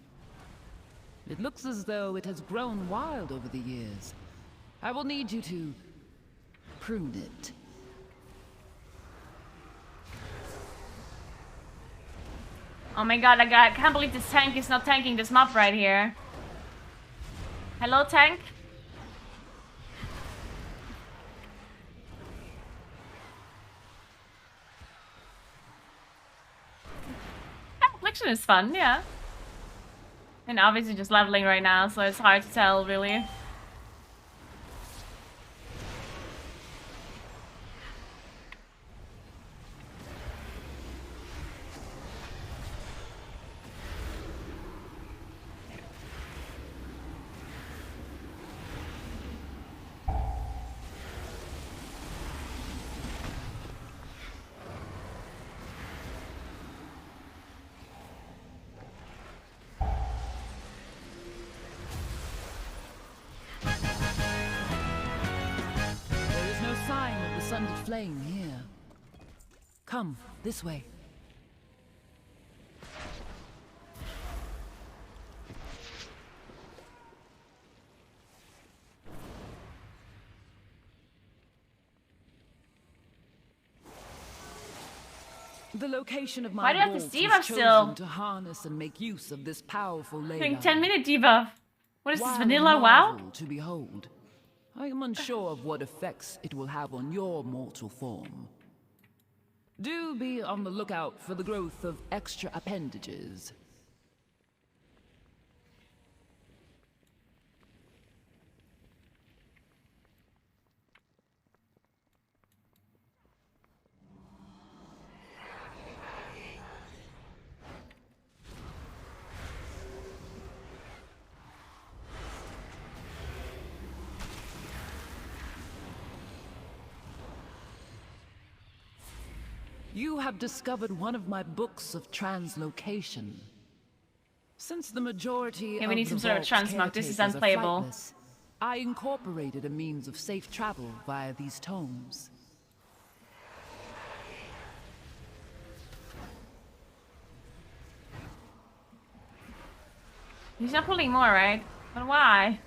It looks as though it has grown wild over the years. I will need you to prune it. Oh my god, I can't believe this tank is not tanking this mob right here. Hello, tank? Affliction is fun, yeah. And obviously just leveling right now, so it's hard to tell, really. Flame here. Come, this way. The location of my Why do you have vault this debuff was still? chosen to harness and make use of this powerful ley Doing line. 10-minute debuff. What is this, While a vanilla WoW? marvel to behold, I am unsure of what effects it will have on your mortal form. Do be on the lookout for the growth of extra appendages. You have discovered one of my books of translocation. Since the majority Yeah, we need of some the sort of vault's transmog. This is caretakers are unplayable. flightless, I incorporated a means of safe travel via these tomes. He's not pulling more, right? But why?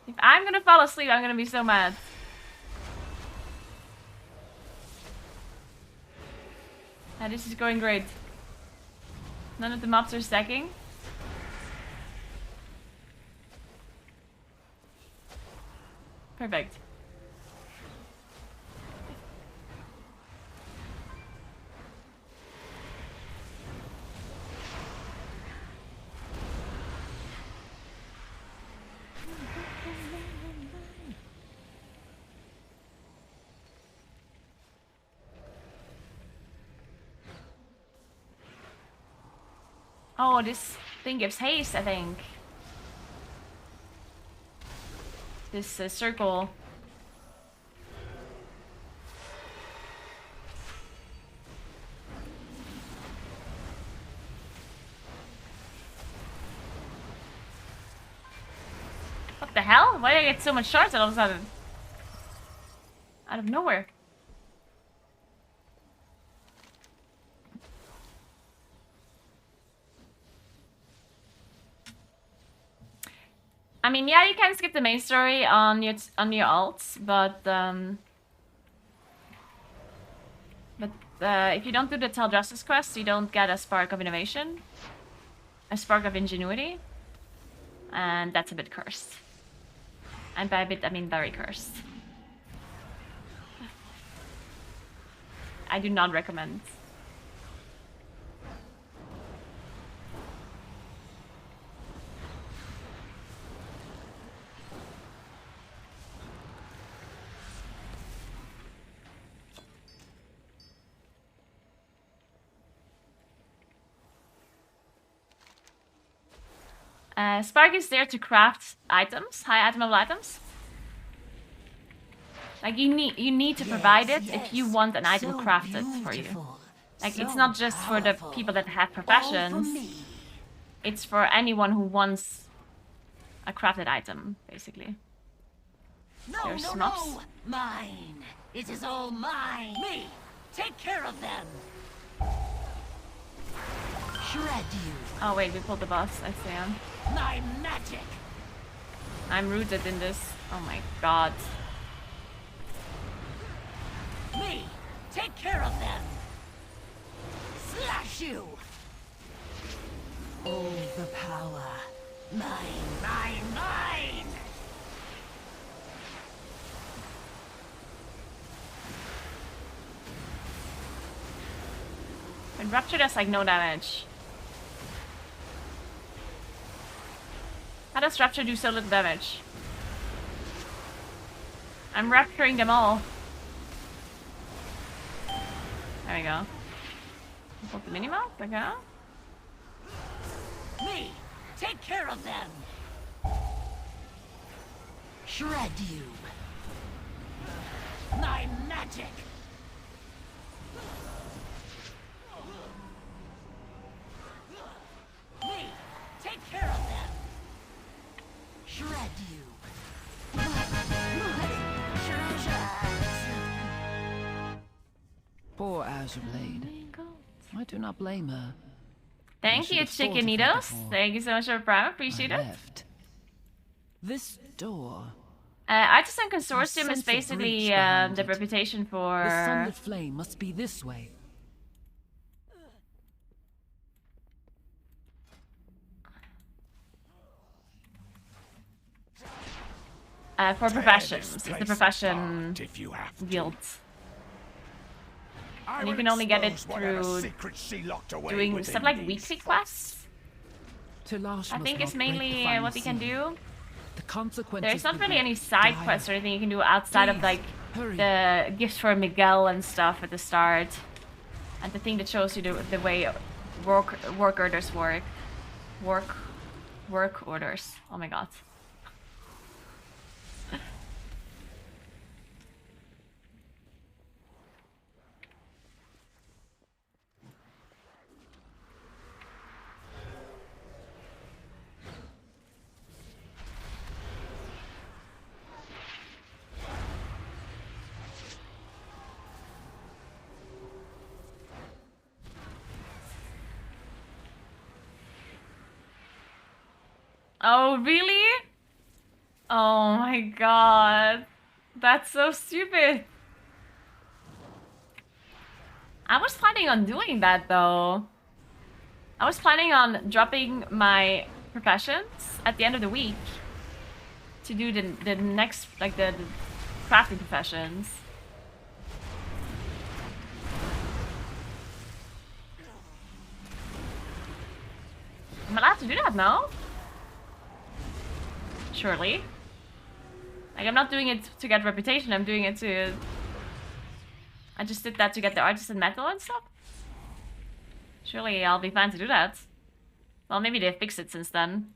If I'm gonna fall asleep, I'm gonna be so mad. And this is going great. None of the mobs are stacking. Perfect. Oh, this thing gives haste, I think. This circle. What the hell? Why did I get so much shards all of a sudden? Out of nowhere. I mean, yeah, you can skip the main story on your alts, but if you don't do the Tell Justice quest, you don't get a Spark of Innovation, a Spark of Ingenuity, and that's a bit cursed. And by a bit, I mean very cursed. I do not recommend. Spark is there to craft items, high item level items. Like you need to provide it if you want an item crafted for you. Like it's not just for the people that have professions. It's for anyone who wants a crafted item, basically. There's smuffs. No! Mine! It is all mine! Me! Take care of them! Shred you! Oh wait, we pulled the boss, I see him. My magic! I'm rooted in this. Oh my god. Me! Take care of them! Slash you! All the power. Mine, mine, mine! And Rapture does like no damage. How does Rapture do so little damage? I'm rapturing them all. There we go. Put the mini-mouse, okay. Me! Take care of them! Shred you! My magic! Me! Take care of them! Shred you! Poor Azure Blade. I do not blame her. Thank you, Chickenitos. Thank you so much for the Prime. Appreciate it. This door. Artisan Consortium is basically the reputation for. The sunlit flame must be this way. For professions. It's the profession guild. And you can only get it through doing stuff like weekly quests. I think it's mainly what you can do. There's not really any side quests or anything you can do outside of like the gifts for Miguel and stuff at the start. And the thing that shows you the way work orders work. Work orders. Oh my god. Oh, really? Oh my god. That's so stupid. I was planning on doing that though. I was planning on dropping my professions at the end of the week to do the next, like the crafting professions. I'm allowed to do that now? Surely. Like, I'm not doing it to get reputation, I'm doing it to... I just did that to get the artisan metal and stuff. Surely I'll be fine to do that. Well, maybe they fixed it since then.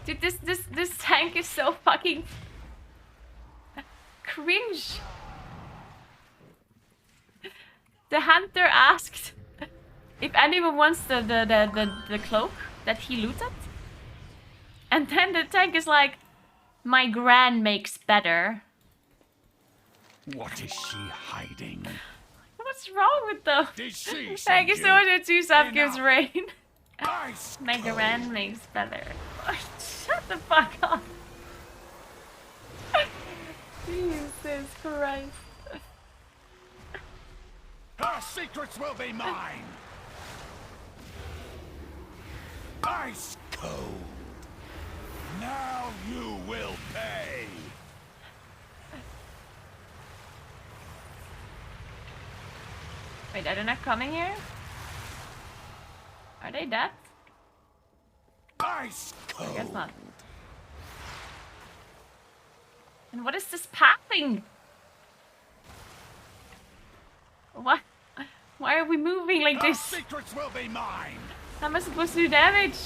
Dude, this tank is so fucking... cringe. The hunter asked if anyone wants the cloak that he looted. And then the tank is like, my gran makes better. What is she hiding? What's wrong with them? Thank you so much for 2 sub gives rain. My gran makes better. Shut the fuck up. Jesus Christ. Her secrets will be mine! Ice cold! Now you will pay! Wait, are they not coming here? Are they dead? Ice cold! I guess not. And what is this pathing? What? Why are we moving like this? Secrets will be mine. How am I supposed to do damage?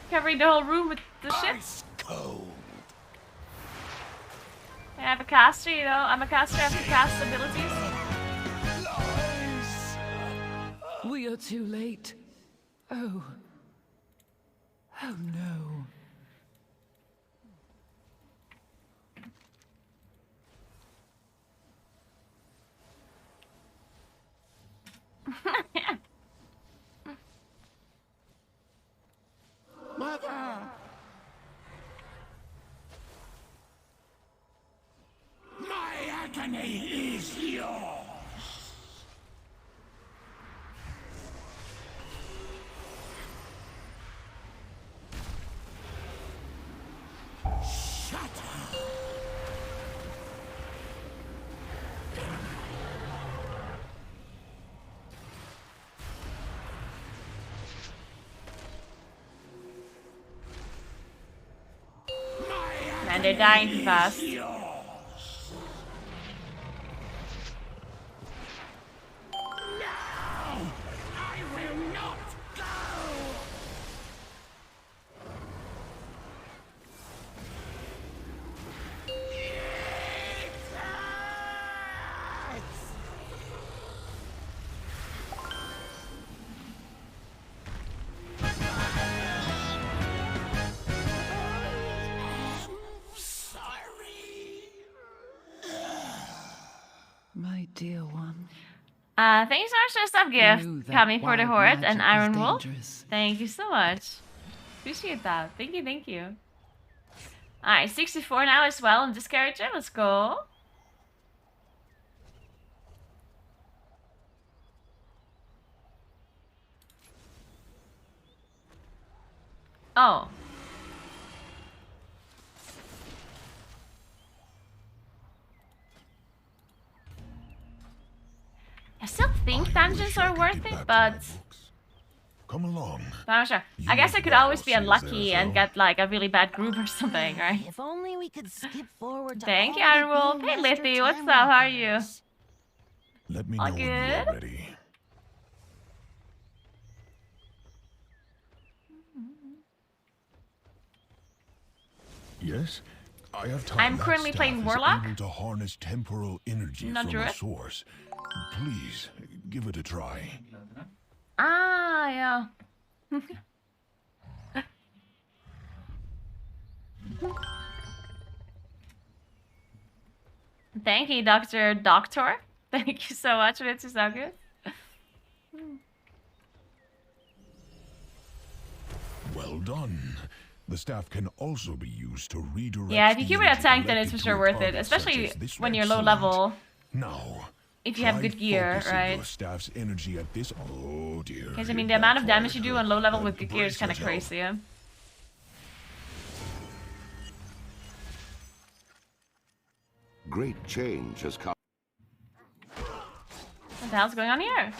Covering the whole room with the shit. Ice cold. I have a caster, you know. I'm a caster. I have to cast abilities. We are too late. Oh. Oh no. Mother! My agony is yours! Man, they're dying too fast. My dear one. Thank you so much for the sub gift coming for the Horde and Iron Wolf. Thank you so much. Appreciate that. Thank you, thank you. Alright, 64 now as well in this character. Let's go. Oh. I still think dungeons are worth it, but come along. I'm not sure. I guess I could always be unlucky and get like a really bad group or something, right? If only we could skip forward to Thank you, all the Iron Wolf. Beam Hey, Master Liffy, what's time up? How are you? walkers. Let me All know when you good? are ready. Yes, I have time. I'm That currently staff playing is Warlock. able to harness temporal energy Not from a druid. source. Please give it a try. Ah, yeah. Thank you, Doctor. Thank you so much. It's so good. Well done. The staff can also be used to redirect. Yeah, if you the keep it a energy tank, then it's for collected sure to a worth it, target such especially as this when red you're low cement. level. Now, If you have try good gear, focusing right? Your staff's energy at this. Oh dear. Because I mean, it the amount of damage backfired. you do on low level with good gear is Brace kind of yourself. crazy. Yeah? Great change has come. What the hell's going on here?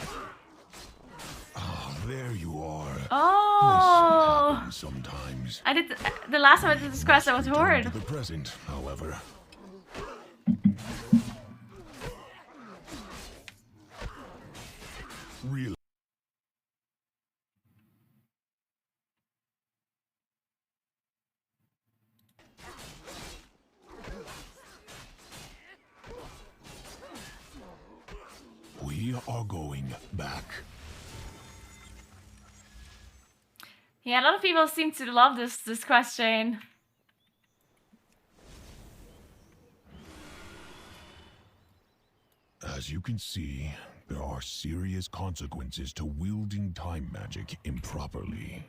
Oh, there you are. Oh! This happens sometimes. I did the last time I did this quest, I was Return Horde. to the present, however. Really. We are going back. Yeah, a lot of people seem to love this quest chain. As you can see, there are serious consequences to wielding time magic improperly.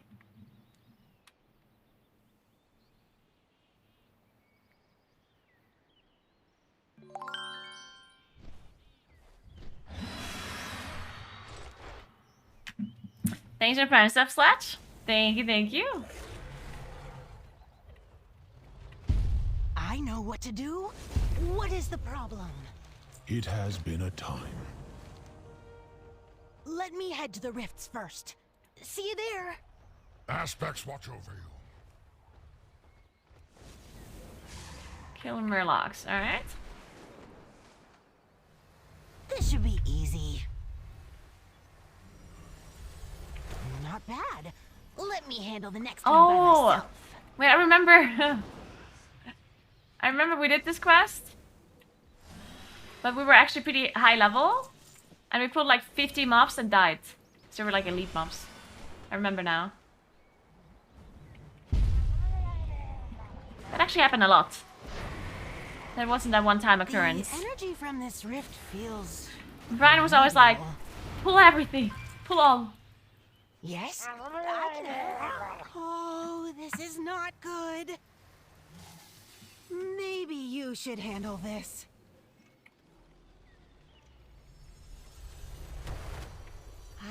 Thanks for prime sub, Slatch. Thank you, thank you. I know what to do. What is the problem? It has been a time. Let me head to the rifts first. See you there. Aspects watch over you. Kill Murlocs, alright. This should be easy. Not bad. Let me handle the next one by myself. Wait, I remember. I remember we did this quest. But we were actually pretty high level. And we pulled like 50 mobs and died. So we're like elite mobs. I remember now. That actually happened a lot. That wasn't that one-time occurrence. The energy from this rift feels... Brian was always like, pull everything. Pull all. Yes? Oh, this is not good. Maybe you should handle this.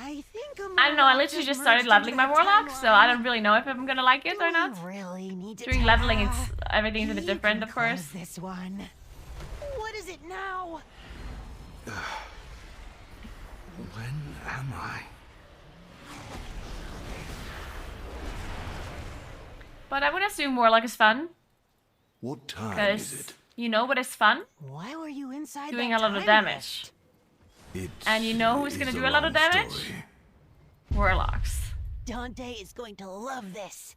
I think I don't know, I literally just started leveling my warlock, so I don't really know if I'm gonna like it or not. Really need to During leveling, everything's a bit different, of course. This one. What is it now? When am I? But I would assume warlock is fun. What time is it? You know what is fun? Why were you inside doing a lot of damage. And you know who's gonna do a lot of damage? Warlocks. Dante is going to love this.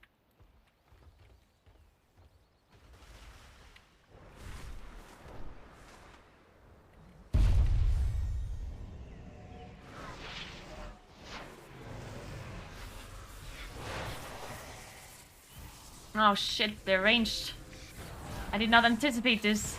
Oh shit, they're ranged. I did not anticipate this.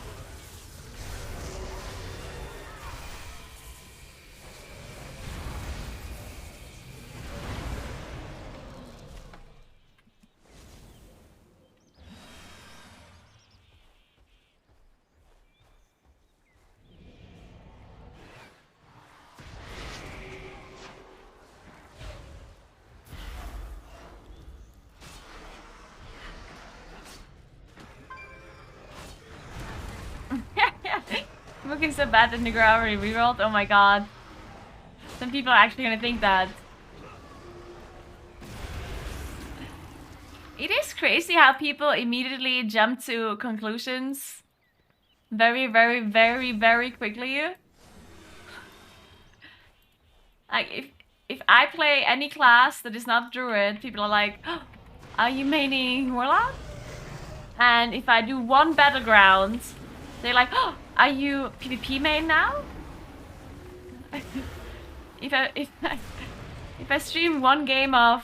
I'm looking so bad that Naguura already rerolled. Oh my god. Some people are actually gonna think that. It is crazy how people immediately jump to conclusions very, very, very, very quickly. Like, if I play any class that is not druid, people are like, oh, are you maining warlock? And if I do one battleground, they're like, oh, are you PvP main now? if I stream one game of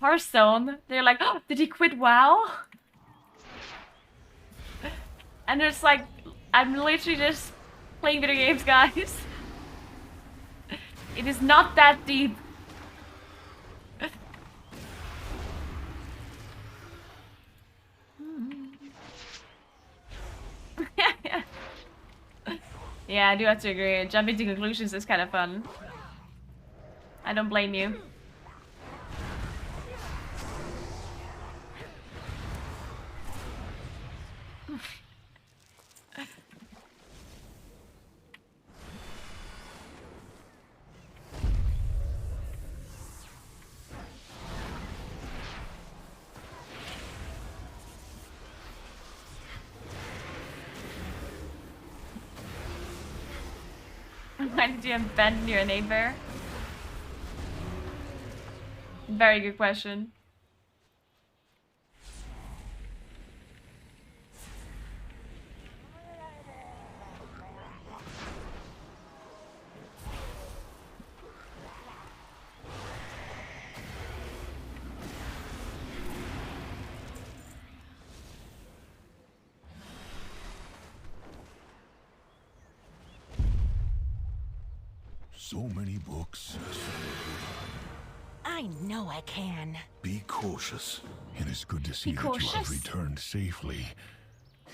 Hearthstone, they're like, oh, did he quit WoW? And it's like, I'm literally just playing video games, guys. It is not that deep. Yeah, I do have to agree. Jumping to conclusions is kind of fun. I don't blame you. Why did you abandon your neighbor? Very good question. So many books. I know I can. Be cautious. It is good to see that you have returned safely.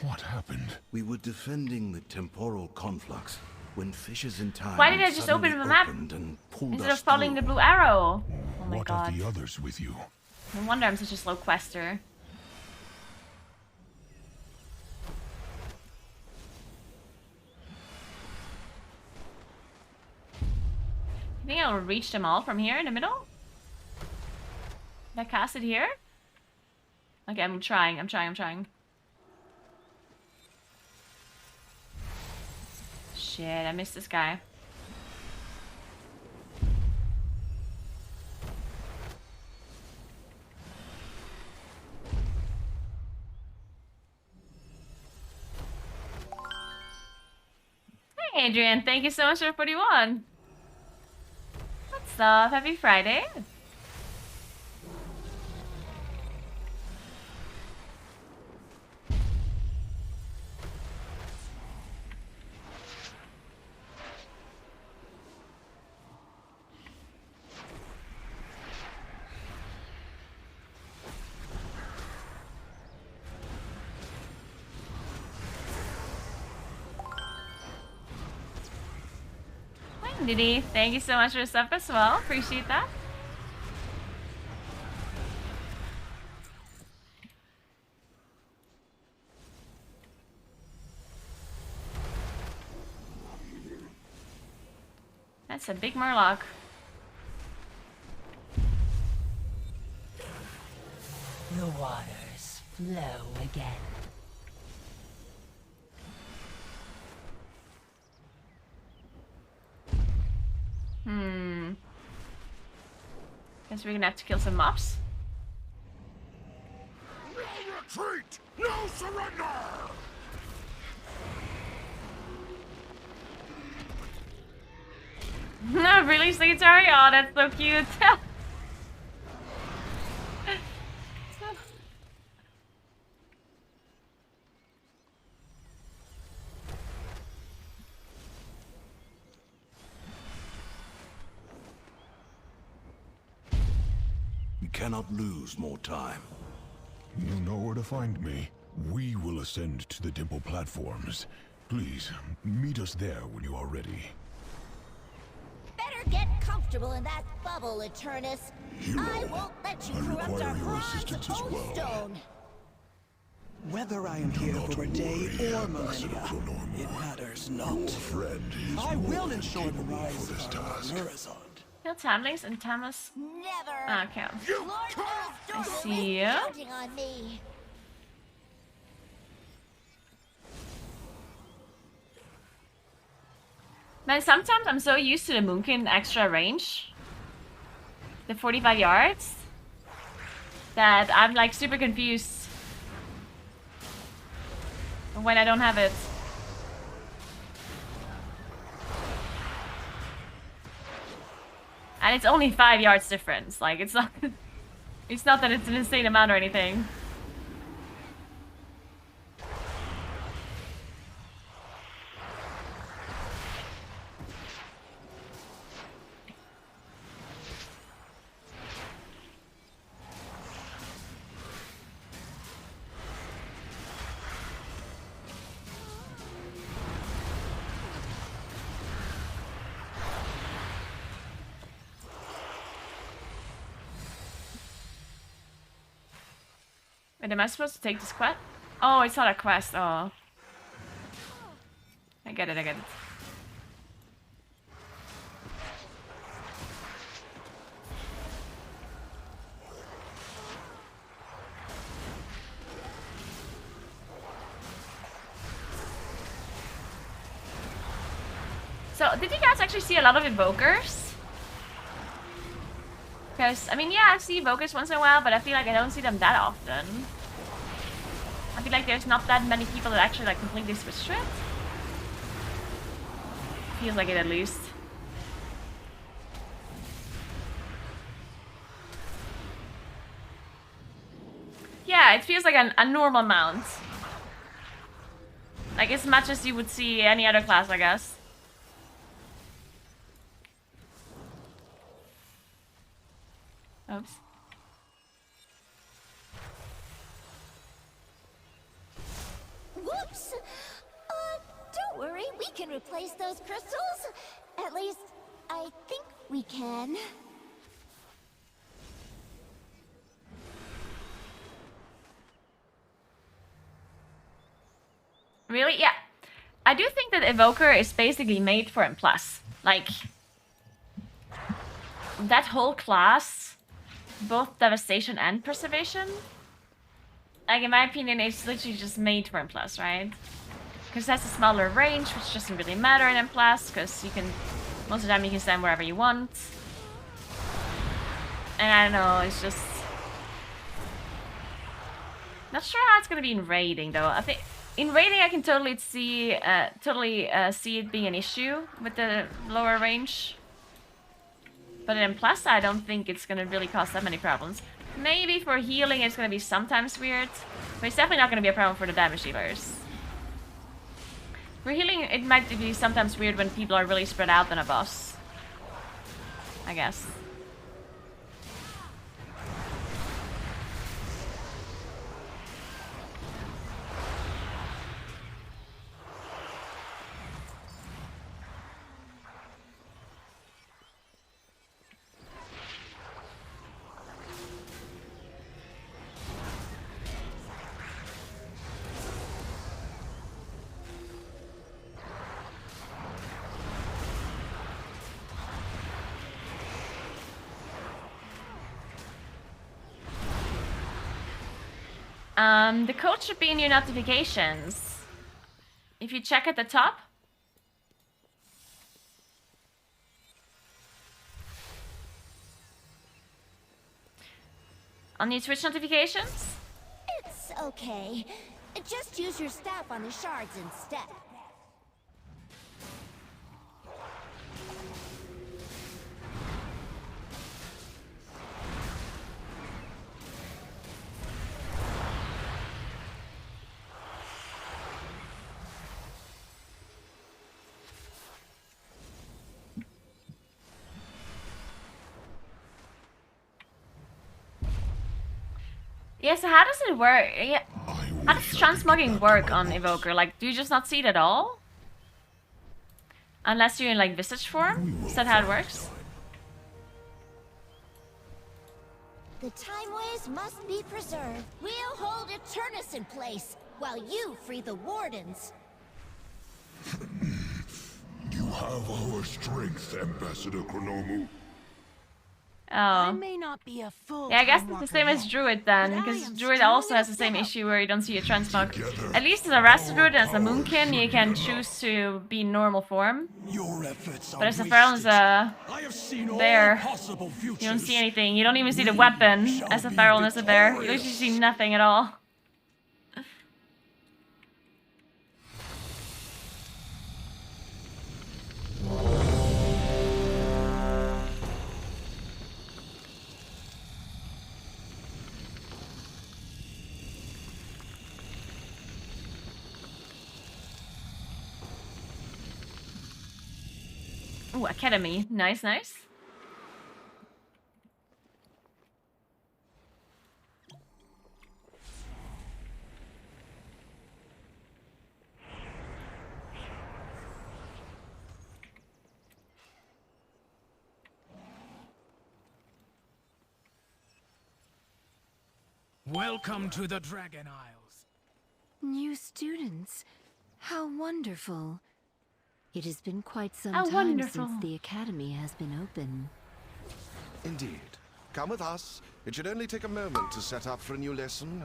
What happened? We were defending the temporal conflux when fissures in time. Why did I just open the map instead of following the blue arrow? Oh my god. What of the others with you? No wonder I'm such a slow quester. I think I'll reach them all from here in the middle. Can I cast it here? Okay, I'm trying. Shit, I missed this guy. Hey Adrian, thank you so much for 41. What's up? Happy Friday. Diddy, thank you so much for the sub as well. Appreciate that. That's a big murloc. The waters flow again. Guess we're gonna have to kill some mobs. No retreat! No surrender! No, really, Sagittari? Oh, that's so cute. We cannot lose more time. You know where to find me. We will ascend to the temple platforms. Please, meet us there when you are ready. Better get comfortable in that bubble, Eternus. I won't let you corrupt our bronze old stone. Whether I am here for a day or millennia, it matters not. I will ensure the rise of Horizon. Kill Tamlings and Tamas. Never. Okay. Lord I see you. counting on me. Man, sometimes I'm so used to the Moonkin extra range, the 45 yards, that I'm like super confused when I don't have it. And it's only 5 yards difference. Like it's not that it's an insane amount or anything. Wait, am I supposed to take this quest? Oh, it's not a quest. Oh. I get it, I get it. So, did you guys actually see a lot of Evokers? Because, I mean, yeah, I see Evokers once in a while, but I feel like I don't see them that often. I feel like there's not that many people that actually, like, completely switch to it. Feels like it, at least. Yeah, it feels like a normal mount. Like, as much as you would see any other class, I guess. Oops. Whoops! Don't worry, we can replace those crystals. At least, I think we can. Really? Yeah. I do think that Evoker is basically made for M+. Like, that whole class, both Devastation and Preservation, like, in my opinion, it's literally just made for M+, right? Because it has a smaller range, which doesn't really matter in M+, because you can, most of the time you can stand wherever you want. And I don't know, it's just... Not sure how it's gonna be in raiding, though. I think in raiding I can totally see it being an issue with the lower range. But in M+, I don't think it's gonna really cause that many problems. Maybe for healing it's gonna be sometimes weird, but it's definitely not gonna be a problem for the damage dealers. For healing, it might be sometimes weird when people are really spread out on a boss, I guess. The code should be in your notifications. If you check at the top. On your Twitch notifications? It's okay. Just use your staff on the shards instead. Yeah, so how does it work? Yeah. How does transmogging work on Evoker? Like, do you just not see it at all? Unless you're in, like, visage form? Is that how it works? The time ways must be preserved. We'll hold Eternus in place, while you free the wardens. You have our strength, Ambassador Chronomu. Oh. may not be a full Yeah, I guess it's the same as Druid then, because Druid also has the same issue where you don't see a transmog. At least as a Rasta Druid and as a Moonkin, you can choose to be normal form. But as a Feral is a bear, you don't see anything. You don't even see the weapon as a Feral and as a bear. You literally see nothing at all. Ooh, Academy. Nice, nice. Welcome to the Dragon Isles. New students. How wonderful. It has been quite some How time wonderful. since the academy has been open. Indeed. Come with us. It should only take a moment to set up for a new lesson.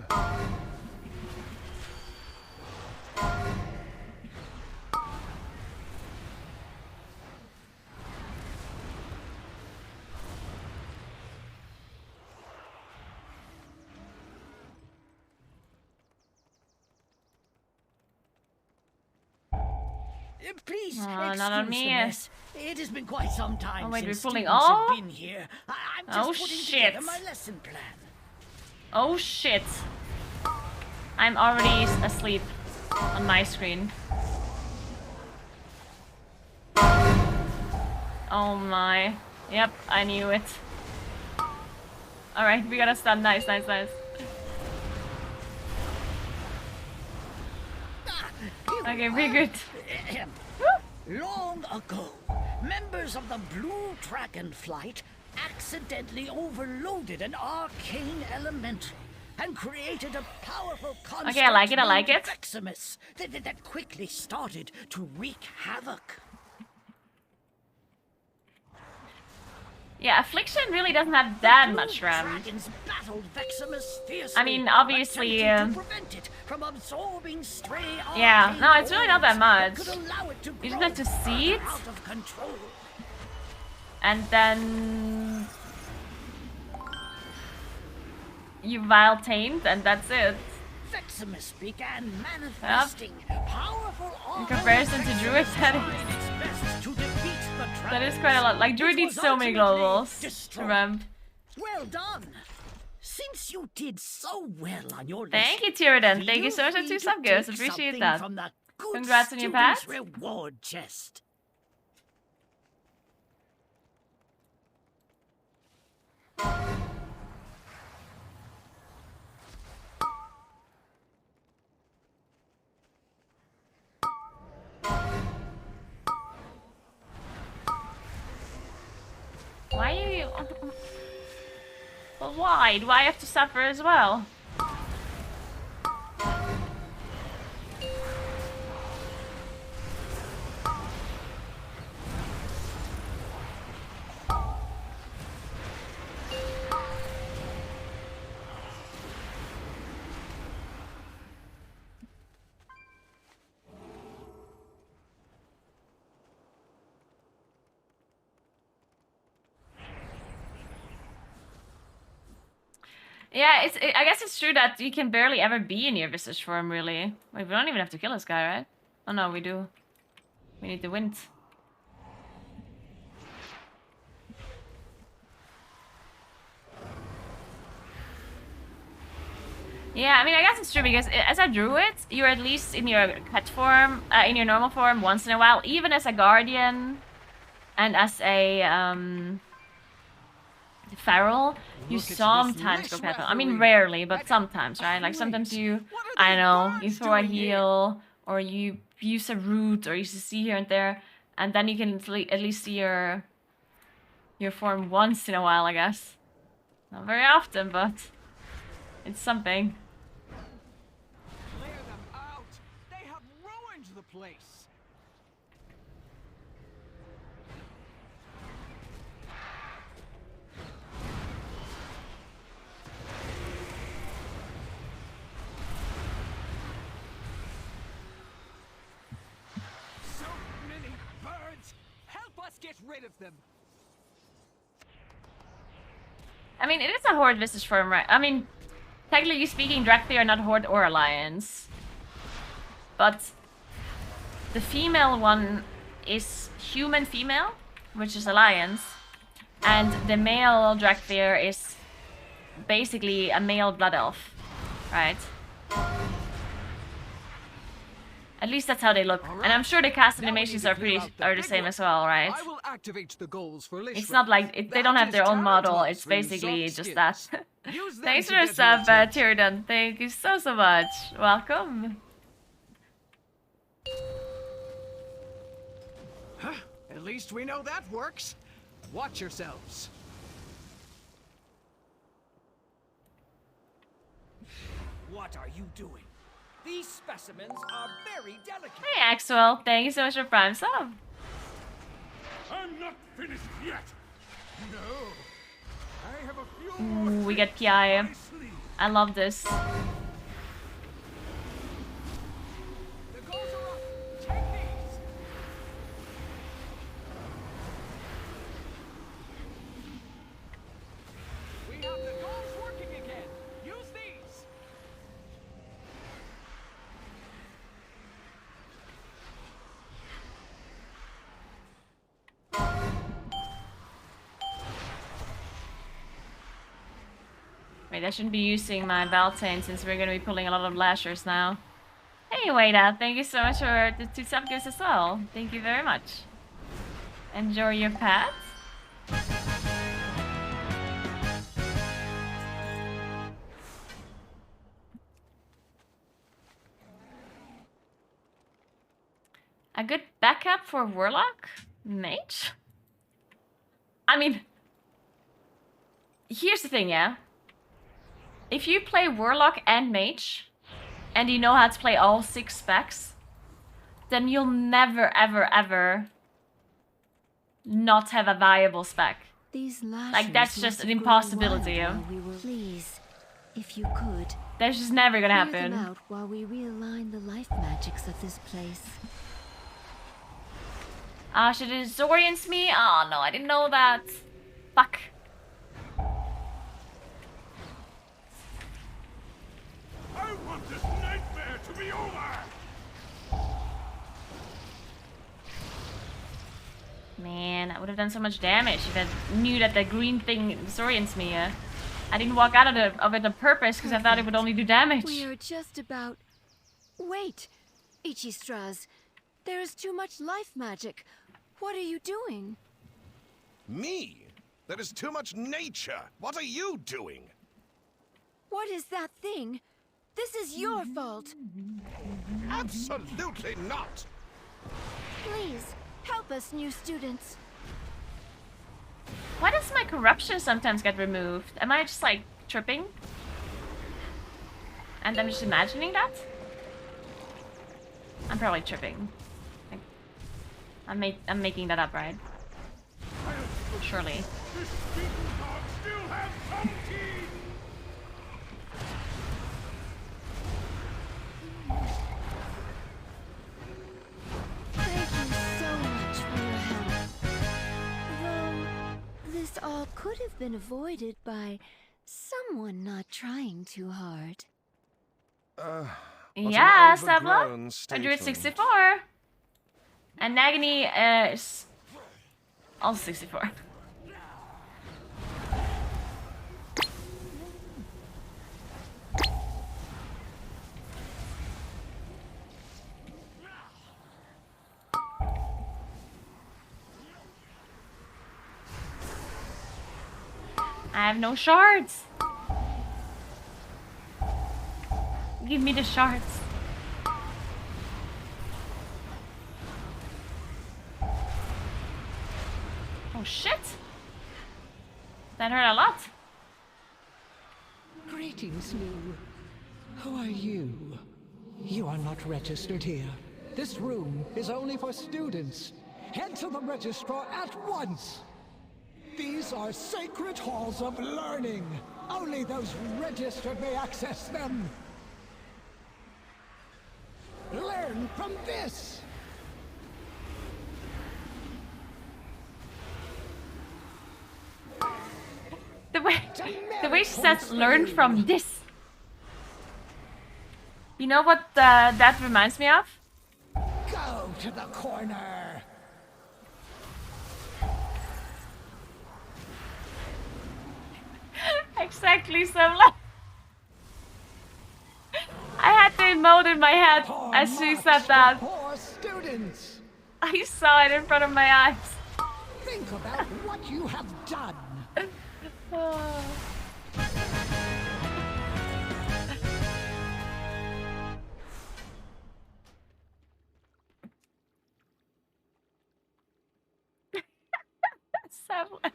Please not on excuse me. the mess. It has been quite some time Oh, wait, since we're pulling students all? have been here. I'm just Oh, putting shit. together my lesson plan. Oh shit. I'm already asleep on my screen. Oh my. Yep, I knew it. Alright, we gotta stun. Nice, nice, nice. Okay, very good. Long ago, members of the Blue Dragon Flight accidentally overloaded an arcane elemental and created a powerful construct Okay, I like it, I like named it. Veximus that quickly started to wreak havoc. Yeah, Affliction really doesn't have that much RAM. Dragons battled Veximus fiercely, I mean, obviously, attempting to prevent it from absorbing stray yeah, arcane no, it's really not that much. orbs that could allow it to You just grow have to see it, out of control. and then you vile taint, and that's it. Veximus began manifesting powerful In comparison to Druid, that is quite a lot. Like, Druid needs so many globals to ramp. Well done. Since you did so well on your Thank you, lesson, Tyradin. Thank you feel so much for free 2 to sub gifts. take Appreciate something that. from the good Congrats on your student's pass. reward chest. Why are you... But why? Do I have to suffer as well? Yeah, I guess it's true that you can barely ever be in your visage form, really. Wait, we don't even have to kill this guy, right? Oh no, we do. We need the wind. Yeah, I mean, I guess it's true because as a druid, you're at least in your cut form, in your normal form once in a while. Even as a guardian and as a feral, you sometimes go pet. I mean, rarely, but sometimes, right? Like sometimes you, I don't know, you throw a heal or you use a root or you see here and there, and then you can at least see your form once in a while, I guess. Not very often, but it's something. The place. So many birds! Help us get rid of them. I mean, it is a horde visage form, right? I mean, technically speaking, Drakthir are not horde or alliance, but the female one is human female, which is alliance, and the male Drakthir is basically a male blood elf, right? At least that's how they look, and I'm sure the cast animations are the same as well, right? I will activate the goals for It's not like they don't have their own model. It's basically just that. Thanks for the sub, Tyrion. Thank you so much. Welcome. At least we know that works. Watch yourselves. What are you doing? These specimens are very delicate. Hey, Axel. Thank you so much for Prime Sub. I'm not finished yet. No. I have a few Ooh, we get PI. I love this. Wait, I shouldn't be using my Valtane since we're going to be pulling a lot of lashers now. Hey, Wada, thank you so much for the 2 sub gifts as well. Thank you very much. Enjoy your pet. A good backup for Warlock? Mage? I mean, here's the thing, yeah? If you play Warlock and Mage, and you know how to play all 6 specs, then you'll never, ever, ever not have a viable spec. Like, that's just an impossibility. Please, if you could. That's just never gonna Clear happen. them out while we realign the life magics of this place. Ah, should it disorient me? Oh no, I didn't know that. Fuck. I want this nightmare to be over! Man, I would have done so much damage if I knew that the green thing disorients me. I didn't walk out of it on purpose because I thought it would only do damage. We are just about... Wait, Ichistraz. There is too much life magic. What are you doing? Me? There is too much nature. What are you doing? What is that thing? This is your fault. Absolutely not. Please, help us, new students. Why does my corruption sometimes get removed? Am I just like tripping? And I'm just imagining that? I'm probably tripping. Like, I'm making that up, right? Surely. Thank you so much for your help. Though, this all could have been avoided by Someone not trying too hard. Yeah, Sabla. A druid 64. And Nagini is also 64. I have no shards. Give me the shards. Oh shit! That hurt a lot. Greetings, Lou. Who are you? You are not registered here. This room is only for students. Head to the registrar at once. These are sacred halls of learning. Only those registered may access them. Learn from this. The way she says learn from this. You know what that reminds me of? Go to the corner. Exactly, Semla. I had the emote in my head as she said that. Students. I saw it in front of my eyes. Think about what you have done. Semla.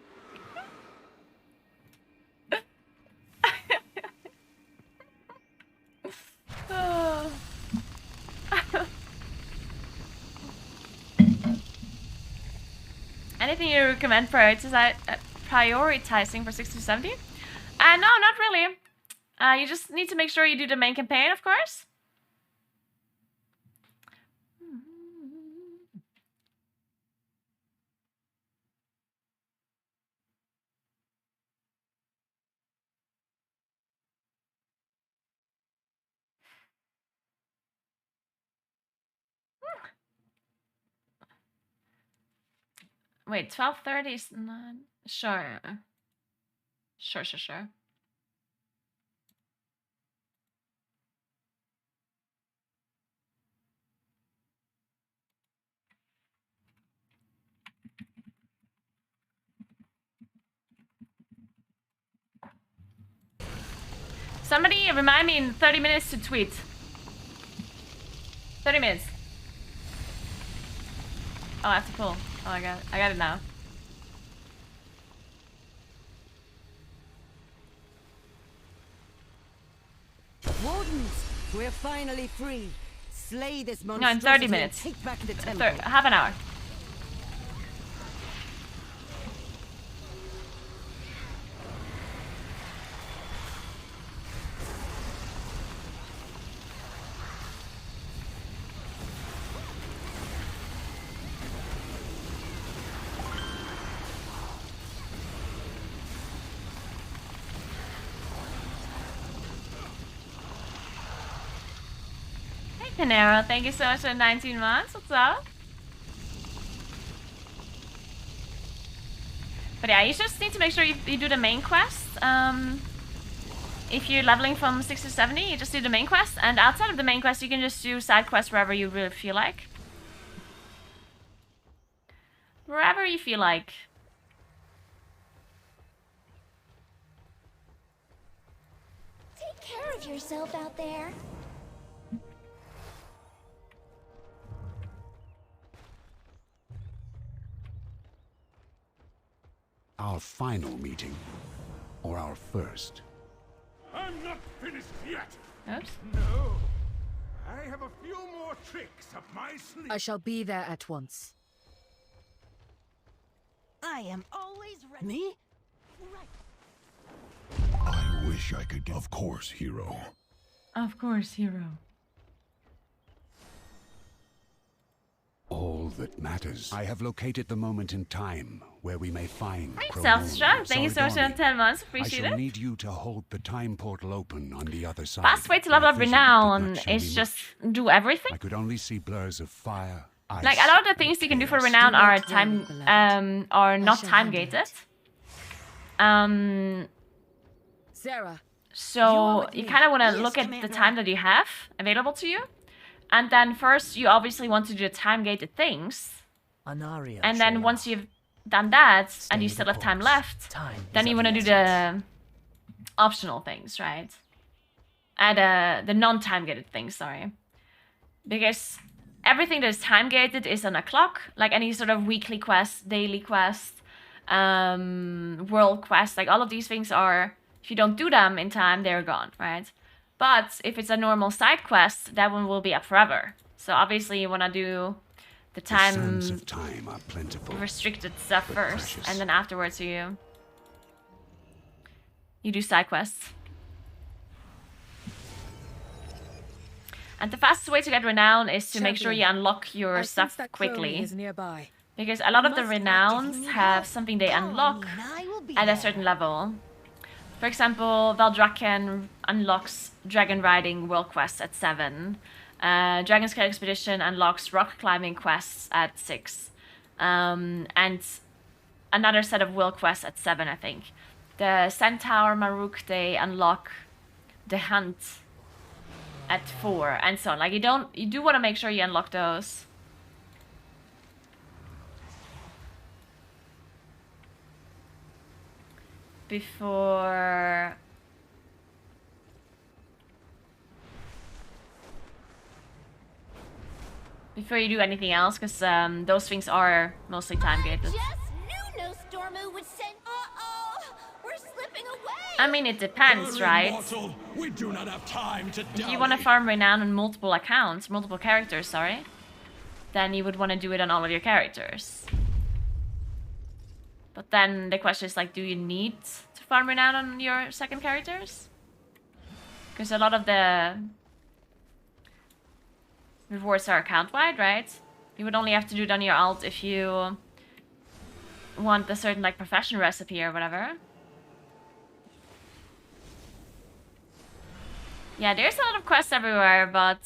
Anything you recommend prioritizing for 60 to 70? No, not really. You just need to make sure you do the main campaign, of course. Wait, 12:30 is not... Sure. Sure. Somebody remind me in 30 minutes to tweet. 30 minutes. Oh, I have to pull. Oh, I got it now. Wardens, we're finally free. Slay this No, in monstrosity 30 minutes. and take back the temple. Half an hour. Panero, thank you so much for 19 months. What's up? But yeah, you just need to make sure you do the main quest. If you're leveling from 60 to 70, you just do the main quest. And outside of the main quest, you can just do side quests wherever you really feel like. Wherever you feel like. Take care of yourself out there. Our final meeting, or our first? I'm not finished yet. Oops. No. I have a few more tricks up my sleeve. I shall be there at once. I am always ready. Me? I wish I could get... Of course, hero. Of course, hero. All all that matters. I have located the moment in time where we may find Self-strong. Thank you so much for the 10 months. Appreciate I shall it. need you to hold the time portal open on the other side. Fast way to level up renown is just do everything. I could only see blurs of fire, ice, like a lot of the things you can do for renown are not time gated. Sarah. So you kind of want to look at the time that you have available to you, and then first you obviously want to do the time gated things, and then once you've done that and you still have time left, then you want to do the optional things, right? And the non-time gated things, sorry, because everything that is time gated is on a clock, like any sort of weekly quest, daily quest, world quest, like all of these things are, if you don't do them in time, they're gone, right? But if it's a normal side quest, that one will be up forever. So obviously you want to do the time, sands of time are plentiful, restricted stuff first, precious. and then afterwards you do side quests. And the fastest way to get renown is to make sure you unlock your stuff quickly. Is nearby. Because a lot of the renowns have something they unlock at a certain level. For example, Valdrakken unlocks Dragon Riding World Quest at 7. Dragon Scale Expedition unlocks Rock Climbing quests at 6. And another set of World Quests at 7, I think. The Centaur Maruk, they unlock the Hunt at 4, and so on. Like you do want to make sure you unlock those. Before you do anything else, because those things are mostly time gated. Just knew no Stormu would send. We're slipping away. I mean, it depends, right? We do not have time to if you want to farm renown on multiple accounts, multiple characters, sorry, then you would want to do it on all of your characters. But then the question is, like, do you need to farm renown on your second characters? Because a lot of the rewards are account-wide, right? You would only have to do it on your alt if you want a certain, like, profession recipe or whatever. Yeah, there's a lot of quests everywhere, but...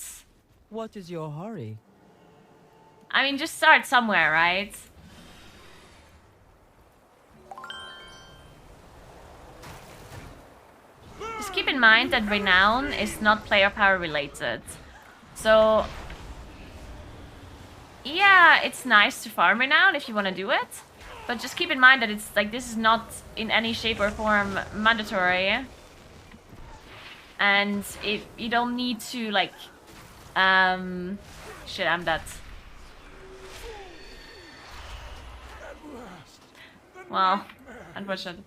What is your hurry? I mean, just start somewhere, right? Just keep in mind that renown is not player power related. So, yeah, it's nice to farm renown if you want to do it. But just keep in mind that it's like, this is not in any shape or form mandatory. And if you don't need to, like, shit, I'm dead. Well, unfortunate.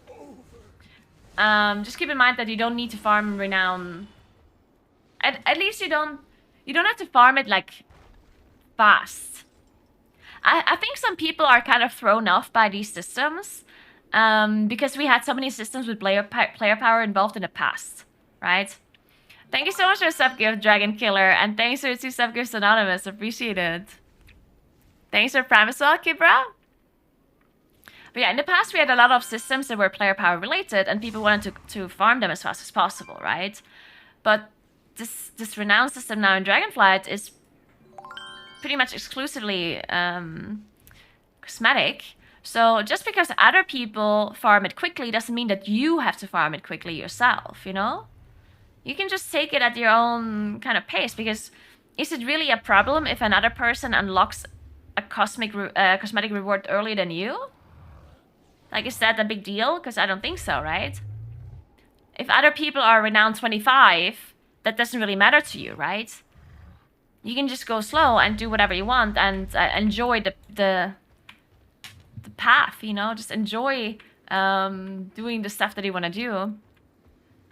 Just keep in mind that you don't need to farm renown. At least you don't have to farm it, like, fast. I think some people are kind of thrown off by these systems, because we had so many systems with player power involved in the past, right? Thank you so much for subgift, Dragon Killer, and thanks for 2 subgifts, Anonymous. Appreciate it. Thanks for Prime as well, Kibra. But yeah, in the past we had a lot of systems that were player power related, and people wanted to farm them as fast as possible, right? But this renowned system now in Dragonflight is pretty much exclusively cosmetic. So just because other people farm it quickly doesn't mean that you have to farm it quickly yourself, you know? You can just take it at your own kind of pace, because is it really a problem if another person unlocks a cosmetic reward earlier than you? Like, is that a big deal? Because I don't think so, right? If other people are renowned 25, that doesn't really matter to you, right? You can just go slow and do whatever you want and enjoy the path, you know? Just enjoy doing the stuff that you want to do.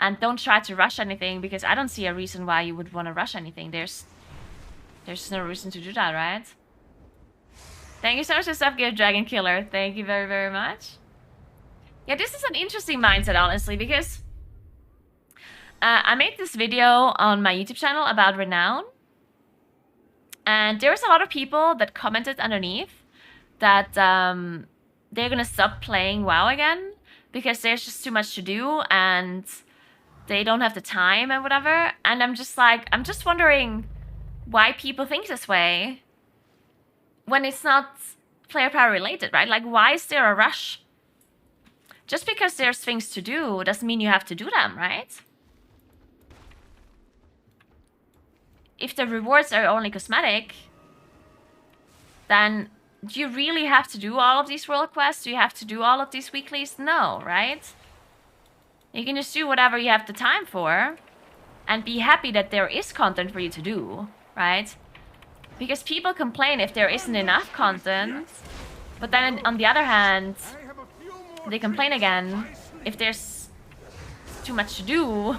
And don't try to rush anything, because I don't see a reason why you would want to rush anything. There's no reason to do that, right? Thank you so much for subgift, Dragon Killer. Thank you very, very much. Yeah, this is an interesting mindset, honestly, because I made this video on my YouTube channel about renown. And there's a lot of people that commented underneath that they're gonna stop playing WoW again because there's just too much to do and they don't have the time and whatever. And I'm just like, I'm just wondering why people think this way when it's not player power related, right? Like, why is there a rush? Just because there's things to do doesn't mean you have to do them, right? If the rewards are only cosmetic, then do you really have to do all of these world quests? Do you have to do all of these weeklies? No, right? You can just do whatever you have the time for and be happy that there is content for you to do, right? Because people complain if there isn't enough content, but then on the other hand, they complain again if there's too much to do,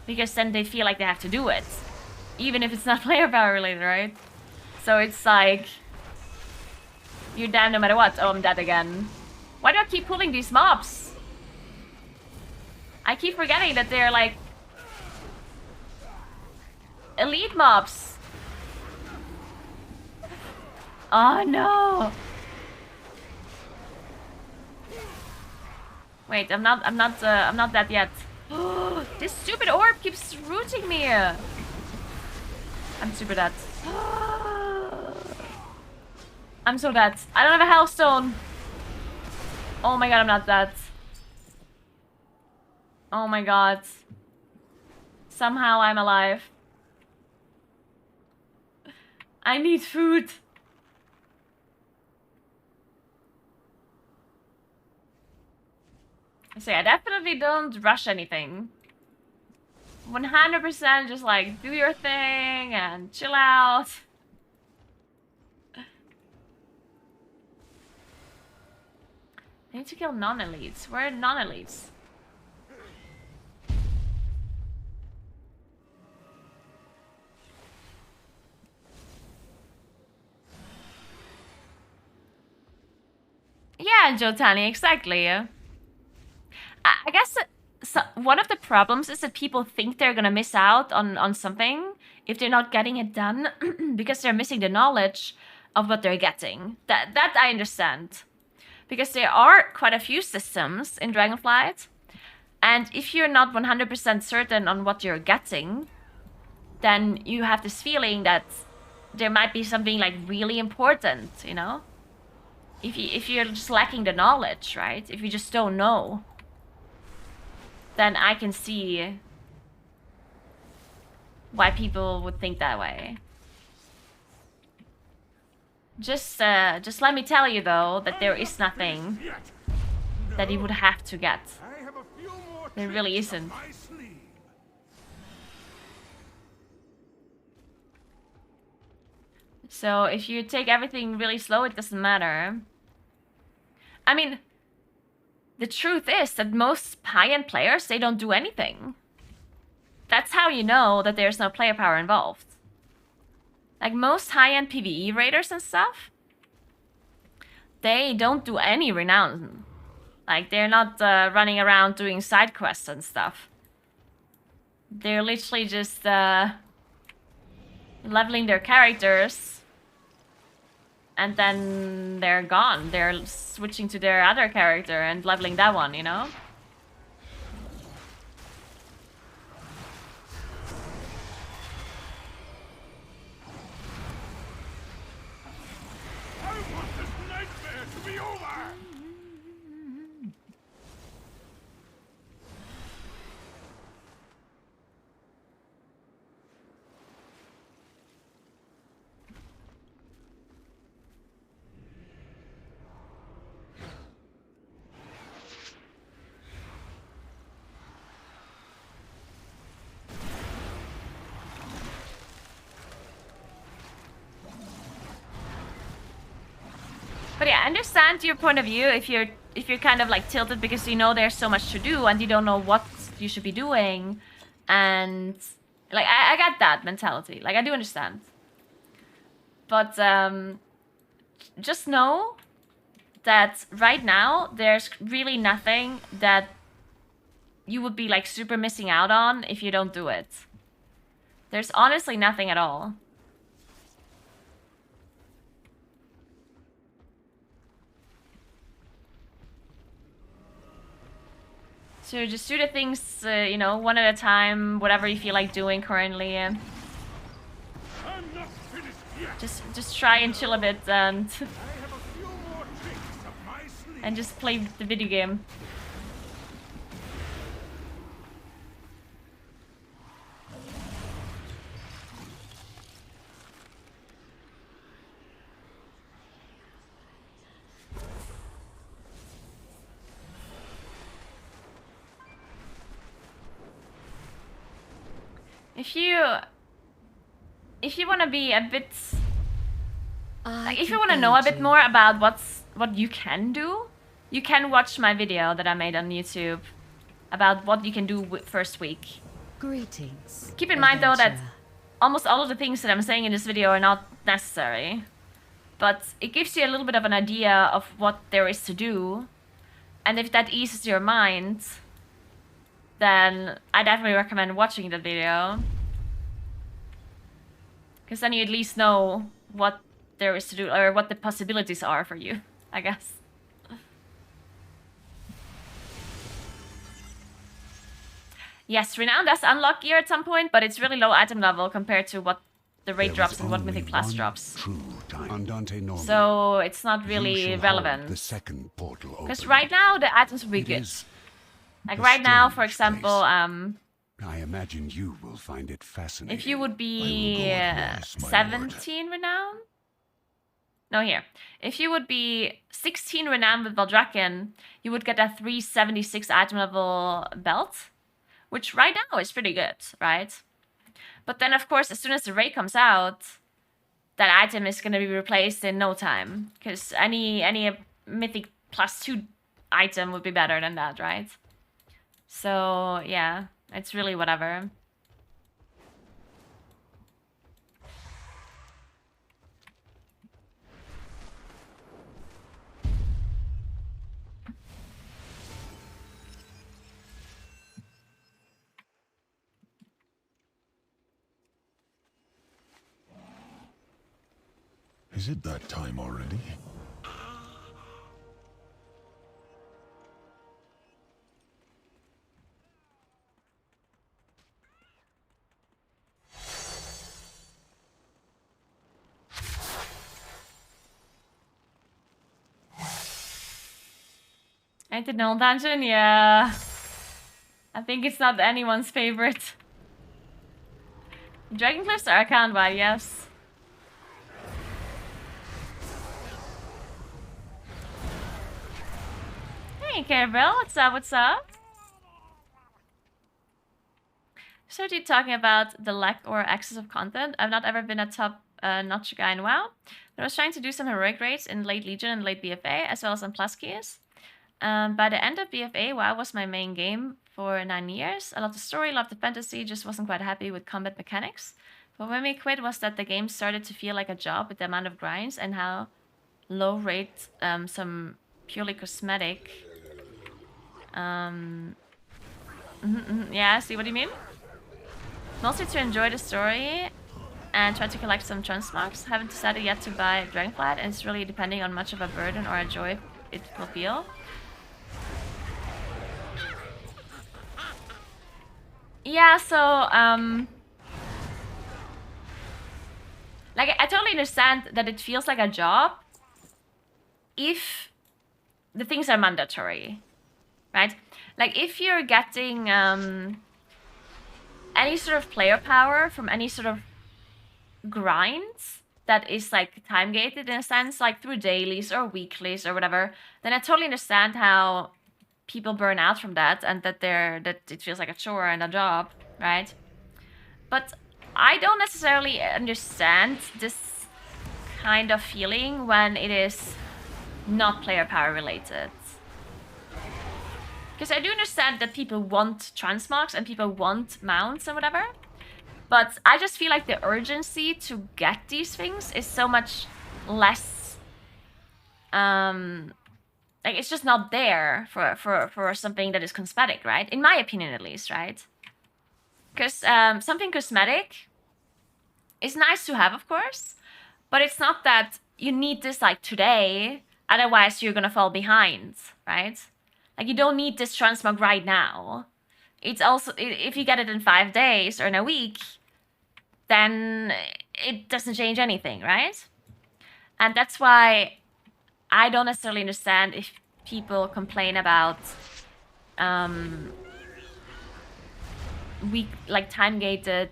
because then they feel like they have to do it, even if it's not player power related, right? So it's like, you're down no matter what. Oh, I'm dead again. Why do I keep pulling these mobs? I keep forgetting that they're like elite mobs. Oh no. Wait, I'm not dead yet. This stupid orb keeps rooting me. I'm super dead. I'm so dead. I don't have a hellstone. Oh my god, I'm not dead. Oh my god. Somehow I'm alive. I need food. So I definitely don't rush anything. 100% just like do your thing and chill out. I need to kill non-elites. Where are non-elites? Yeah, Jotani, exactly. I guess one of the problems is that people think they're gonna miss out on something if they're not getting it done because they're missing the knowledge of what they're getting. That I understand. Because there are quite a few systems in Dragonflight, and if you're not 100% certain on what you're getting, then you have this feeling that there might be something like really important, you know? If you're just lacking the knowledge, right? If you just don't know, then I can see why people would think that way. Just let me tell you though that there is nothing that you would have to get. There really isn't. So if you take everything really slow, it doesn't matter. I mean, the truth is that most high-end players, they don't do anything. That's how you know that there's no player power involved. Like most high-end PvE raiders and stuff, they don't do any renown. Like they're not running around doing side quests and stuff. They're literally just leveling their characters, and then they're gone. They're switching to their other character and leveling that one, you know? But yeah, I understand your point of view if you're kind of like tilted because you know there's so much to do and you don't know what you should be doing, and like I get that mentality. Like I do understand. But just know that right now there's really nothing that you would be like super missing out on if you don't do it. There's honestly nothing at all. So just do the things, you know, one at a time, whatever you feel like doing currently. Just try and chill a bit and and just play the video game. If you want to be a bit, like, if you want to know a bit more about what you can do, you can watch my video that I made on YouTube about what you can do first week. Greetings. Keep in mind though that almost all of the things that I'm saying in this video are not necessary, but it gives you a little bit of an idea of what there is to do, and if that eases your mind, then I definitely recommend watching that video. Because then you at least know what there is to do, or what the possibilities are for you, I guess. Yes, Renown does unlock gear at some point, but it's really low item level compared to what the raid drops and what Mythic Plus drops. So it's not really relevant. Because right now the items will be good. Like right now, for example, I imagine you will find it fascinating. if you would be 17 renown? No, here. If you would be 16 renown with Valdrakken, you would get a 376 item level belt, which right now is pretty good, right? But then, of course, as soon as the raid comes out, that item is going to be replaced in no time, because any Mythic +2 item would be better than that, right? So, yeah, it's really whatever. Is it that time already? Ain't the Null Dungeon? Yeah. I think it's not anyone's favorite. Dragoncliffs are account wide, yes. Hey, Carabelle, what's up? What's up? Started talking about the lack or excess of content. I've not ever been a top notch guy in WoW, but I was trying to do some heroic raids in late Legion and late BFA, as well as on plus keys. By the end of BFA, WoW was my main game for 9 years. I loved the story, loved the fantasy, just wasn't quite happy with combat mechanics. But when we quit was that the game started to feel like a job with the amount of grinds and how low rate some purely cosmetic. Yeah, I see what you mean. Mostly to enjoy the story and try to collect some transmogs. Haven't decided yet to buy Dragonflight, and it's really depending on much of a burden or a joy it will feel. Yeah, so, like, I totally understand that it feels like a job if the things are mandatory, right? Like, if you're getting any sort of player power from any sort of grinds that is, like, time-gated in a sense, like through dailies or weeklies or whatever, then I totally understand how people burn out from that and that it feels like a chore and a job, right? But I don't necessarily understand this kind of feeling when it is not player power related. Because I do understand that people want transmogs and people want mounts and whatever, but I just feel like the urgency to get these things is so much less, like, it's just not there for something that is cosmetic, right? In my opinion, at least, right? Because something cosmetic is nice to have, of course, but it's not that you need this, like, today, otherwise you're gonna fall behind, right? Like, you don't need this transmog right now. It's also, if you get it in 5 days or in a week, then it doesn't change anything, right? And that's why I don't necessarily understand if people complain about time-gated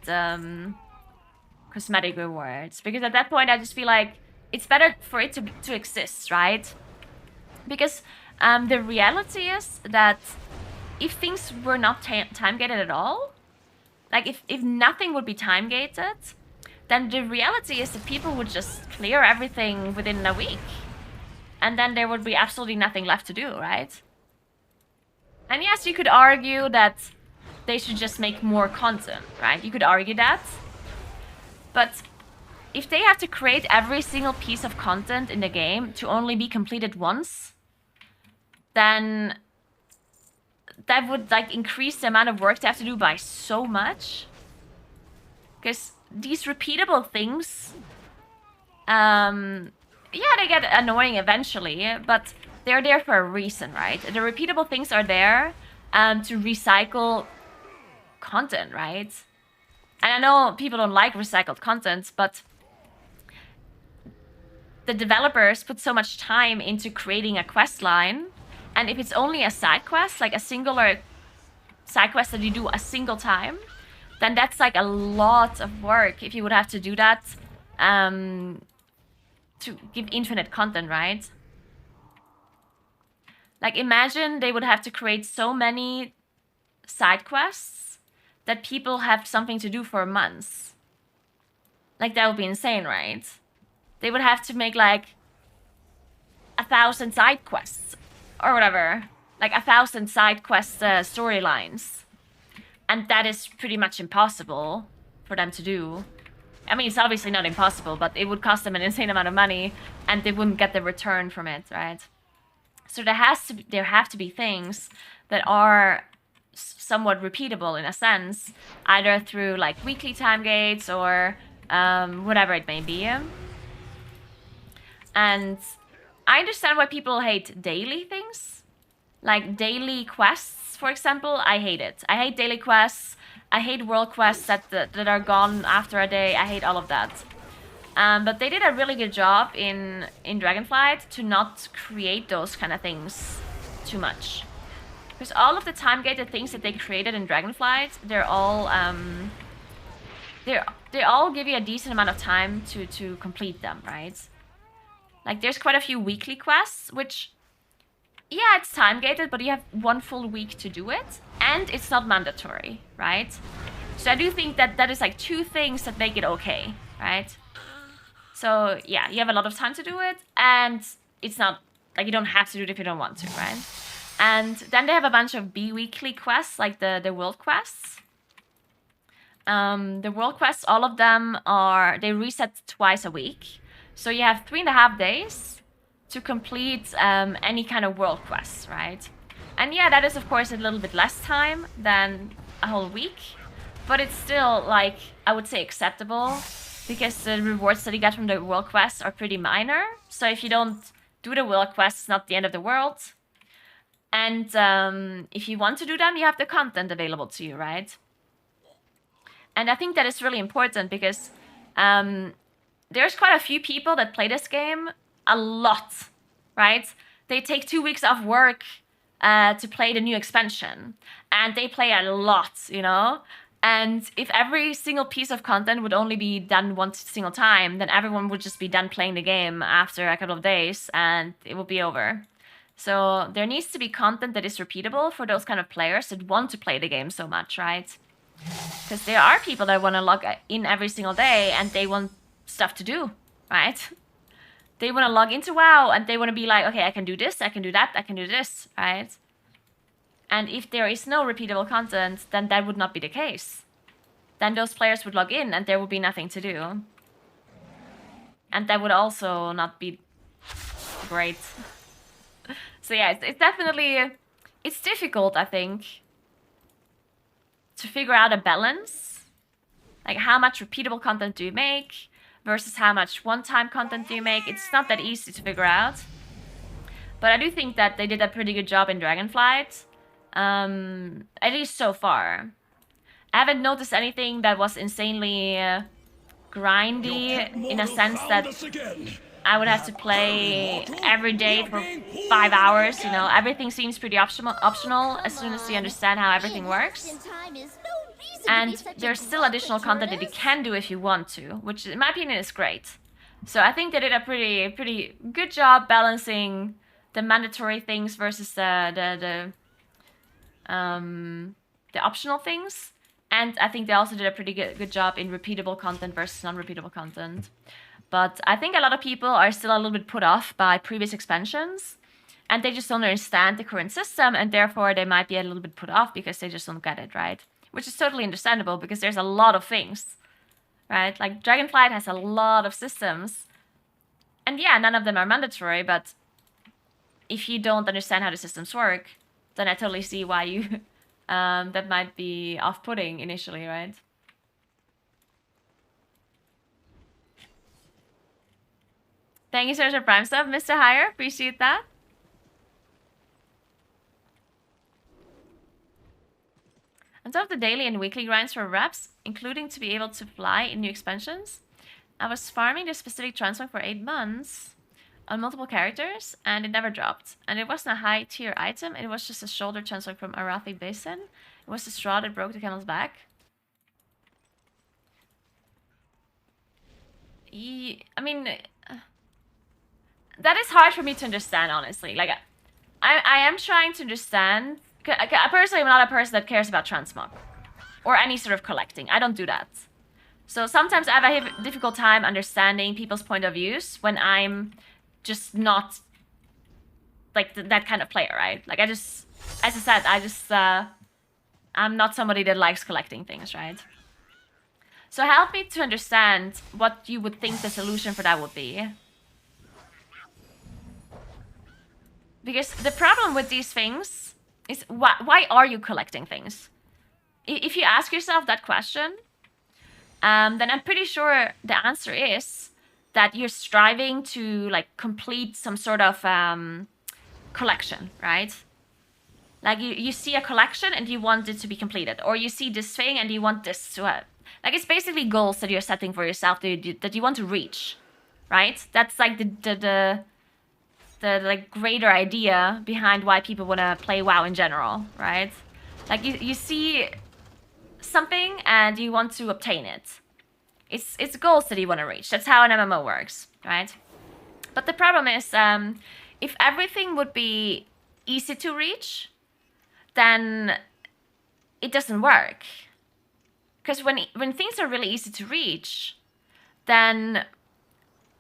cosmetic rewards, because at that point I just feel like it's better for it to exist, right? Because the reality is that if things were not time-gated at all, like if nothing would be time-gated, then the reality is that people would just clear everything within a week. And then there would be absolutely nothing left to do, right? And yes, you could argue that they should just make more content, right? You could argue that. But if they have to create every single piece of content in the game to only be completed once, then that would like increase the amount of work they have to do by so much. Because these repeatable things, yeah, they get annoying eventually, but they're there for a reason, right? The repeatable things are there to recycle content, right? And I know people don't like recycled content, but the developers put so much time into creating a quest line, and if it's only a side quest, like a singular side quest that you do a single time, then that's like a lot of work if you would have to do that to give infinite content, right? Like, imagine they would have to create so many side quests that people have something to do for months. Like, that would be insane, right? They would have to make like 1,000 side quests or whatever, like 1,000 side quest storylines. And that is pretty much impossible for them to do. I mean, it's obviously not impossible, but it would cost them an insane amount of money and they wouldn't get the return from it, right? So there have to be things that are somewhat repeatable in a sense, either through like weekly time gates or whatever it may be. And I understand why people hate daily things, like daily quests, for example. I hate it. I hate daily quests. I hate world quests that are gone after a day. I hate all of that. But they did a really good job in Dragonflight to not create those kind of things too much. Because all of the time-gated things that they created in Dragonflight, they're all they all give you a decent amount of time to complete them, right? Like, there's quite a few weekly quests, which, yeah, it's time-gated, but you have 1 full week to do it, and it's not mandatory, right? So I do think that that is like 2 things that make it okay, right? So yeah, you have a lot of time to do it, and it's not, like, you don't have to do it if you don't want to, right? And then they have a bunch of bi-weekly quests, like the world quests. The world quests, all of them they reset twice a week. So you have 3.5 days to complete any kind of world quests, right? And yeah, that is of course a little bit less time than a whole week, but it's still, like, I would say acceptable, because the rewards that you get from the world quests are pretty minor. So if you don't do the world quests, it's not the end of the world. And if you want to do them, you have the content available to you, right? And I think that is really important because there's quite a few people that play this game a lot, right? They take 2 weeks off work to play the new expansion, and they play a lot, you know? And if every single piece of content would only be done one single time, then everyone would just be done playing the game after a couple of days, and it would be over. So there needs to be content that is repeatable for those kind of players that want to play the game so much, right? Because there are people that want to log in every single day, and they want stuff to do, right? They want to log into WoW, and they want to be like, okay, I can do this, I can do that, I can do this, right? And if there is no repeatable content, then that would not be the case. Then those players would log in and there would be nothing to do. And that would also not be great. So yeah, it's definitely, it's difficult, I think, to figure out a balance. Like, how much repeatable content do you make versus how much one-time content do you make? It's not that easy to figure out. But I do think that they did a pretty good job in Dragonflight. At least so far. I haven't noticed anything that was insanely grindy in a sense that I would have to play every day for 5 hours, you know. Everything seems pretty optional as soon as you understand how everything works. And there's still additional content that you can do if you want to, which in my opinion is great. So I think they did a pretty good job balancing the mandatory things versus the optional things. And I think they also did a pretty good job in repeatable content versus non-repeatable content. But I think a lot of people are still a little bit put off by previous expansions. And they just don't understand the current system. And therefore, they might be a little bit put off because they just don't get it, right? Which is totally understandable because there's a lot of things, right? Like, Dragonflight has a lot of systems. And yeah, none of them are mandatory. But if you don't understand how the systems work, then I totally see why you... that might be off-putting initially, right? Thank you so much for Prime Sub, Mr. Hire. Appreciate that. On top of the daily and weekly grinds for reps, including to be able to fly in new expansions, I was farming this specific transmog for 8 months on multiple characters, and it never dropped. And it wasn't a high-tier item, it was just a shoulder transmog from Arathi Basin. It was the straw that broke the camel's back. I mean... that is hard for me to understand, honestly. Like, I am trying to understand... Personally, I'm not a person that cares about transmog. Or any sort of collecting. I don't do that. So sometimes I have a difficult time understanding people's point of views when I'm just not... like, that kind of player, right? Like, I just... as I said, I'm not somebody that likes collecting things, right? So help me to understand what you would think the solution for that would be. Because the problem with these things is why are you collecting things? If you ask yourself that question, then I'm pretty sure the answer is that you're striving to like complete some sort of collection, right? Like you see a collection and you want it to be completed, or you see this thing and you want this to like it's basically goals that you're setting for yourself that you want to reach, right? That's like the like greater idea behind why people want to play WoW in general, right? Like you see something and you want to obtain it. It's goals that you want to reach. That's how an MMO works, right? But the problem is, if everything would be easy to reach, then it doesn't work. Because when things are really easy to reach, then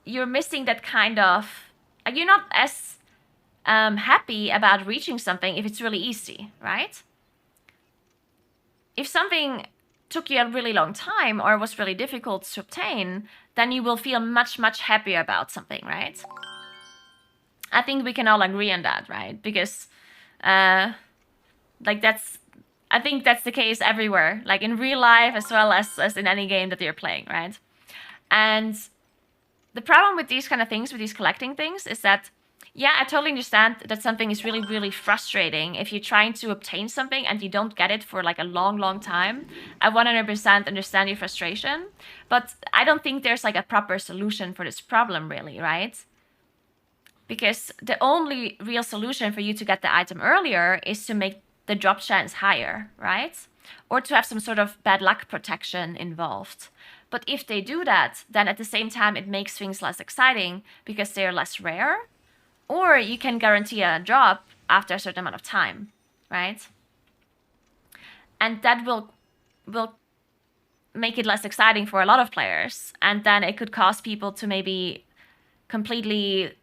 you're missing that kind of... like, you're not as happy about reaching something if it's really easy, right? If something took you a really long time or was really difficult to obtain, then you will feel much, much happier about something, right? I think we can all agree on that, right? Because, like, I think that's the case everywhere, like in real life as well as in any game that you're playing, right? And the problem with these kind of things, with these collecting things, is that, yeah, I totally understand that something is really, really frustrating if you're trying to obtain something and you don't get it for like a long, long time. I 100% understand your frustration, but I don't think there's like a proper solution for this problem, really, right? Because the only real solution for you to get the item earlier is to make the drop chance higher, right? Or to have some sort of bad luck protection involved. But if they do that, then at the same time it makes things less exciting because they're less rare. Or you can guarantee a drop after a certain amount of time, right? And that will make it less exciting for a lot of players. And then it could cause people to maybe completely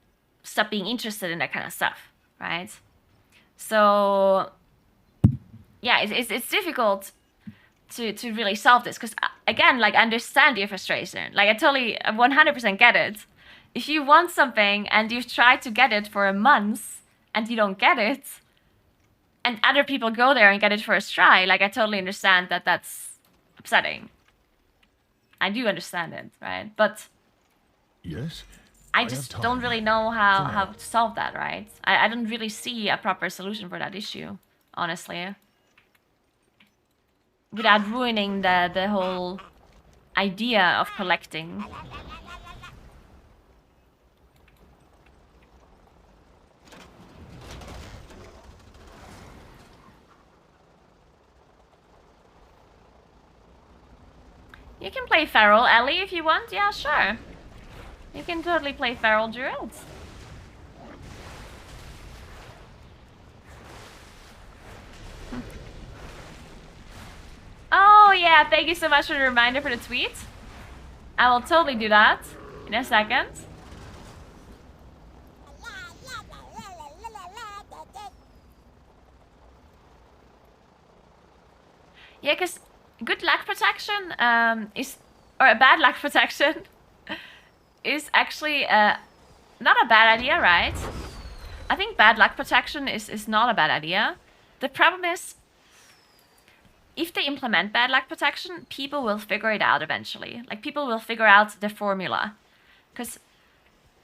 stop being interested in that kind of stuff, right? So yeah, it's difficult to really solve this because, again, like, I understand your frustration. Like, I totally 100% get it. If you want something and you've tried to get it for a month and you don't get it, and other people go there and get it first try, like, I totally understand that that's upsetting. I do understand it, right? But yes, I just don't really know how to solve that, right? I don't really see a proper solution for that issue, honestly. Without ruining the whole idea of collecting. You can play Feral Ellie if you want, yeah, sure. You can totally play Feral Druid. Oh yeah, thank you so much for the reminder for the tweet. I will totally do that in a second. Yeah, because good lag protection or a bad lag protection is actually not a bad idea, right? I think bad lag protection is not a bad idea. The problem is, if they implement bad lag protection, people will figure it out eventually. Like, people will figure out the formula. Because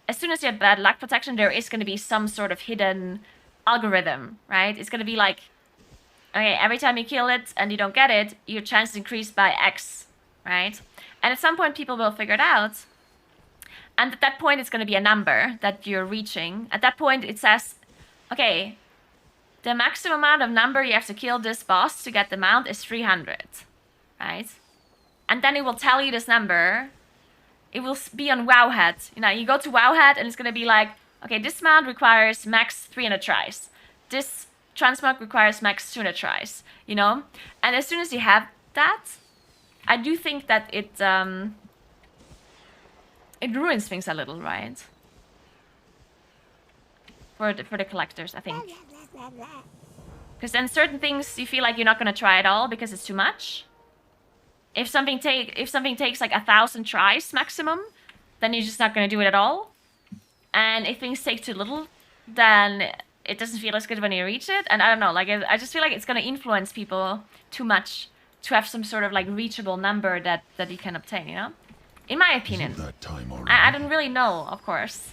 as soon as you have bad lag protection, there is going to be some sort of hidden algorithm, right? It's going to be like, okay, every time you kill it and you don't get it, your chances increase by X, right? And at some point, people will figure it out. And at that point, it's going to be a number that you're reaching. At that point, it says, okay, the maximum amount of number you have to kill this boss to get the mount is 300, right? And then it will tell you this number. It will be on Wowhead. You know, you go to Wowhead and it's going to be like, okay, this mount requires max 300 tries. This transmog requires max 200 tries, you know? And as soon as you have that, I do think that it ruins things a little, right? For the collectors, I think. Because then certain things you feel like you're not going to try at all because it's too much. If something takes like 1,000 tries maximum, then you're just not going to do it at all. And if things take too little, then it doesn't feel as good when you reach it. And I don't know, like I just feel like it's going to influence people too much to have some sort of like reachable number that you can obtain, you know? In my opinion. That time already? I don't really know, of course.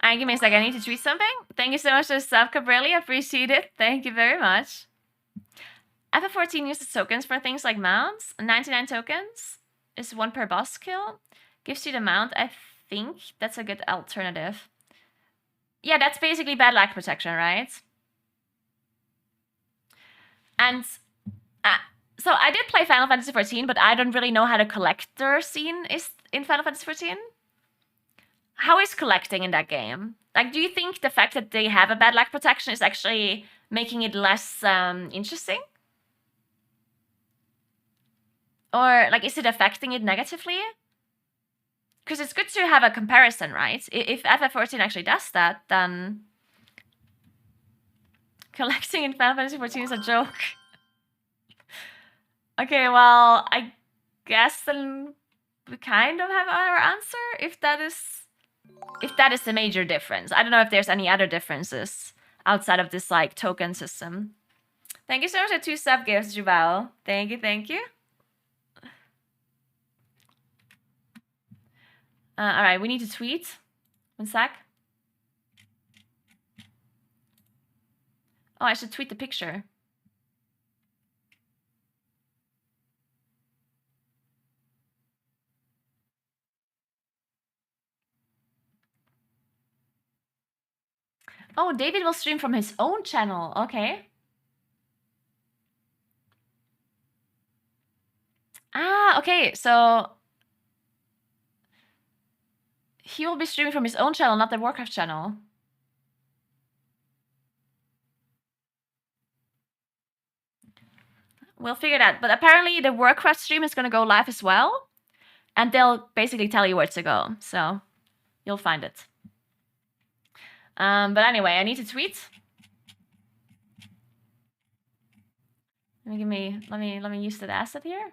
Alright, give me a second. I need to tweet something. Thank you so much for the sub, Cabrelli. Appreciate it. Thank you very much. FF14 uses tokens for things like mounts. 99 tokens is 1 per boss kill. Gives you the mount. I think that's a good alternative. Yeah, that's basically bad lag protection, right? And so I did play Final Fantasy XIV, but I don't really know how the collector scene is in Final Fantasy XIV. How is collecting in that game? Like, do you think the fact that they have a bad lag protection is actually making it less interesting? Or, like, is it affecting it negatively? Because it's good to have a comparison, right? If FF14 actually does that, then collecting in Final Fantasy XIV is a joke. Okay, well, I guess then we kind of have our answer, if that is the major difference. I don't know if there's any other differences outside of this, like, token system. Thank you so much for 2 sub gifts, Jubao. Thank you, thank you. Alright, we need to tweet. 1 sec. Oh, I should tweet the picture. Oh, David will stream from his own channel. Okay. Ah, okay. So he will be streaming from his own channel, not the Warcraft channel. We'll figure it out. But apparently the Warcraft stream is going to go live as well. And they'll basically tell you where to go. So you'll find it. But anyway, I need to tweet. Let me use that asset here.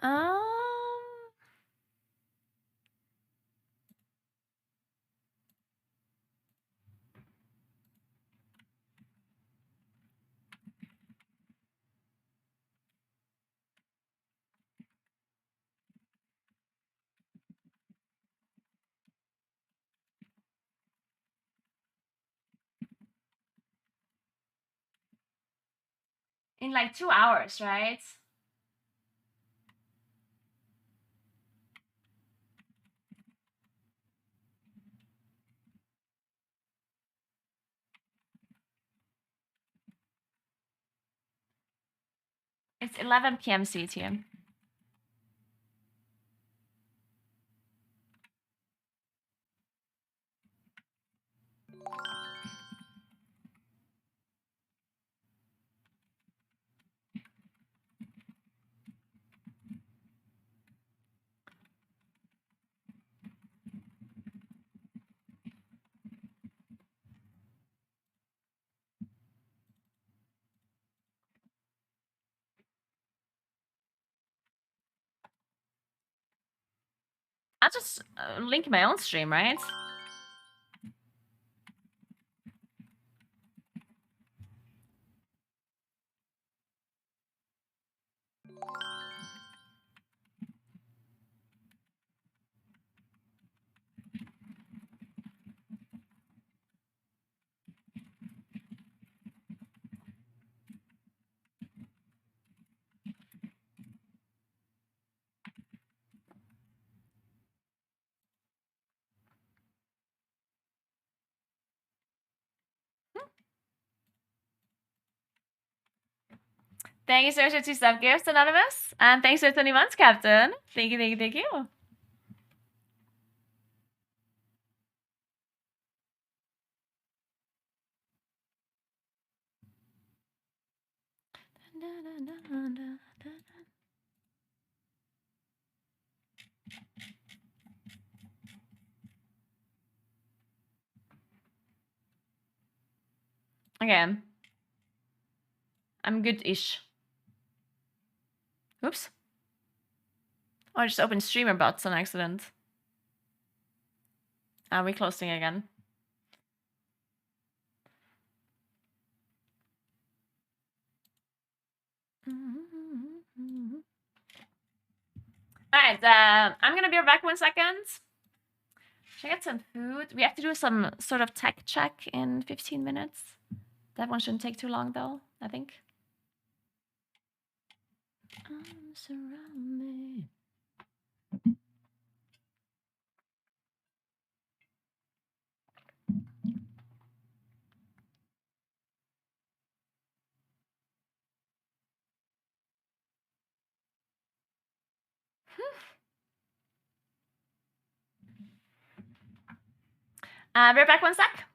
Um, in like 2 hours, right? It's 11 p.m. CT. I'll just link my own stream, right? Thank you so much for 2 sub gifts, Anonymous. And thanks for 20 months, Captain. Thank you, thank you, thank you. Okay. I'm good-ish. Oops. Oh, I just opened streamer bots on accident. Ah, we're closing again. Alright, I'm gonna be back 1 second. Should I get some food? We have to do some sort of tech check in 15 minutes. That one shouldn't take too long though, I think. Surround me. We're back 1 sec.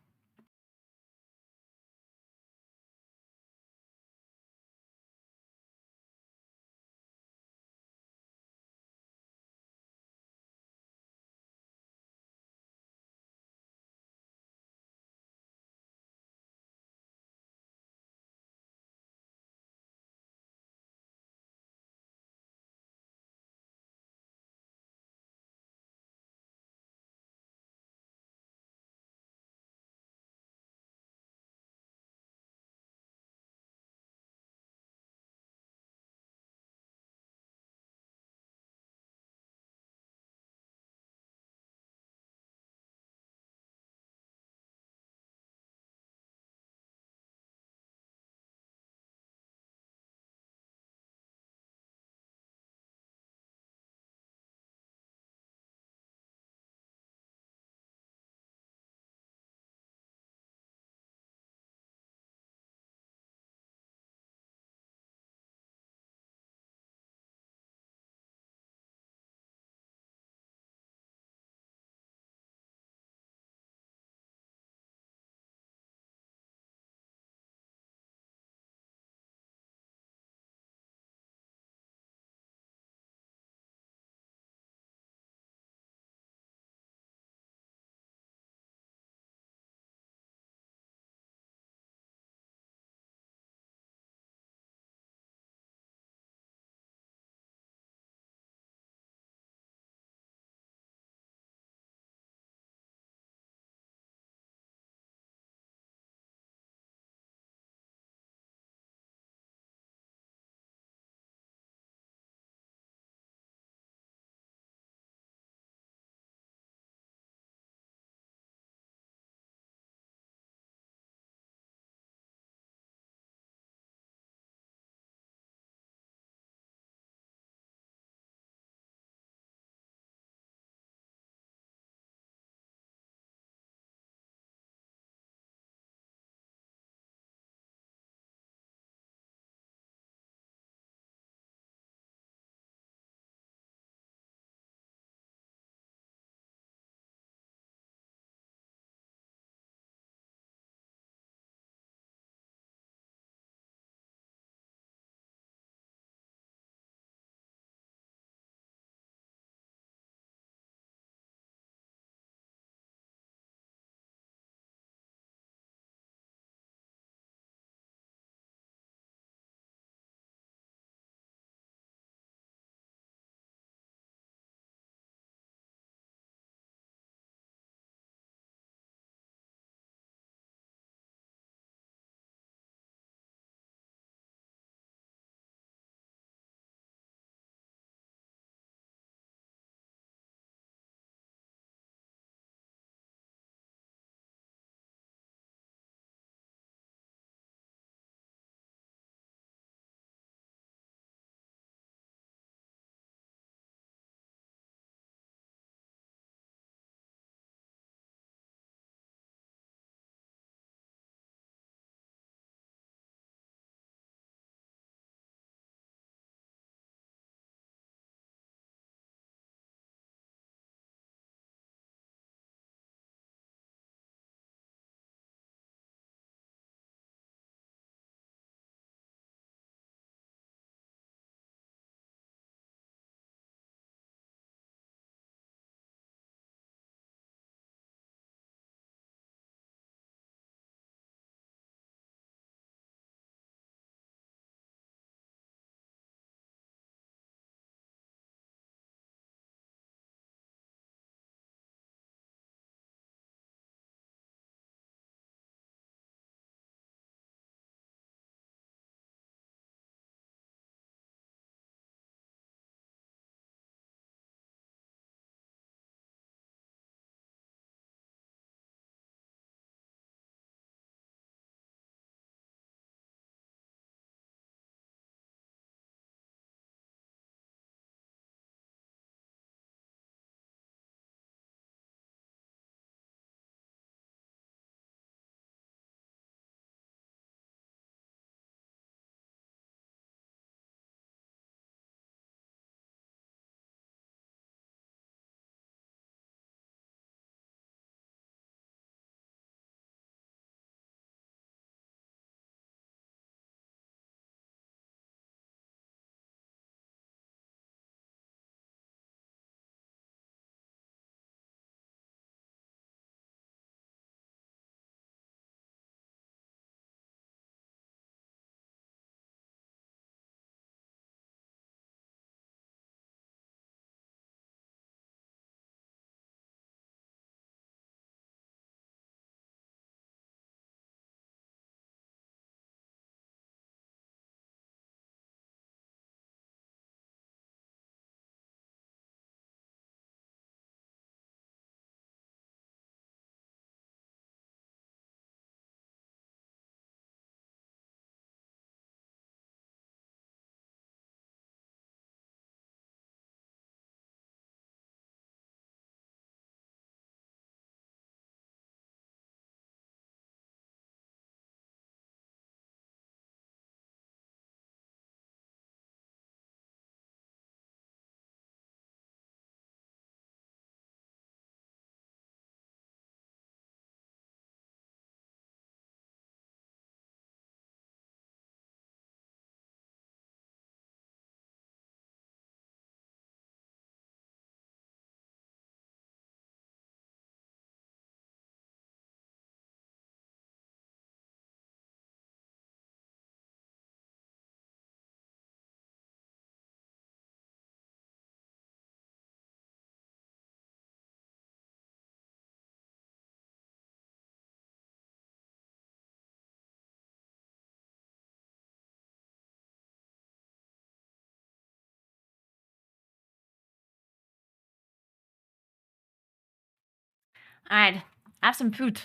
Alright, I have some food.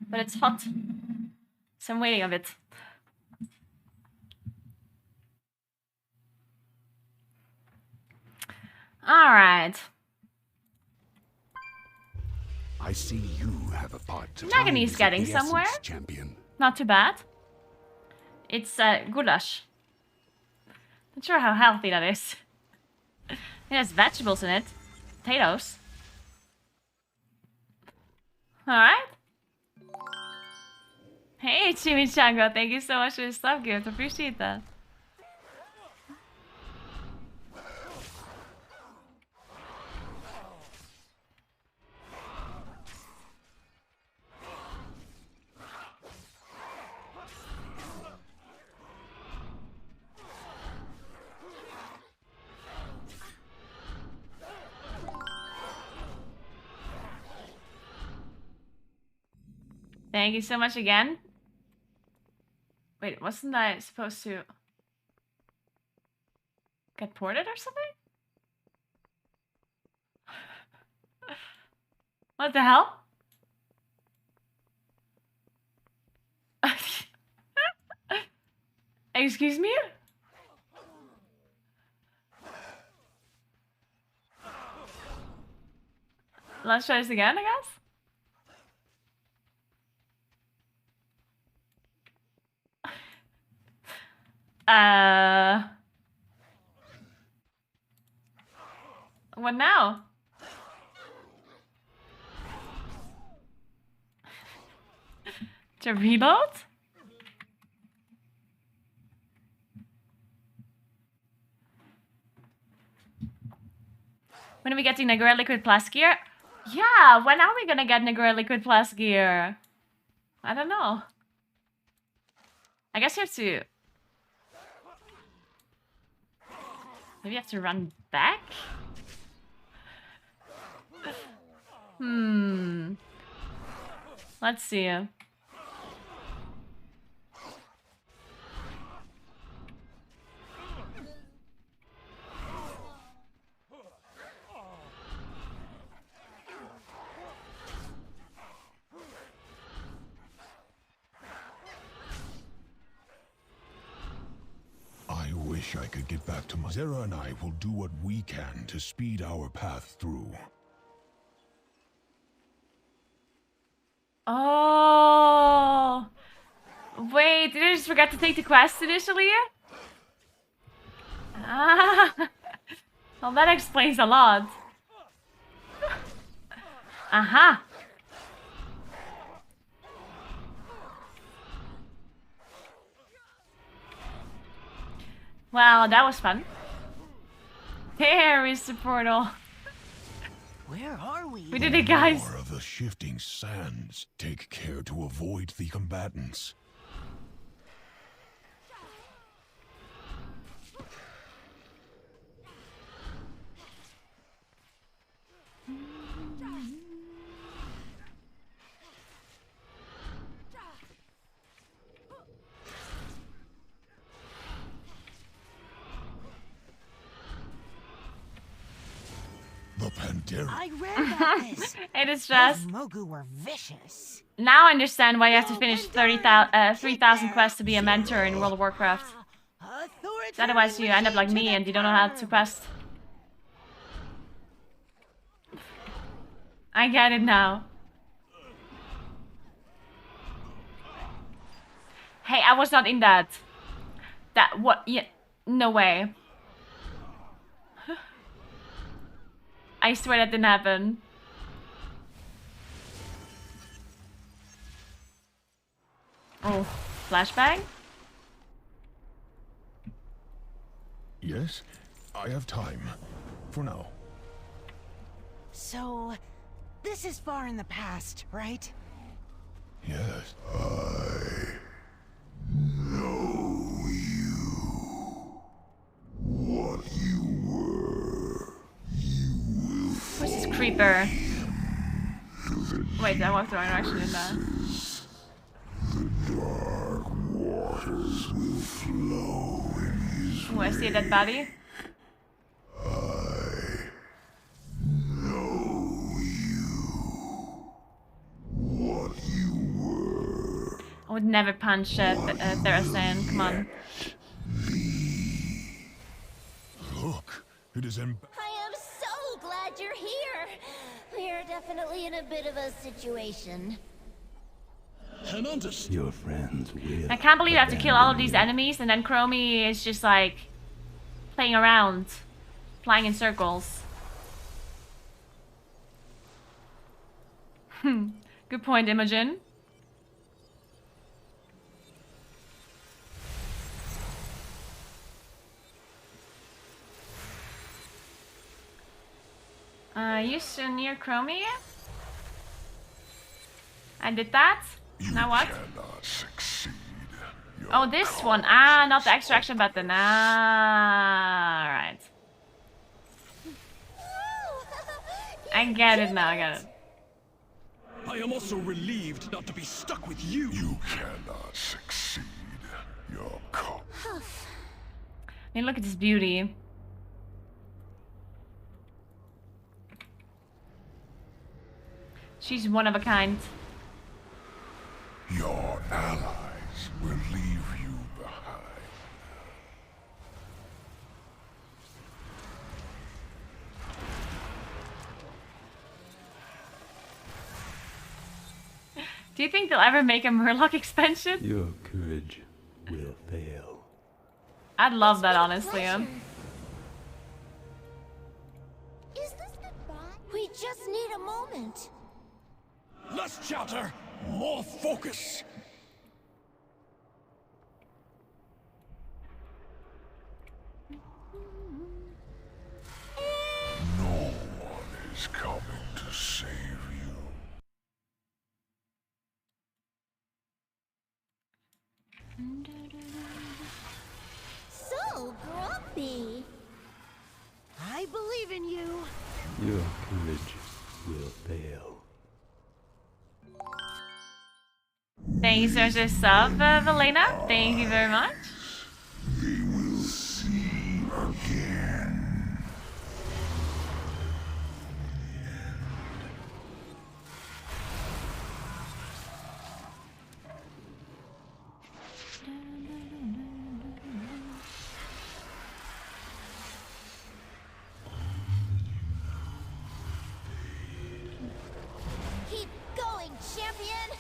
But it's hot. So I'm waiting a bit. Alright. I see you have a part to Nagini's getting somewhere. Champion. Not too bad. It's goulash. Not sure how healthy that is. It has vegetables in it. Potatoes. Alright. Hey, Chimichanga, thank you so much for the sub gift. Appreciate that. Thank you so much again. Wait, wasn't I supposed to get ported or something? What the hell? Excuse me? Let's try this again, I guess? What now? To reload? When are we getting Naguura Liquid Plus gear? Yeah, when are we gonna get Naguura Liquid Plus gear? I don't know. I guess you have to... Maybe you have to run back? Let's see. I wish I could get back to my... Zera and I will do what we can to speed our path through. Oh, wait, did I just forget to take the quest initially? Ah, well, that explains a lot. Aha. Well, that was fun. There is the portal. Where are we? We did it, guys. More of the shifting sands. Take care to avoid the combatants. The Pandera. I read about this. It is just... Those Mogu were vicious. Now I understand why you have to finish 3,000 quests to be a mentor in World of Warcraft. So otherwise you end up like me and you don't know how to quest. I get it now. Hey, I was not in that. That what? Yeah, no way. I swear that didn't happen. Oh, flashbang? Yes, I have time. For now. So, this is far in the past, right? Yes. I know you. What you were. Where's this creeper? Wait, I walked the wrong direction in that. The dark waters will flow in his Oh, I see a dead body. I know you. never punch Therasan. Come on. Look, it is in. I am so glad you're here. We're definitely in a bit of a situation. Your friends will. I can't believe I have to kill all of these enemies and then Chromie is just like playing around, flying in circles. Good point, Imogen. You still near Chromie? I did that. Now what? Oh, this one. Ah, not the extraction button. Ah, right. I get it now. I get it. I am also relieved not to be stuck with you. You cannot succeed. Your cop. I mean, look at this beauty. She's one of a kind. Your allies will leave you behind. Do you think they'll ever make a Murloc expansion? Your courage will fail. I'd love that, honestly. Is this goodbye? We just need a moment. Less chatter, more focus. No one is coming to save you. So grumpy. I believe in you. Your courage will fail. Thank you so much for the sub, Valena. Thank you very much. They will see again. Keep going, champion.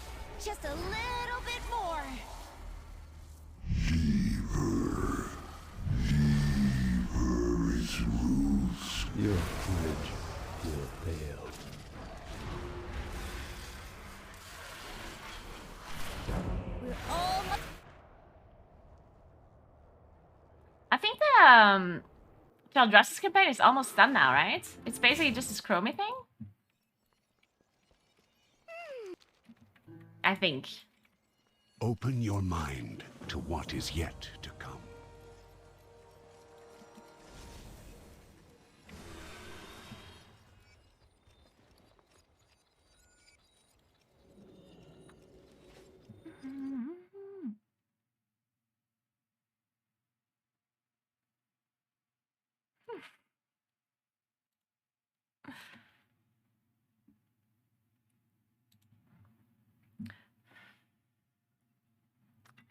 Just a little bit more. Lever its roots. Your courage will fail. We're almost. I think the Child Justice campaign is almost done now, right? It's basically just this Chromie thing. I think. Open your mind to what is yet to come.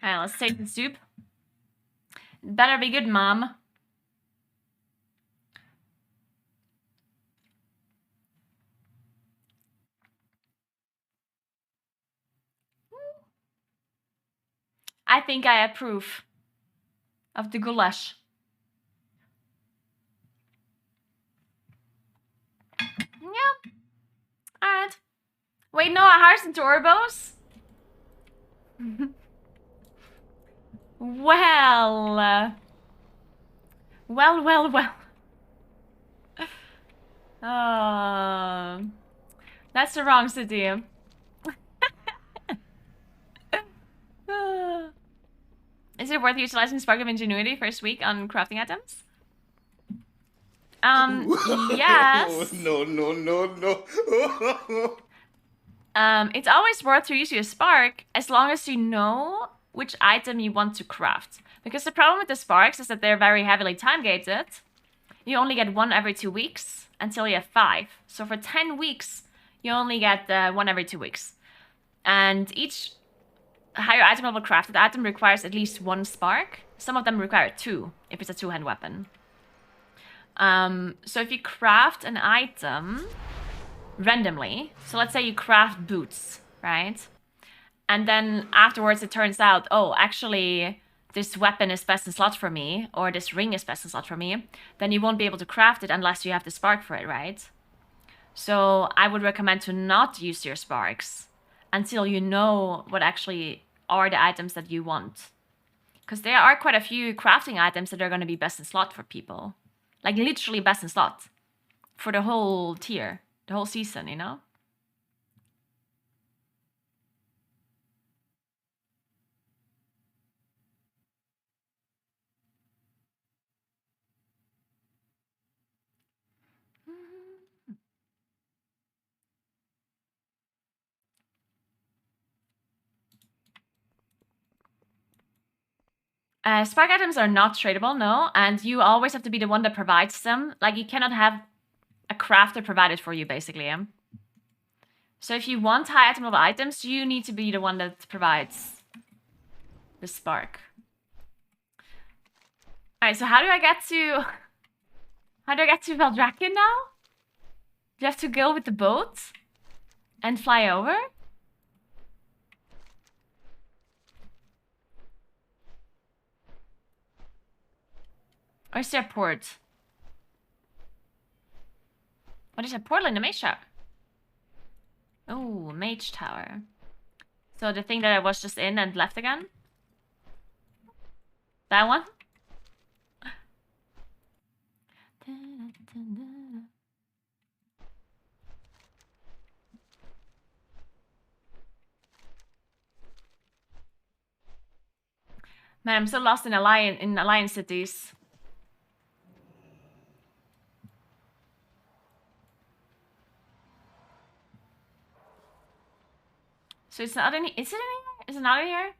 Alright, let's take the soup. Better be good, Mom. I think I approve of the goulash. Yeah. Alright. Wait, no, hearts and Orbos? Well. Well. That's the wrong city. Is it worth utilizing Spark of Ingenuity first week on crafting items? Yes. No. It's always worth to use your Spark as long as you know which item you want to craft. Because the problem with the Sparks is that they're very heavily time-gated. You only get one every 2 weeks until you have 5. So for 10 weeks, you only get one every 2 weeks. And each higher item level crafted item requires at least 1 spark. Some of them require 2, if it's a 2-hand weapon. So if you craft an item randomly, so let's say you craft boots, right? And then afterwards it turns out, oh, actually this weapon is best in slot for me, or this ring is best in slot for me, then you won't be able to craft it unless you have the spark for it, right? So I would recommend to not use your sparks until you know what actually are the items that you want. Because there are quite a few crafting items that are going to be best in slot for people. Like literally best in slot for the whole tier, the whole season, you know? Spark items are not tradable, no, and you always have to be the one that provides them. Like, you cannot have a crafter provide it for you, basically. So if you want high item level items, you need to be the one that provides the spark. Alright, so how do I get to Valdrakken now? Do you have to go with the boat and fly over? Or is there a port? What is a portal in the Mage Tower? Oh, Mage Tower. So the thing that I was just in and left again? That one? Man, I'm so lost in Alliance cities. So it's not in here? Is it in here? Is it not in here?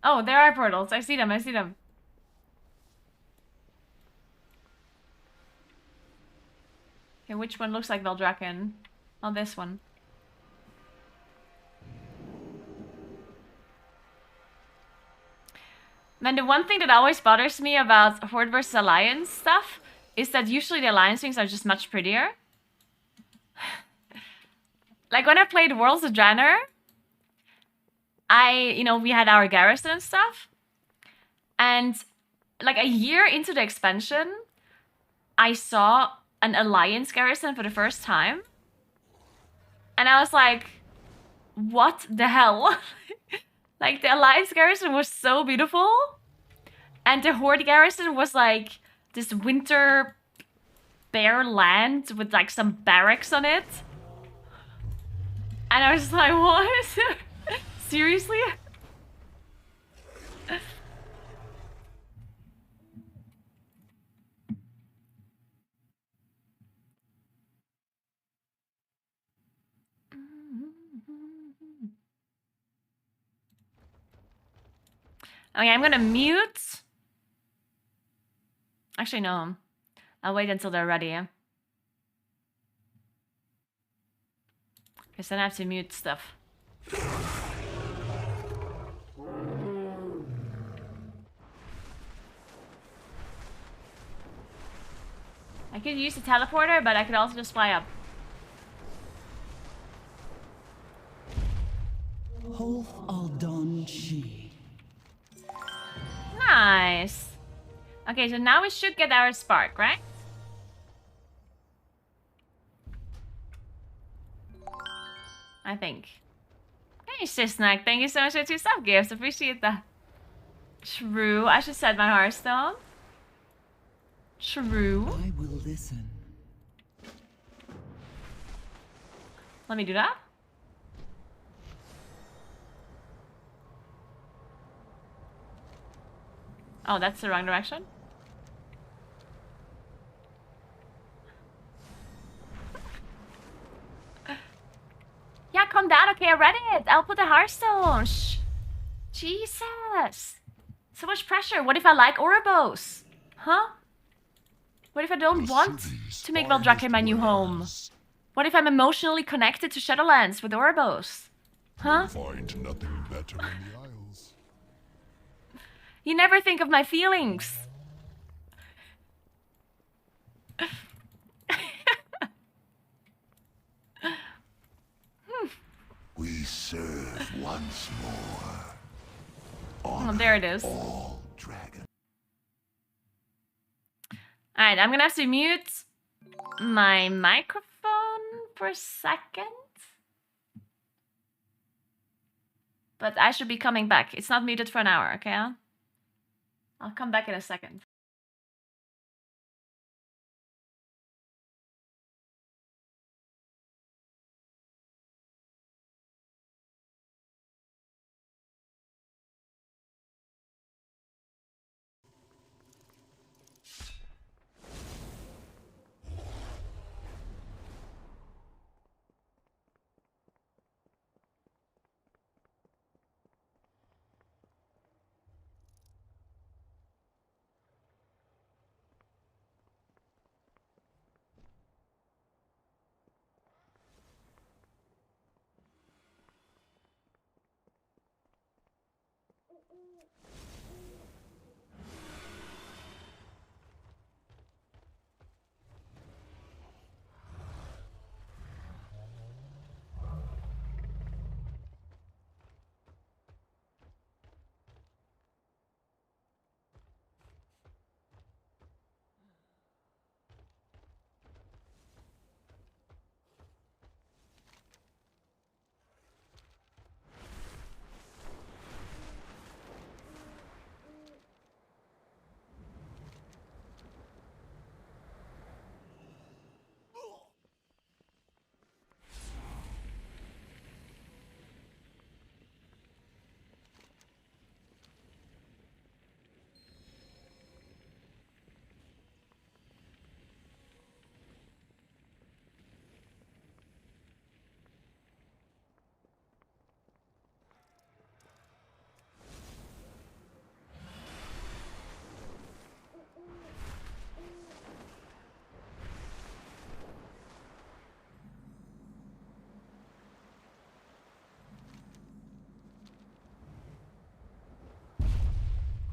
Oh, there are portals. I see them. I see them. Okay, which one looks like Valdrakken? Oh, this one. Man, the one thing that always bothers me about Horde versus Alliance stuff is that usually the Alliance things are just much prettier. Like when I played Worlds of Draenor, we had our garrison and stuff. And like a year into the expansion, I saw an Alliance garrison for the first time. And I was like, what the hell? Like the Alliance garrison was so beautiful. And the Horde garrison was like this winter bare land with like some barracks on it. And I was like, what? Seriously? Okay, I'm gonna mute. Actually, no. I'll wait until they're ready. Because then I have to mute stuff. I could use the teleporter, but I could also just fly up. Holf Aldon Shi. Nice. Okay, so now we should get our spark, right? I think. Hey, Shisnak, thank you so much for 2 sub gifts. Appreciate that. True, I should set my Hearthstone. True. I will listen. Let me do that. Oh, that's the wrong direction. Yeah, calm down. Okay, I read it. I'll put the Hearthstone. Shh. Jesus. So much pressure. What if I like Ouroboros? Huh? What if I don't want to make Valdrakken my new home? What if I'm emotionally connected to Shadowlands with Orbos? Huh? Find nothing better in the Isles. You never think of my feelings. We serve once more. Oh, there it is. All dragons. Alright, I'm gonna have to mute my microphone for a second. But I should be coming back. It's not muted for an hour, okay? I'll come back in a second.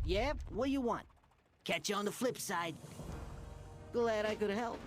Yep, what do you want? Catch you on the flip side. Glad I could help.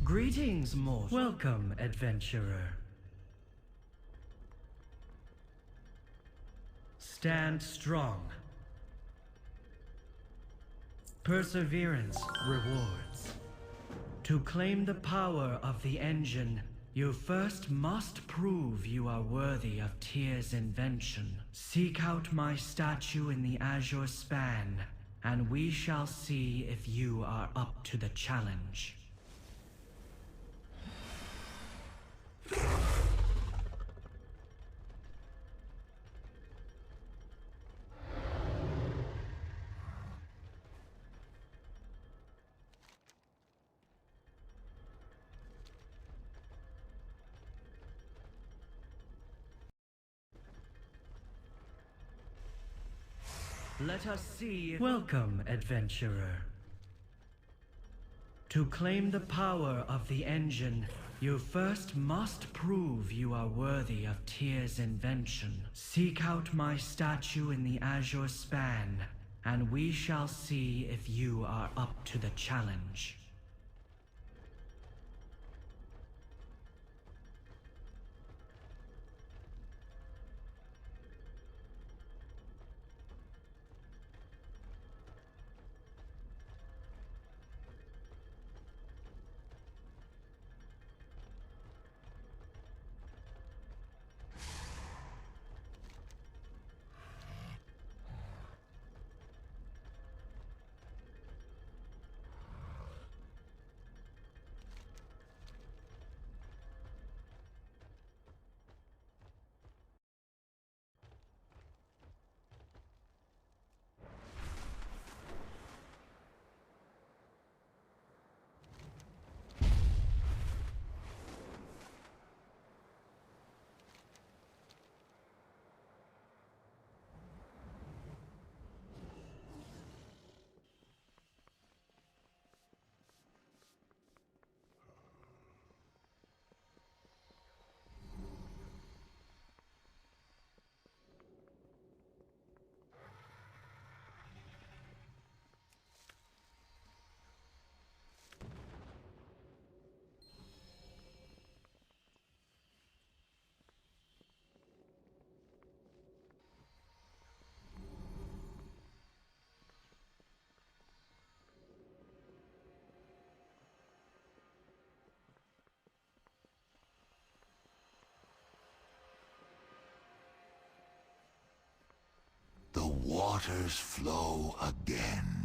Greetings, mortal. Welcome, adventurer. Stand strong. Perseverance rewards. To claim the power of the engine, you first must prove you are worthy of Tyr's invention. Seek out my statue in the Azure Span, and we shall see if you are up to the challenge. Let us see. Welcome, adventurer. To claim the power of the engine, you first must prove you are worthy of Tyr's invention. Seek out my statue in the Azure Span, and we shall see if you are up to the challenge. waters flow again.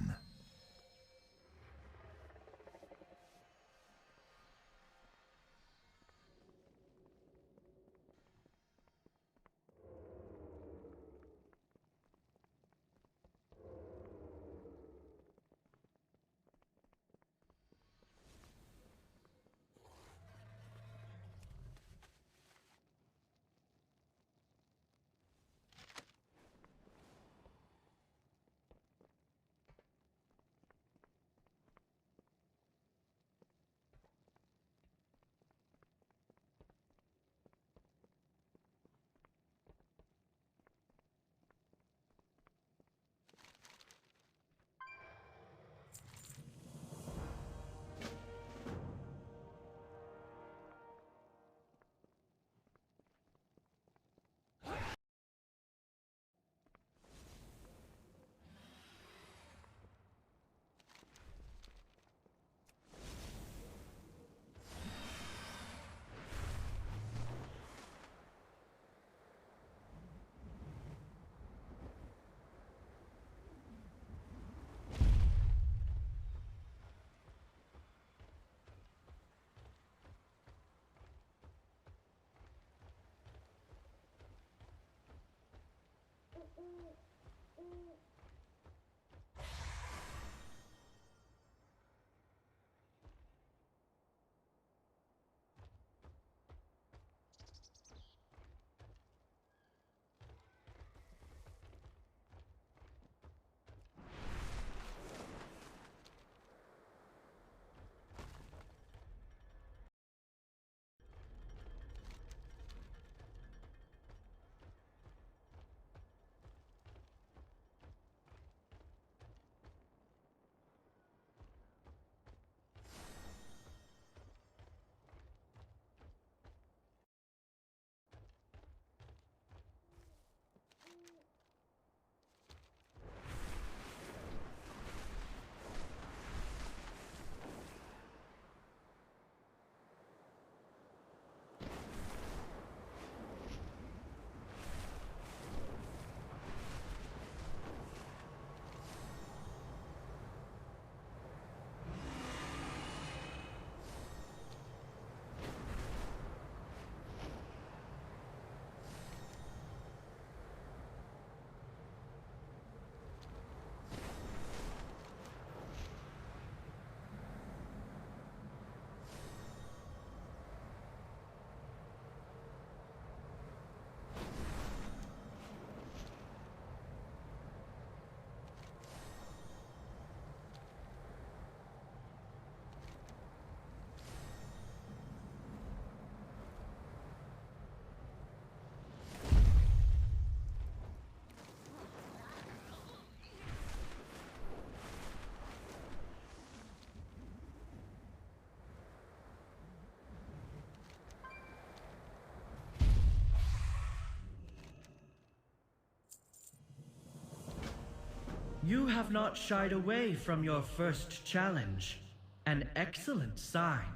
You have not shied away from your first challenge. An excellent sign.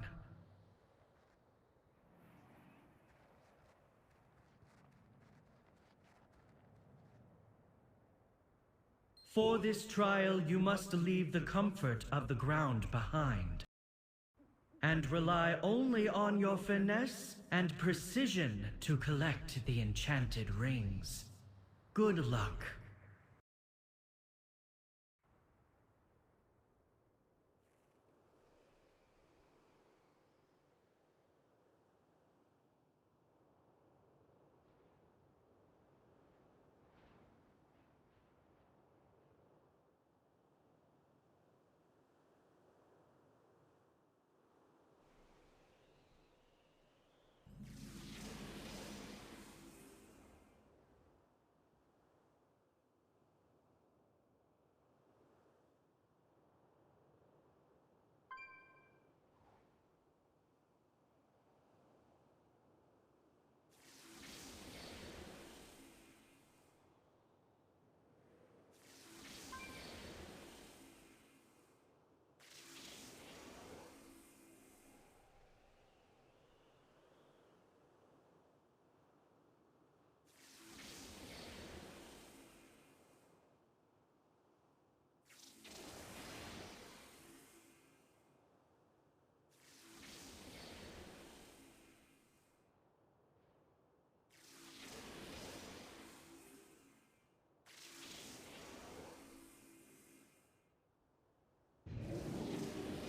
For this trial, you must leave the comfort of the ground behind, and rely only on your finesse and precision to collect the enchanted rings. Good luck.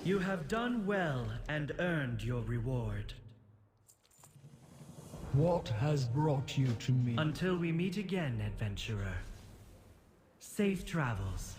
You have done well and earned your reward. What has brought you to me? Until we meet again, adventurer. Safe travels.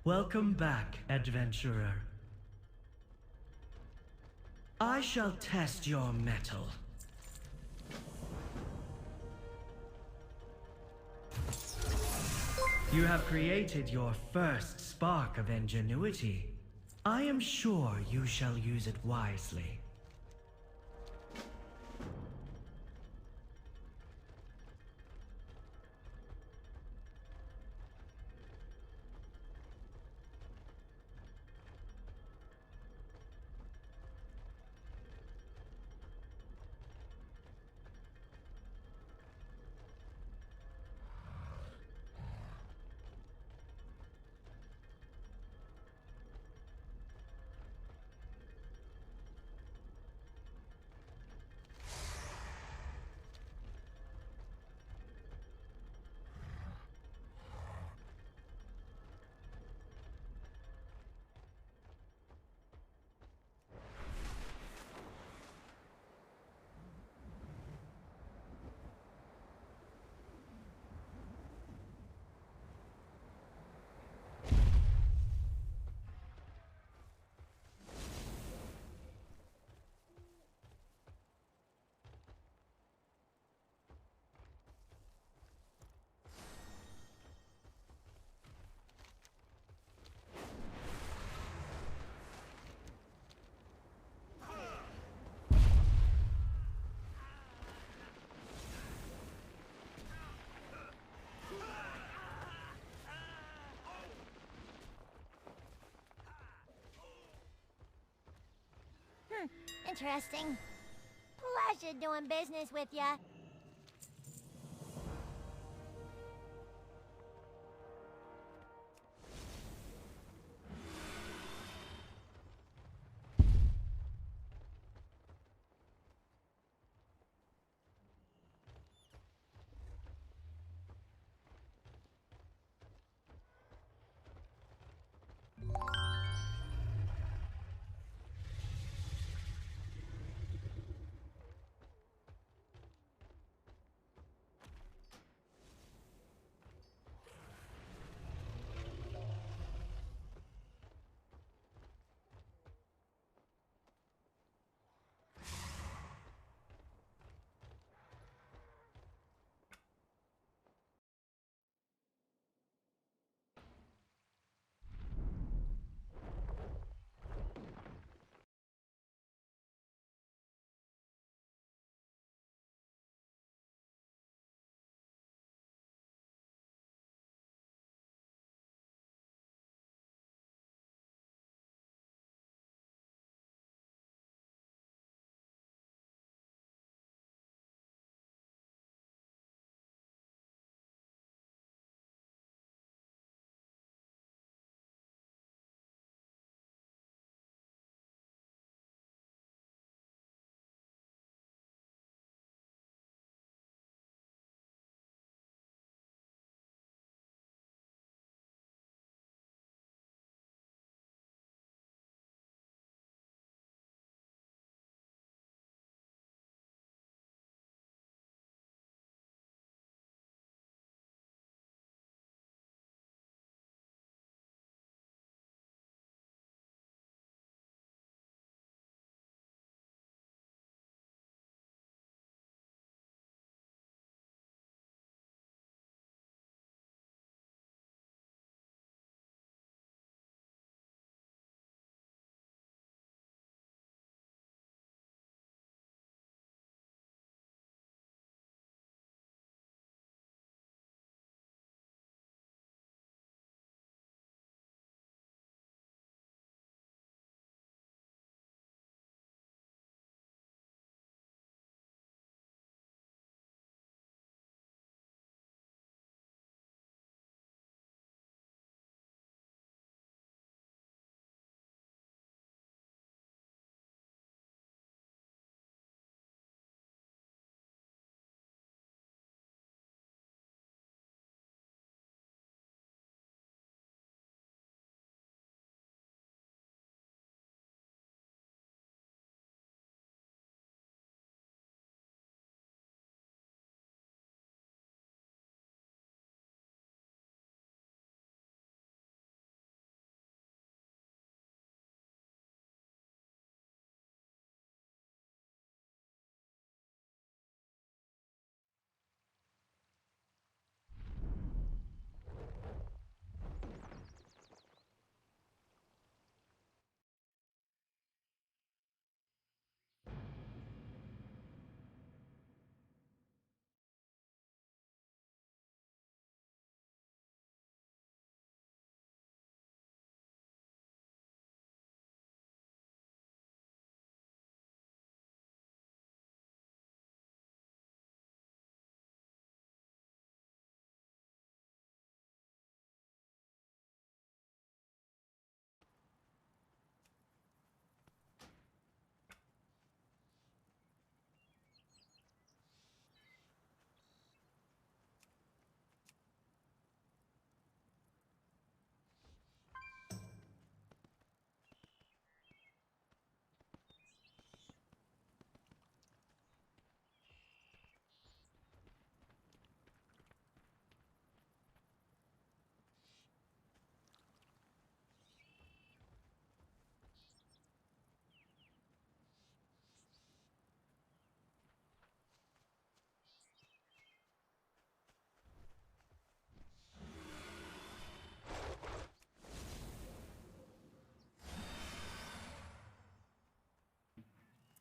Welcome back, adventurer. I shall test your mettle. You have created your first spark of ingenuity. I am sure you shall use it wisely. Interesting. Pleasure doing business with ya.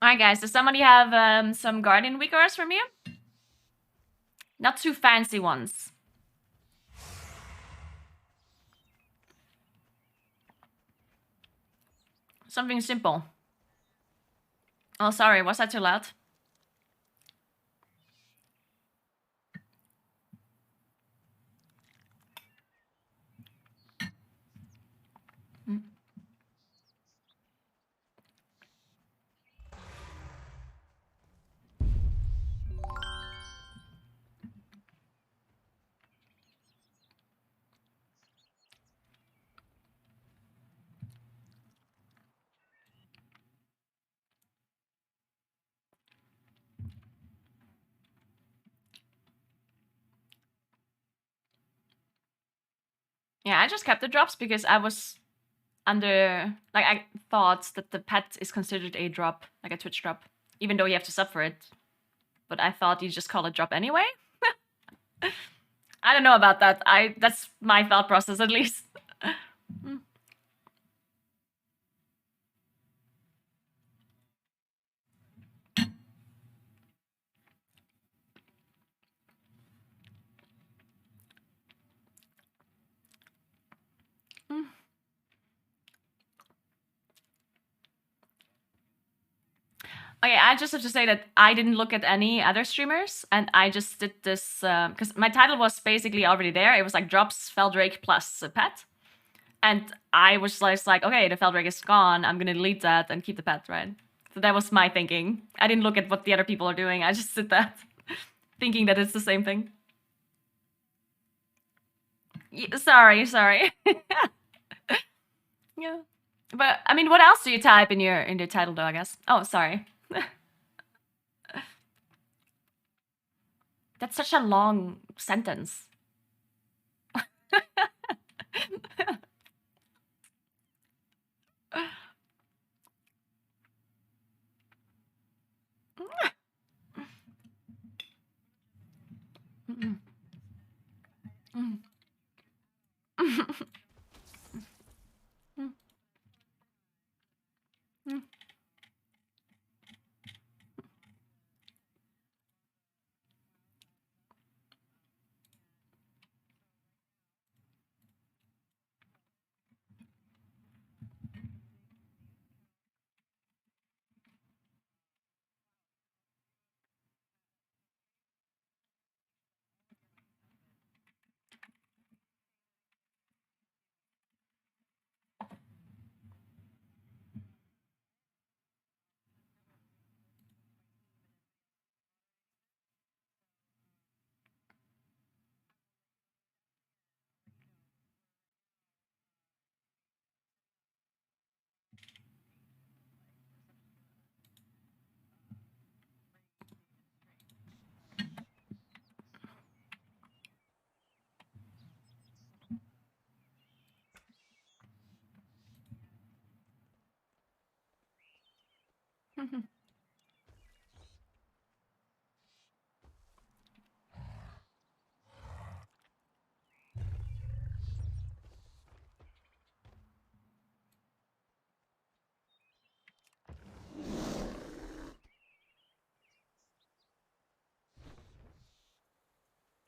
Alright guys, does somebody have some Guardian Week orders from you? Not too fancy ones. Something simple. Oh, sorry, was that too loud? Yeah, I just kept the drops because I was under... Like, I thought that the pet is considered a drop, like a Twitch drop. Even though you have to sub for it. But I thought you just call it drop anyway? I don't know about that. That's my thought process, at least. Okay, I just have to say that I didn't look at any other streamers, and I just did this, because my title was basically already there. It was like drops Feldrake plus a pet. And I was just like, okay, the Feldrake is gone. I'm gonna delete that and keep the pet, right? So that was my thinking. I didn't look at what the other people are doing. I just did that, thinking that it's the same thing. Yeah, sorry. Yeah. But, I mean, what else do you type in your title, though, I guess? Oh, sorry. That's such a long sentence.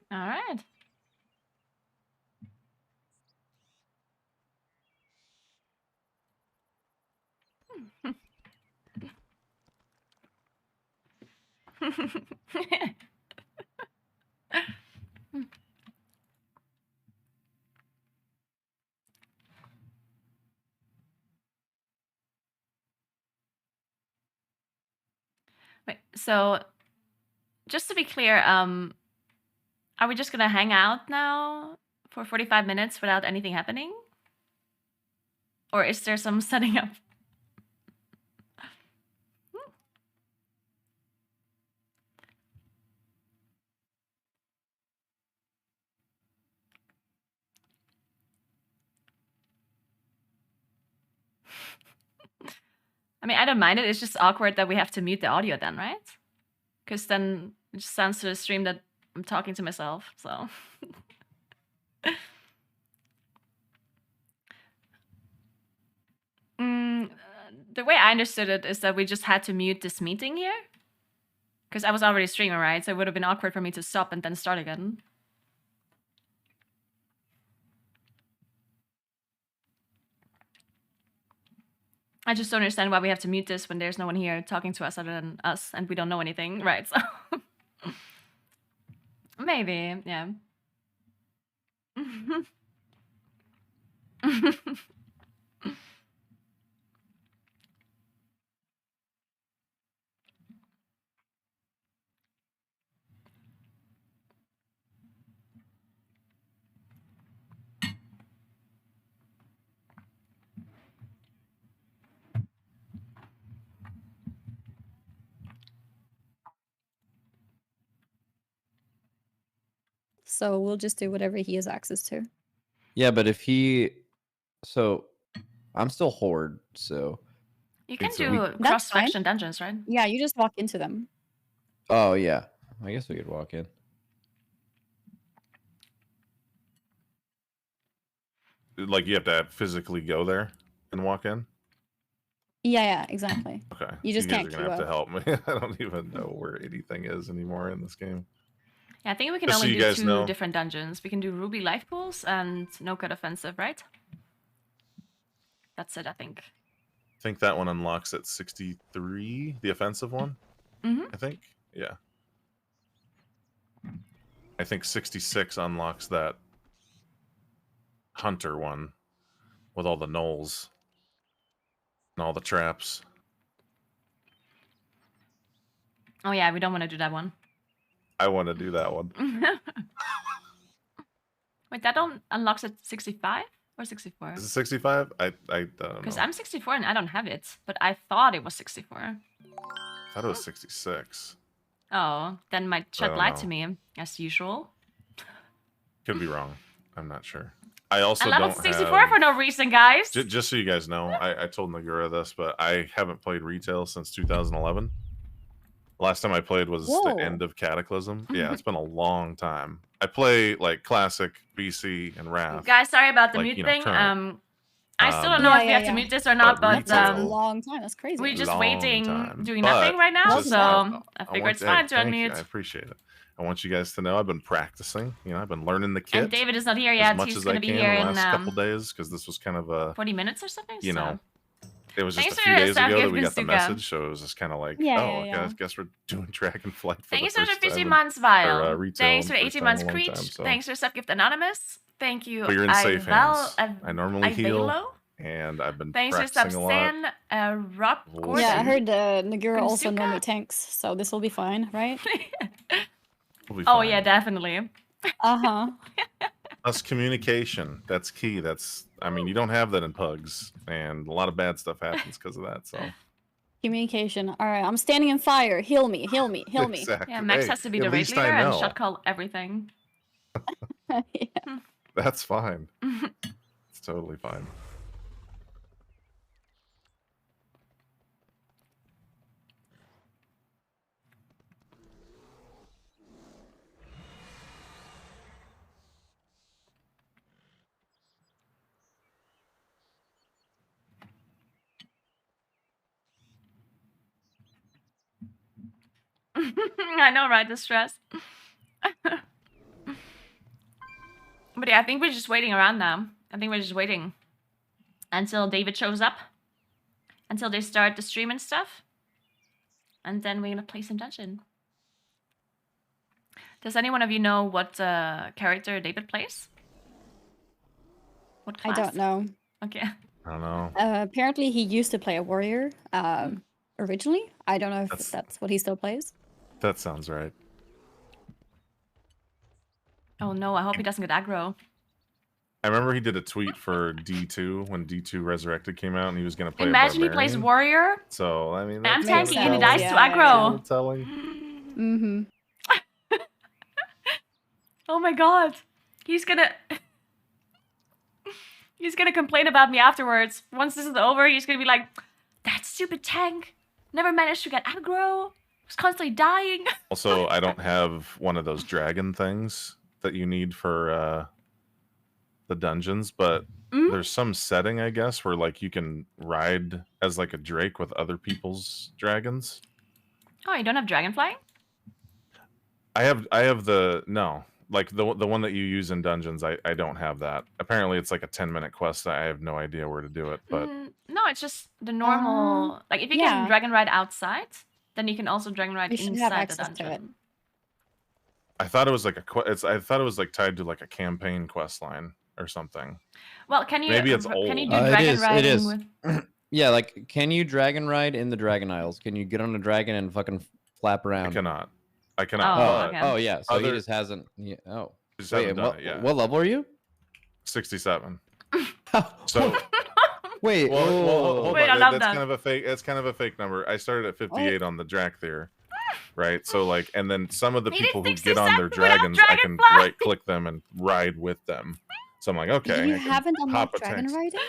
All right. Wait, so just to be clear, are we just gonna hang out now for 45 minutes without anything happening? Or is there some setting up? I mean, I don't mind it. It's just awkward that we have to mute the audio then, right? Because then it just sounds to the stream that I'm talking to myself, so. The way I understood it is that we just had to mute this meeting here. Because I was already streaming, right? So it would have been awkward for me to stop and then start again. I just don't understand why we have to mute this when there's no one here talking to us other than us and we don't know anything, right? So maybe, yeah. So we'll just do whatever he has access to. Yeah, but if he... So, I'm still Horde, so... You can do cross-faction dungeons, right? Yeah, you just walk into them. Oh, yeah. I guess we could walk in. Like, you have to physically go there and walk in? Yeah, exactly. Okay. You just guys can't are gonna queue have to up. help me. I don't even know where anything is anymore in this game. Yeah, I think we can Just so only you do guys 2 know. different dungeons. We can do Ruby Life Pools and No Cut Offensive, right? That's it, I think. I think that one unlocks at 63, the offensive one. Mhm. I think. Yeah. I think 66 unlocks that hunter one with all the gnolls and all the traps. Oh yeah, we don't want to do that one. I want to do that one. Wait, that don't unlocks at 65 or 64? Is it 65? I don't know. Because I'm 64 and I don't have it, but I thought it was 64. I thought it was 66. Oh, then my chat don't lied know. to me, as usual. Could be wrong. I'm not sure. I also I leveled don't 64 have... for no reason, guys. Just so you guys know, I told Naguura this, but I haven't played retail since 2011. Last time I played was Whoa. the end of Cataclysm. Yeah, it's been a long time. I play like classic BC and Wrath. Guys, sorry about the like, mute you know, thing. current. I still don't know if we have to mute this or not, but That's a long time. That's crazy. we're just Long waiting, time. doing But nothing right now, just- so I figure want it's fine to thank you, I unmute. appreciate it. I want you guys to know I've been practicing. You know, I've been learning the kit. And David is not here as yet. much He's as going I to be can here the in last couple days because this was kind of a 40 minutes or something. you so. know, it was just Thanks a few for days stuff ago that gift, we got the Mizuka. message, so it was just kind of like, Yeah, oh, yeah, yeah. guess we're doing Dragonflight for Thanks the for the first 50 time months, or, Vile. retail Thanks for in the the first 18 time in months, a long Creech. time, so. Thanks for Subgift Anonymous. Thank you. But you're in safe hands. I normally heal, Ivalo. and I've been Thanks for practicing a lot. Substan. Rock We'll Gordon. Yeah, I heard Naguura also Kunsuka? normally tanks, so this will be fine, right? We'll be Oh fine. yeah, definitely. Uh-huh. That's communication. That's key. I mean, you don't have that in pugs, and a lot of bad stuff happens because of that. So Communication. All right, I'm standing in fire. Heal me, heal me, heal me. Exactly. Yeah, Max Hey, has to be at the raid least I leader and know. shot call everything. That's fine. It's totally fine. I know, right? The stress. But yeah, I think we're just waiting around now. I think we're just waiting until David shows up, until they start the stream and stuff, and then we're gonna play some dungeon. Does any one of you know what character David plays? What I class? don't know. Okay. I don't know. Apparently, he used to play a warrior originally. I don't know if that's what he still plays. That sounds right. Oh no, I hope he doesn't get aggro. I remember he did a tweet for D2 when D2 Resurrected came out, and he was going to play. Imagine a he plays barbarian. warrior. So I mean, I'm that's tanking and he kinda dies to telling. aggro. Kinda telling. Mm-hmm. Oh my god. He's gonna complain about me afterwards. Once this is over, he's gonna be like, that stupid tank never managed to get aggro. Was constantly dying. Also, I don't have one of those dragon things that you need for the dungeons, but there's some setting, I guess, where like you can ride as like a drake with other people's dragons. Oh, you don't have dragon flying? I have the no, like the one that you use in dungeons. I don't have that. Apparently, it's like a 10-minute quest. I have no idea where to do it, but No, it's just the normal. Like if you can dragon ride outside, then you can also dragon ride You should inside have the access to it. dungeon. I thought it was like I thought it was like tied to like a campaign quest line or something. Well, can you? Maybe it's Can old. you do dragon riding It is. with? Yeah, like, can you dragon ride in the Dragon Isles? Can you get on a dragon and fucking flap around? I cannot. I cannot. Oh, okay. Oh yeah. So he Other- just hasn't. Yeah, oh. Just Wait, haven't and done it yet. what level are you? 67. So Wait. hold Wait, on. I love That's that. kind of a fake. That's kind of a fake number. I started at 58 on the Drakthir, right? So like, and then some of the He did people who get on their 67 without dragons, I can dragonfly. right click them and ride with them. So I'm like, okay. You I can haven't hop unlocked a dragon text. riding?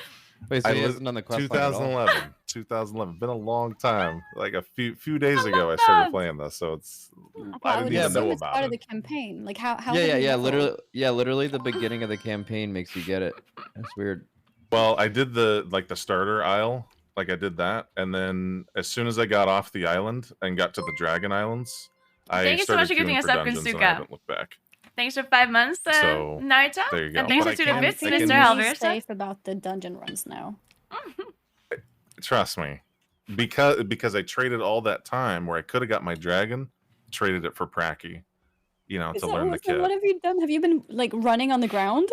Wait, so I he lived hasn't done the quest line at all? 2011. 2011. Been a long time. Like a few days ago, I love started that. playing this, so it's I I would didn't even assume know it's about part it. of the campaign. Like how Yeah, did you know? literally the beginning of the campaign makes you get it. That's weird. Well, I did the starter isle, like I did that, and then as soon as I got off the island and got to the Dragon Islands, I Thank you so much started for giving queuing us for up, dungeons and I Kunsuka. haven't looked back. Thanks for 5 months, So, Naruto. there you go. And thanks But for I 2 can- bits, I Mr. can- Halverson. Safe about the dungeon runs now. Trust me, because I traded all that time where I could have got my dragon, traded it for Pracky, to learn the So kit. what have you done? Have you been like running on the ground?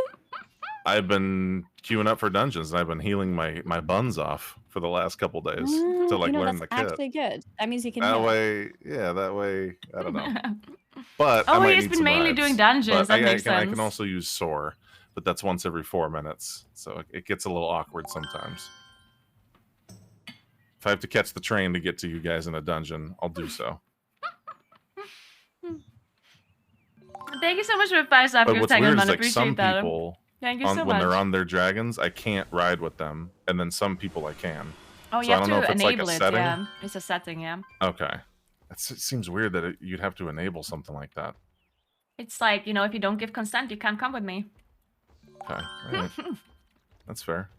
I've been queuing up for dungeons and I've been healing my buns off for the last couple days to like learn that's the kit. actually good. That means you can. That heal. way, I don't know. But Oh, I might he's need been some mainly rides. doing dungeons, But that I makes can sense. also use soar, but that's once every 4 minutes, so it gets a little awkward sometimes. If I have to catch the train to get to you guys in a dungeon, I'll do so. Thank you so much for 5 But subscribers, what's weird is man. like some Appreciate that. people, Thank you so when much. they're on their dragons, I can't ride with them, and then some people I can. Oh, So you I have don't know to if it's like a enable it, setting. yeah. It's a setting, yeah. Okay, it seems weird that you'd have to enable something like that. It's like, if you don't give consent, you can't come with me. Okay, all right. That's fair.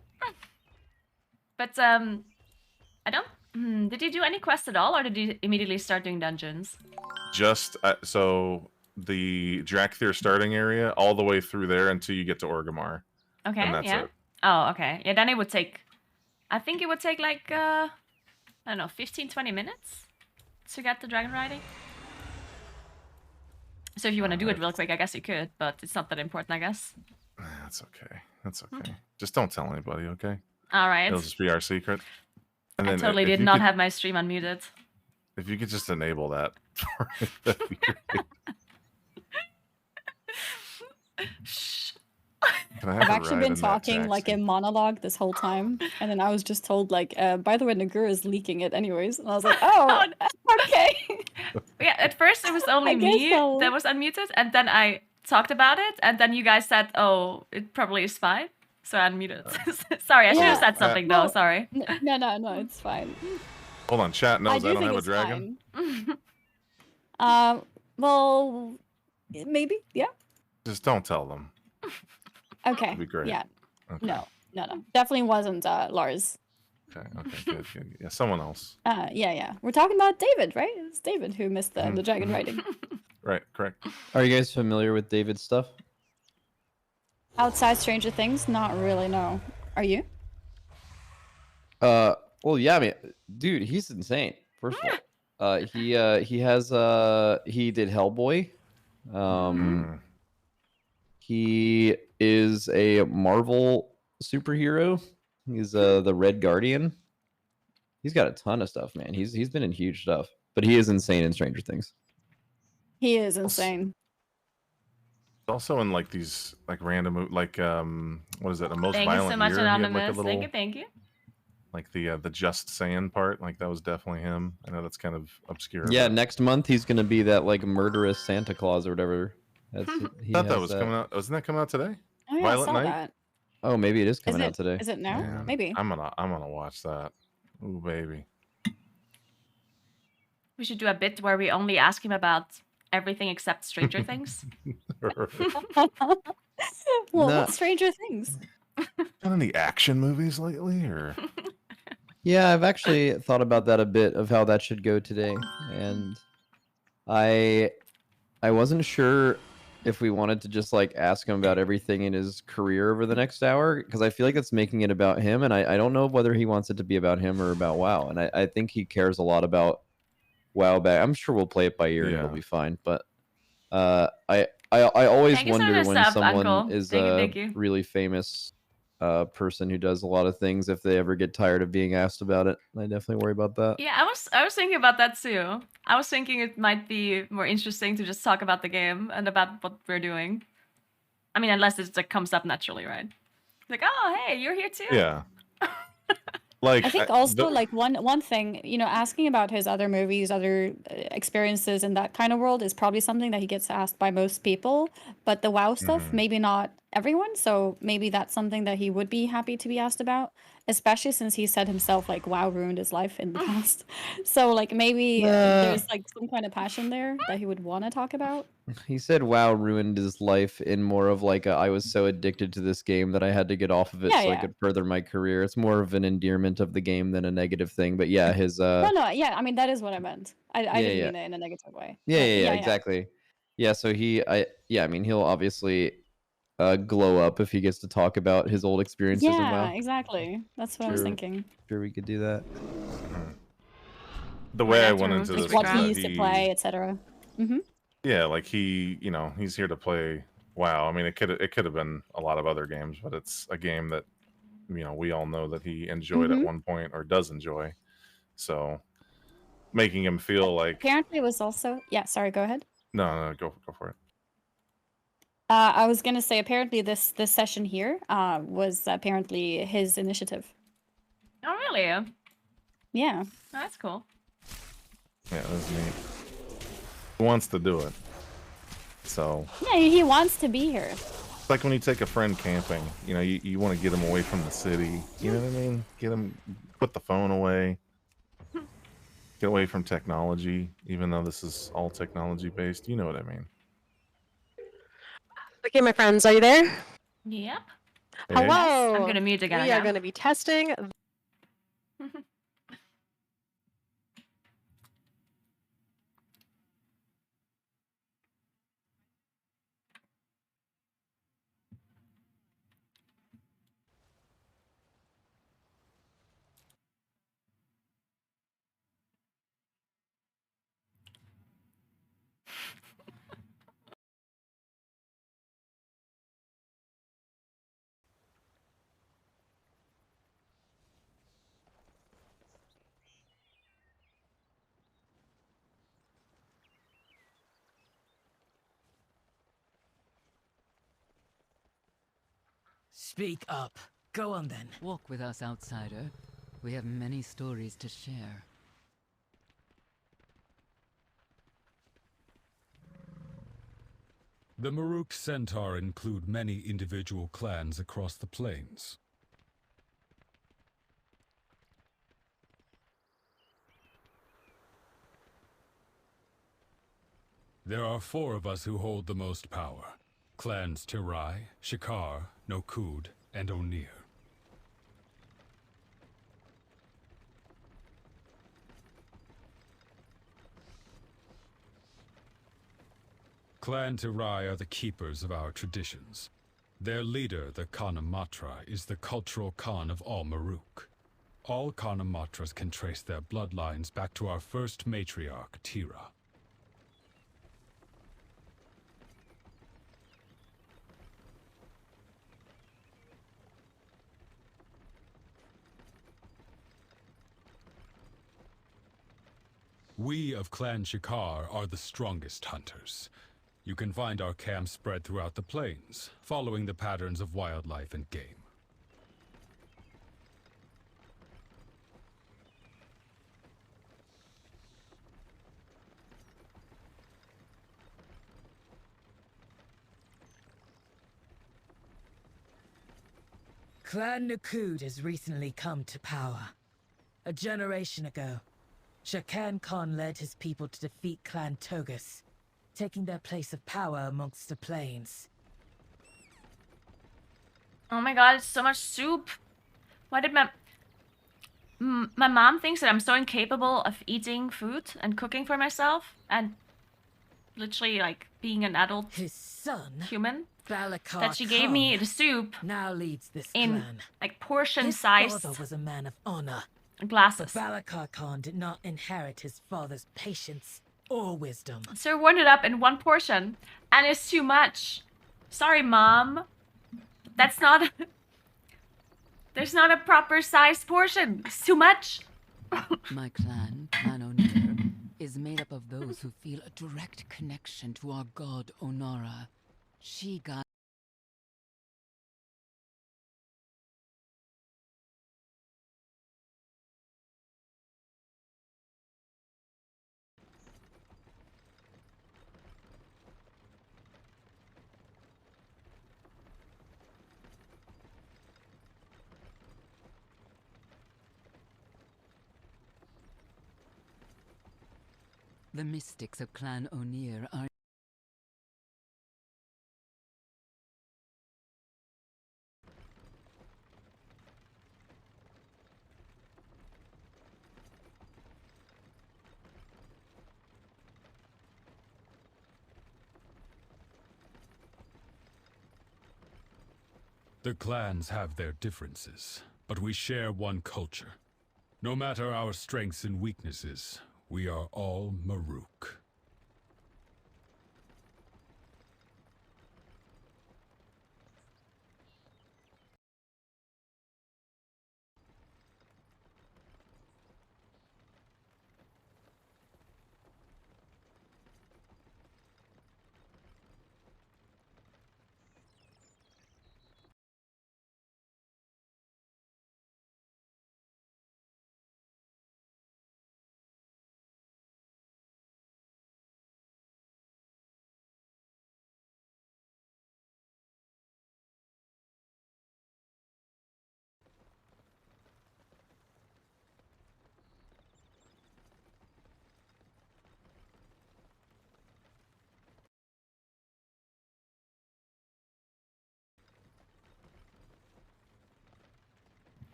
But, I don't... did you do any quests at all, or did you immediately start doing dungeons? Just so the Drakthir starting area all the way through there until you get to Orgrimmar. Okay, And that's yeah. it. Oh, okay. Yeah, then it would take... I think it would take like, I don't know, 15, 20 minutes to get the dragon riding. So if you want to do it real quick, I guess you could, but it's not that important, I guess. That's okay. That's okay. Just don't tell anybody, okay? All right. It'll just be our secret. And I then totally if did you not could- have my stream unmuted. If you could just enable that, that'd be great. Can I have I've a actually ride been in that talking like taxi? a monologue this whole time, and then I was just told like, by the way, Naguura is leaking it anyways, and I was like, oh, okay. Yeah, at first it was only I guess me so. that was unmuted, and then I talked about it, and then you guys said, oh, it probably is fine. So I unmuted. Sorry, I should have Yeah. said something though, sorry. No, it's fine. Hold on, chat knows I, do don't think have a it's dragon. Well, maybe, yeah. Just don't tell them. Okay. That'd be great. Yeah. Okay. No. Definitely wasn't Lars. Okay, good. Yeah, someone else. Yeah. We're talking about David, right? It's David who missed the dragon riding. Right, correct. Are you guys familiar with David's stuff? Outside Stranger Things? Not really, no. Are you? Well, yeah, I mean, dude, he's insane. First of all, he did Hellboy. He is a Marvel superhero. He's the Red Guardian. He's got a ton of stuff, man. He's been in huge stuff, but he is insane in Stranger Things. He is insane. Also in like these like random like what is it? A most Thank you violent so much, year. He had, Anonymous. like, a little, Thank you. like the Just Saying part, like that was definitely him. I know that's kind of obscure. Yeah, but next month he's gonna be that like murderous Santa Claus or whatever. That's, I thought that was coming out. Wasn't that coming out today? Oh, yeah, Violent I saw Night. that. Oh, maybe it is coming it- out today. is it now? Man, Maybe. I'm gonna watch that. Ooh, baby. We should do a bit where we only ask him about everything except Stranger Things. Well, No. what's Stranger Things? Done any action movies lately, or? Yeah, I've actually thought about that a bit of how that should go today, and I wasn't sure if we wanted to just like ask him about everything in his career over the next hour, because I feel like that's making it about him, and I don't know whether he wants it to be about him or about WoW, and I think he cares a lot about WoW back. I'm sure we'll play it by ear and it'll be fine, but I always Thank you so wonder much, when sub, someone Uncle. is Thank you, a thank you. really famous person who does a lot of things, if they ever get tired of being asked about it. I definitely worry about that. Yeah, I was thinking about that too. I was thinking it might be more interesting to just talk about the game and about what we're doing. I mean, unless it like, comes up naturally, right? Like, oh, hey, you're here too. Yeah. Like I think also like one thing, you know, asking about his other movies, other experiences in that kind of world is probably something that he gets asked by most people. But the WoW stuff, maybe not everyone. So maybe that's something that he would be happy to be asked about, especially since he said himself like WoW ruined his life in the past. So like maybe there's like some kind of passion there that he would want to talk about. He said WoW ruined his life in more of like I was so addicted to this game that I had to get off of it Yeah, so I yeah. could further my career. It's more of an endearment of the game than a negative thing. But yeah, his No, yeah. I mean, that is what I meant. I Yeah, didn't yeah. mean it in a negative way. Yeah, But yeah, exactly. Yeah, so I mean, he'll obviously glow up if he gets to talk about his old experiences in Yeah, WoW. exactly. That's what I was thinking. Sure, we could do that. The way I went into this, Like what was he that used to play, etc. Mm-hmm. Yeah, like he, you know, he's here to play WoW. I mean, it could have been a lot of other games, but it's a game that, you know, we all know that he enjoyed at one point or does enjoy. So making him feel like Apparently, it was also sorry. Go ahead. no, go for it. I was gonna say apparently this session here was apparently his initiative. Oh, really? Yeah. That's cool. Yeah, that's neat. He wants to do it. So Yeah, he wants to be here. it's like when you take a friend camping, you know, you want to get him away from the city. You know what I mean? Get him, put the phone away. Get away from technology, even though this is all technology based. You know what I mean? Okay, my friends, are you there? Yep. Hello. I'm gonna mute again. We are going to be testing. Speak up. Go on then. Walk with us, outsider. We have many stories to share. The Maruk Centaur include many individual clans across the plains. There are 4 of us who hold the most power. Clans Tirai, Shikar, Nokud, and Onir. Clan Tirai are the keepers of our traditions. Their leader, the Khanamatra, is the cultural Khan of all Maruk. All Khanamatras can trace their bloodlines back to our first matriarch, Tira. We of Clan Shikar are the strongest hunters. You can find our camps spread throughout the plains, following the patterns of wildlife and game. Clan Nokud has recently come to power. A generation ago, Shakan Khan led his people to defeat Clan Togus, taking their place of power amongst the plains. Oh my god, it's so much soup. Why did my mom thinks that I'm so incapable of eating food and cooking for myself and literally like being an adult human that she gave me the soup now leads this in clan. like portion His sized father was a man of honor. glasses. But Balakar Khan did not inherit his father's patience or wisdom. So warmed it up in one portion and it's too much. Sorry, Mom. That's not there's not a proper sized portion. It's too much. My clan, Clan Onir, is made up of those who feel a direct connection to our god Onara. She got the mystics of Clan Onir are The clans have their differences, but we share one culture. No matter our strengths and weaknesses, we are all Maruk.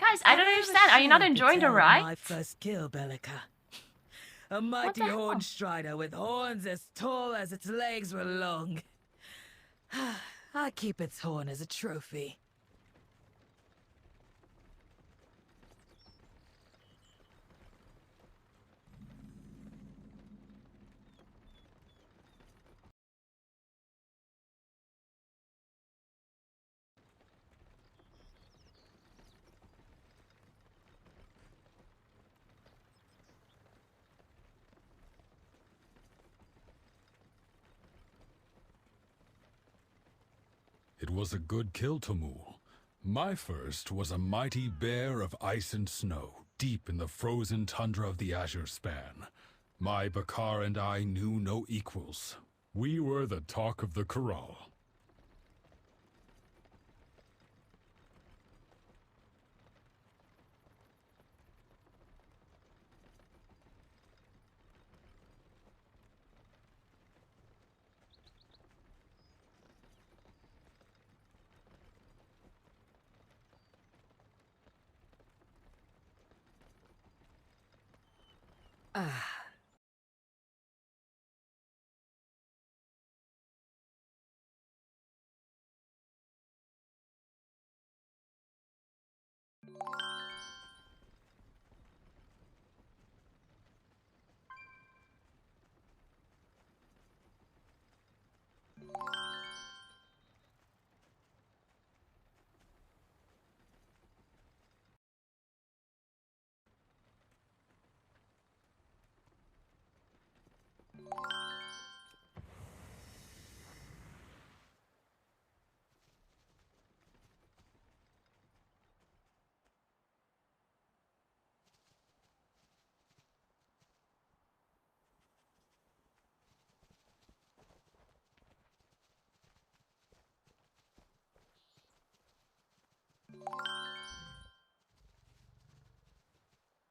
Guys, I don't understand. Are you not enjoying the ride? My first kill, Bellica. A mighty horned strider with horns as tall as its legs were long. I keep its horn as a trophy. It was a good kill, Tamul. My first was a mighty bear of ice and snow, deep in the frozen tundra of the Azure Span. My Bakar and I knew no equals. We were the talk of the corral.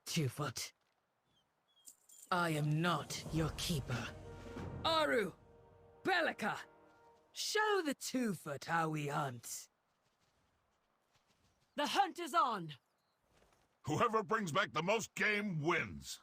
Two-foot. I am not your keeper. Aru! Bellica! Show the two-foot how we hunt. The hunt is on! Whoever brings back the most game wins.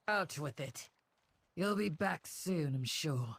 Out with it. You'll be back soon, I'm sure.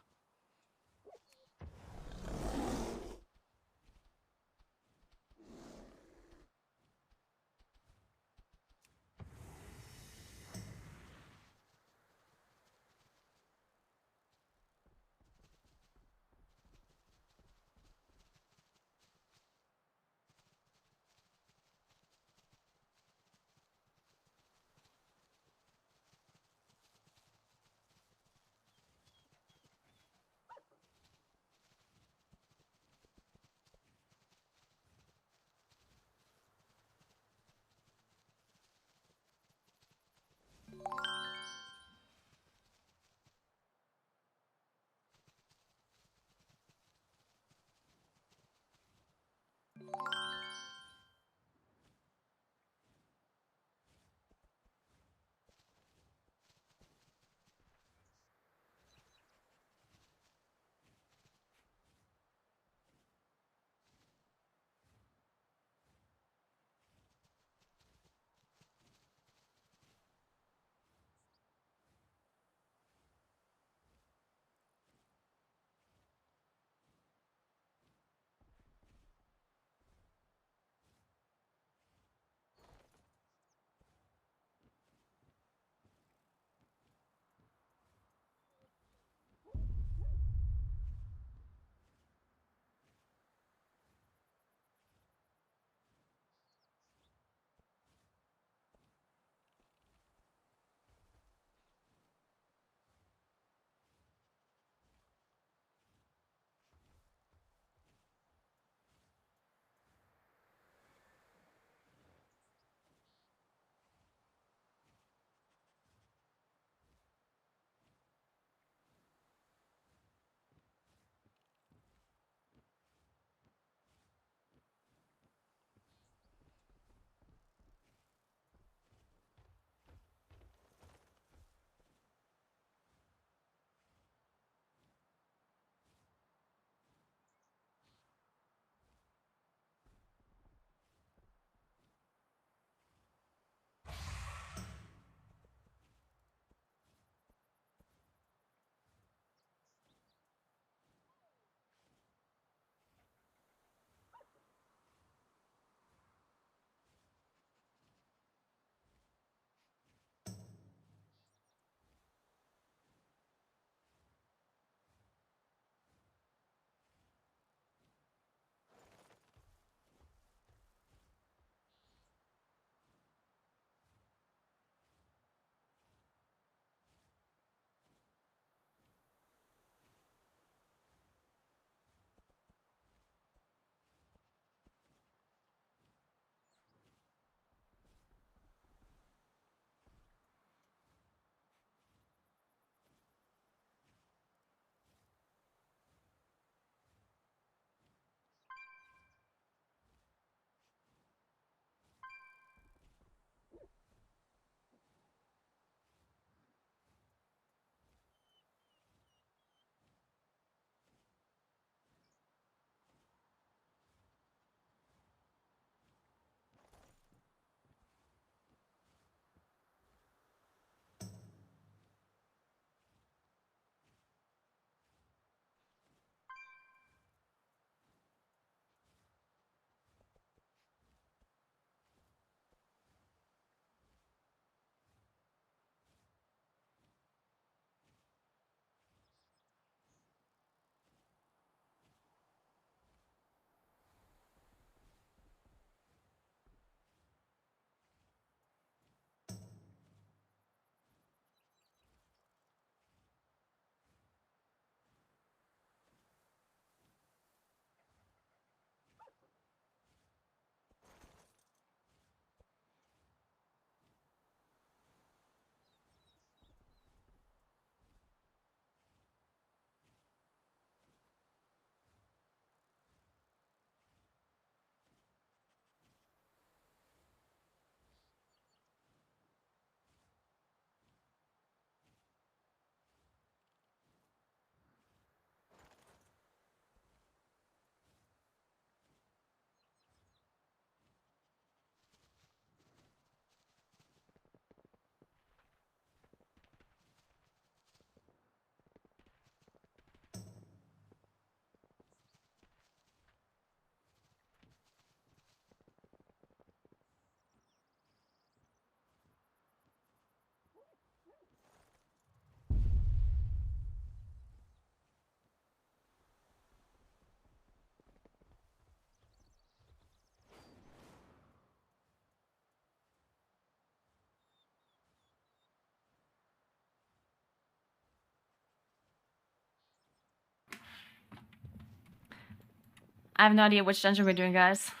I have no idea which dungeon we're doing, guys.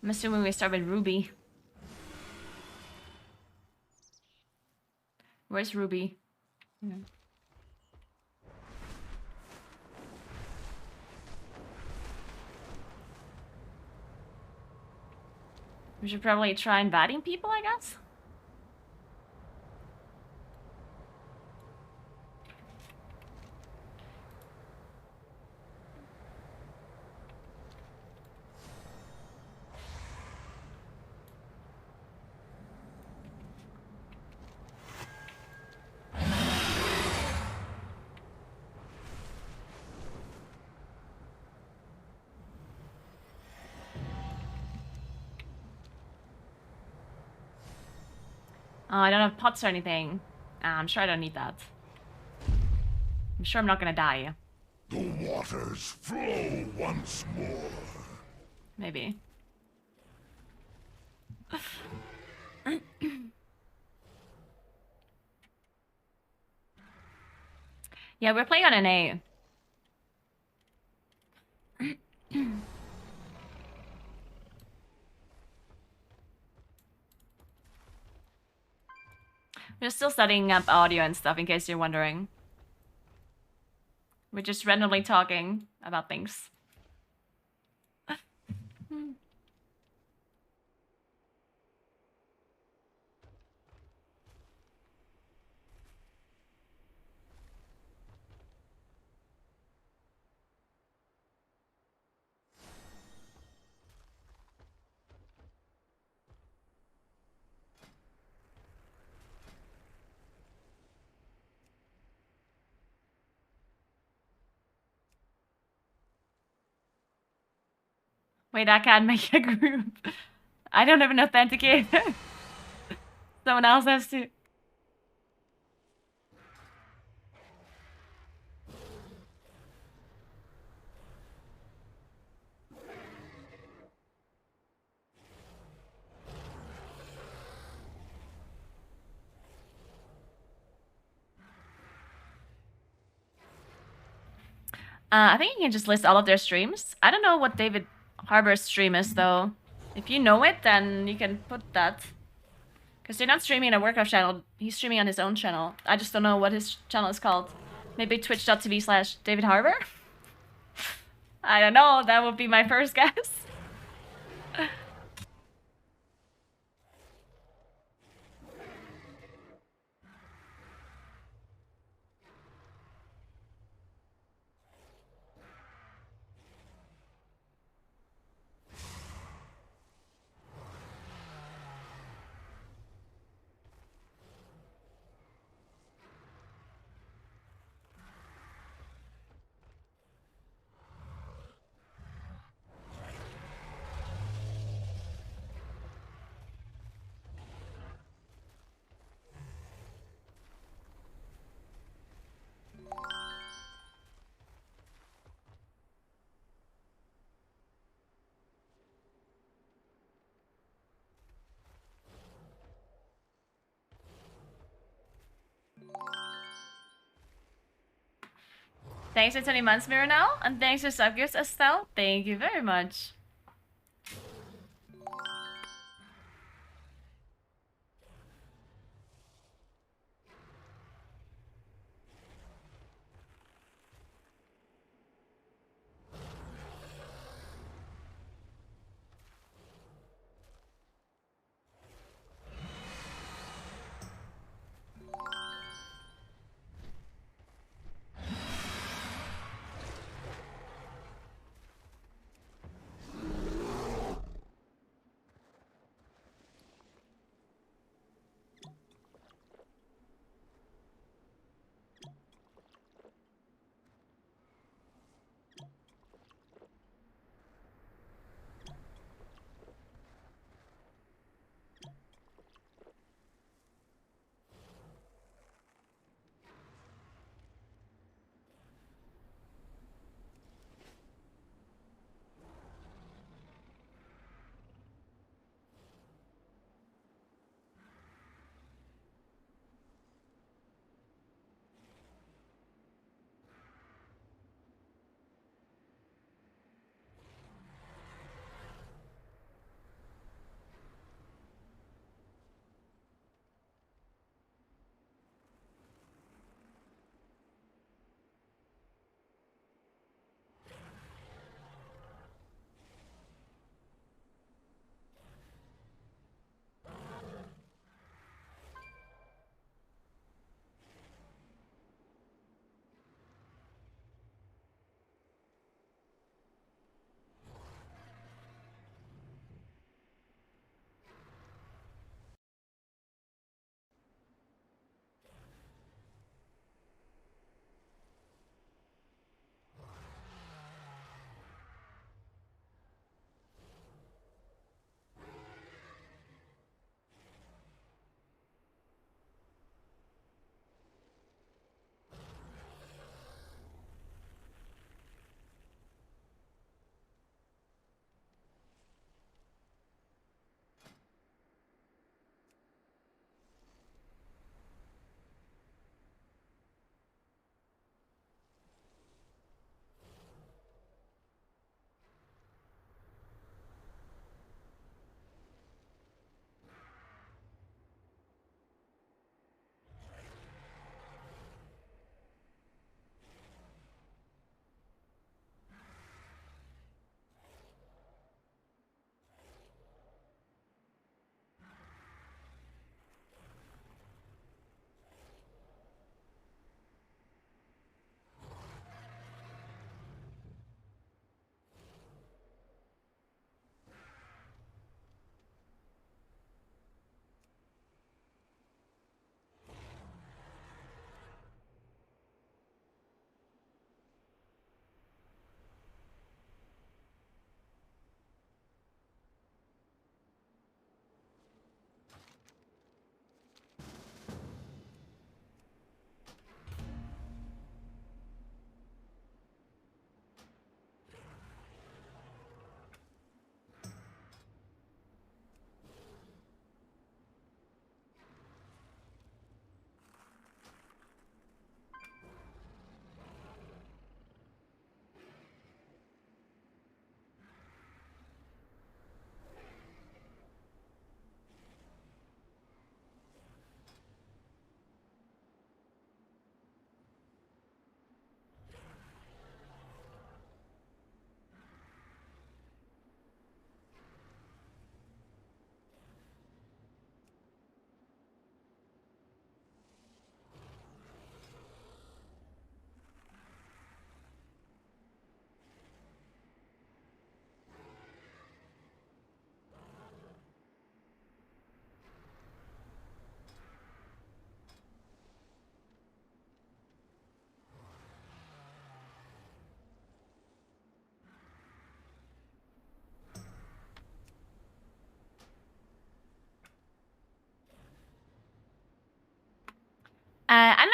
I'm assuming we start with Ruby. Where's Ruby? Yeah. We should probably try inviting people, I guess. Oh, I don't have pots or anything. I'm sure I don't need that. I'm sure I'm not gonna die. The waters flow once more. Maybe. Yeah, we're playing on an A. We're still setting up audio and stuff in case you're wondering. We're just randomly talking about things. Wait, I can't make a group. I don't have an authenticator. Someone else has to. I think you can just list all of their streams. I don't know what David Harbour's stream is, though. If you know it, then you can put that. Because they're not streaming on a Warcraft channel. He's streaming on his own channel. I just don't know what his channel is called. Maybe twitch.tv/David Harbour? I don't know. That would be my first guess. Thanks for 20 months, Miranel, and thanks for subgifts, Estelle. Thank you very much.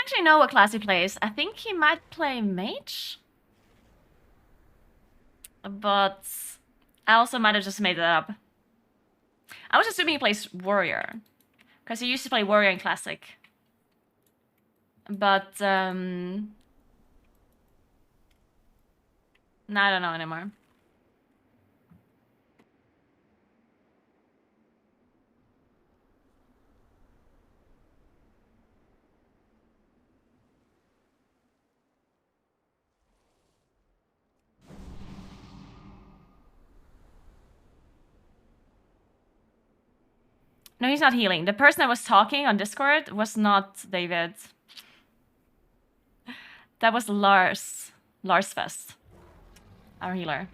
actually know what class he plays. I think he might play mage. But I also might have just made that up. I was assuming he plays warrior. Because he used to play warrior in classic. But, no, I don't know anymore. No, he's not healing. The person that was talking on Discord was not David. That was Lars. Lars Fest. Our healer.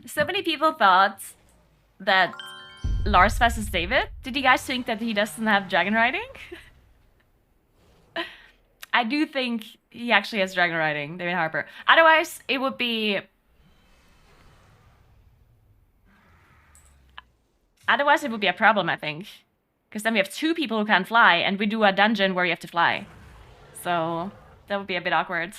So many people thought that Lars Fest is David. Did you guys think that he doesn't have dragon riding? I do think he actually has dragon riding, David Harbour. Otherwise, it would be... Otherwise, it would be a problem, I think. Because then we have 2 people who can't fly, and we do a dungeon where you have to fly. So, that would be a bit awkward.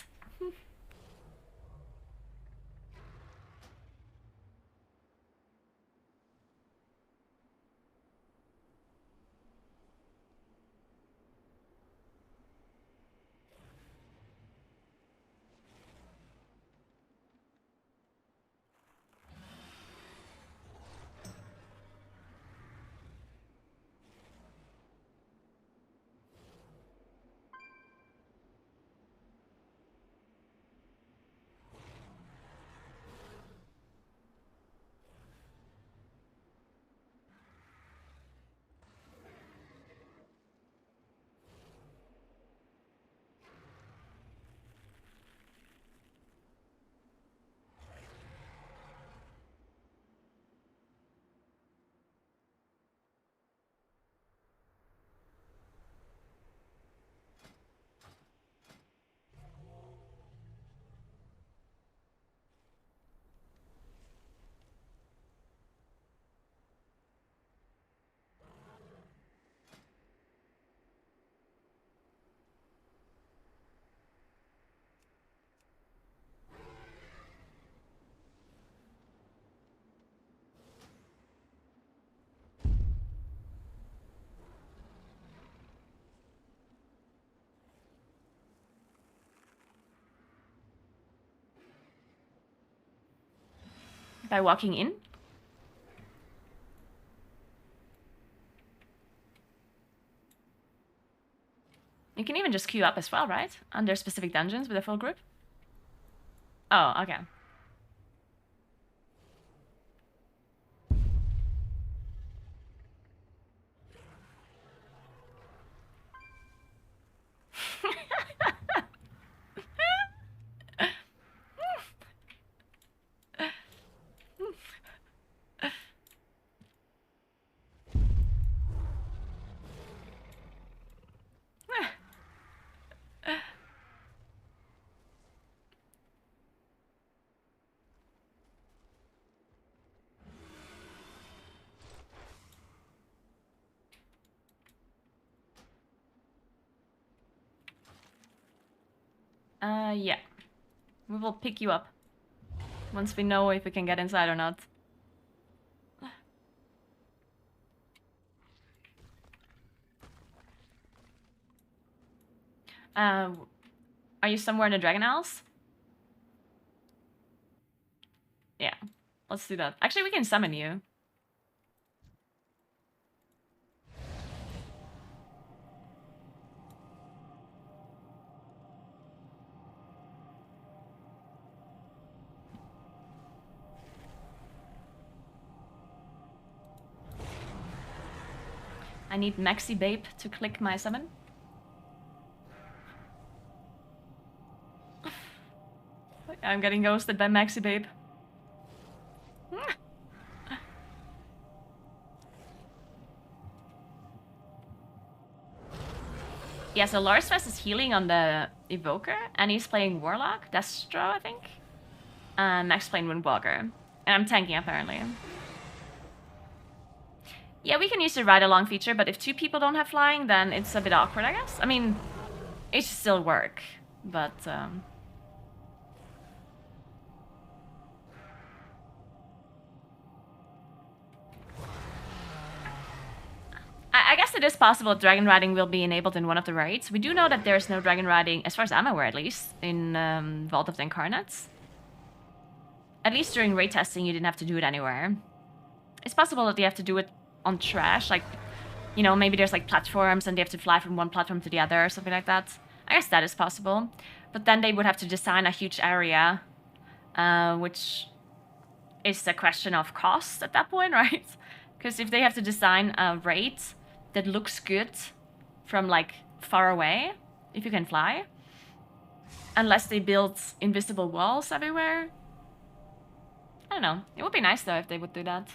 By walking in? You can even just queue up as well, right? Under specific dungeons with a full group? Oh, okay. Yeah. We will pick you up. Once we know if we can get inside or not. Are you somewhere in the Dragon Isles? Yeah. Let's do that. Actually, we can summon you. I need Maxi Babe to click my summon. I'm getting ghosted by Maxi Babe. Yeah, so Larsfest is healing on the Evoker, and he's playing Warlock, Destro, I think. And Max playing Windwalker. And I'm tanking, apparently. Yeah, we can use the ride-along feature, but if 2 people don't have flying, then it's a bit awkward, I guess. I mean, it should still work, but... I guess it is possible dragon riding will be enabled in one of the raids. We do know that there's no dragon riding, as far as I'm aware at least, in Vault of the Incarnates. At least during raid testing, you didn't have to do it anywhere. It's possible that you have to do it on trash, like, you know, maybe there's like platforms and they have to fly from one platform to the other or something like that. I guess that is possible. But then they would have to design a huge area, which is a question of cost at that point, right? Because if they have to design a raid that looks good from like far away, if you can fly, unless they build invisible walls everywhere. I don't know. It would be nice though if they would do that.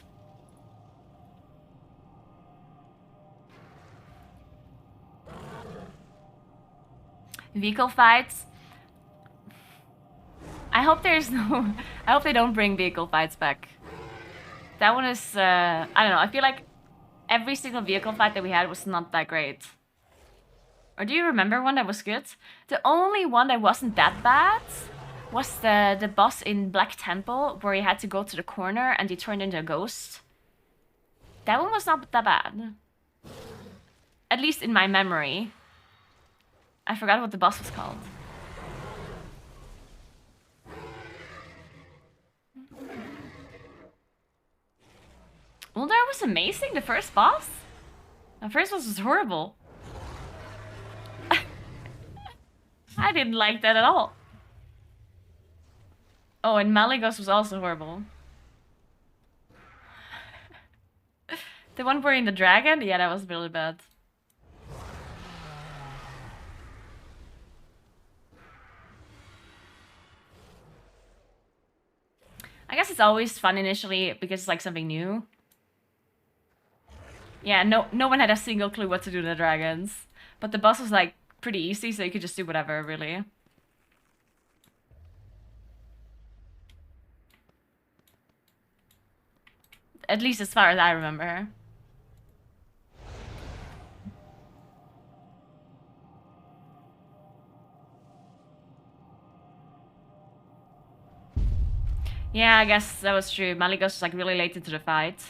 Vehicle fights. I hope there's no... I hope they don't bring vehicle fights back. That one is... I don't know. I feel like every single vehicle fight that we had was not that great. Or do you remember one that was good? The only one that wasn't that bad was the boss in Black Temple, where he had to go to the corner and he turned into a ghost. That one was not that bad. At least in my memory. I forgot what the boss was called. Uldar was amazing, the first boss? The first boss was horrible. I didn't like that at all. Oh, and Malygos was also horrible. The one wearing the dragon? Yeah, that was really bad. I guess it's always fun initially because it's like something new. Yeah, no one had a single clue what to do to the dragons. But the boss was like pretty easy, so you could just do whatever, really. At least as far as I remember. Yeah, I guess that was true. Malygos was like really late into the fight.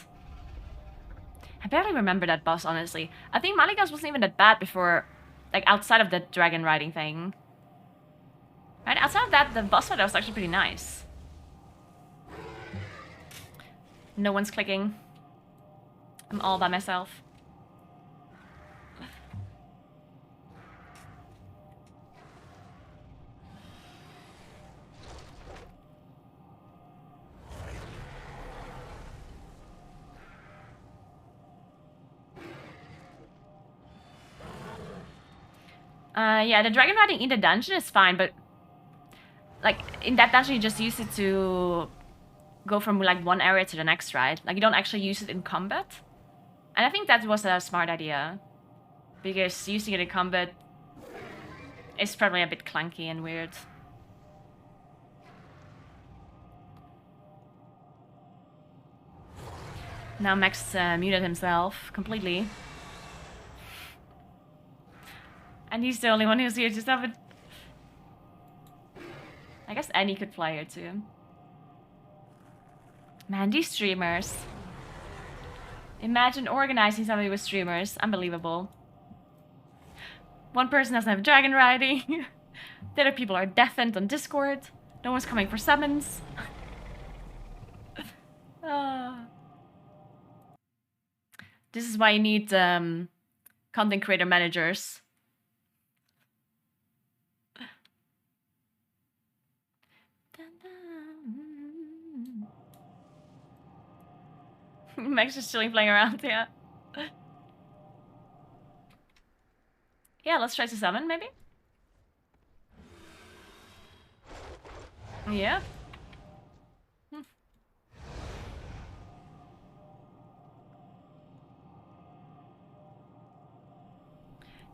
I barely remember that boss, honestly. I think Malygos wasn't even that bad before, like outside of the dragon riding thing. Right, outside of that, the boss fight was actually pretty nice. No one's clicking. I'm all by myself. Yeah, the dragon riding in the dungeon is fine, but like in that dungeon you just use it to go from like one area to the next, right? Like you don't actually use it in combat. And I think that was a smart idea, because using it in combat is probably a bit clunky and weird. Now Max muted himself completely. And he's the only one who's here to stop it. I guess Annie could fly here too. Man, these streamers. Imagine organizing something with streamers. Unbelievable. One person doesn't have dragon riding. The other people are deafened on Discord. No one's coming for summons. This is why you need content creator managers. Max is chilling, playing around, yeah. Yeah, let's try to summon, maybe? Yeah.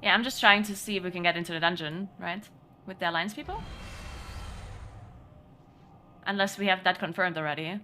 Yeah, I'm just trying to see if we can get into the dungeon, right? With the Alliance people? Unless we have that confirmed already.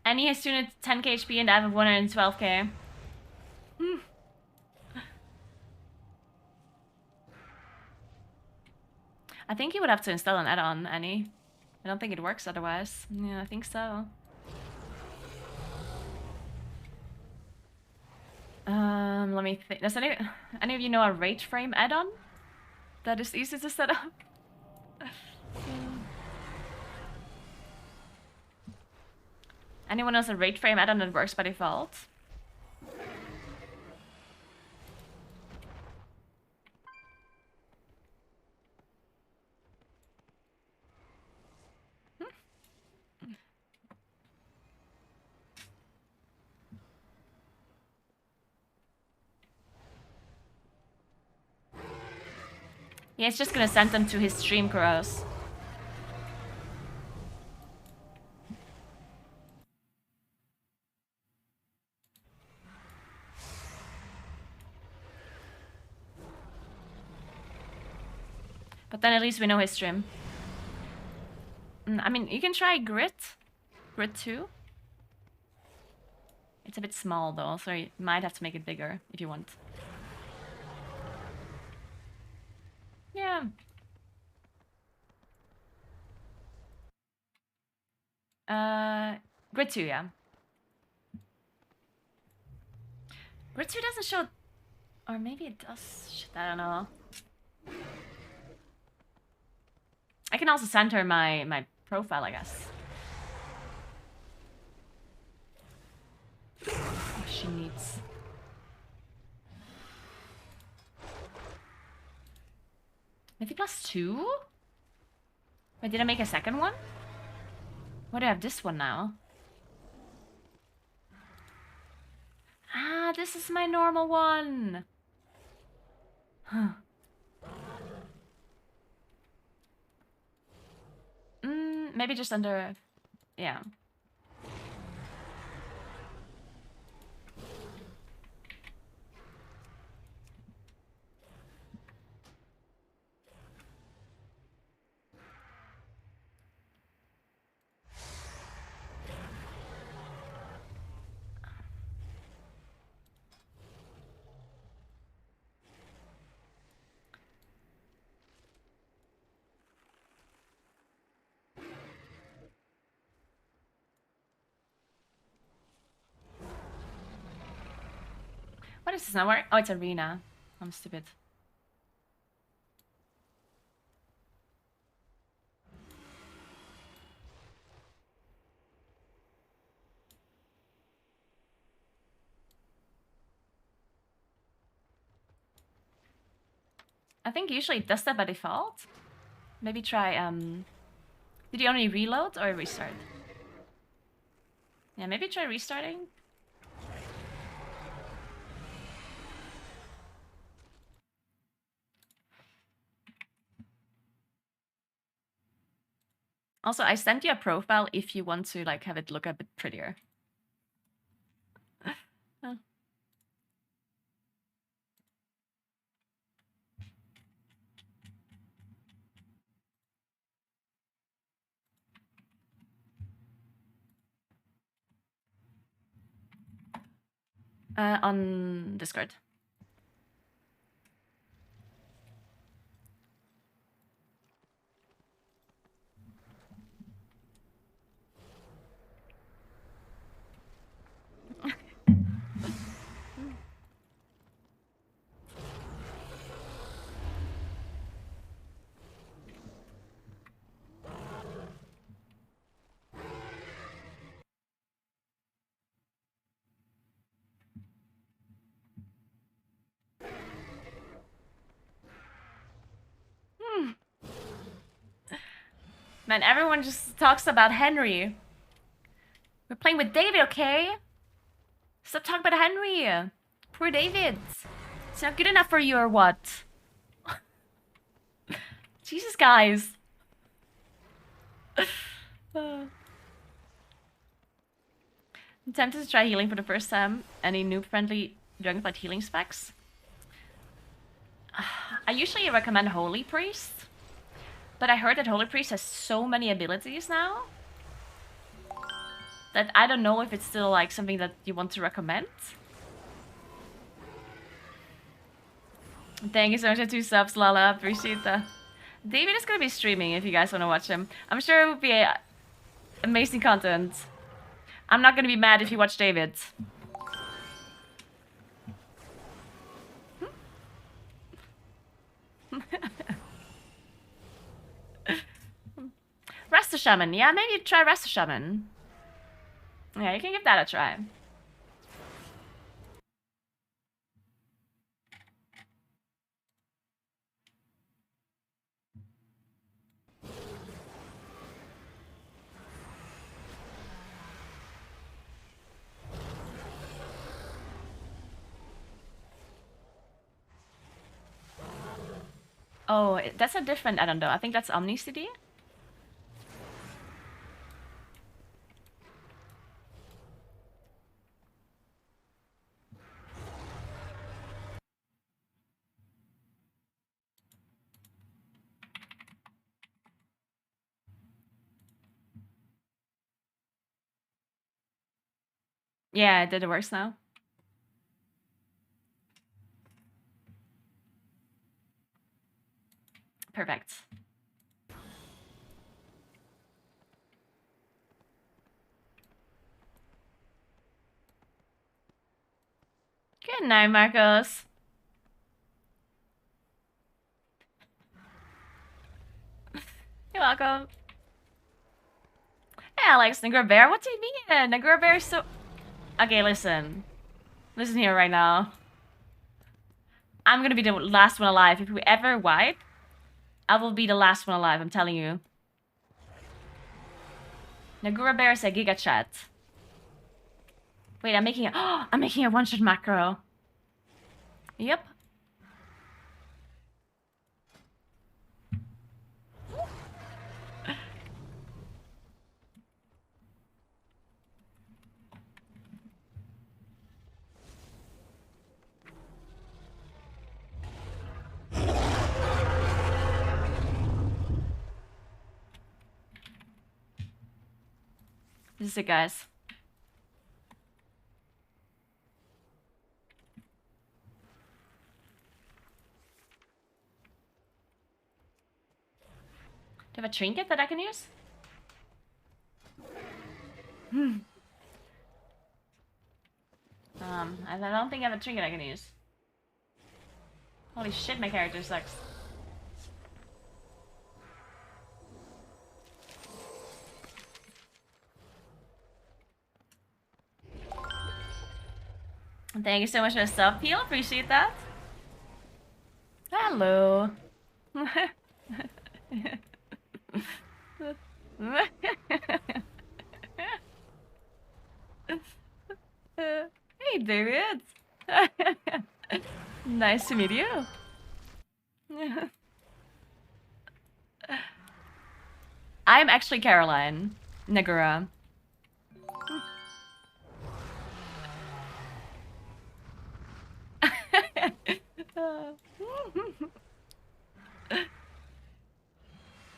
Annie has tuned 10k HP and I have 112k. I think you would have to install an add-on, Annie. I don't think it works otherwise. Yeah, I think so. Let me think. Does any of you know a rate frame add-on that is easy to set up? Anyone knows a rate frame add-on that works by default? Yeah, it's just gonna send them to his stream, Kuros. But then at least we know his stream. I mean, you can try Grit. Grit 2. It's a bit small though, so you might have to make it bigger if you want. Yeah. Grid 2, yeah. Grid 2 doesn't show... Or maybe it does... Shit, I don't know. I can also send her my profile, I guess. If she needs... Maybe +2? Wait, did I make a second one? Why do I have this one now? Ah, this is my normal one. Huh. Maybe just under... Yeah. What is this now? Where? Oh, it's arena. I'm stupid. I think usually it does that by default. Maybe try, did you only reload or restart? Yeah, maybe try restarting. Also, I sent you a profile if you want to like have it look a bit prettier. Oh. On Discord. Man, everyone just talks about Henry. We're playing with David, okay? Stop talking about Henry. Poor David. It's not good enough for you or what? Jesus, guys. I'm tempted to try healing for the first time. Any noob-friendly Dragonflight healing specs? I usually recommend Holy Priest. But I heard that Holy Priest has so many abilities now that I don't know if it's still like something that you want to recommend. Thank you so much for 2 subs, Lala. Appreciate that. David is gonna be streaming if you guys want to watch him. I'm sure it would be amazing content. I'm not gonna be mad if you watch David. Resto Shaman. Yeah, maybe try Resto Shaman. Yeah, you can give that a try. Oh, that's a different, I don't know. I think that's Omni CD. Yeah, it did it works now. Perfect. Good night, Marcos. You're welcome. Hey, Alex, Naguura Bear. What do you mean? Naguura Bear is so... Okay, listen. Listen here right now. I'm gonna be the last one alive. If we ever wipe, I will be the last one alive, I'm telling you. Naguura Bear is a Giga Chat. Wait, I'm making a... Oh, I'm making a one-shot macro. Yep. This is it, guys. Do you have a trinket that I can use? I don't think I have a trinket I can use. Holy shit, my character sucks. Thank you so much for the sub, Peel. Appreciate that. Hello. Hey, David. Nice to meet you. I'm actually Caroline Naguura.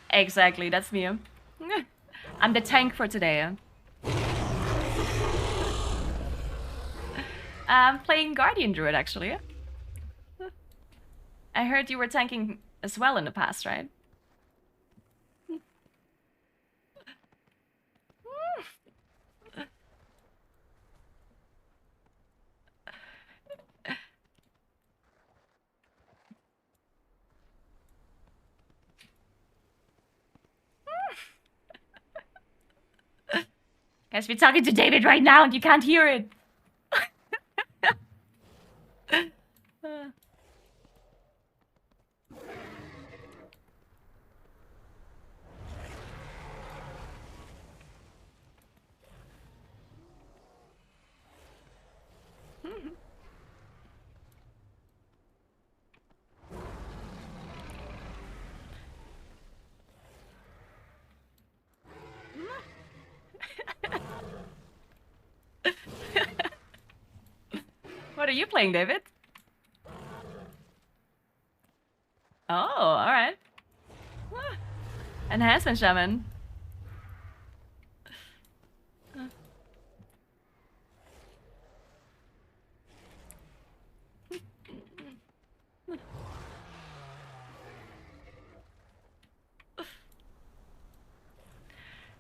Exactly, that's me. I'm the tank for today. I'm playing Guardian Druid, actually. I heard you were tanking as well in the past, right? Guys, we're talking to David right now and you can't hear it. What are you playing, David? Oh, alright. Enhancement Shaman.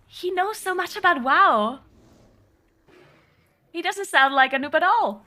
He knows so much about WoW. He doesn't sound like a noob at all.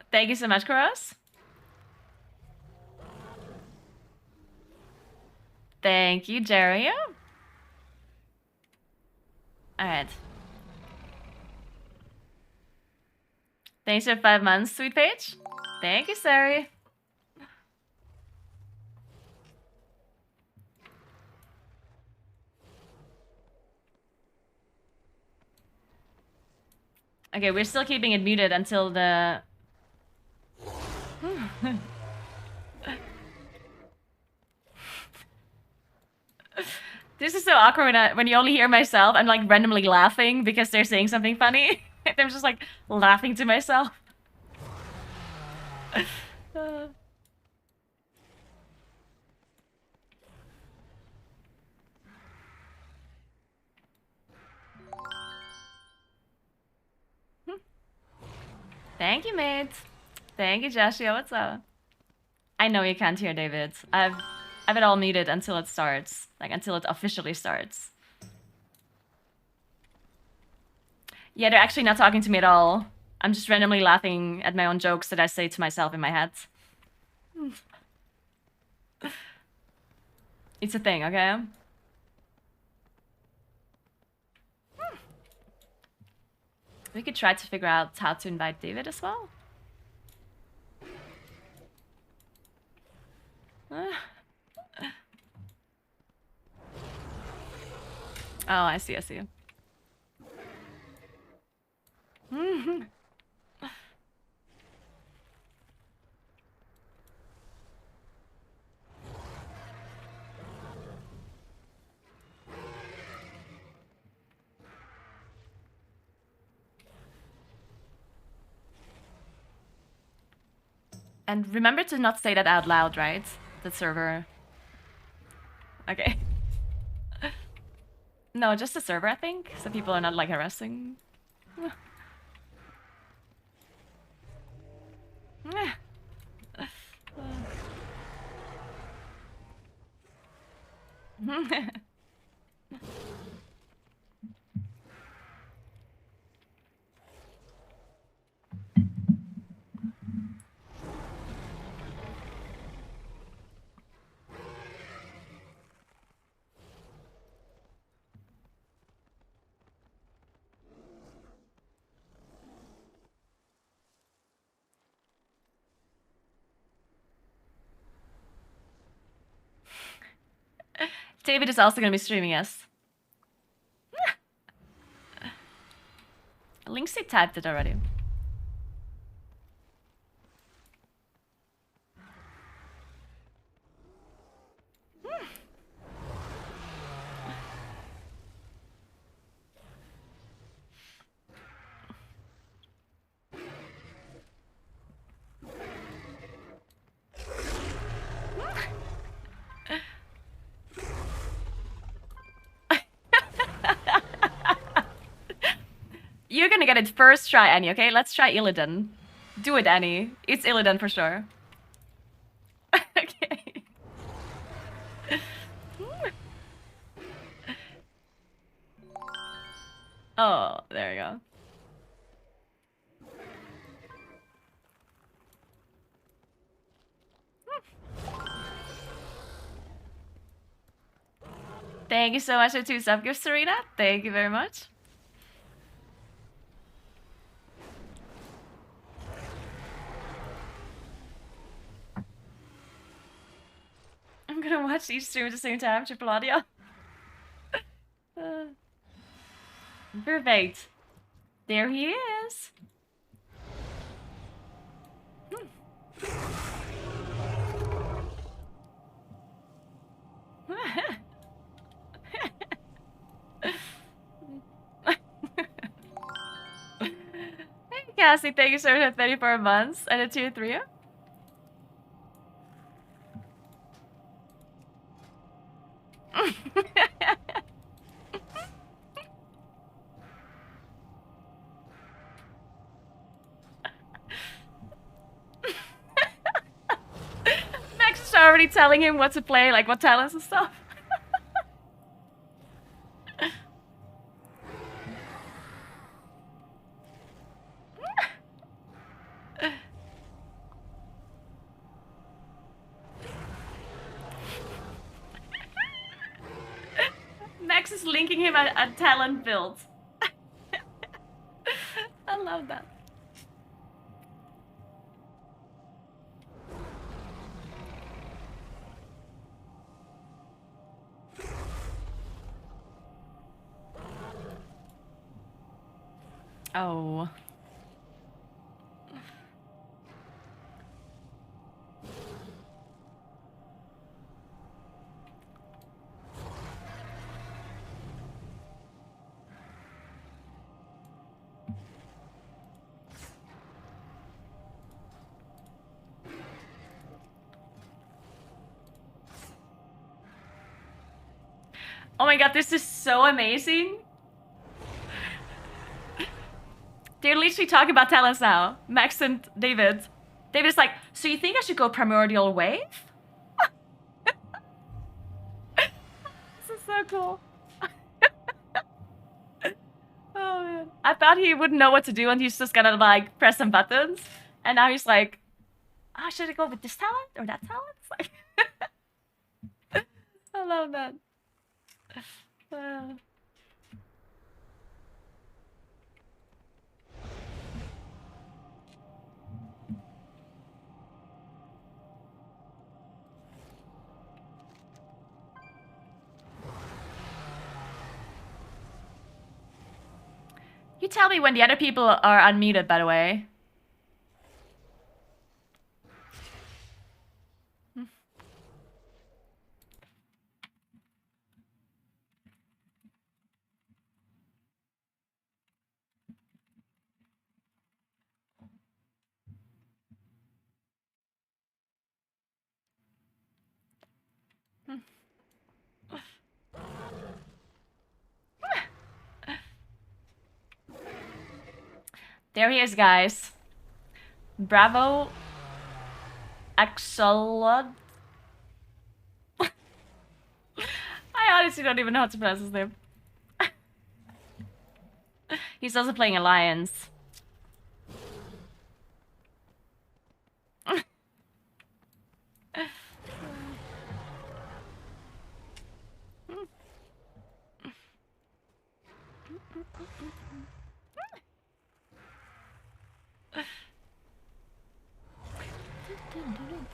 Thank you so much, Kuros. Thank you, Dario. Alright. Thanks for 5 months, sweet page. Thank you, Sari. Okay, we're still keeping it muted until the... This is so awkward when you only hear myself. I'm like randomly laughing because they're saying something funny. I'm just like laughing to myself. Thank you, mate. Thank you, Joshua. What's up? I know you can't hear David. I've it all muted until it starts. Like, until it officially starts. Yeah, they're actually not talking to me at all. I'm just randomly laughing at my own jokes that I say to myself in my head. It's a thing, okay? We could try to figure out how to invite David as well. Oh, I see, I see. And remember to not say that out loud, right? The server. Okay. No, just the server, I think. So people are not like harassing. David is also going to be streaming, yes. Linksy typed it already. You're gonna get it first try, Annie, okay? Let's try Illidan. Do it, Annie. It's Illidan for sure. Okay. Oh, there you go. Thank you so much for 2 sub gifts, Serena. Thank you very much. I'm gonna watch each stream at the same time, triple audio. Perfect. There he is. Hey, Cassie, thank you so much for 34 months and a tier 3. Max is already telling him what to play, like what talents and stuff. Max is linking him a talent build. I love that. Oh. Oh my god, this is so amazing. They're literally talking about talents now. Max and David. David's like, so you think I should go Primordial Wave? This is so cool. Oh man. I thought he wouldn't know what to do and he's just gonna like press some buttons. And now he's like, oh, should I go with this talent or that talent? It's like I love that. You tell me when the other people are unmuted, by the way. There he is, guys. Bravo. Axolot. I honestly don't even know how to pronounce his name. He's also playing Alliance.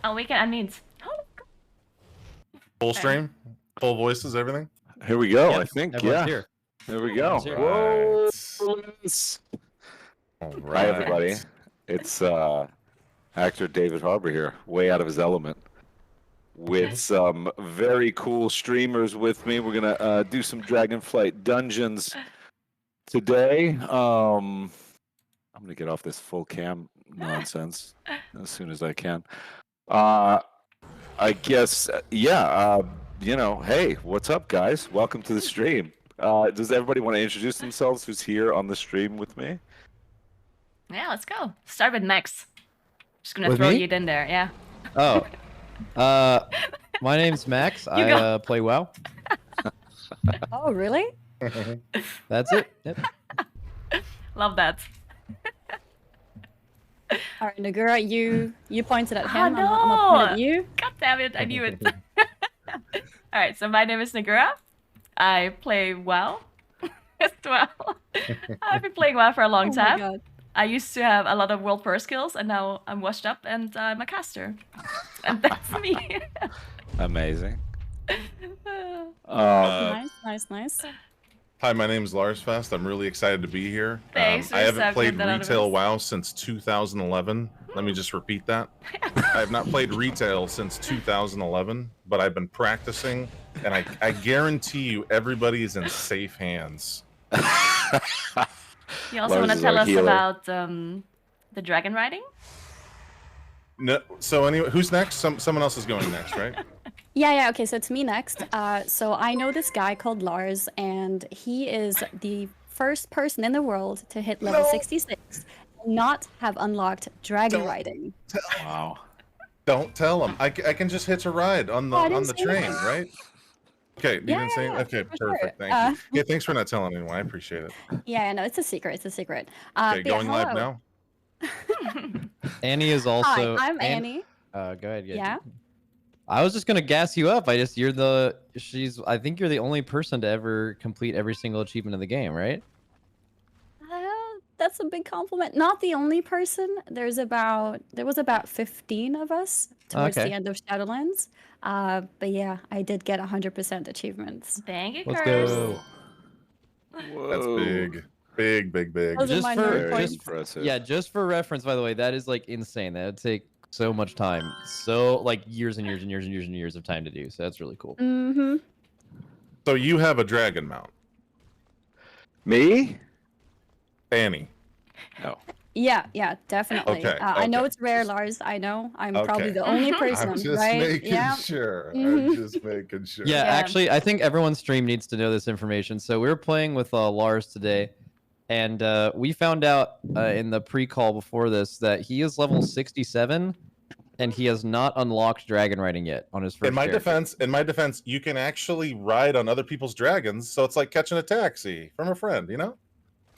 Oh, we can unmute. Full stream, full voices, everything. Here we go. Yep, I think. everyone's Yeah. here. There we go. Everyone's Whoa. Hi, everybody. It's actor David Harbour here, way out of his element, with some very cool streamers with me. We're gonna do some Dragonflight Dungeons today. I'm gonna get off this full cam nonsense as soon as I can. I guess, yeah. You know, hey, what's up, guys? Welcome to the stream. Does everybody want to introduce themselves? Who's here on the stream with me? Yeah, let's go. Start with Max. Just gonna With throw me? it in there. Yeah. Oh. My name's Max. I go. play WoW. Oh, really? That's it. Yep. Love that. All right, Naguura, you pointed at Oh him. no! I'm gonna point at you. God damn it! I knew it. All right. So my name is Naguura. I play WoW as well. I've been playing WoW for a long Oh my time. god. I used to have a lot of world first skills, and now I'm washed up and I'm a caster. And that's me. Amazing. Nice. Hi, my name is Lars Fest. I'm really excited to be here. Thanks, I haven't played Anonymous. retail WoW since 2011. Let me just repeat that. I have not played retail since 2011, but I've been practicing, and I guarantee you everybody is in safe hands. You also want to tell us about the dragon riding? No, so anyway, who's next? Someone else is going next, right? Yeah, okay, so it's me next. So I know this guy called Lars, and he is the first person in the world to hit level 66 and not have unlocked dragon riding. Wow. Don't tell him. I can just hitch a ride on the train, right? Okay, you didn't say okay, perfect. sure. Thank you. Yeah, thanks for not telling anyone. I appreciate it. Yeah, no, it's a secret. It's a secret. Okay, but yeah, going live hello. now. Annie is also. Hi, I'm Annie. Go ahead. Yeah. I was just gonna gas you up. I think you're the only person to ever complete every single achievement in the game, right? That's a big compliment. Not the only person. There was about 15 of us towards the end of Shadowlands. But yeah, I did get 100% achievements. Dang it, Let's Curse. go. That's big. Those are my nerd points. Just for reference, by the way, that is like insane. That would take so much time, so like years and years of time to do. So that's really cool. Mm-hmm. So you have a dragon mount. Me? Annie. No. Yeah, definitely. Okay, I know it's rare, Lars. I know. I'm probably the only person, I'm just right? making sure. I'm just making sure. Yeah, actually, I think everyone's stream needs to know this information. So we were playing with Lars today, and we found out in the pre-call before this that he is level 67, and he has not unlocked dragon riding yet on his first. In my defense, you can actually ride on other people's dragons, so it's like catching a taxi from a friend, you know?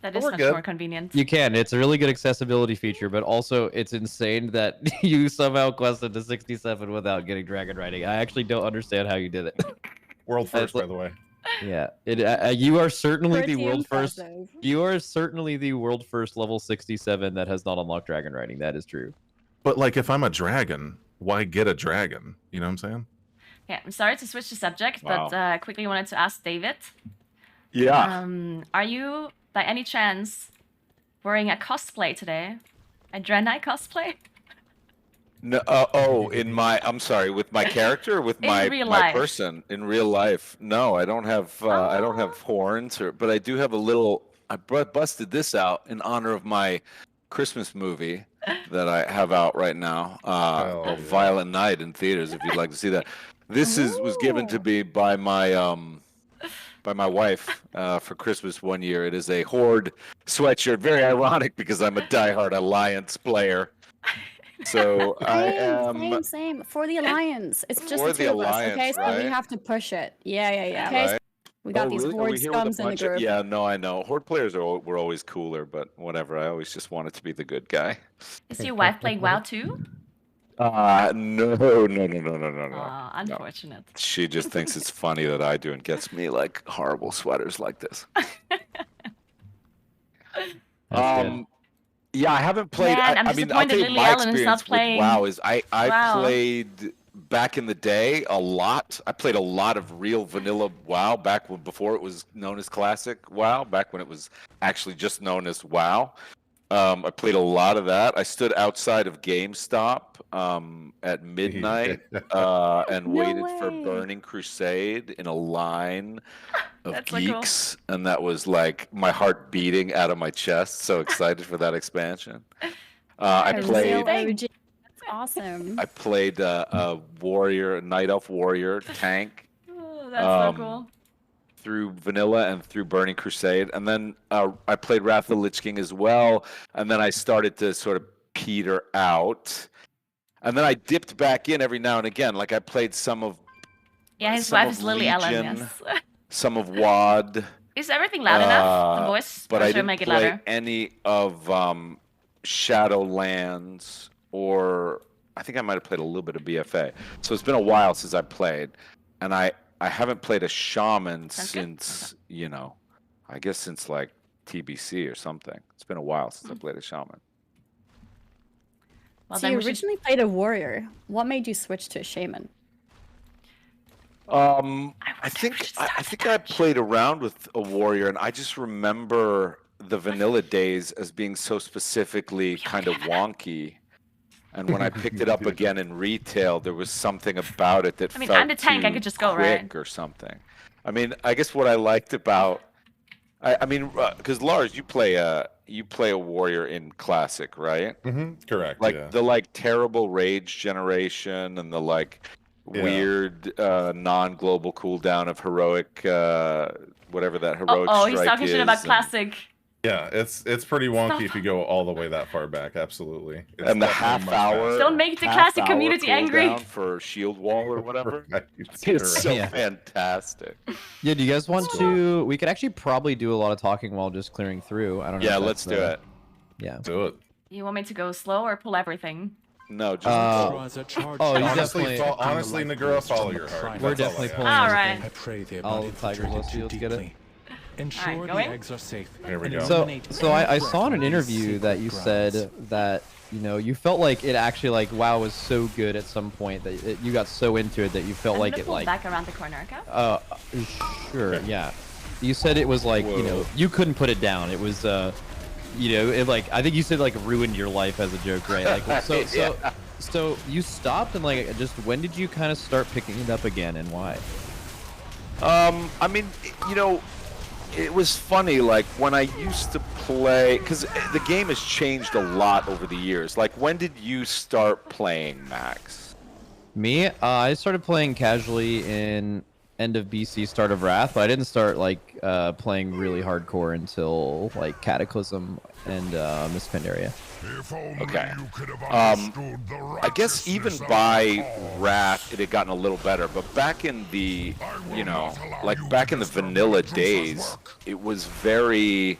That is much more convenient. You can. It's a really good accessibility feature, but also it's insane that you somehow quested to 67 without getting dragon riding. I actually don't understand how you did it. World first, by the way. Yeah, you are certainly Pretty the world first. impressive. You are certainly the world first level 67 that has not unlocked dragon riding. That is true. But like, if I'm a dragon, why get a dragon? You know what I'm saying? Yeah, I'm sorry to switch the subject, Wow. but quickly wanted to ask David. Yeah. Are you, by any chance, wearing a cosplay today? A Draenei cosplay? No. I'm sorry. With my character, or with In my real my life. person in real life. No, I don't have. I don't have horns, but I do have a little. I busted this out in honor of my Christmas movie that I have out right now. Called Violent Night in theaters. If you'd like to see that, this was given to me by my wife for Christmas one year. It is a Horde sweatshirt. Very ironic because I'm a diehard Alliance player. So I am Same. For the Alliance. It's just For the the two of us, Alliance, okay? So we right? have to push it. Yeah. Okay, Right. we got these really? Are Horde we here with a scums in the bunch of- group. Yeah, no, I know. Horde players were always cooler, but whatever. I always just wanted to be the good guy. Is your wife playing WoW too? No. Aw, unfortunate. She just thinks it's funny that I do and gets me like horrible sweaters like this. Yeah, I haven't played. Man, I'm I mean, I'll disappointed tell you Lily my Allen is not experience with playing WoW is I WoW. played back in the day a lot. I played a lot of real vanilla WoW back before it was known as Classic WoW. Back when it was actually just known as WoW. I played a lot of that. I stood outside of GameStop at midnight and waited for Burning Crusade in a line of That's so cool. geeks, and that was like my heart beating out of my chest. So excited for that expansion. I A played. real OG. That's awesome. I played a warrior, a night elf warrior tank. Oh, that's so cool. Through vanilla and through Burning Crusade, and then I played Wrath of the Lich King as well, and then I started to sort of peter out, And then I dipped back in every now and again. Like I played some of his some wife of is Lily Ellen. Legion, Yes. some of WoD. Is everything loud enough? The voice? But Or I should I didn't make it play louder? any of Shadowlands, or I think I might have played a little bit of BFA. So it's been a while since I played, and I haven't played a shaman since I guess since like TBC or something. It's been a while since I played a shaman. Well, So you originally played a warrior. What made you switch to a shaman? I think I played around with a warrior, and I just remember the vanilla days as being so specifically kind of wonky. And when I picked it up again in retail, there was something about it that felt I'm the tank. I too could just go, quick right? or something. I mean, I guess what I liked about, because Lars, you play a warrior in classic, right? Correct. Like yeah. the terrible rage generation and the weird non-global cooldown of heroic whatever that heroic Oh, he's strike talking shit is, about and- classic. Yeah, it's pretty wonky if you go all the way that far back. Absolutely. It's and the definitely half much hour faster. Don't make the half classic hour community angry. cooldown for shield wall or whatever. Right, It's so Yeah. fantastic. Yeah, do you guys want to? We could actually probably do a lot of talking while just clearing through. I don't know. Yeah, if let's that's, do it. Yeah. Do it. You want me to go slow or pull everything? No, just oh, you honestly, definitely. honestly, Naguura, follow your heart. We're That's all I definitely ask. pulling All everything. right. I pray they are All not Tiger infiltrated Glow too Shields get it. deeply. Ensure Alright, the going? eggs are safe. Here we and go. So, eliminate so I any saw in an threat from interview these that you sacred said grounds. that you felt like it actually WoW was so good at some point that you got so into it that you felt I'm like gonna it pull back around the corner, okay? sure, yeah. You said it was like you couldn't put it down. It was it I think you said ruined your life as a joke, right? Like so you stopped and just when did you kind of start picking it up again and why? I mean, it was funny, like when I used to play, because the game has changed a lot over the years. Like, when did you start playing, Max? Me, I started playing casually in end of BC, start of Wrath, but I didn't start playing really hardcore until Cataclysm and Miss Pandaria. Okay. I guess even by Wrath, it had gotten a little better, but back in the, back in the vanilla days, it was very,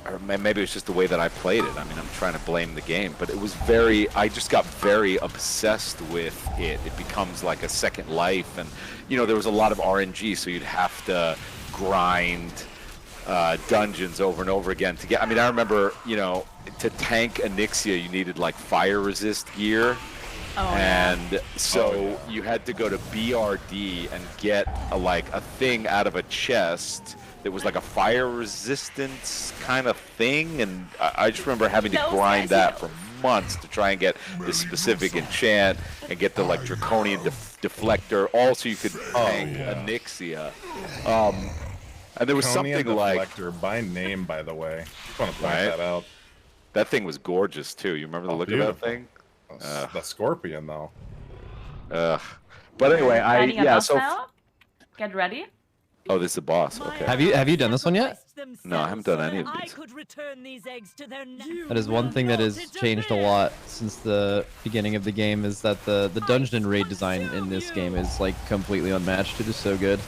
or maybe it's just the way that I played it. I mean, I'm trying to blame the game, but it was I just got very obsessed with it. It becomes like a second life, and, there was a lot of RNG, so you'd have to grind dungeons over and over again to get. I mean, I remember, to tank Onyxia, you needed fire resist gear, and so you had to go to BRD and get a thing out of a chest that was like a fire resistance kind of thing, and I just remember having to grind that for months to try and get this specific enchant and get the draconian deflector, all so you could tank Onyxia. And there was something deflector by name, by the way. Just want to point that out. That thing was gorgeous too. You remember the look of that thing? The scorpion, though. But anyway, so get ready. Oh, this is a boss. Okay. Have you done this one yet? No, I haven't done any of these. That is one thing that has changed a lot since the beginning of the game, is that the dungeon and raid design in this game is completely unmatched. It is so good.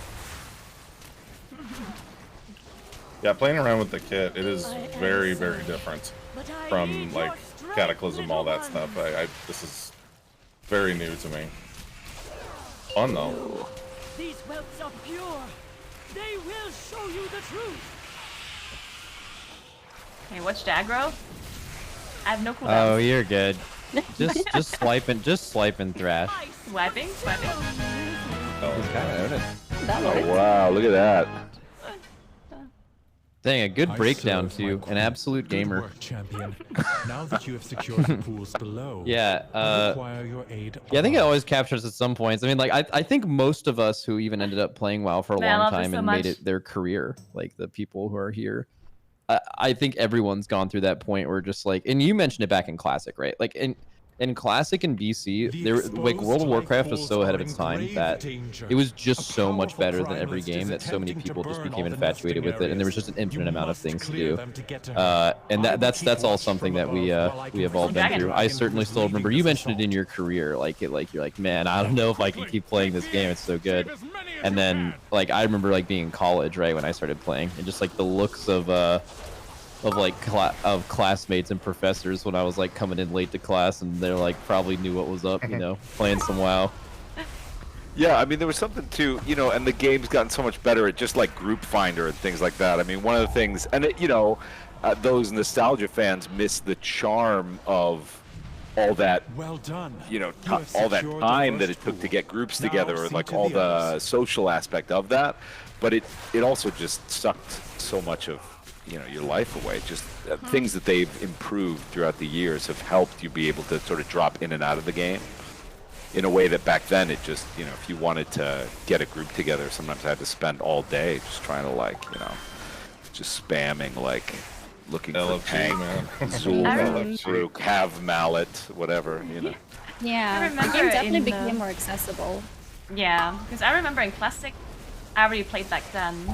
Yeah, playing around with the kit, it is very, very different from Cataclysm, all that stuff. This is very new to me. Fun though. These welts are pure. They will show you the truth. Okay, watch the aggro. I have no cooldown. Oh, you're good. Just swipe and thrash. Swiping. He's kind of owned it. Oh wow, look at that. Dang, a good breakdown too. An absolute gamer. Champion. Now that you have secured the pools below, Yeah, I require your aid. yeah, I think it always captures at some points. I mean, I think most of us who even ended up playing WoW for a Man, I long love this time so and much. made it their career, the people who are here, I think everyone's gone through that point where just and you mentioned it back in Classic, right? In in Classic and BC, there like World of Warcraft was so ahead of its time that it was just so much better than every game that so many people just became infatuated with it, and there was just an infinite amount of things to do. And that's all something that we have all been through. I certainly still remember you mentioned it in your career, like you're like, man, I don't know if I can keep playing this game. It's so good. And then like I remember like being in college, right, when I started playing, and just like the looks of classmates and professors when I was like coming in late to class, and they're like probably knew what was up, you know, playing some WoW. Yeah, I mean, there was something to, you know, and the game's gotten so much better at just like Group Finder and things like that. I mean, one of the things, and it, you know, those nostalgia fans miss the charm of all that, well done. You know, all that time that it took to get groups together, or like all the social aspect of that. But it also just sucked so much of, you know, your life away. Just things that they've improved throughout the years have helped you be able to sort of drop in and out of the game in a way that back then it just, you know, if you wanted to get a group together, sometimes I had to spend all day just trying to, like, you know, just spamming, like, looking for tank, Zool, Farouk, have mallet, whatever, you know. Yeah, the game definitely became more accessible. Yeah, because I remember in Classic, I already played back then,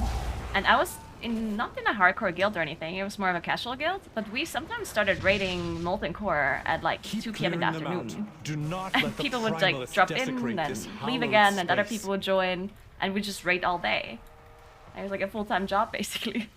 and I was not in a hardcore guild or anything, it was more of a casual guild, but we sometimes started raiding Molten Core at like 2 p.m. in the afternoon. Do not And let the people would like drop in and leave again, and other people would join, and we just raid all day. It was like a full-time job, basically.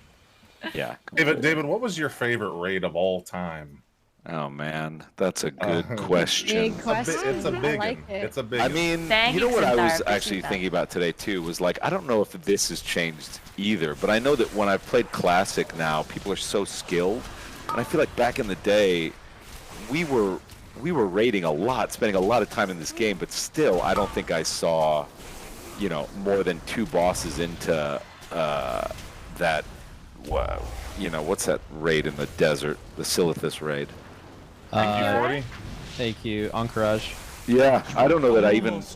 Yeah. David, what was your favorite raid of all time? Oh man, that's a good question. Big question. It's a big one. It's a big. I mean, you know what I was actually thinking about today too was like, I don't know if this has changed either, but I know that when I've played Classic now, people are so skilled, and I feel like back in the day, we were raiding a lot, spending a lot of time in this game, but still, I don't think I saw, you know, more than 2 bosses into that. You know, what's that raid in the desert? The Silithus raid. Thank you, Anchorage. Yeah, I don't know that I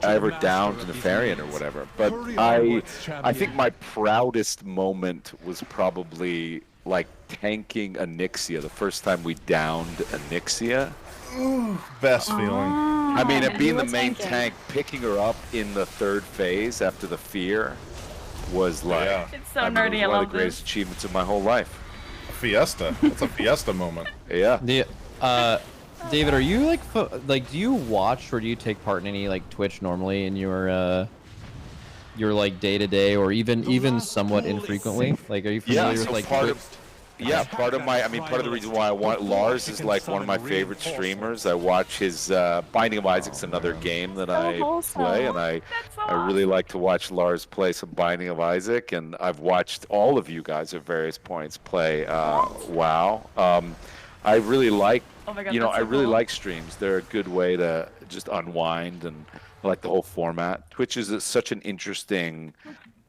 ever downed Nefarian or whatever, but I think my proudest moment was probably like tanking Onyxia the first time we downed Onyxia. Ooh, best feeling. I mean, it being the main tank, picking her up in the 3rd phase after the fear was like, it's so I mean, nerdy. it was one of the greatest achievements of my whole life. A fiesta. It's a fiesta moment. Yeah. David, are you like do you watch or do you take part in any like Twitch normally in your like day-to-day or even somewhat infrequently? Like, are you familiar with like part of the reason why I want Lars is like one of my favorite streamers. I watch his Binding of Isaac's another game that I play, and I really like to watch Lars play some Binding of Isaac, and I've watched all of you guys at various points play WoW. I really like, I really like streams. They're a good way to just unwind, and I like the whole format. Twitch is such an interesting,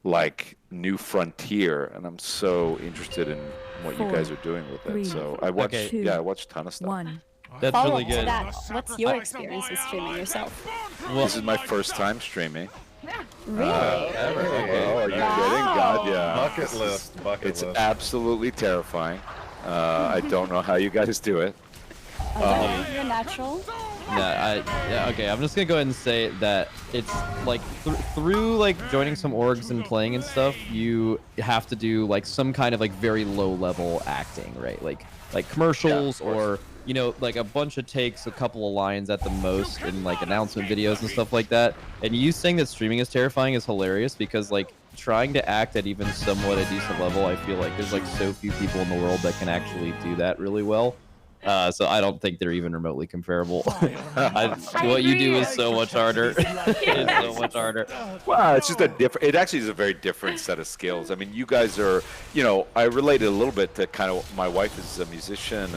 like, new frontier, and I'm so interested in what you guys are doing with it. So I watch, I watch a ton of stuff. That's really good. What's your experience with streaming yourself? Well, this is my first time streaming. Really? Oh, are you kidding? God, yeah. Bucket list. It's absolutely terrifying. I don't know how you guys do it. You're natural. Okay, I'm just gonna go ahead and say that it's like through like joining some orgs and playing and stuff, you have to do like some kind of like very low level acting, right? Like commercials or, you know, like a bunch of takes, a couple of lines at the most in like announcement videos and stuff like that. And you saying that streaming is terrifying is hilarious because like trying to act at even somewhat a decent level, I feel like there's like so few people in the world that can actually do that really well. So I don't think they're even remotely comparable. What you do is so much harder. It's so much harder. Well, it's just it actually is a very different set of skills. I mean, you guys are, you know, I related a little bit to kind of, my wife is a musician,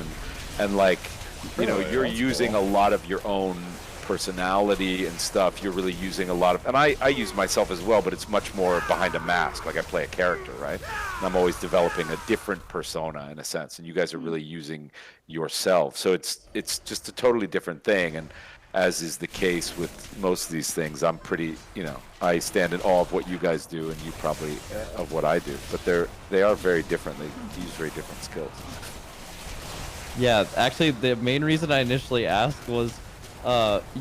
and like, you know, you're using a lot of your own personality and stuff. You're really using a lot of, and I use myself as well, but it's much more behind a mask. Like I play a character, right? And I'm always developing a different persona in a sense, and you guys are really using yourself. So it's just a totally different thing. And as is the case with most of these things, I'm pretty, you know, I stand in awe of what you guys do, and you probably of what I do. But they are very different. They use very different skills. Yeah, actually, the main reason I initially asked was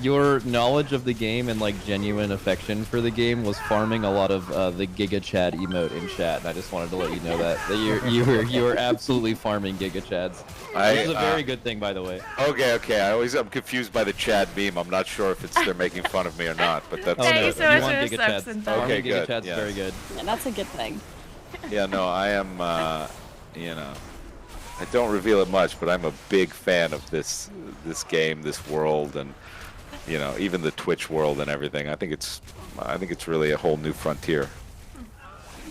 Your knowledge of the game and like genuine affection for the game was farming a lot of the Giga Chad emote in chat, and I just wanted to let you know that you were absolutely farming Giga Chads. Which is a very good thing, by the way. Okay. I'm confused by the Chad meme. I'm not sure if they're making fun of me or not, but that's. Oh no, you want Giga Chads. Okay, Giga good. Chads Yes. very good. Yeah, that's a good thing. Yeah, no, I am. You know, I don't reveal it much, but I'm a big fan of this game, this world, and you know, even the Twitch world and everything. I think it's really a whole new frontier.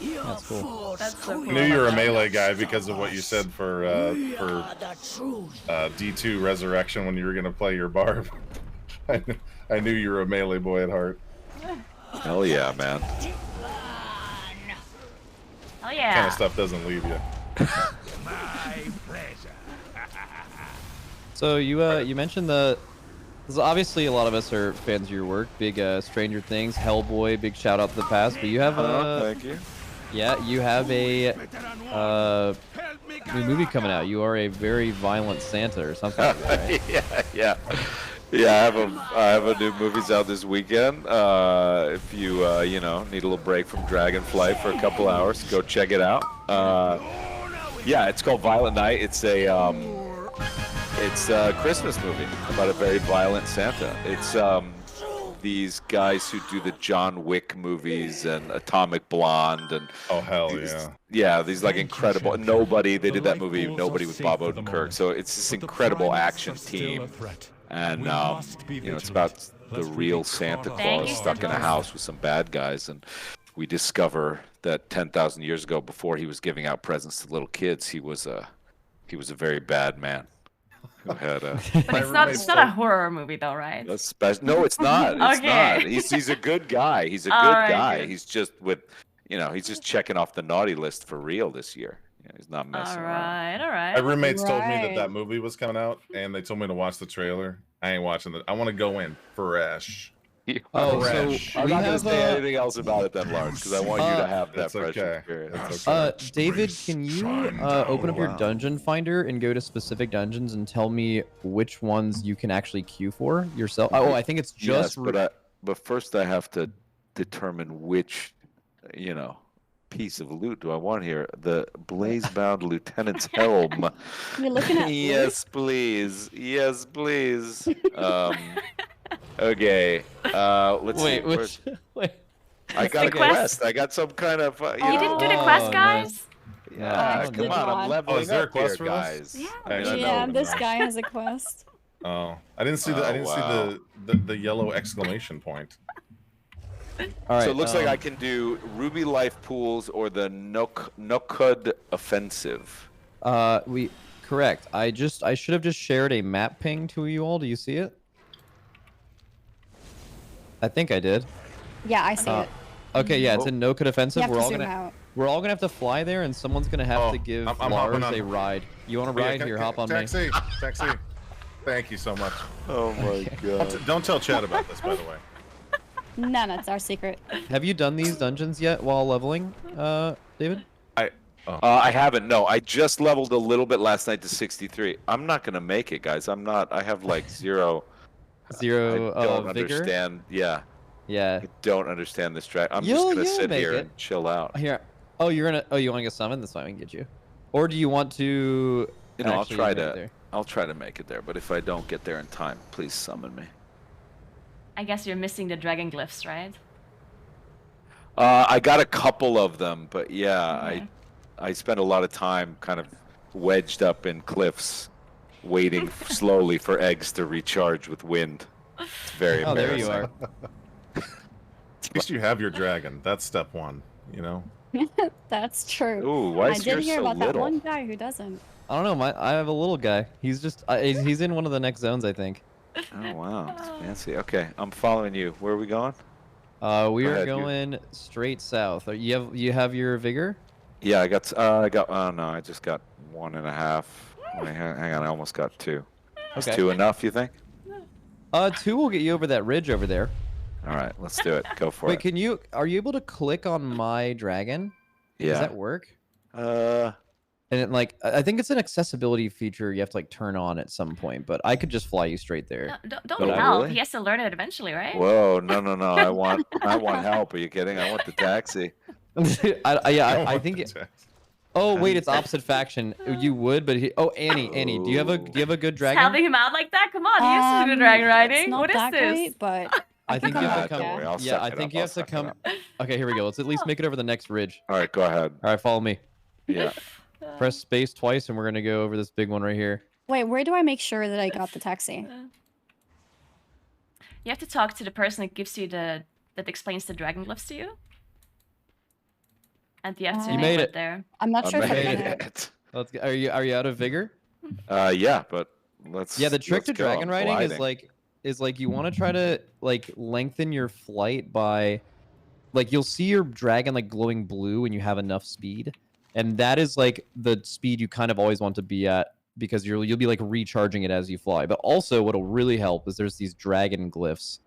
That's cool. That's so cool. I knew you were a melee guy because of what you said for D2 Resurrection when you were gonna play your barb. I knew you were a melee boy at heart. Hell yeah, man. Oh yeah. Kind of stuff doesn't leave you. My pleasure. So you mentioned because obviously a lot of us are fans of your work. Big Stranger Things, Hellboy, big shout out to the past. But you have thank you. Yeah, you have a new movie coming out. You are a very violent Santa or something like that, right? Yeah. I have a new movie's out this weekend. If you you know, need a little break from Dragonfly for a couple hours, go check it out. Yeah, it's called Violent Night. It's a Christmas movie about a very violent Santa. It's these guys who do the John Wick movies and Atomic Blonde and these like incredible Nobody. They did that movie Nobody with Bob Odenkirk. So it's this incredible action team. And you know, it's about the real Santa Claus stuck in a house with some bad guys, and we discover that 10,000 years ago, before he was giving out presents to little kids, he was a very bad man who had a. But it's not a horror movie though, right? No, it's not. It's not. He's a good guy. He's a good guy. Good. He's just he's just checking off the naughty list for real this year. He's not messing around. All right. My roommates told me that movie was coming out, and they told me to watch the trailer. I ain't watching it. I want to go in fresh. Oh, so I'm not gonna say anything else about it then, Lars, because I want you to have that fresh experience. David, can you open up your dungeon finder and go to specific dungeons and tell me which ones you can actually queue for yourself? Oh, I think it's just. Yes, but first I have to determine which, piece of loot do I want here? The blaze-bound lieutenant's helm. You're looking at Yes, please. Yes, please. Okay. Let's see. Wait. I got a quest. I got some kind of. You didn't do the quest, guys? Yeah, come on. I'm leveling is there up a quest here, for guys. this? Yeah, this guy has a quest. Oh, I didn't see the yellow exclamation point. All right, so it looks like I can do Ruby Life Pools or the Nokud Offensive. Correct. I should have just shared a map ping to you all. Do you see it? I think I did. Yeah, I see it. Okay, yeah, it's a Nokud Offensive. You have We're all gonna have to fly there, and someone's gonna have to give Lars a ride. You want to ride? Here, hop on taxi. Taxi. Thank you so much. Oh my god. Don't tell Chad about this, by the way. No, it's our secret. Have you done these dungeons yet while leveling, David? I haven't. No, I just leveled a little bit last night to 63. I'm not gonna make it, guys. I'm not. I have like zero. I don't vigor? understand. Yeah. Yeah. I don't understand this track. I'm just gonna sit here and chill out. Here. Oh, you want to get summoned? That's fine. We can get you. Or do you want to? I'll try to make it there. But if I don't get there in time, please summon me. I guess you're missing the dragon glyphs, right? I got a couple of them, but yeah, I spent a lot of time kind of wedged up in cliffs, waiting slowly for eggs to recharge with wind. It's very embarrassing. There you are. At least you have your dragon. That's step one, That's true. Ooh, why is I did hear so about little? that one guy who doesn't. I don't know. I have a little guy. He's just he's in one of the next zones, I think. Oh wow, it's fancy. Okay, I'm following you. Where are we going? We are going straight south. You have your vigor? Yeah, I got. Oh no, I just got 1.5. Wait, hang on, I almost got 2. Is 2 enough? You think? 2 will get you over that ridge over there. All right, let's do it. Go for it. Wait, are you able to click on my dragon? Yeah. Does that work? And it, like, I think it's an accessibility feature you have to like turn on at some point, but I could just fly you straight there. No, don't But help. really? He has to learn it eventually, right? Whoa, no, no, no. I want help. Are you kidding? I want the taxi. I think. Oh wait, it's opposite faction. You would, but Annie, do you have a good Just dragon? helping him out like that? Come on, he used to do dragon It's riding. not What is that this? great, but I think you have to come. Don't worry, I'll Yeah, suck I it think up, you I'll have to suck it come. up. Okay, here we go. Let's at least make it over the next ridge. All right, go ahead. All right, follow me. Yeah. Press space twice, and we're gonna go over this big one right here. wait, where do I make sure that I got the taxi? You have to talk to the person that gives you that explains the dragon glyphs to you. And you have to You enable made it it. there. I'm not sure if I made got it. it. Let's go. Are you out of vigor? Yeah, but let's. Yeah, the trick let's to go. dragon I'm riding gliding. is like you want to try to like lengthen your flight by like you'll see your dragon like glowing blue when you have enough speed, and that is like the speed you kind of always want to be at because you'll be like recharging it as you fly. But also what'll really help is there's these dragon glyphs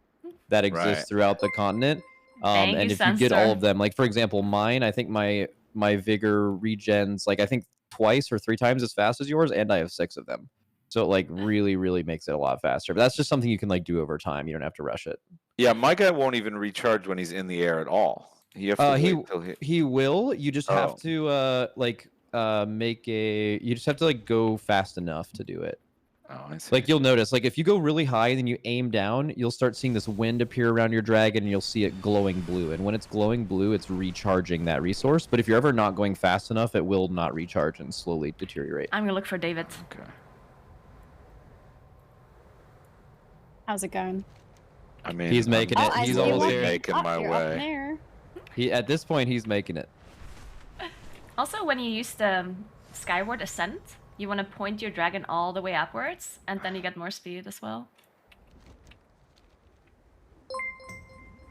that exist Right. throughout the continent. Thank And you, if you get all Sunster. of them, like for example, mine, I think my vigor regens like I think twice or 3 times as fast as yours, and I have 6 of them. So it like really makes it a lot faster. But that's just something you can like do over time. You don't have to rush it. Yeah, my guy won't even recharge when he's in the air at all. You have to wait till He will. You just Oh. have to make a. You just have to like go fast enough to do it. Oh, I see. Like you'll notice, like if you go really high and then you aim down, you'll start seeing this wind appear around your dragon, and you'll see it glowing blue. And when it's glowing blue, it's recharging that resource. But if you're ever not going fast enough, it will not recharge and slowly deteriorate. I'm gonna look for David. Okay. How's it going? I mean, He's making Oh, it. I He's see you almost up there. making my You're up way. there. At this point, he's making it. Also, when you use the skyward ascent, you want to point your dragon all the way upwards, and then you get more speed as well.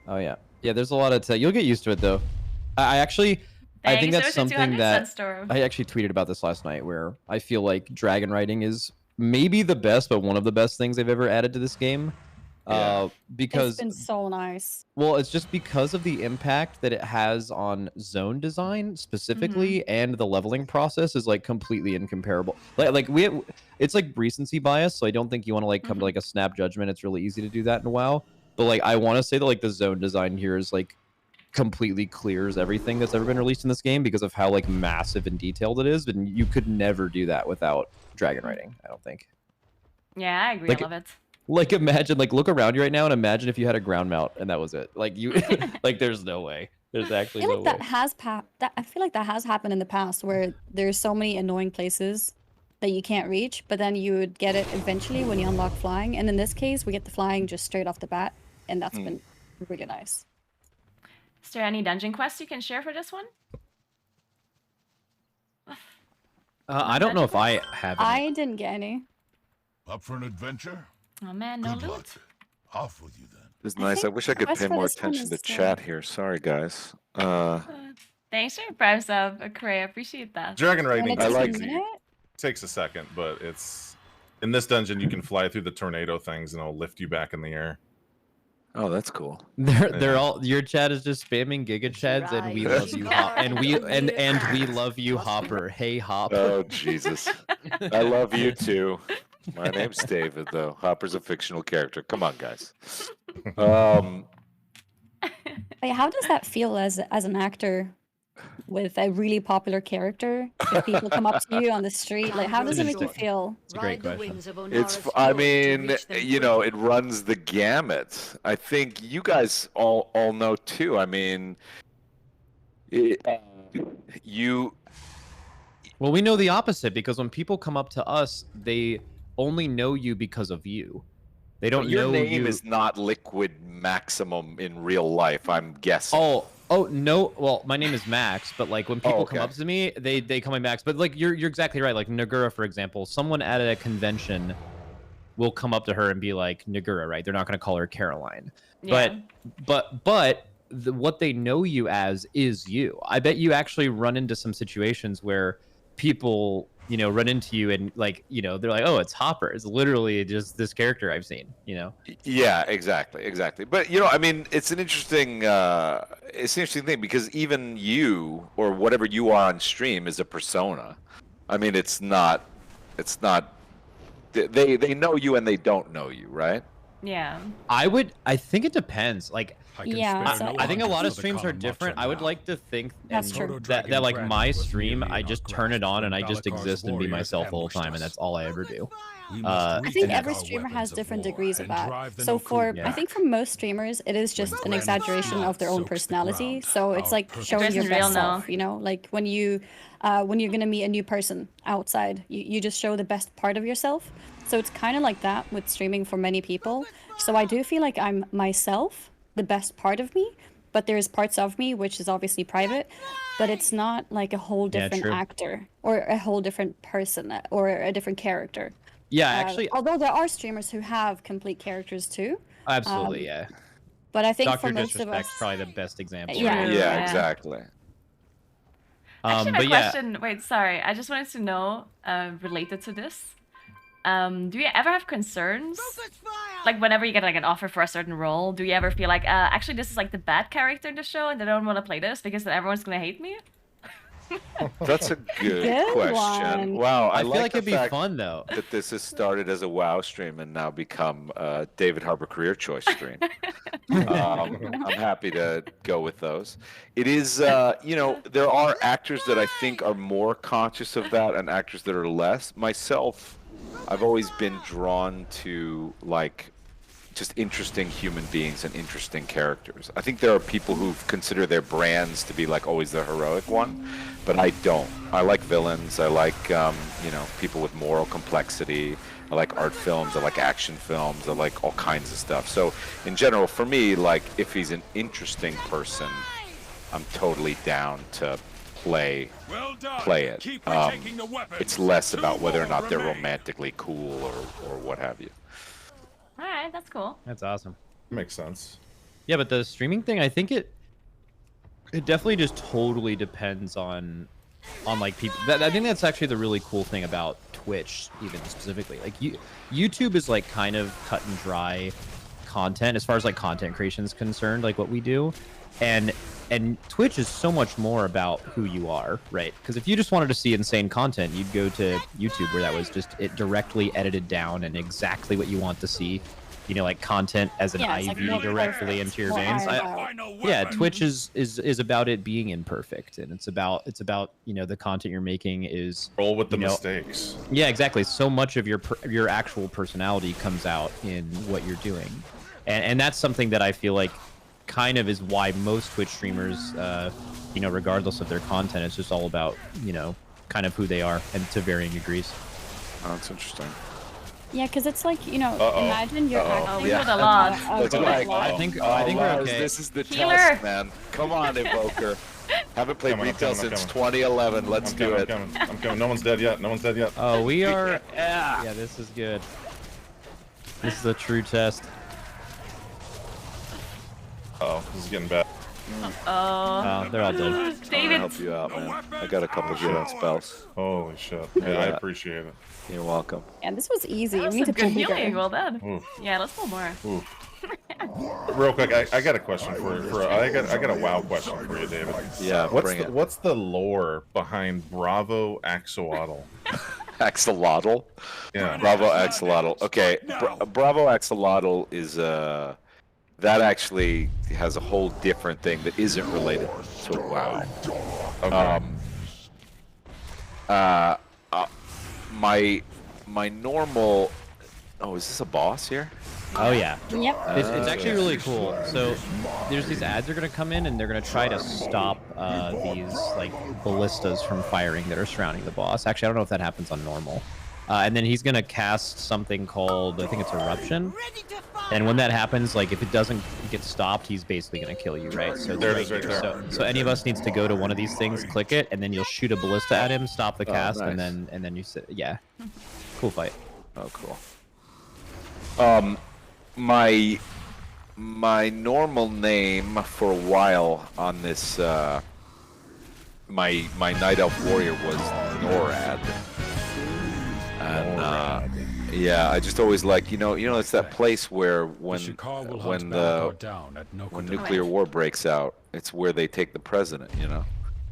Oh yeah, yeah. There's a lot of you'll get used to it though. I actually, I think Thanks, that's Rosie, something 200 that Sunstorm. I actually tweeted about this last night, where I feel like dragon riding is maybe the best, but one of the best things they've ever added to this game. Because It's been so nice. well, it's just because of the impact that it has on zone design specifically, and the leveling process is like completely incomparable. It's like recency bias, so I don't think you want to like come to like a snap judgment. It's really easy to do that in WoW, but like I want to say that like the zone design here is like completely clears everything that's ever been released in this game because of how like massive and detailed it is, and you could never do that without dragon riding. I don't think. Yeah, I agree. Like- I love it. Like imagine, like look around you right now and imagine if you had a ground mount and that was it. Like you, like there's no way. There's I actually feel no like that way. has I feel like that has happened in the past where there's so many annoying places that you can't reach, but then you would get it eventually when you unlock flying. And in this case, we get the flying just straight off the bat, and that's been really nice. Is there any dungeon quests you can share for this one? I don't know if I have any. I didn't get any. Up for an adventure? Oh man, no Good loot. luck. Off with you then. This is nice. I think wish I could quest pay for more this one attention to is, chat here. Sorry, guys. Thanks for your prime sub, Cray. I appreciate that. Dragon riding I is like easy. Takes a second, but it's in this dungeon you can fly through the tornado things and it'll lift you back in the air. Oh, that's cool. They're all your chat is just spamming giga chads, and we love you, and we love you, Hopper. Hey, Hop. Oh Jesus, I love you too. My name's David, though. Hopper's a fictional character. Come on, guys. Wait, how does that feel as an actor with a really popular character? If people come up to you on the street, like how does it make you feel? It's a great question. I mean, you know, it runs the gamut. I think you guys all know too. I mean, you. Well, we know the opposite because when people come up to us, they only know you because of you. They don't Your know name you. is not Liquid Maximum in real life. I'm guessing. Oh no. Well, my name is Max, but like when people come okay. up to me, they call me Max. But like you're exactly right. Like Naguura, for example, someone at a convention will come up to her and be like Naguura, right? They're not going to call her Caroline. Yeah. But what they know you as is you. I bet you actually run into some situations where people, you know, run into you and like, you know, they're like, oh, it's Hopper. It's literally just this character I've seen, you know? Yeah, exactly. But you know, I mean, it's an interesting thing because even you or whatever you are on stream is a persona. I mean, it's not. They know you and they don't know you, right? Yeah. I think it depends. Like, Yeah, I think a lot of streams are different. I would like to think That's true. that like my stream, I just turn it on and I just exist and be myself the whole time, and that's all I ever do. I think every streamer has different degrees of that. So I think for most streamers, it is just an exaggeration of their own personality. So it's like showing your best self, you know? Like when you're gonna meet a new person outside, you just show the best part of yourself. So it's kind of like that with streaming for many people. So I do feel like I'm myself, the best part of me, but there's parts of me which is obviously private, but it's not like a whole different actor or a whole different person or a different character. Yeah, actually, although there are streamers who have complete characters too. Absolutely, yeah. But I think Dr. for most of us, probably the best example. Yeah, exactly. Actually, my but yeah. question. Wait, sorry. I just wanted to know, related to this. Do you ever have concerns? Like whenever you get like an offer for a certain role, do you ever feel like, actually this is like the bad character in the show and I don't want to play this because then everyone's gonna hate me? That's a good question. Wow, I feel like like the it'd be fact fun though. that this has started as a WoW stream and now become a David Harbour career choice stream. I'm happy to go with those. It is, you know, there are actors that I think are more conscious of that and actors that are less. Myself, I've always been drawn to like just interesting human beings and interesting characters. I think there are people who consider their brands to be like always the heroic one, but I don't. I like villains. I like you know, people with moral complexity. I like art films. I like action films. I like all kinds of stuff. So in general, for me, like if he's an interesting person, I'm totally down to play it. It's less about whether or not they're romantically cool or what have you. All right, that's cool. That's awesome. Makes sense. Yeah, but the streaming thing, I think it definitely just totally depends on like people. I think that's actually the really cool thing about Twitch, even specifically. Like YouTube is like kind of cut and dry content as far as like content creation is concerned, like what we do, and Twitch is so much more about who you are, right? Because if you just wanted to see insane content, you'd go to YouTube where that was just it directly edited down and exactly what you want to see. You know, like content as an IV directly into your veins. Yeah, Twitch is about it being imperfect, and it's about you know, the content you're making is roll with the mistakes. Yeah, exactly. So much of your actual personality comes out in what you're doing, and that's something that I feel like kind of is why most Twitch streamers, you know, regardless of their content, it's just all about, you know, kind of who they are and to varying degrees. Oh, that's interesting. yeah, because it's like, you know, imagine you're acting. We heard a lot. I think we're okay. This is the Healer. test, man. Come on, Evoker. Haven't played retail since 2011. Let's do it. I'm coming. No one's dead yet. Oh, we are. Yeah, this is good. This is a true test. Oh, this is getting bad. Oh, they're all dead. David. I'll help you out, man. I got a couple of good on spells. Holy shit. Yeah, I appreciate it. You're welcome. And this was easy. That was We need some to good pull bigger. healing. Well done. Oof. Yeah, let's pull more. Real quick, I got a question I got a WoW question for you, David. Yeah, what's the lore behind Bravo Axolotl? Axolotl? Yeah. Bravo Axolotl. Okay, Bravo Axolotl is that actually has a whole different thing that isn't related to WoW. Okay. My normal. Oh, is this a boss here? Oh yeah. Yep. It's actually really cool. So there's these ads that are gonna come in and they're gonna try to stop these like ballistas from firing that are surrounding the boss. Actually, I don't know if that happens on normal. And then he's gonna cast something called, I think it's Eruption. And when that happens, like if it doesn't get stopped, he's basically gonna kill you, right? So there it is, right there. So any of us needs to go to one of these things, click it, and then you'll shoot a ballista at him, stop the cast, nice. and then you sit. Yeah, cool fight. Oh, cool. My normal name for a while on this my Night Elf Warrior was NORAD. And yeah, I just always like, you know it's that place where when nuclear war breaks out, it's where they take the president, you know.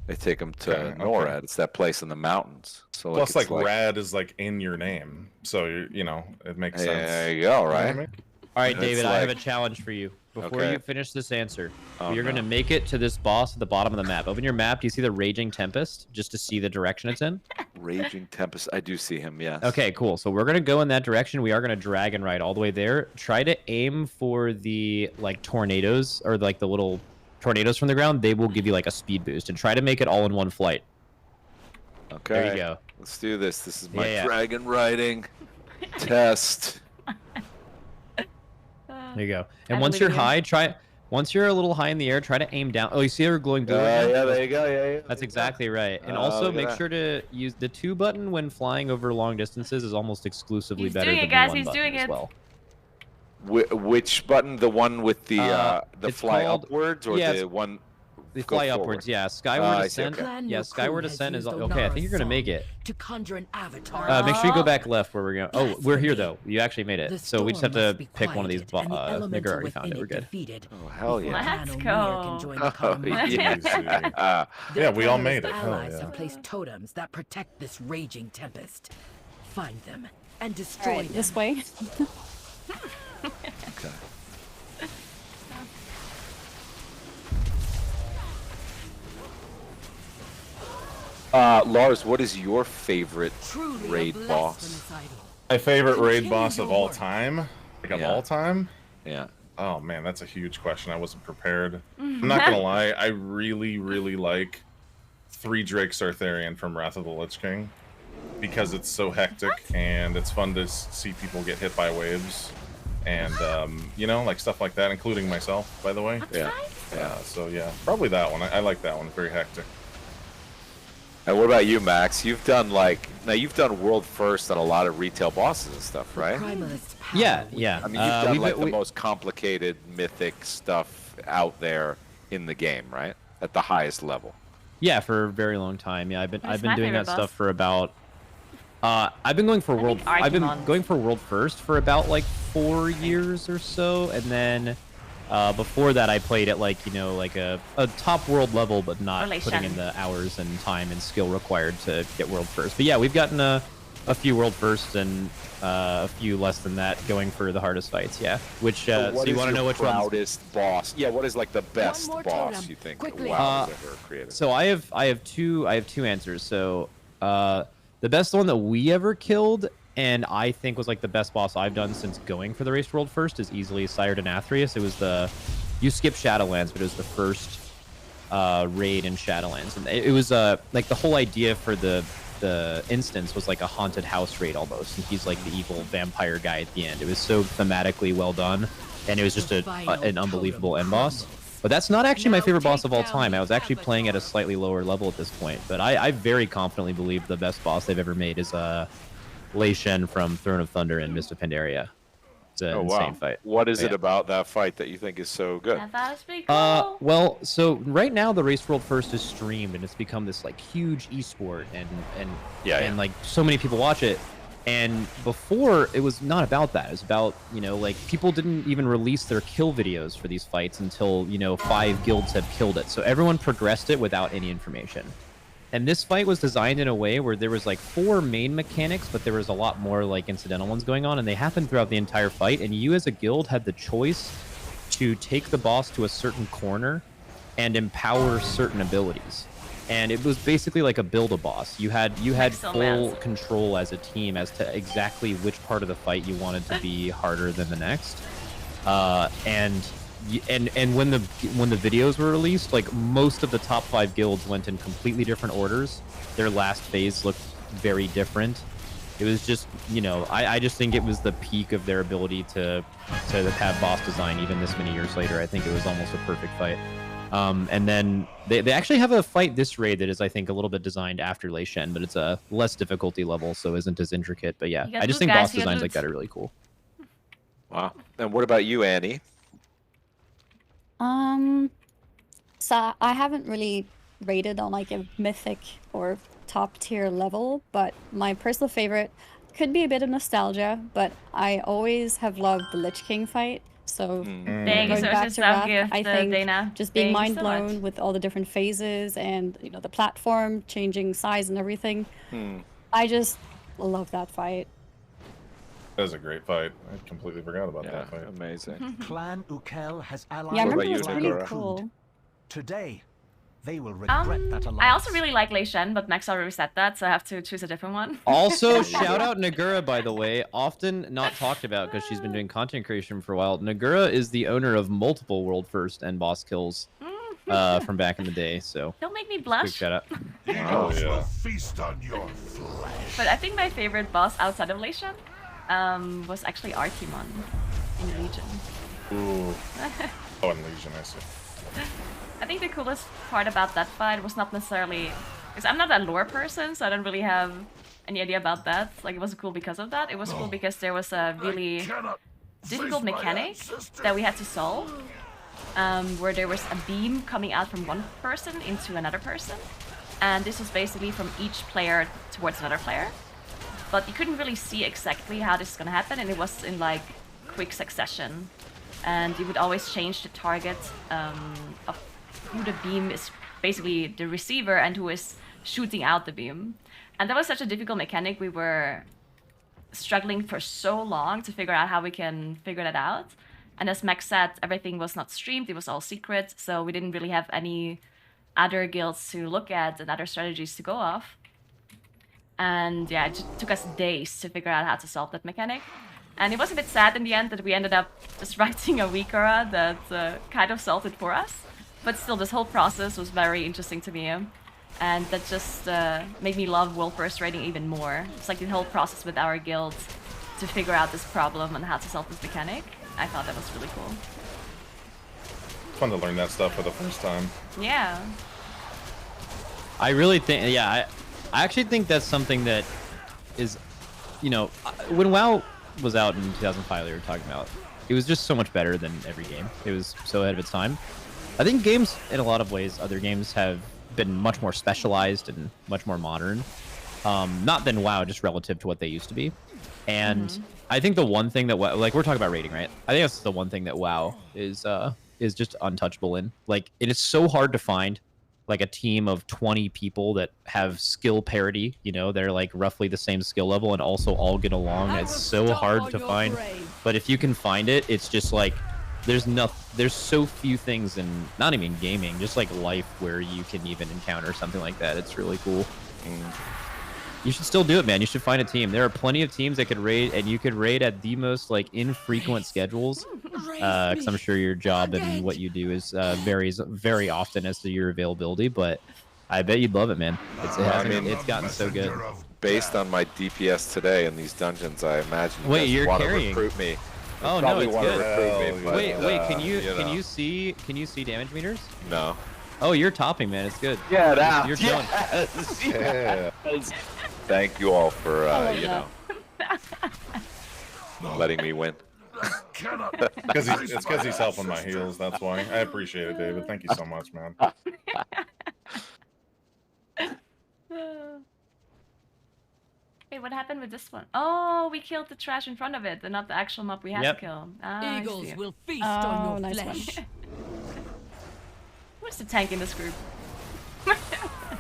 They take him to Okay, NORAD. okay. It's that place in the mountains. So Plus, it's like, rad is like in your name, so you know it makes sense. There you go, You know what I right? mean? All right, It's David, I have a like- challenge for you. Before Okay. you finish this answer, Oh, you're going to make it to this boss at the bottom of the map. Open your map. Do you see the Raging Tempest? Just to see the direction it's in. Raging Tempest. I do see him, yes. Okay, cool. So we're going to go in that direction. We are going to drag and ride all the way there. Try to aim for the, like, tornadoes, or, like, the little tornadoes from the ground. They will give you, like, a speed boost. And try to make it all in one flight. Okay. There you go. Let's do this. This is my Yeah. dragon riding test. There you go. I And once believe you're you. high, once you're a little high in the air, try to aim down. Oh, you see her glowing blue? Yeah, right now? there you go. Yeah. That's exactly right. And Oh, also look at make that. sure to use the 2 button when flying over long distances is almost exclusively He's better doing than it, guys. the 1 He's button doing as it. well. Which button? The one with the It's fly called- upwards, or yeah, the it's- one? The go fly forward? upwards, yeah. Skyward I see, ascent. okay. Yeah, skyward ascent is okay. I think you're gonna make it. To conjure an avatar. Make sure you go back left where we're going. Oh, we're here though. You actually made it. The So we just have storm to must be pick one of these. quieted, and the elemental Naguura already found within it. We're it good. defeated. Oh hell yeah! Let's Can go. join the Oh, Karamata. Yeah, we all Their made it. terrorist Hell allies yeah. have placed totems that protect this raging tempest. Find them and destroy Right, them. this way. Okay. Lars, what is your favorite Truly a raid boss? blasphemous idol. My favorite raid Continue boss of your all work. time? Like of Yeah. all time? Yeah. Oh man, that's a huge question. I wasn't prepared. I'm not gonna lie, I really, really like 3 Drake Sartharian from Wrath of the Lich King. Because it's so hectic and it's fun to see people get hit by waves. And you know, like stuff like that, including myself, by the way. Yeah. So yeah, probably that one. I like that one. Very hectic. And what about you, Max? You've done you've done world first on a lot of retail bosses and stuff, right? Primalist's power Yeah, with yeah. I mean, you've done we've- the most complicated mythic stuff out there in the game, right? At the highest level. Yeah, for a very long time. Yeah, I've What's been my doing favorite that stuff boss? for about. I've been going for world. think I've been Archimon's. going for world first for about like 4 years or so, and then before that I played at like like a top world level, but not Relation. putting in the hours and time and skill required to get world first. But yeah, we've gotten a few world firsts and a few less than that going for the hardest fights. Yeah, which so what you is want to your know which one's proudest boss? Yeah, what is like the best more boss totem, you think quickly. WoW has ever created? So I have two answers. So the best one that we ever killed, and I think was like the best boss I've done since going for the race world first, is easily Sire Denathrius. It was you skip Shadowlands, but it was the first raid in Shadowlands, and it was like the whole idea for the instance was like a haunted house raid almost, and he's like the evil vampire guy at the end. It was so thematically well done, and it was just an unbelievable end boss. But that's not actually my favorite boss of all time. I was actually playing at a slightly lower level at this point, but I very confidently believe the best boss they've ever made is Lei Shen from Throne of Thunder and Mist of Pandaria. It's an insane fight. What is But it about that fight that you think is so good? I thought it was pretty cool. Well, so right now the Race World First is streamed, and it's become this like huge esport, and like so many people watch it. And before, it was not about that. It was about, like people didn't even release their kill videos for these fights until, 5 guilds had killed it. So everyone progressed it without any information. And this fight was designed in a way where there was like 4 main mechanics, but there was a lot more like incidental ones going on, and they happened throughout the entire fight. And you as a guild had the choice to take the boss to a certain corner and empower certain abilities. And it was basically like a build-a-boss. You had full control as a team as to exactly which part of the fight you wanted to be harder than the next. And when the videos were released, like most of the top 5 guilds went in completely different orders. Their last phase looked very different. It was just, I just think it was the peak of their ability to have boss design even this many years later. I think it was almost a perfect fight. And then they actually have a fight this raid that is, I think, a little bit designed after Lei Shen, but it's a less difficulty level, so isn't as intricate. But yeah, I just think boss designs like that are really cool. Wow. And what about you, Annie? So I haven't really rated on like a mythic or top tier level, but my personal favorite could be a bit of nostalgia, but I always have loved the Lich King fight. So Thank you going so back much, to Wrath, gift, I think Dana. just being Thank you mind so much. blown with all the different phases and the platform changing size and everything. I just love that fight. That was a great fight. I completely forgot about that fight. Amazing. Clan Ukel has allied Yeah, I remember with it was Clan pretty Ukud. cool. Today, they will regret that alliance. I also really like Lei Shen, but Max already said that, so I have to choose a different one. Also, shout out Naguura, by the way. Often not talked about because she's been doing content creation for a while. Naguura is the owner of multiple world first and boss kills from back in the day. So Don't make me big blush. shout out. Oh yeah. Feast on your flesh. But I think my favorite boss outside of Lei Shen was actually Artimon in Legion. Ooh. Oh, in Legion, I see. I think the coolest part about that fight was not necessarily... Because I'm not a lore person, so I don't really have any idea about that. Like, it wasn't cool because of that. It was cool because there was a really difficult mechanic that we had to solve. Where there was a beam coming out from one person into another person. And this was basically from each player towards another player. But you couldn't really see exactly how this is gonna happen, and it was in, like, quick succession. And you would always change the target of who the beam is, basically the receiver, and who is shooting out the beam. And that was such a difficult mechanic. We were struggling for so long to figure out how we can figure that out. And as Max said, everything was not streamed, it was all secret, so we didn't really have any other guilds to look at and other strategies to go off. And yeah, it took us days to figure out how to solve that mechanic. And it was a bit sad in the end that we ended up just writing a Wikara that kind of solved it for us. But still, this whole process was very interesting to me. And that just made me love World First Raiding even more. It's like the whole process with our guild to figure out this problem and how to solve this mechanic. I thought that was really cool. It's fun to learn that stuff for the first time. Yeah. I really think, yeah, I actually think that's something that is, when WoW was out in 2005, they were talking about, it was just so much better than every game. It was so ahead of its time. I think games, in a lot of ways, other games have been much more specialized and much more modern. Not than WoW, just relative to what they used to be. And I think the one thing that, like, we're talking about rating, right? I think that's the one thing that WoW is just untouchable in. Like, it is so hard to find, like, a team of 20 people that have skill parity, they're like roughly the same skill level and also all get along. It's so hard to find. But if you can find it, it's just like there's so few things in, not even gaming, just like life, where you can even encounter something like that. It's really cool. You should still do it, man. You should find a team. There are plenty of teams that could raid, and you could raid at the most like infrequent schedules. Because I'm sure your job and what you do is varies very often as to your availability. But I bet you'd love it, man. It's gotten so good. Based on my DPS today in these dungeons, I imagine you Wait, guys you're want carrying. to recruit me. Oh Probably no, it's want to good. recruit me, but, Wait, can you see damage meters? No. Oh, you're topping, man. It's good. Yeah, now. You're killing. Yes. Thank you all for letting me win. It's because he's helping my heals. That's why. I appreciate it, David. Thank you so much, man. Wait, what happened with this one? Oh, we killed the trash in front of it, and not the actual mob we had to kill. Ah, Eagles will feast on your flesh. Who's the tank in this group?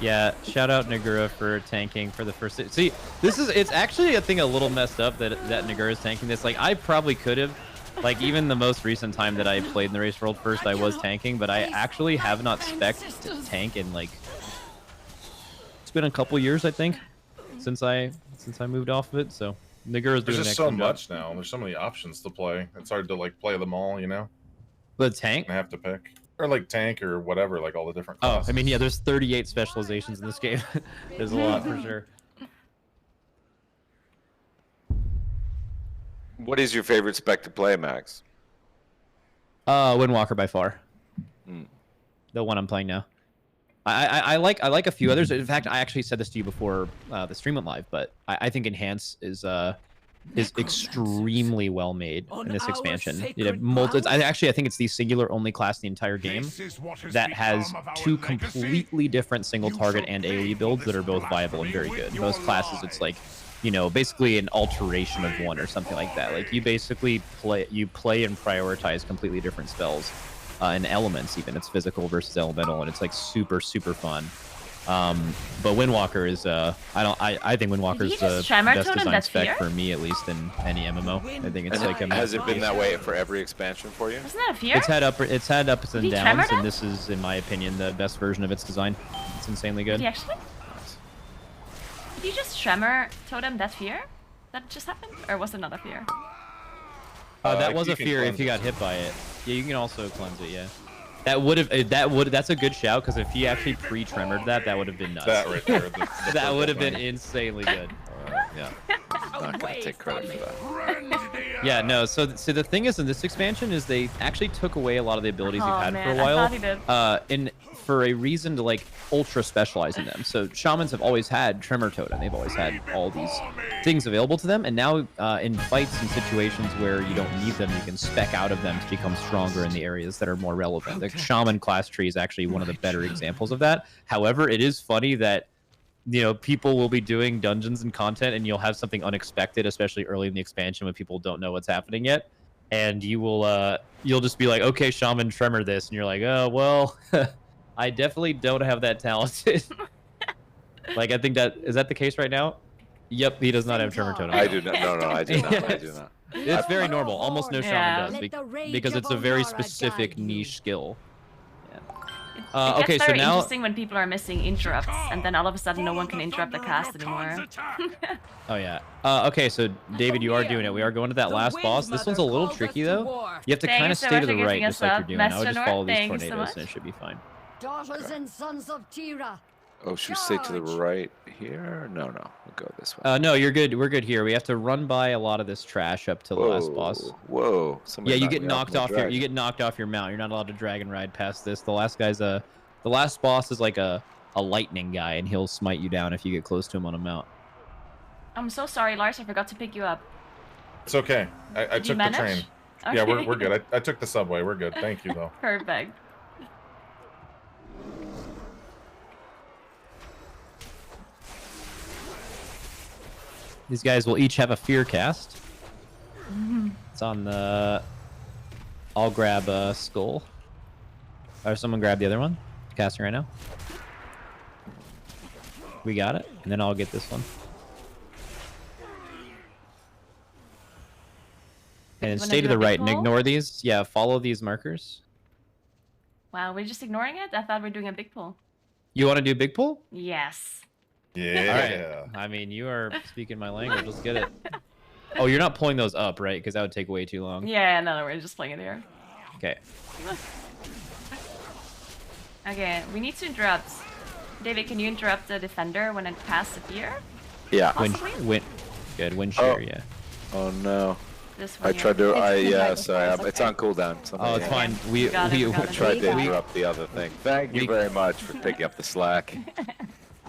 Yeah, shout out Naguura for tanking for the first. See, it's actually a thing a little messed up that Naguura's tanking this. Like, I probably could have, like, even the most recent time that I played in the race world first, I was tanking, but I actually have not spec'd to tank in, like, it's been a couple years, I think, since I moved off of it. So Naguura's doing There's an just so excellent much job. now. There's so many options to play. It's hard to like play them all, The tank? I have to pick. Or like tank or whatever, like all the different Oh, classes. I mean, yeah, there's 38 specializations in this game. There's a lot for sure. What is your favorite spec to play, Max? Windwalker by far. The one I'm playing now. I like a few others. In fact, I actually said this to you before the stream went live, but I think Enhance is extremely well made in this expansion. I think it's the singular only class in the entire game that has two completely different single target and AoE builds that are both viable and very good. Most classes, it's like you know, basically an alteration of one or something like that. Like you basically play and prioritize completely different spells and elements. Even it's physical versus elemental, and it's like super fun. But Windwalker is I think Windwalker is the best design spec for me, at least in any MMO. I think it's like a has it been that way for every expansion for you? Isn't that a fear? It's had ups and downs, tremor and this is, in my opinion, the best version of its design. It's insanely good. Did he actually? Did you just tremor totem that fear? That just happened? Or was it not a fear? That was a fear if you got hit by it. Yeah, you can also cleanse it, yeah. That's a good shout, because if he actually pre-tremored that would have been nuts. That right there. That would have been insanely good. Yeah. I'm not gonna take credit for that. Yeah, no. So the thing is, in this expansion, is they actually took away a lot of the abilities you've had for a while. I thought he did. For a reason to like ultra specialize in them. So shamans have always had Tremor Totem. They've always had all these things available to them, and now in fights and situations where you don't need them, you can spec out of them to become stronger in the areas that are more relevant. The shaman class tree is actually one of the better examples of that. However, it is funny that, you know, people will be doing dungeons and content, and you'll have something unexpected, especially early in the expansion when people don't know what's happening yet, and you'll just be like, okay, shaman tremor this, and you're like, oh well. I definitely don't have that talented. Like, I think is that the case right now? Yep, he does not have Tremor Totem. I do not. No, I do not. I do not. It's very normal. Almost no shaman does, because it's a very specific niche skill. It okay, gets so very now interesting when people are missing interrupts, and then all of a sudden no one can interrupt the cast anymore. Oh yeah. Okay, so David, you are doing it. We are going to that last boss. This one's a little tricky though. You have to kind of stay to the right, just like you're doing. I would just follow these tornadoes, and it should be fine. Daughters and sons of Tira. Oh, should we stay to the right here? No, we'll go this way. No, you're good. We're good here. We have to run by a lot of this trash up to the last boss. Whoa! Yeah, you get knocked off your mount. You're not allowed to dragon ride past this. The last boss is like a lightning guy, and he'll smite you down if you get close to him on a mount. I'm so sorry, Lars. I forgot to pick you up. It's okay. I took the train. Okay. Yeah, we're good. I took the subway. We're good. Thank you though. Perfect. These guys will each have a fear cast. It's on the... I'll grab a skull. Or someone grab the other one. Casting right now. We got it. And then I'll get this one. And stay to the right and ignore these. Yeah, follow these markers. Wow, we're just ignoring it? I thought we were doing a big pull. You want to do a big pull? Yes. Yeah. All right. I mean, you are speaking my language. Let's get it. Oh, you're not pulling those up, right? Because that would take way too long. Yeah, no, we're just playing it here. Okay. Okay, we need to interrupt. David, can you interrupt the defender when it passes the fear? Yeah. Good. Wind shear, yeah. Oh no. This one I tried to. Sorry. It's on cooldown. It's fine. We tried to interrupt the other thing. Thank you very much for picking up the slack.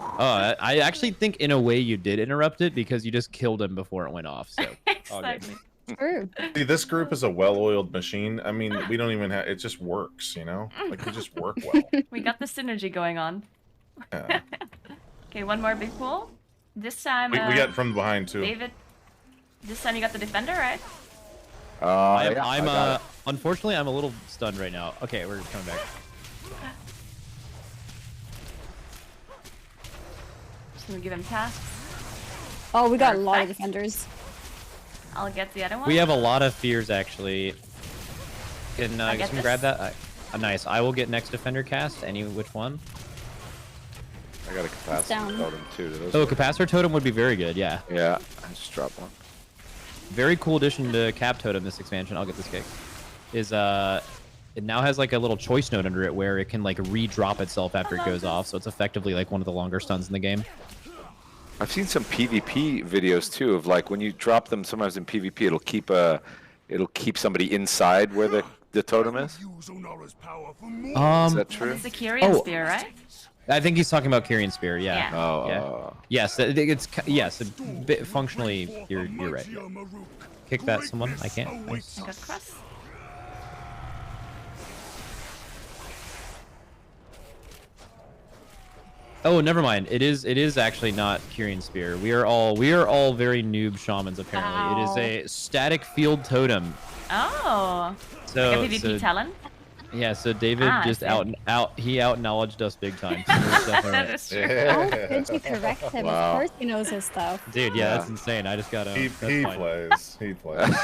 Oh, I actually think in a way you did interrupt it because you just killed him before it went off. So. Exactly. See, this group is a well-oiled machine. I mean, we don't even have. It just works, you know. Like we just work well. We got the synergy going on. Yeah. Okay, one more big pull. This time. We got from behind too. David, this time you got the defender, right? Unfortunately, I'm a little stunned right now. Okay, we're coming back. Just gonna give him tasks. Oh, we got a lot of defenders. I'll get the other one. We have a lot of fears, actually. Can someone grab that? Nice. I will get next defender cast. Which one? I got a capacitor totem too. Capacitor totem would be very good. Yeah. Yeah. I just dropped one. Very cool addition to cap totem this expansion. I'll get this kick. It now has like a little choice note under it where it can like re-drop itself after it goes off. So it's effectively like one of the longer stuns in the game. I've seen some PvP videos too of like when you drop them sometimes in PvP it'll keep somebody inside where the totem is. Is that true? It's the Kyrian spear, right? I think he's talking about Kyrian spear. Yeah. Oh. Yeah. Yes. Yes. Functionally, you're right. Kick that someone. I can't. Nice. Oh, never mind. It is actually not Kyrian Spear. We are all very noob shamans apparently. Wow. It is a static field totem. Oh. So, Like a PvP talent? Yeah, so David just he out knowledged us big time. So that's definitely right. That is true. How could you correct him? Wow. Of course he knows his stuff. Dude, yeah, that's insane. I just gotta. He that's fine. plays. He plays.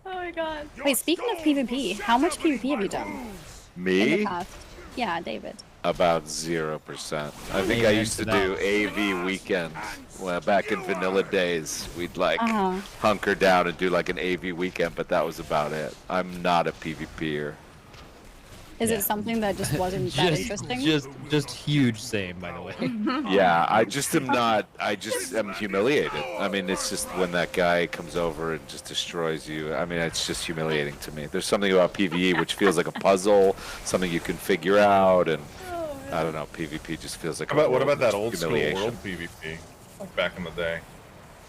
Oh my god. Wait, speaking of PvP, how much PvP have you done in the Me? past? Yeah, David. About 0%. I think I used to do AV weekends. Well, back in vanilla days, we'd like hunker down and do like an AV weekend, but that was about it. I'm not a PvPer. Is it something that just wasn't that interesting? Just huge same, by the way. Yeah, I just am not. I just am humiliated. I mean, it's just when that guy comes over and just destroys you. I mean, it's just humiliating to me. There's something about PvE which feels like a puzzle, something you can figure out, and I don't know. PvP just feels like. What about that old school humiliation. world PvP, like back in the day?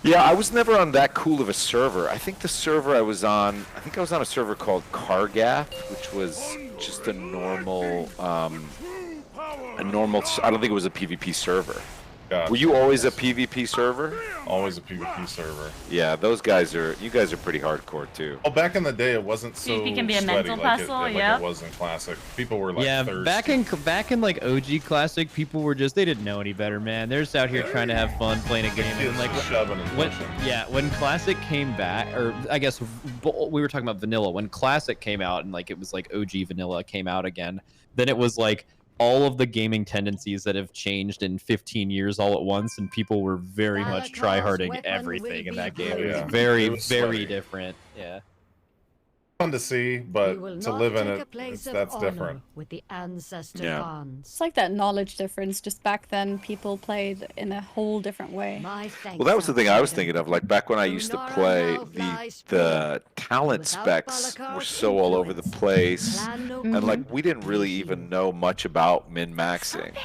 Yeah, I was never on that cool of a server. I think the server I was on a server called Kargath, which was just a normal, I don't think it was a PvP server. Gotcha. Were you always a PvP server? Always a PvP server. Yeah, you guys are pretty hardcore too. Well, back in the day, it wasn't so PvP can be a sweaty mental like puzzle, it yep. was in Classic. People were like Yeah, thirsty. back in like OG Classic, people were just they didn't know any better, man. They're just out here trying to have fun playing a game. And like shoving and pushing. when Classic came back, or I guess we were talking about Vanilla. When Classic came out and like it was like OG Vanilla came out again, then it was like all of the gaming tendencies that have changed in 15 years all at once, and people were very much tryharding everything in that game. It was very, very different. Yeah. Fun to see, but to live in it, that's different. With the ancestor Yeah. bonds. It's like that knowledge difference. Just back then, people played in a whole different way. Well, that was the thing I was thinking of. Like back when I used to play, the talent specs were so all over the place, and like we didn't really even know much about min-maxing.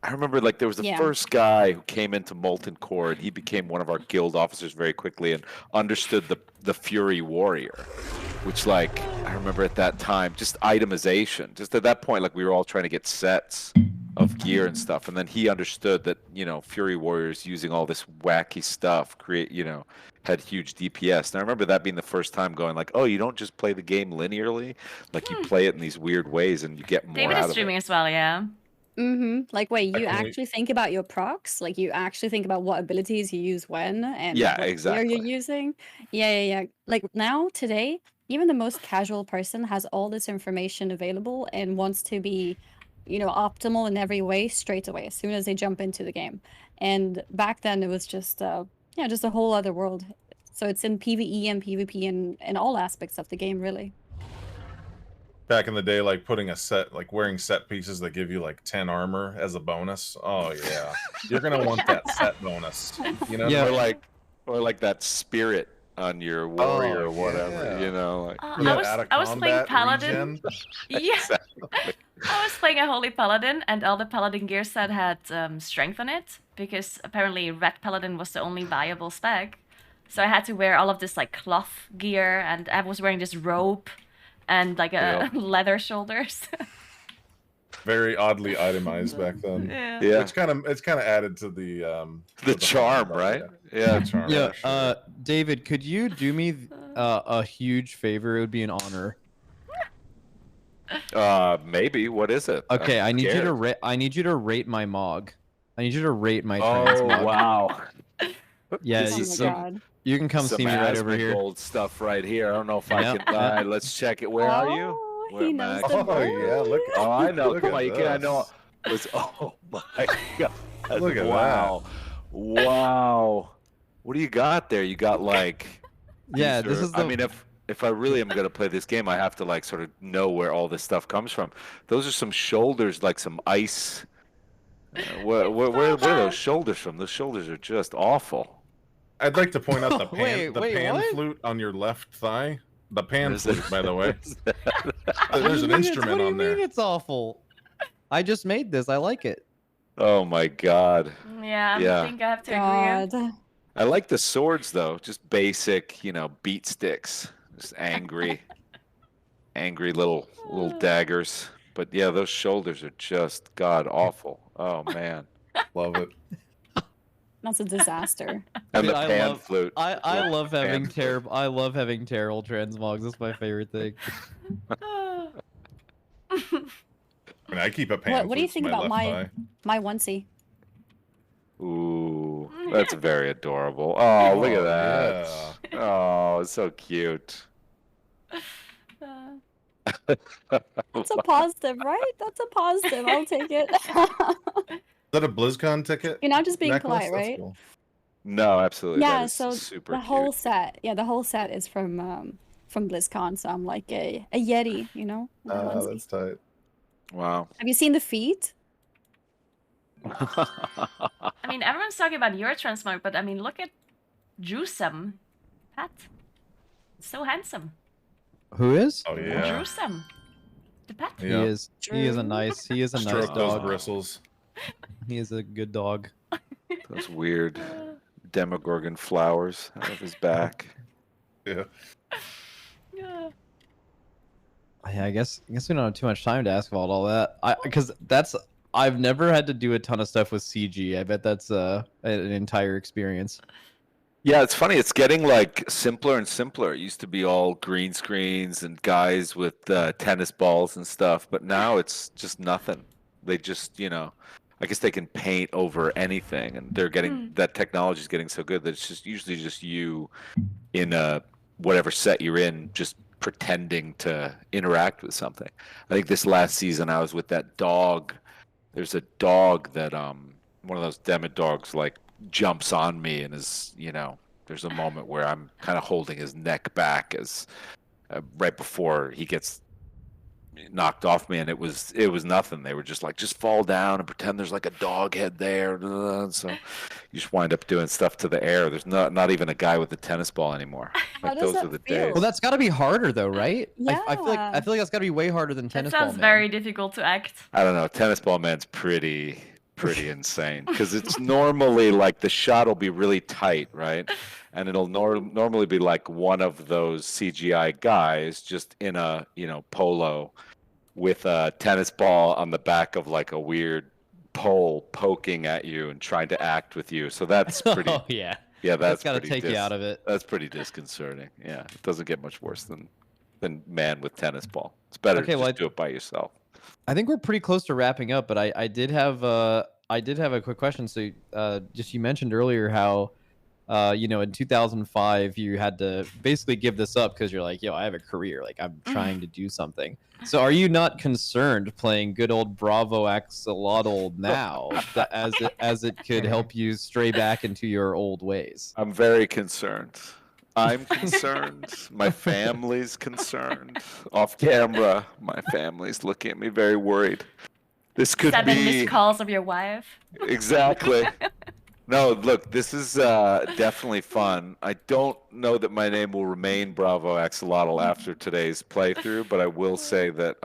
I remember like there was the first guy who came into Molten Core, and he became one of our guild officers very quickly and understood the Fury Warrior, which like I remember at that time just itemization. Just at that point, like we were all trying to get sets of gear and stuff, and then he understood that Fury Warriors using all this wacky stuff had huge DPS. And I remember that being the first time going like, oh, you don't just play the game linearly, like you play it in these weird ways and you get more David out is of it. streaming as well, yeah. Like, wait, you Actually- actually think about your procs? Like, you actually think about what abilities you use when and Yeah, what gear exactly. you're using? Yeah. Like, now, today, even the most casual person has all this information available and wants to be, optimal in every way straight away as soon as they jump into the game. And back then, it was just, just a whole other world. So it's in PvE and PvP and in all aspects of the game, really. Back in the day, like putting like wearing set pieces that give you like 10 armor as a bonus. Oh yeah, you're gonna want that set bonus. Yeah, or like that spirit on your warrior or whatever. Like, I was playing Paladin. Yeah. Exactly. I was playing a Holy Paladin, and all the Paladin gear set had strength on it, because apparently Red Paladin was the only viable spec. So I had to wear all of this like cloth gear, and I was wearing this robe and like a leather shoulders. Very oddly itemized back then. Yeah. It's kind of added to the charm, right? Yeah. The charm, Yeah. sure. David, could you do me a huge favor? It would be an honor. Maybe. What is it? Okay, I'm I need you scared. to I need you to rate my Mog. I need you to rate my Oh transmog. wow. Yeah, This is some you can come see me right over here. Asmongold stuff right here. I don't know if I Yep, can. yep. Let's check it. Where are you? Where, he knows Max? the Oh yeah, look. Oh, I know. Look Come at on, you can't this. know. Oh my god. Look at wow. Wow. What do you got there? You got like. Yeah, these this are- is I the- mean, if I really am gonna play this game, I have to like sort of know where all this stuff comes from. Those are some shoulders, like some ice. Where are those shoulders from? Those shoulders are just awful. I'd like to point out the pan, Wait, pan what? flute on your left thigh. The pan What is it? flute, by the way. What There's do an you mean instrument what do you on there. mean it's awful? I just made this. I like it. Oh my god. Yeah, Yeah. I think I have to agree. God. I like the swords though, just basic, beat sticks, just angry little daggers. But yeah, those shoulders are just god awful. Oh man, love it. That's a disaster. And Dude, the I pan love, flute. I love having Pan flute. terrible. I love having terrible transmogs. That's my favorite thing. I mean, I keep a pan What do you flute think to my about left my eye. onesie? Ooh, that's very adorable. Oh, look at Oh, that. Oh, it's so cute. That's a positive, right? That's a positive. I'll take it. Is that a BlizzCon ticket? You're not just being necklace? polite, That's right? cool. No, absolutely. Yeah, that is so super the cute. whole set, the whole set is from BlizzCon, so I'm like a Yeti, you know? with a onesie. That's tight. Wow. Have you seen the feet? I mean, everyone's talking about your transmog, but I mean, look at Drewsome. Pat. So handsome. Who is? Oh yeah. Drewsome. The pet. He is. He is a nice. He is a nice Stroke those dog. bristles. He is a good dog. Those weird Demogorgon flowers out of his back. Yeah. Yeah. Yeah, I guess we don't have too much time to ask about all that. Because I've never had to do a ton of stuff with CG. I bet that's an entire experience. Yeah, it's funny. It's getting like simpler and simpler. It used to be all green screens and guys with tennis balls and stuff, but now it's just nothing. They just, I guess they can paint over anything, and they're getting that technology is getting so good that it's just usually just you in whatever set you're in, just pretending to interact with something. I think this last season I was with that dog. There's a dog that one of those demo dogs like jumps on me and is, there's a moment where I'm kind of holding his neck back as right before he gets knocked off me, and it was nothing. They were just like, just fall down and pretend there's like a dog head there. And so you just wind up doing stuff to the air. There's not even a guy with a tennis ball anymore. Like those are the days. Well, that's got to be harder though, right? Yeah. I feel like that's got to be way harder than That tennis ball. sounds Man. very difficult to act. I don't know. Tennis ball man's pretty insane because it's normally like the shot will be really tight, right? And it'll normally be like one of those CGI guys just in a polo with a tennis ball on the back of like a weird pole poking at you and trying to act with you. So that's pretty. Oh yeah. Yeah, That's got to pretty take you out of it. That's pretty disconcerting. Yeah, it doesn't get much worse than man with tennis ball. It's better to just do it by yourself. I think we're pretty close to wrapping up, but I did have a quick question. So just you mentioned earlier how in 2005 you had to basically give this up because you're like, yo, I have a career, like I'm trying to do something. So are you not concerned playing good old Bravo Axolotl now as it could help you stray back into your old ways? I'm very concerned. I'm concerned. My family's concerned. Off camera, my family's looking at me very worried. This could 7 be missed calls of your wife. Exactly. No, look, this is definitely fun. I don't know that my name will remain Bravo Axolotl after today's playthrough, but I will say that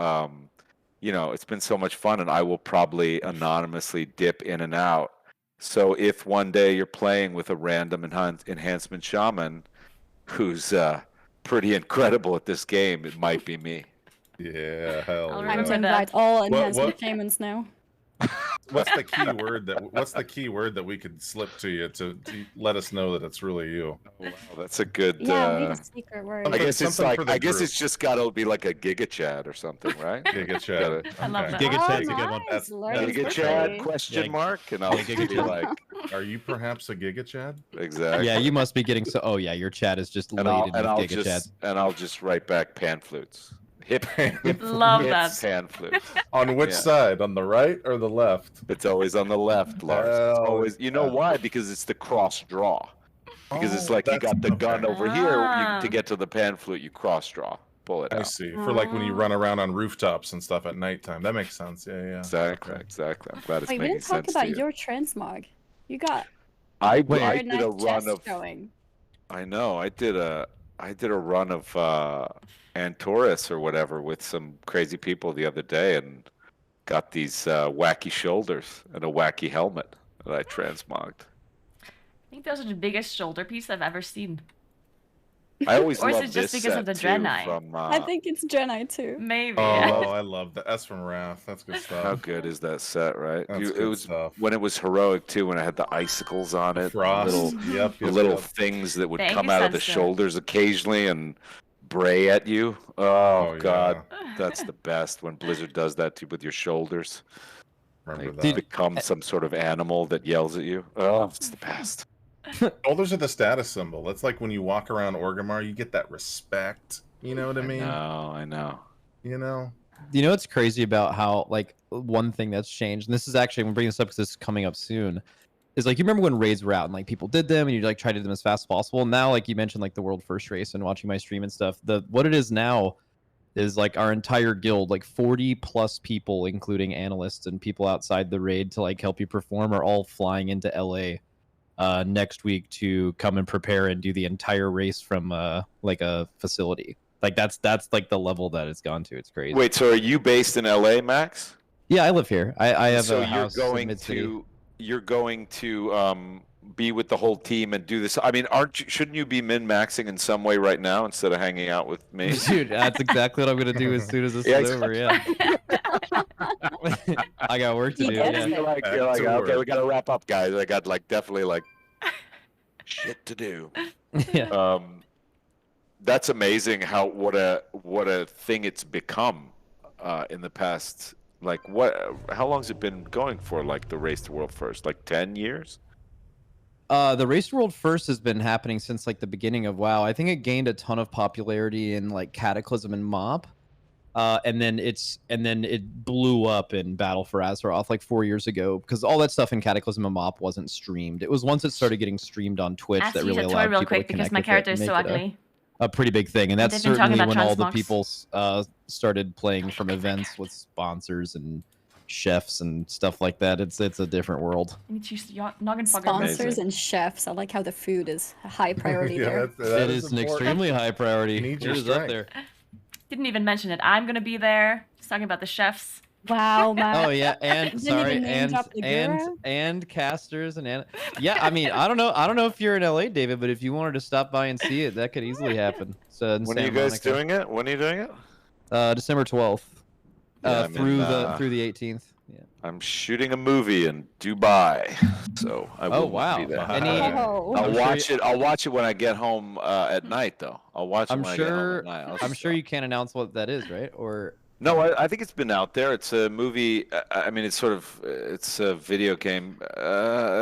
it's been so much fun, and I will probably anonymously dip in and out. So if one day you're playing with a random enhancement shaman who's pretty incredible at this game, it might be me. Yeah, hell I'll yeah. remember to invite all What- enhancement what- shamans now. What's the key word that we could slip to you to let us know that it's really you? Oh, wow, that's a good. Yeah, we need a secret word. I guess it's Something like for the I guess group. it's just got to be like a Giga Chad or something, right? Giga Chad. I love that. Giga Oh, Chad's a good one. nice. Learning Giga quickly. Chad question Yeah. mark, and I'll Giga be Chad. like, Are you perhaps a Giga Chad? exactly. Yeah, you must be getting so. Oh yeah, your chat is just and I'll laden with Giga Chad. I'll just write back pan flutes. Hip Love hips, that. pan flutes. On which Yeah. side? On the right or the left? It's always on the left, Lars. It's Hell always. You know yeah. why? Because it's the cross draw. Because it's Oh, like you that's- got the gun okay. over here. Ah. To get to the pan flute, you cross draw. Pull it I out. see. For like when you run around on rooftops and stuff at nighttime. That makes sense. Yeah, yeah. Exactly. Okay. Exactly. I'm glad it's Wait, we making didn't talk sense about to you. your transmog. You got I very did nice a run chest of. showing. I know. I did a run of Antorus or whatever with some crazy people the other day, and got these wacky shoulders and a wacky helmet that I transmogged. I think those are the biggest shoulder piece I've ever seen. I always Or is love it just this because set of the too Dread Knight? from. I think it's Jedi too. Maybe. Oh, Yeah. I love that. That's from Wrath. That's good stuff. How good is that set, right? That's It good was stuff. when it was heroic too, when it had the icicles on it, Frost. the Yep. little things that would The come out of the Angus set. shoulders occasionally and bray at you. Oh, God, that's the best when Blizzard does that to you with your shoulders. Remember They that. become some sort of animal that yells at you. Oh, it's the best. Shoulders are the status symbol. That's like when you walk around Orgrimmar, you get that respect. You know what I mean? I know. You know? You know what's crazy about how, like, one thing that's changed, and this is actually, I'm going to bring this up because this is coming up soon, is like, you remember when raids were out and like people did them and you like try to do them as fast as possible. And now, like you mentioned, like the world first race and watching my stream and stuff, what it is now is like our entire guild, like 40 plus people, including analysts and people outside the raid to like help you perform, are all flying into LA next week to come and prepare and do the entire race from like a facility. Like that's like the level that it's gone to. It's crazy. Wait, so are you based in LA, Max? Yeah, I live here. I have So a house in you're going to be with the whole team and do this. I mean, shouldn't you be min-maxing in some way right now instead of hanging out with me? Dude, that's exactly what I'm gonna do as soon as this is over. Yeah. I got work to do. Yeah. You're like, okay, we gotta wrap up, guys. I got like definitely like shit to do. Yeah. That's amazing how what a thing it's become in the past. Like how long's it been going for? Like the Race to World First, like 10 years? The Race to World First has been happening since like the beginning of WoW. I think it gained a ton of popularity in like Cataclysm and MoP. And then it blew up in Battle for Azeroth like 4 years ago because all that stuff in Cataclysm and MoP wasn't streamed. It was once it started getting streamed on Twitch that really allowed people to connect because my with it character and is so make it ugly. a pretty big thing. And that's They've been talking certainly about when all the transmogs. people started playing from events with sponsors and chefs and stuff like that. It's a different world. Sponsors and chefs. I like how the food is a high priority there. It is an extremely high priority. It is up there. Didn't even mention it. I'm gonna be there. Just talking about the chefs. Wow, man. Oh yeah, and Didn't sorry, even name drop Naguura? and casters and yeah. I mean, I don't know if you're in LA, David, but if you wanted to stop by and see it, that could easily happen. So in When are you Santa guys Monica. doing it? When are you doing it? December 12th. Yeah, I'm through in, the 18th. Yeah. I'm shooting a movie in Dubai, so I will wow. be there. Oh. I'll watch it. I'll watch it when I get home at night, though. I'll watch it when I get home at night. I'm sure you can't announce what that is, right? Or no, I think it's been out there. It's a movie. I mean, it's a video game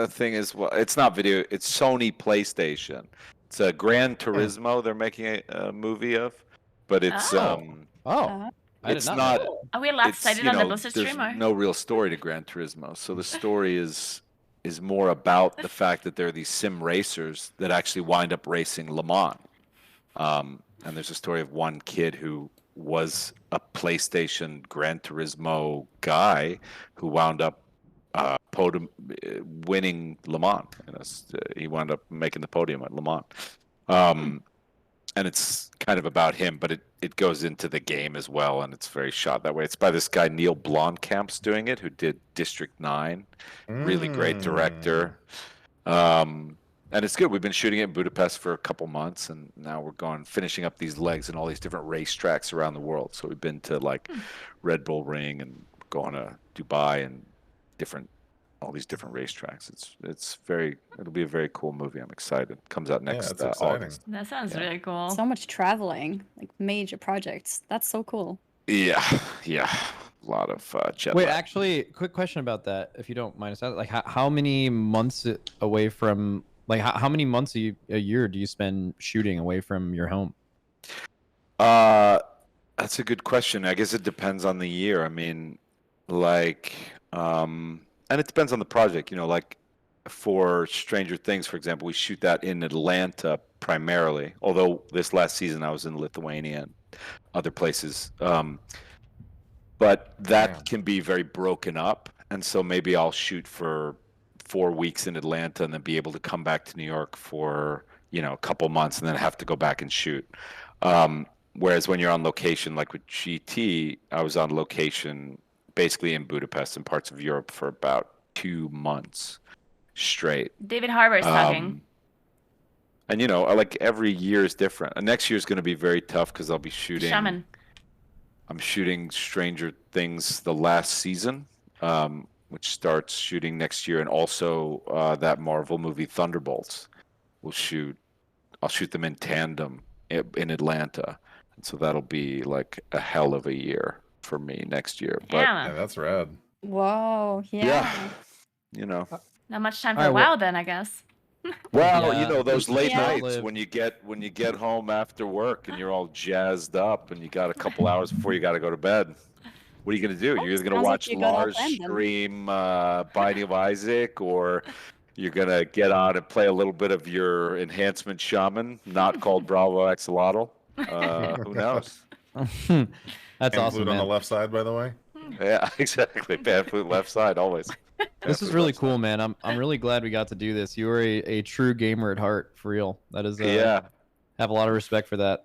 thing as well. It's not video. It's Sony PlayStation. It's a Gran Turismo. They're making a movie of, but it's I it's did not not. know that. Are we allowed to say it on the Blizzard there's stream? Or? no real story to Gran Turismo. So the story is more about the fact that there are these sim racers that actually wind up racing Le Mans. And there's a story of one kid who was a PlayStation Gran Turismo guy who wound up winning Le Mans. He wound up making the podium at Le Mans. And it's kind of about him, but it goes into the game as well, and it's very shot that way. It's by this guy Neil Blomkamp's doing it, who did District 9. Really great director. And it's good. We've been shooting it in Budapest for a couple months, and now we're finishing up these legs and all these different racetracks around the world. So we've been to like Red Bull Ring and going to Dubai and all these different racetracks. It'll be a very cool movie. I'm excited. Comes out next August. That sounds really cool. So much traveling, like major projects. That's so cool. Yeah. A lot of jet Wait, lag. actually, quick question about that, if you don't mind us asking. Like, how many months away from, like, how many months a year do you spend shooting away from your home? That's a good question. I guess it depends on the year. I mean, like, and it depends on the project. You know, like for Stranger Things, for example, we shoot that in Atlanta primarily. Although this last season I was in Lithuania and other places. But that can be very broken up. And so maybe I'll shoot for 4 weeks in Atlanta and then be able to come back to New York for, a couple months and then have to go back and shoot. Whereas when you're on location, like with GT, I was on location basically in Budapest and parts of Europe for about 2 months straight. David Harbour is talking. And like every year is different. And next year is going to be very tough because I'll be shooting. Shaman. I'm shooting Stranger Things the last season, which starts shooting next year, and also that Marvel movie Thunderbolts. I'll shoot them in tandem in Atlanta, and so that'll be like a hell of a year for me next year. But Yeah. that's rad. Whoa, yeah. Not much time for All right, WoW then, I guess. Well, those it's late nights short-lived. when you get home after work and you're all jazzed up and you got a couple hours before you got to go to bed. What are you going to do? You're either going to sounds like watch you got all Lars planned then. stream Binding of Isaac, or you're going to get on and play a little bit of your enhancement shaman, not called Bravo Axolotl. Who knows? That's Hand awesome, flute on the man. left side, by the way. Yeah, exactly. Pan flute left side always. This is really cool, man. I'm really glad we got to do this. You are a true gamer at heart, for real. That is Yeah. Have a lot of respect for that.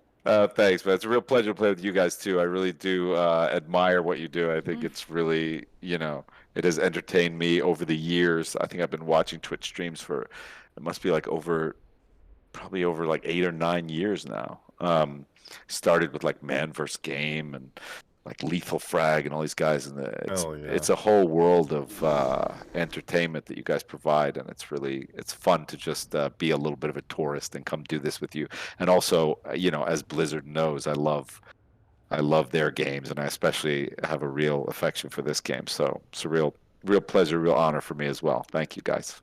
Thanks, man. It's a real pleasure to play with you guys too. I really do admire what you do. I think it's really, it has entertained me over the years. I think I've been watching Twitch streams for, it must be like probably over like 8 or 9 years now. Started with like Man vs. Game and like Lethal Frag and all these guys, and it's a whole world of entertainment that you guys provide, and it's fun to just be a little bit of a tourist and come do this with you. And also, as Blizzard knows, I love their games, and I especially have a real affection for this game. So it's a real pleasure, real honor for me as well. Thank you, guys.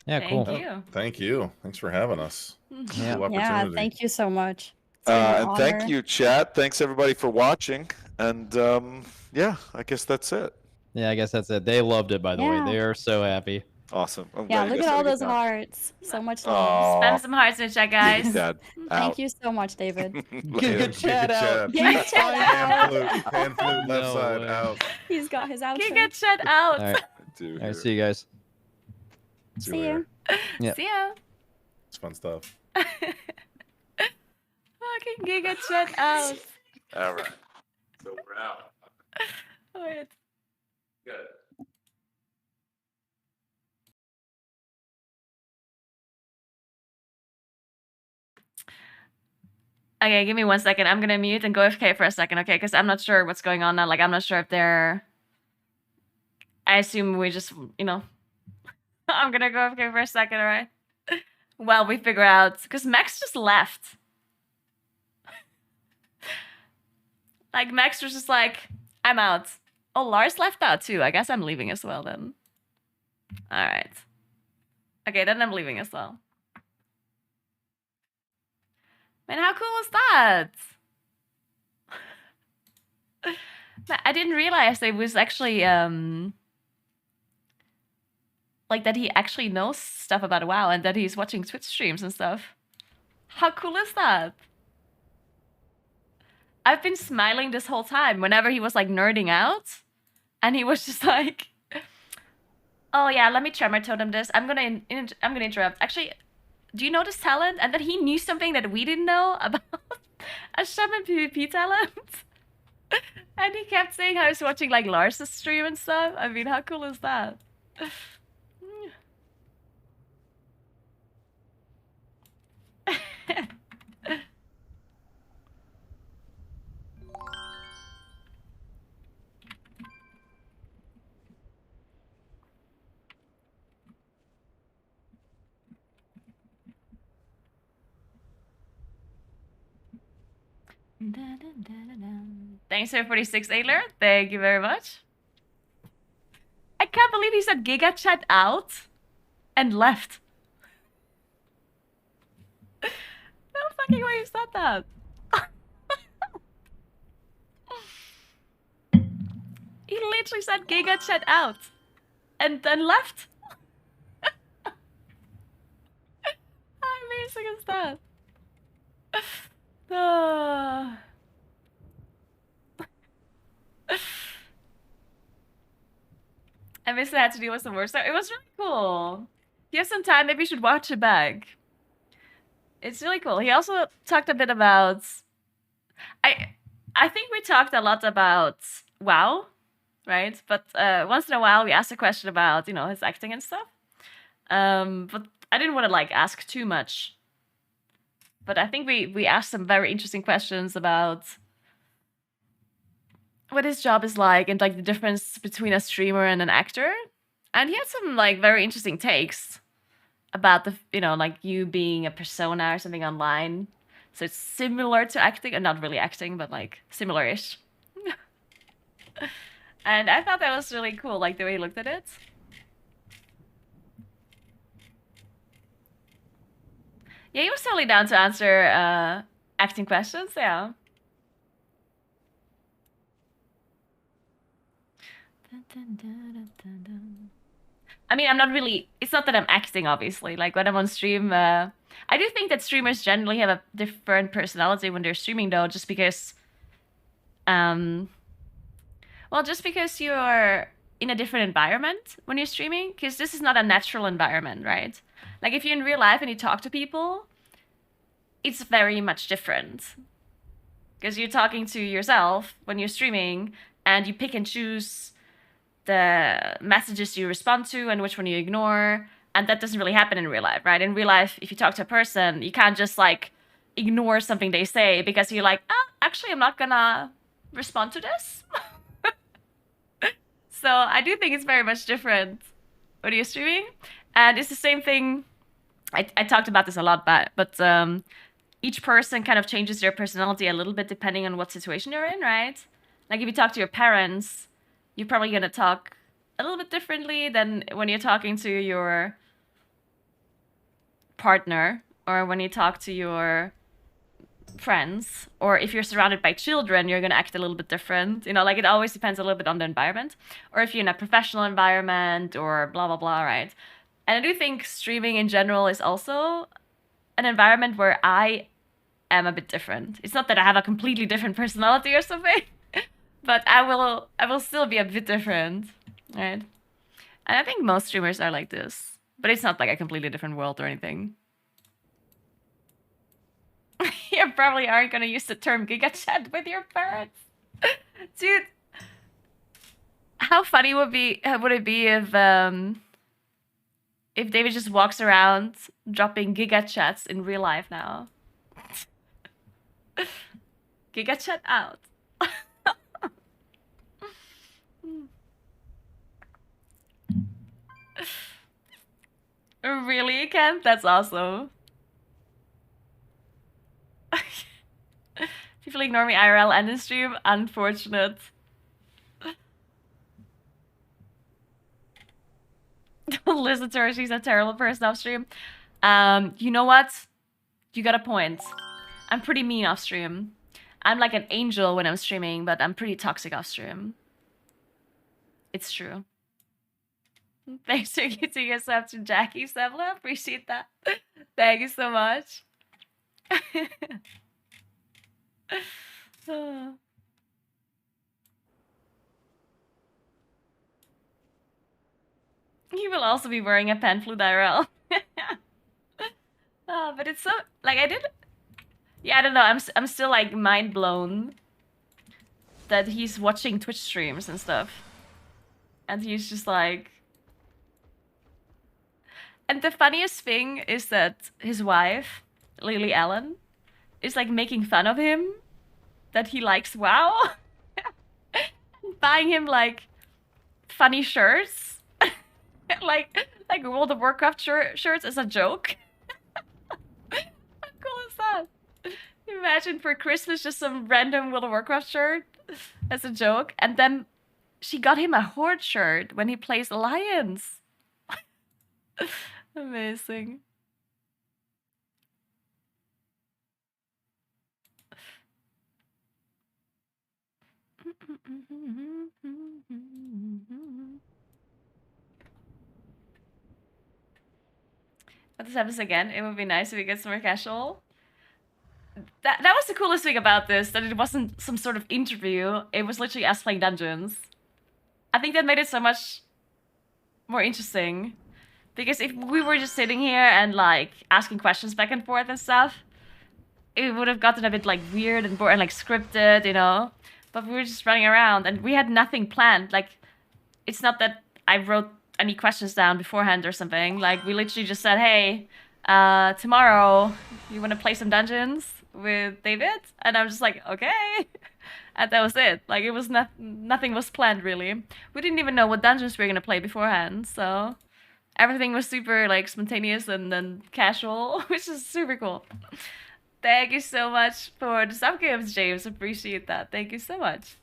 Yeah, cool. Thank you. Thank you. Thanks for having us. Yeah, Cool opportunity. thank you so much. It's been an And thank honor. you, chat. Thanks everybody for watching. And yeah, I guess that's it. Yeah, I guess that's it. They loved it, by the way. They are so happy. Awesome. I'm Yeah, glad you look guys at all had a good those time. hearts. So much Aw. love. Spam some hearts in the chat, guys. Dad, Thank you so much, David. Get chat out. Get chat out. Hand flute left No side way. out. He's got his outfit. Get chat out. All right. All right, see you guys. See you. Yeah. See ya. It's fun stuff. Fucking Giga chat out. All right. So we're out. Wait. Good. Okay, give me 1 second. I'm gonna mute and go AFK for a second, okay? Because I'm not sure what's going on now. Like, I'm not sure if they're... I assume we just, I'm gonna go AFK for a second, alright? Well, we figure out... Because Max just left. Like, Max was just like, I'm out. Oh, Lars left out too. I guess I'm leaving as well then. Alright. Okay, then I'm leaving as well. Man, how cool is that? I didn't realize it was actually, like that he actually knows stuff about WoW and that he's watching Twitch streams and stuff. How cool is that? I've been smiling this whole time whenever he was like nerding out, and he was just like, "Oh yeah, let me tremor totem this. I'm gonna interrupt. Actually, do you know this talent?" And that he knew something that we didn't know about a shaman PvP talent. And he kept saying how he's watching like Lars' stream and stuff. I mean, how cool is that? Thanks for 46 Adler. Thank you very much. I can't believe he said Giga Chat out and left. No fucking way you said that. He literally said Giga Chat out and then left. How amazing is that? I miss I had to deal with some work, so it was really cool. If you have some time, maybe you should watch it back. It's really cool. He also talked a bit about... I think we talked a lot about WoW, right? But once in a while, we asked a question about, his acting and stuff. But I didn't want to, ask too much But I think we asked some very interesting questions about what his job is like and like the difference between a streamer and an actor. And he had some like very interesting takes about the, you know, like you being a persona or something online. So it's similar to acting, and not really acting, but like similar-ish. And I thought that was really cool, like the way he looked at it. Yeah, he was totally down to answer acting questions, yeah. I mean, I'm not really, it's not that I'm acting, obviously. Like, when I'm on stream, I do think that streamers generally have a different personality when they're streaming, though, just because, well, just because you're in a different environment when you're streaming, because this is not a natural environment, right? Like, if you're in real life and you talk to people, it's very much different. Because you're talking to yourself when you're streaming, and you pick and choose the messages you respond to and which one you ignore, and that doesn't really happen in real life, right? In real life, if you talk to a person, you can't just like ignore something they say because you're like, actually, I'm not gonna respond to this. So I do think it's very much different when you're streaming, and it's the same thing. I talked about this a lot, but each person kind of changes their personality a little bit depending on what situation you're in, right? Like if you talk to your parents, you're probably going to talk a little bit differently than when you're talking to your partner, or when you talk to your friends, or if you're surrounded by children, you're going to act a little bit different. You know, like it always depends a little bit on the environment, or if you're in a professional environment, or blah, blah, blah, right? And I do think streaming in general is also an environment where I am a bit different. It's not that I have a completely different personality or something, but I will still be a bit different, right? And I think most streamers are like this, but it's not like a completely different world or anything. You probably aren't gonna use the term Giga Chat with your parents. Dude, how funny would it be if David just walks around dropping Giga Chats in real life now? Giga Chat out. Really, Ken? That's awesome. People ignore me IRL and in stream. Unfortunate. Don't listen to her. She's a terrible person off stream. You know what? You got a point. I'm pretty mean off stream. I'm like an angel when I'm streaming, but I'm pretty toxic off stream. It's true. Thanks for getting us up to Jackie Sebla. Appreciate that. Thank you so much. He will also be wearing a pan flute IRL. But it's so like yeah, I don't know. I'm still like mind blown that he's watching Twitch streams and stuff, and he's just like. And the funniest thing is that his wife, Lily Allen, is like making fun of him that he likes WoW, buying him like funny shirts, like World of Warcraft shirts as a joke. How cool is that? Imagine for Christmas just some random World of Warcraft shirt as a joke, and then she got him a Horde shirt when he plays Alliance. Amazing. Let us have this again. It would be nice if we get some more casual. That was the coolest thing about this, that it wasn't some sort of interview. It was literally us playing dungeons. I think that made it so much more interesting. Because if we were just sitting here and like asking questions back and forth and stuff, it would have gotten a bit like weird and boring, like scripted, you know? But we were just running around and we had nothing planned. Like, it's not that I wrote any questions down beforehand or something. Like, we literally just said, hey, tomorrow you want to play some dungeons with David? And I'm just like, okay. And that was it. Like, it was nothing was planned, really. We didn't even know what dungeons we were going to play beforehand, so everything was super, like, spontaneous and then casual, which is super cool. Thank you so much for the sub gifts, James. Appreciate that. Thank you so much.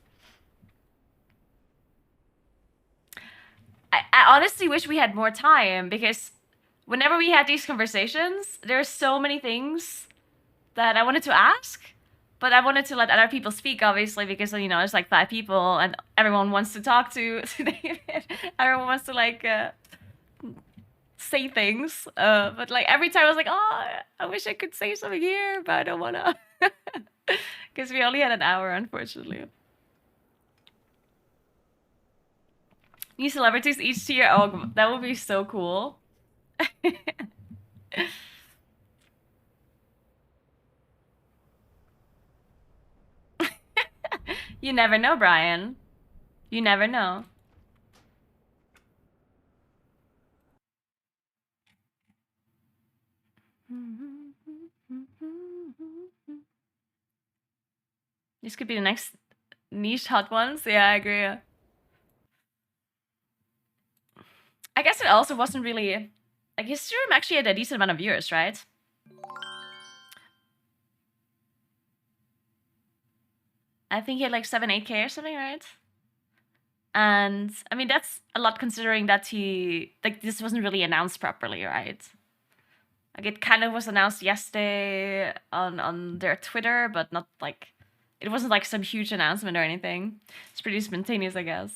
I honestly wish we had more time, because whenever we had these conversations, there's so many things that I wanted to ask, but I wanted to let other people speak, obviously, because, you know, there's like 5 people and everyone wants to talk to David. Everyone wants to, like, say things. But, like, every time I was like, oh, I wish I could say something here, but I don't want to. Because we only had an hour, unfortunately. New celebrities each tier. Oh, that would be so cool. You never know, Brian. You never know. This could be the next niche hot ones. Yeah, I agree. I guess it also wasn't really... Like, his stream actually had a decent amount of viewers, right? I think he had like 7-8K or something, right? And I mean, that's a lot considering that this wasn't really announced properly, right? Like, it kind of was announced yesterday on their Twitter, but not like, it wasn't like some huge announcement or anything. It's pretty spontaneous, I guess.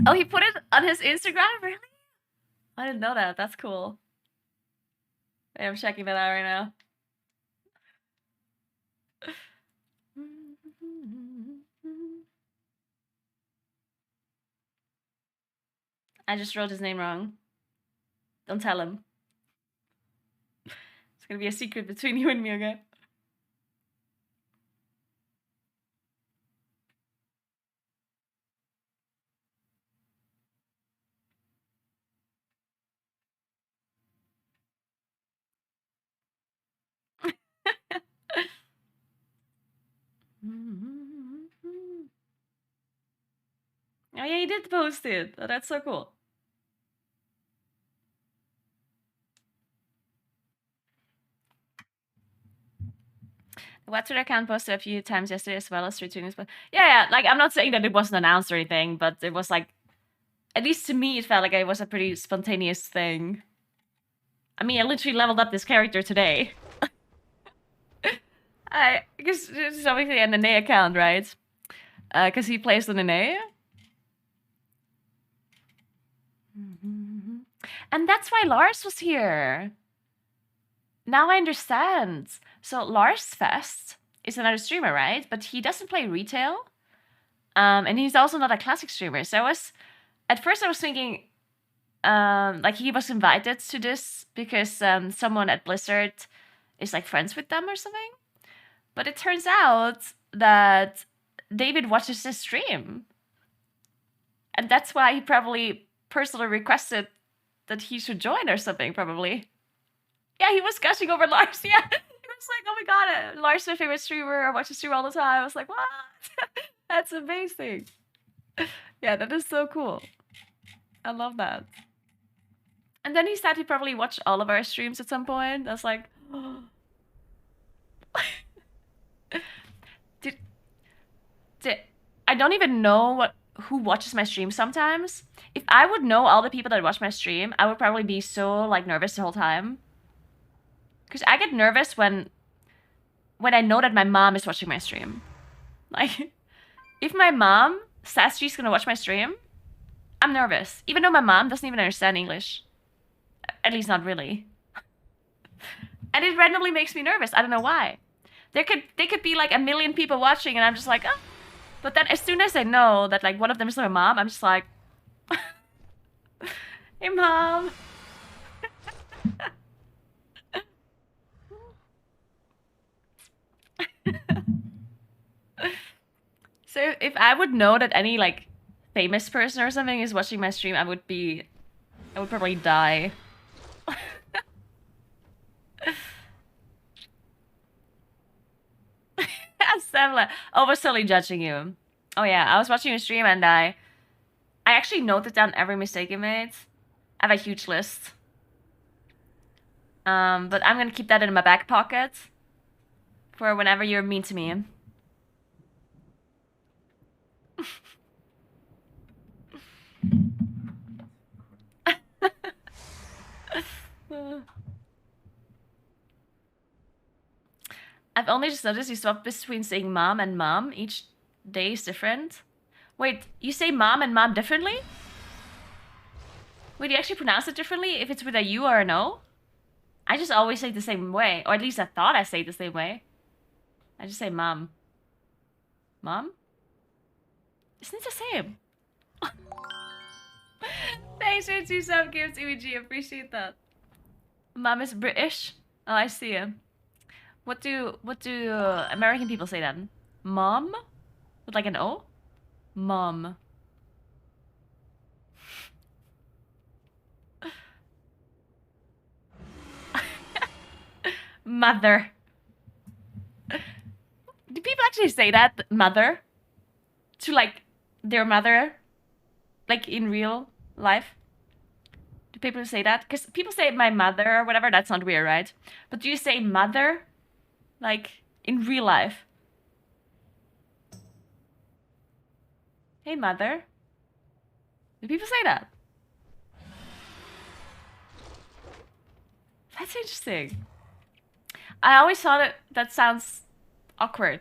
Oh, he put it on his Instagram? Really? I didn't know that. That's cool. Wait, I'm checking that out right now. I just wrote his name wrong. Don't tell him. It's gonna be a secret between you and me, okay? Oh yeah, he did post it. Oh, that's so cool. The What Twitter account posted a few times yesterday as well as retweeting. But yeah, like, I'm not saying that it wasn't announced or anything, but it was like, at least to me, it felt like it was a pretty spontaneous thing. I mean, I literally leveled up this character today. I guess this is obviously an NA account, right? Because he plays on NA. And that's why Lars was here. Now I understand. So Lars Fest is another streamer, right? But he doesn't play retail. And he's also not a classic streamer. So at first I was thinking, like, he was invited to this because someone at Blizzard is like friends with them or something. But it turns out that David watches his stream. And that's why he probably personally requested that he should join or something, probably. Yeah, he was gushing over Lars. Yeah, he was like, oh my god, Lars is my favorite streamer. I watch his stream all the time. I was like, what? That's amazing. Yeah, that is so cool. I love that. And then he said he probably watched all of our streams at some point. I was like, oh. I don't even know who watches my stream sometimes. If I would know all the people that watch my stream, I would probably be so, like, nervous the whole time. Because I get nervous when I know that my mom is watching my stream. Like, if my mom says she's gonna watch my stream, I'm nervous. Even though my mom doesn't even understand English. At least not really. And it randomly makes me nervous. I don't know why. There could be like 1 million people watching and I'm just like, oh. But then as soon as I know that like one of them is my mom, I'm just like, hey mom. if I would know that any like famous person or something is watching my stream, I would probably die. Samla, I was totally judging you. Oh yeah, I was watching your stream and I actually noted down every mistake you made. I have a huge list. But I'm gonna keep that in my back pocket for whenever you're mean to me. I've only just noticed you swap between saying mom and mom. Each day is different. Wait, you say mom and mom differently? Wait, you actually pronounce it differently if it's with a U or an O? I just always say it the same way. Or at least I thought I say it the same way. I just say mom. Mom? Isn't it the same? Thanks for 2 sub gifts, EVG. Appreciate that. Mom is British? Oh, I see it. What do American people say then? Mom? With like an O? Mom. Mother. Do people actually say that? Mother? To like their mother? Like in real life? Do people say that? Because people say my mother or whatever, that's not weird, right? But do you say mother? Like, in real life? Hey, mother. Do people say that? That's interesting. I always thought that sounds awkward.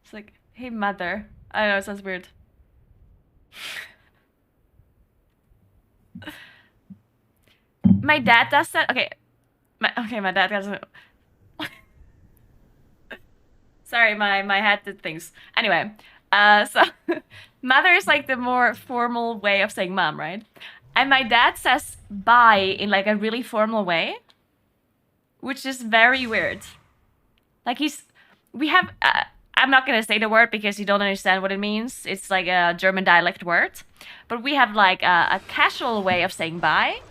It's like, hey, mother. I don't know, it sounds weird. My dad does that. Okay. My dad doesn't. Sorry, my head did things. Anyway, so mother is like the more formal way of saying mom, right? And my dad says bye in like a really formal way, which is very weird. Like we have, I'm not gonna say the word because you don't understand what it means. It's like a German dialect word, but we have like a casual way of saying bye,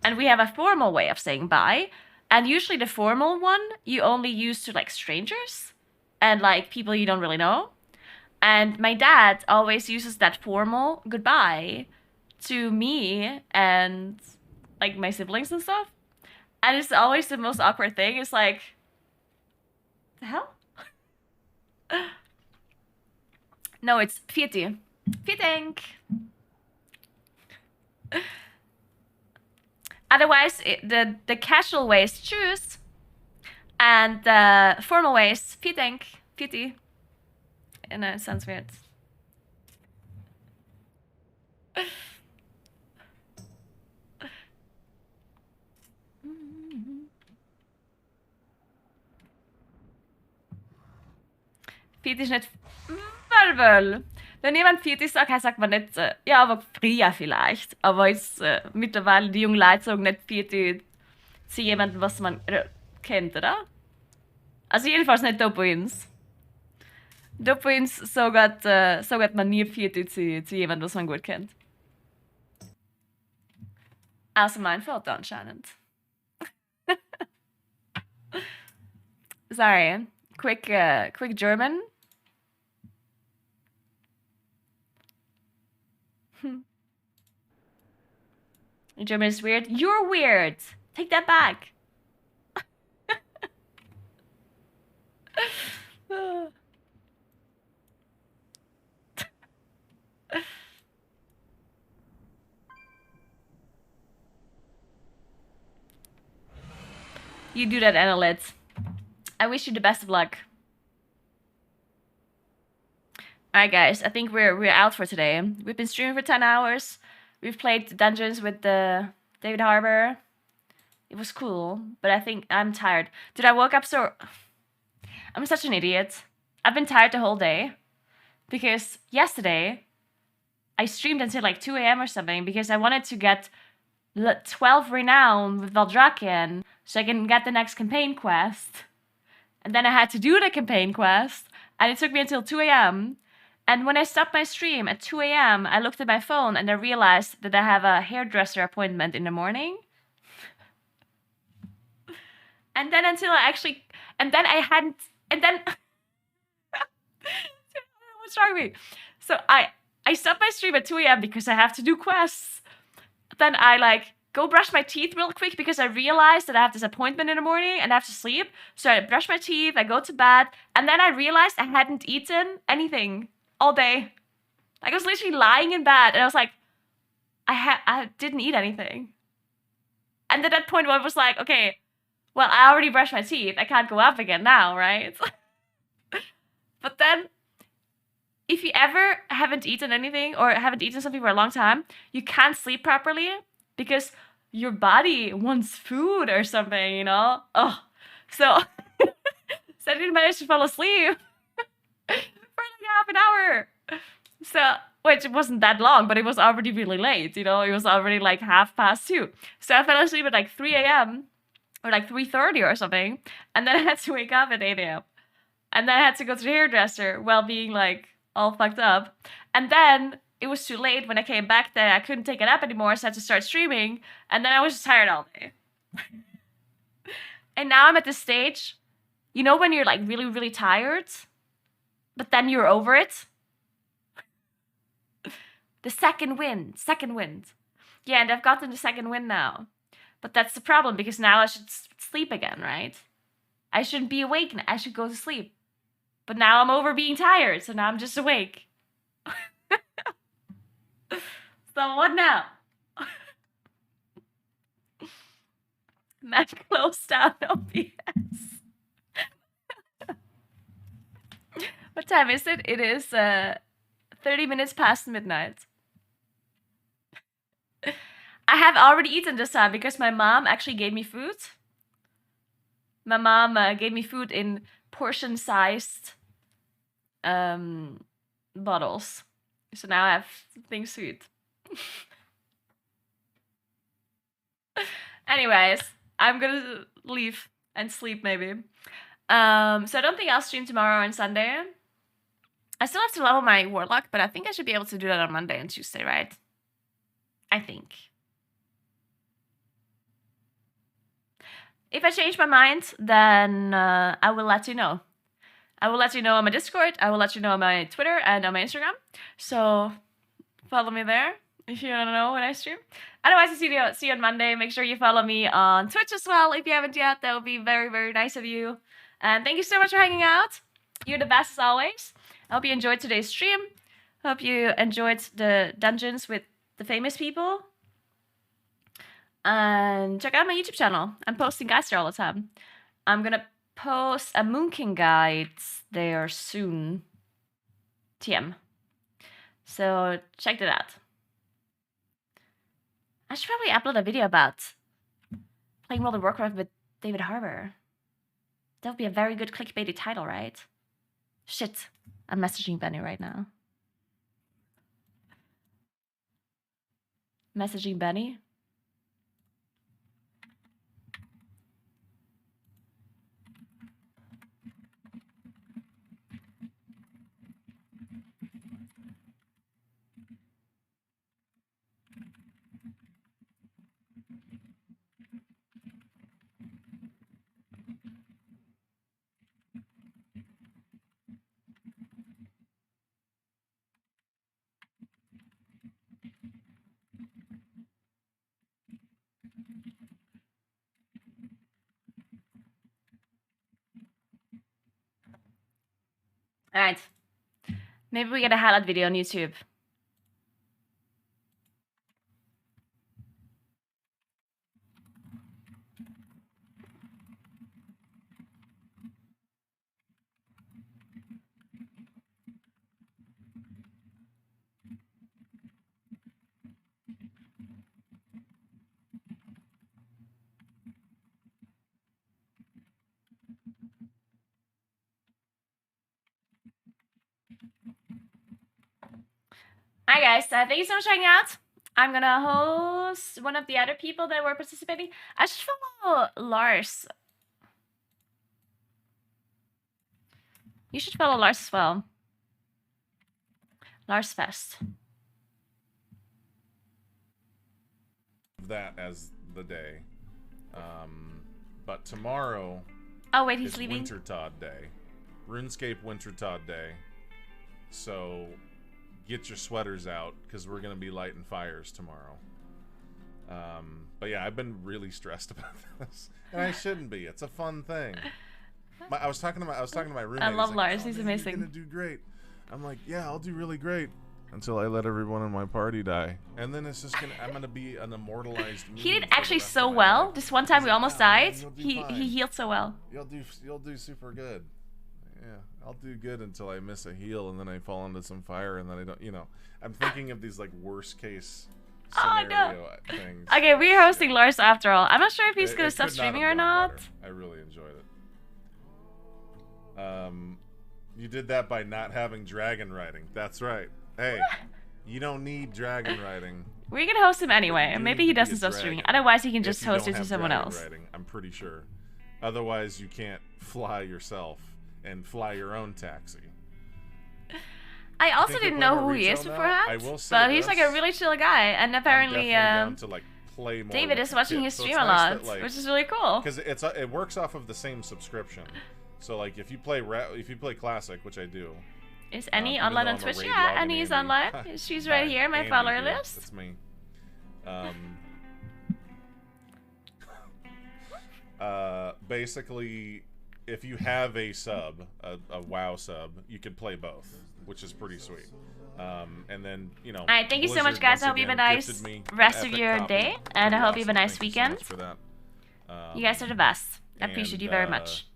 and we have a formal way of saying bye. And usually the formal one you only use to like strangers and like people you don't really know. And my dad always uses that formal goodbye to me and like my siblings and stuff. And it's always the most awkward thing. It's like, the hell? No, it's Vierte. Viertank. Otherwise, the casual way is tschüss, and the formal way is Viertank, Vierte. And it sounds weird. Vierte ist nicht Völvel. Wenn jemand Vierte sagt, sagt man nicht, ja, aber früher vielleicht. Aber jetzt mittlerweile die jungen Leute sagen nicht Vierte zu jemandem, was man kennt, oder? Also jedenfalls nicht da bei uns. Da bei uns sagt man nie Vierte zu jemandem, was man gut kennt. Außer mein Vater anscheinend. Sorry. Quick German. German is weird. You're weird. Take that back. You do that, Annalette. I wish you the best of luck. Alright guys, I think we're out for today. We've been streaming for 10 hours. We've played dungeons with David Harbour. It was cool, but I think I'm tired. Dude, I woke up so... I'm such an idiot. I've been tired the whole day. Because yesterday, I streamed until like 2 AM or something because I wanted to get 12 renown with Valdrakken so I can get the next campaign quest. And then I had to do the campaign quest, and it took me until 2 a.m. And when I stopped my stream at 2 a.m., I looked at my phone and I realized that I have a hairdresser appointment in the morning. And then until I actually, and then I hadn't, and then, what's wrong with me? So I stopped my stream at 2 a.m. because I have to do quests. Then I like go brush my teeth real quick because I realized that I have this appointment in the morning and I have to sleep. So I brush my teeth, I go to bed, and then I realized I hadn't eaten anything all day. Like I was literally lying in bed and I was like, I didn't eat anything. And at that point I was like, okay, well, I already brushed my teeth. I can't go up again now, right? But then, if you ever haven't eaten anything or haven't eaten something for a long time, you can't sleep properly because your body wants food or something, you know? Oh, so, so I didn't manage to fall asleep for like half an hour. So, which wasn't that long, but it was already really late, you know? It was already like 2:30. So I fell asleep at like 3 a.m. or like 3:30 or something. And then I had to wake up at 8 a.m. And then I had to go to the hairdresser while being like all fucked up. And then it was too late when I came back that I couldn't take a nap anymore, so I had to start streaming. And then I was just tired all day. And now I'm at this stage, you know, when you're like really, really tired, but then you're over it. The second wind. Yeah, and I've gotten the second wind now. But that's the problem, because now I should sleep again, right? I shouldn't be awake now. I should go to sleep. But now I'm over being tired, so now I'm just awake. So what now? Matt closed down OBS. What time is it? It is 30 minutes past midnight. I have already eaten this time because my mom actually gave me food. My mom gave me food in portion-sized bottles. So now I have things to eat. Anyways, I'm gonna leave and sleep maybe. So I don't think I'll stream tomorrow and Sunday. I still have to level my warlock, but I think I should be able to do that on Monday and Tuesday, right? I think. If I change my mind, then I will let you know. I will let you know on my Discord, I will let you know on my Twitter and on my Instagram. So follow me there if you want to know when I stream. Otherwise, I'll see you on Monday. Make sure you follow me on Twitch as well if you haven't yet. That would be very, very nice of you. And thank you so much for hanging out. You're the best as always. I hope you enjoyed today's stream. Hope you enjoyed the dungeons with the famous people. And check out my YouTube channel. I'm posting guides there all the time. I'm gonna post a Moon King guide there soon. TM. So check that out. I should probably upload a video about playing World of Warcraft with David Harbour. That would be a very good clickbaity title, right? Shit. I'm messaging Benny right now. Messaging Benny? Alright. Maybe we get a highlight video on YouTube. Hi guys, thank you so much for hanging out. I'm gonna host one of the other people that were participating. I should follow Lars. You should follow Lars as well. Lars Fest. That as the day. But tomorrow. Oh wait, he's is leaving. Wintertod Day, RuneScape Wintertod Day. So get your sweaters out because we're gonna be lighting fires tomorrow. But yeah, I've been really stressed about this, and I shouldn't be. It's a fun thing. I was talking to my roommate. I love He's Lars. like, He's man, amazing. You're gonna do great. I'm like, yeah, I'll do really great. Until I let everyone in my party die, and then it's just I'm gonna be an immortalized. He did actually so well. This one time we almost died. He healed so well. You'll do super good. Yeah, I'll do good until I miss a heal, and then I fall into some fire, and then I don't. You know, I'm thinking of these like worst case scenario things. Okay, we're hosting Lars after all. I'm not sure if he's gonna It stop could not streaming have or gone not. better. I really enjoyed it. You did that by not having dragon riding. That's right. Hey, you don't need dragon riding. We're gonna host him anyway, and You maybe need he to be doesn't a stop dragon streaming. Otherwise, he can if just you host don't it to have someone dragon else. riding, I'm pretty sure. Otherwise, you can't fly yourself and fly your own taxi. I also Think didn't you'll know play who more he is retail now? beforehand, I will say but he's like a this. really chill guy, and apparently Down to like play more David with is the watching kit. his So stream it's a nice lot, that, like, which is really cool. Because it works off of the same subscription. So like if you play classic, which I do. Is Annie even online though on I'm a Twitch? raid Yeah, logging Annie is Andy. online. She's right Hi, here, my Andy follower here. list. That's me. Basically, if you have a sub, a WoW sub, you can play both, which is pretty sweet. And then, you know. Alright, thank you so much, Blizzard guys. once I hope you have a again nice gifted me an rest of epic your copy. day, and I Pretty hope you have a awesome. nice Thank you so weekend. much for that. You guys are the best. I appreciate you very much.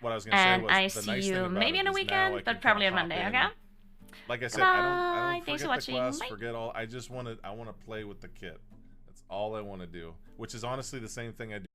What I was gonna say And was I the see nice thing you about maybe it on a is now I weekend, can but probably on kinda Monday, hop okay? in. Like I said, Goodbye. I don't Thanks forget for the watching. class, Bye. forget all. I want to play with the kit. That's all I want to do. Which is honestly the same thing I do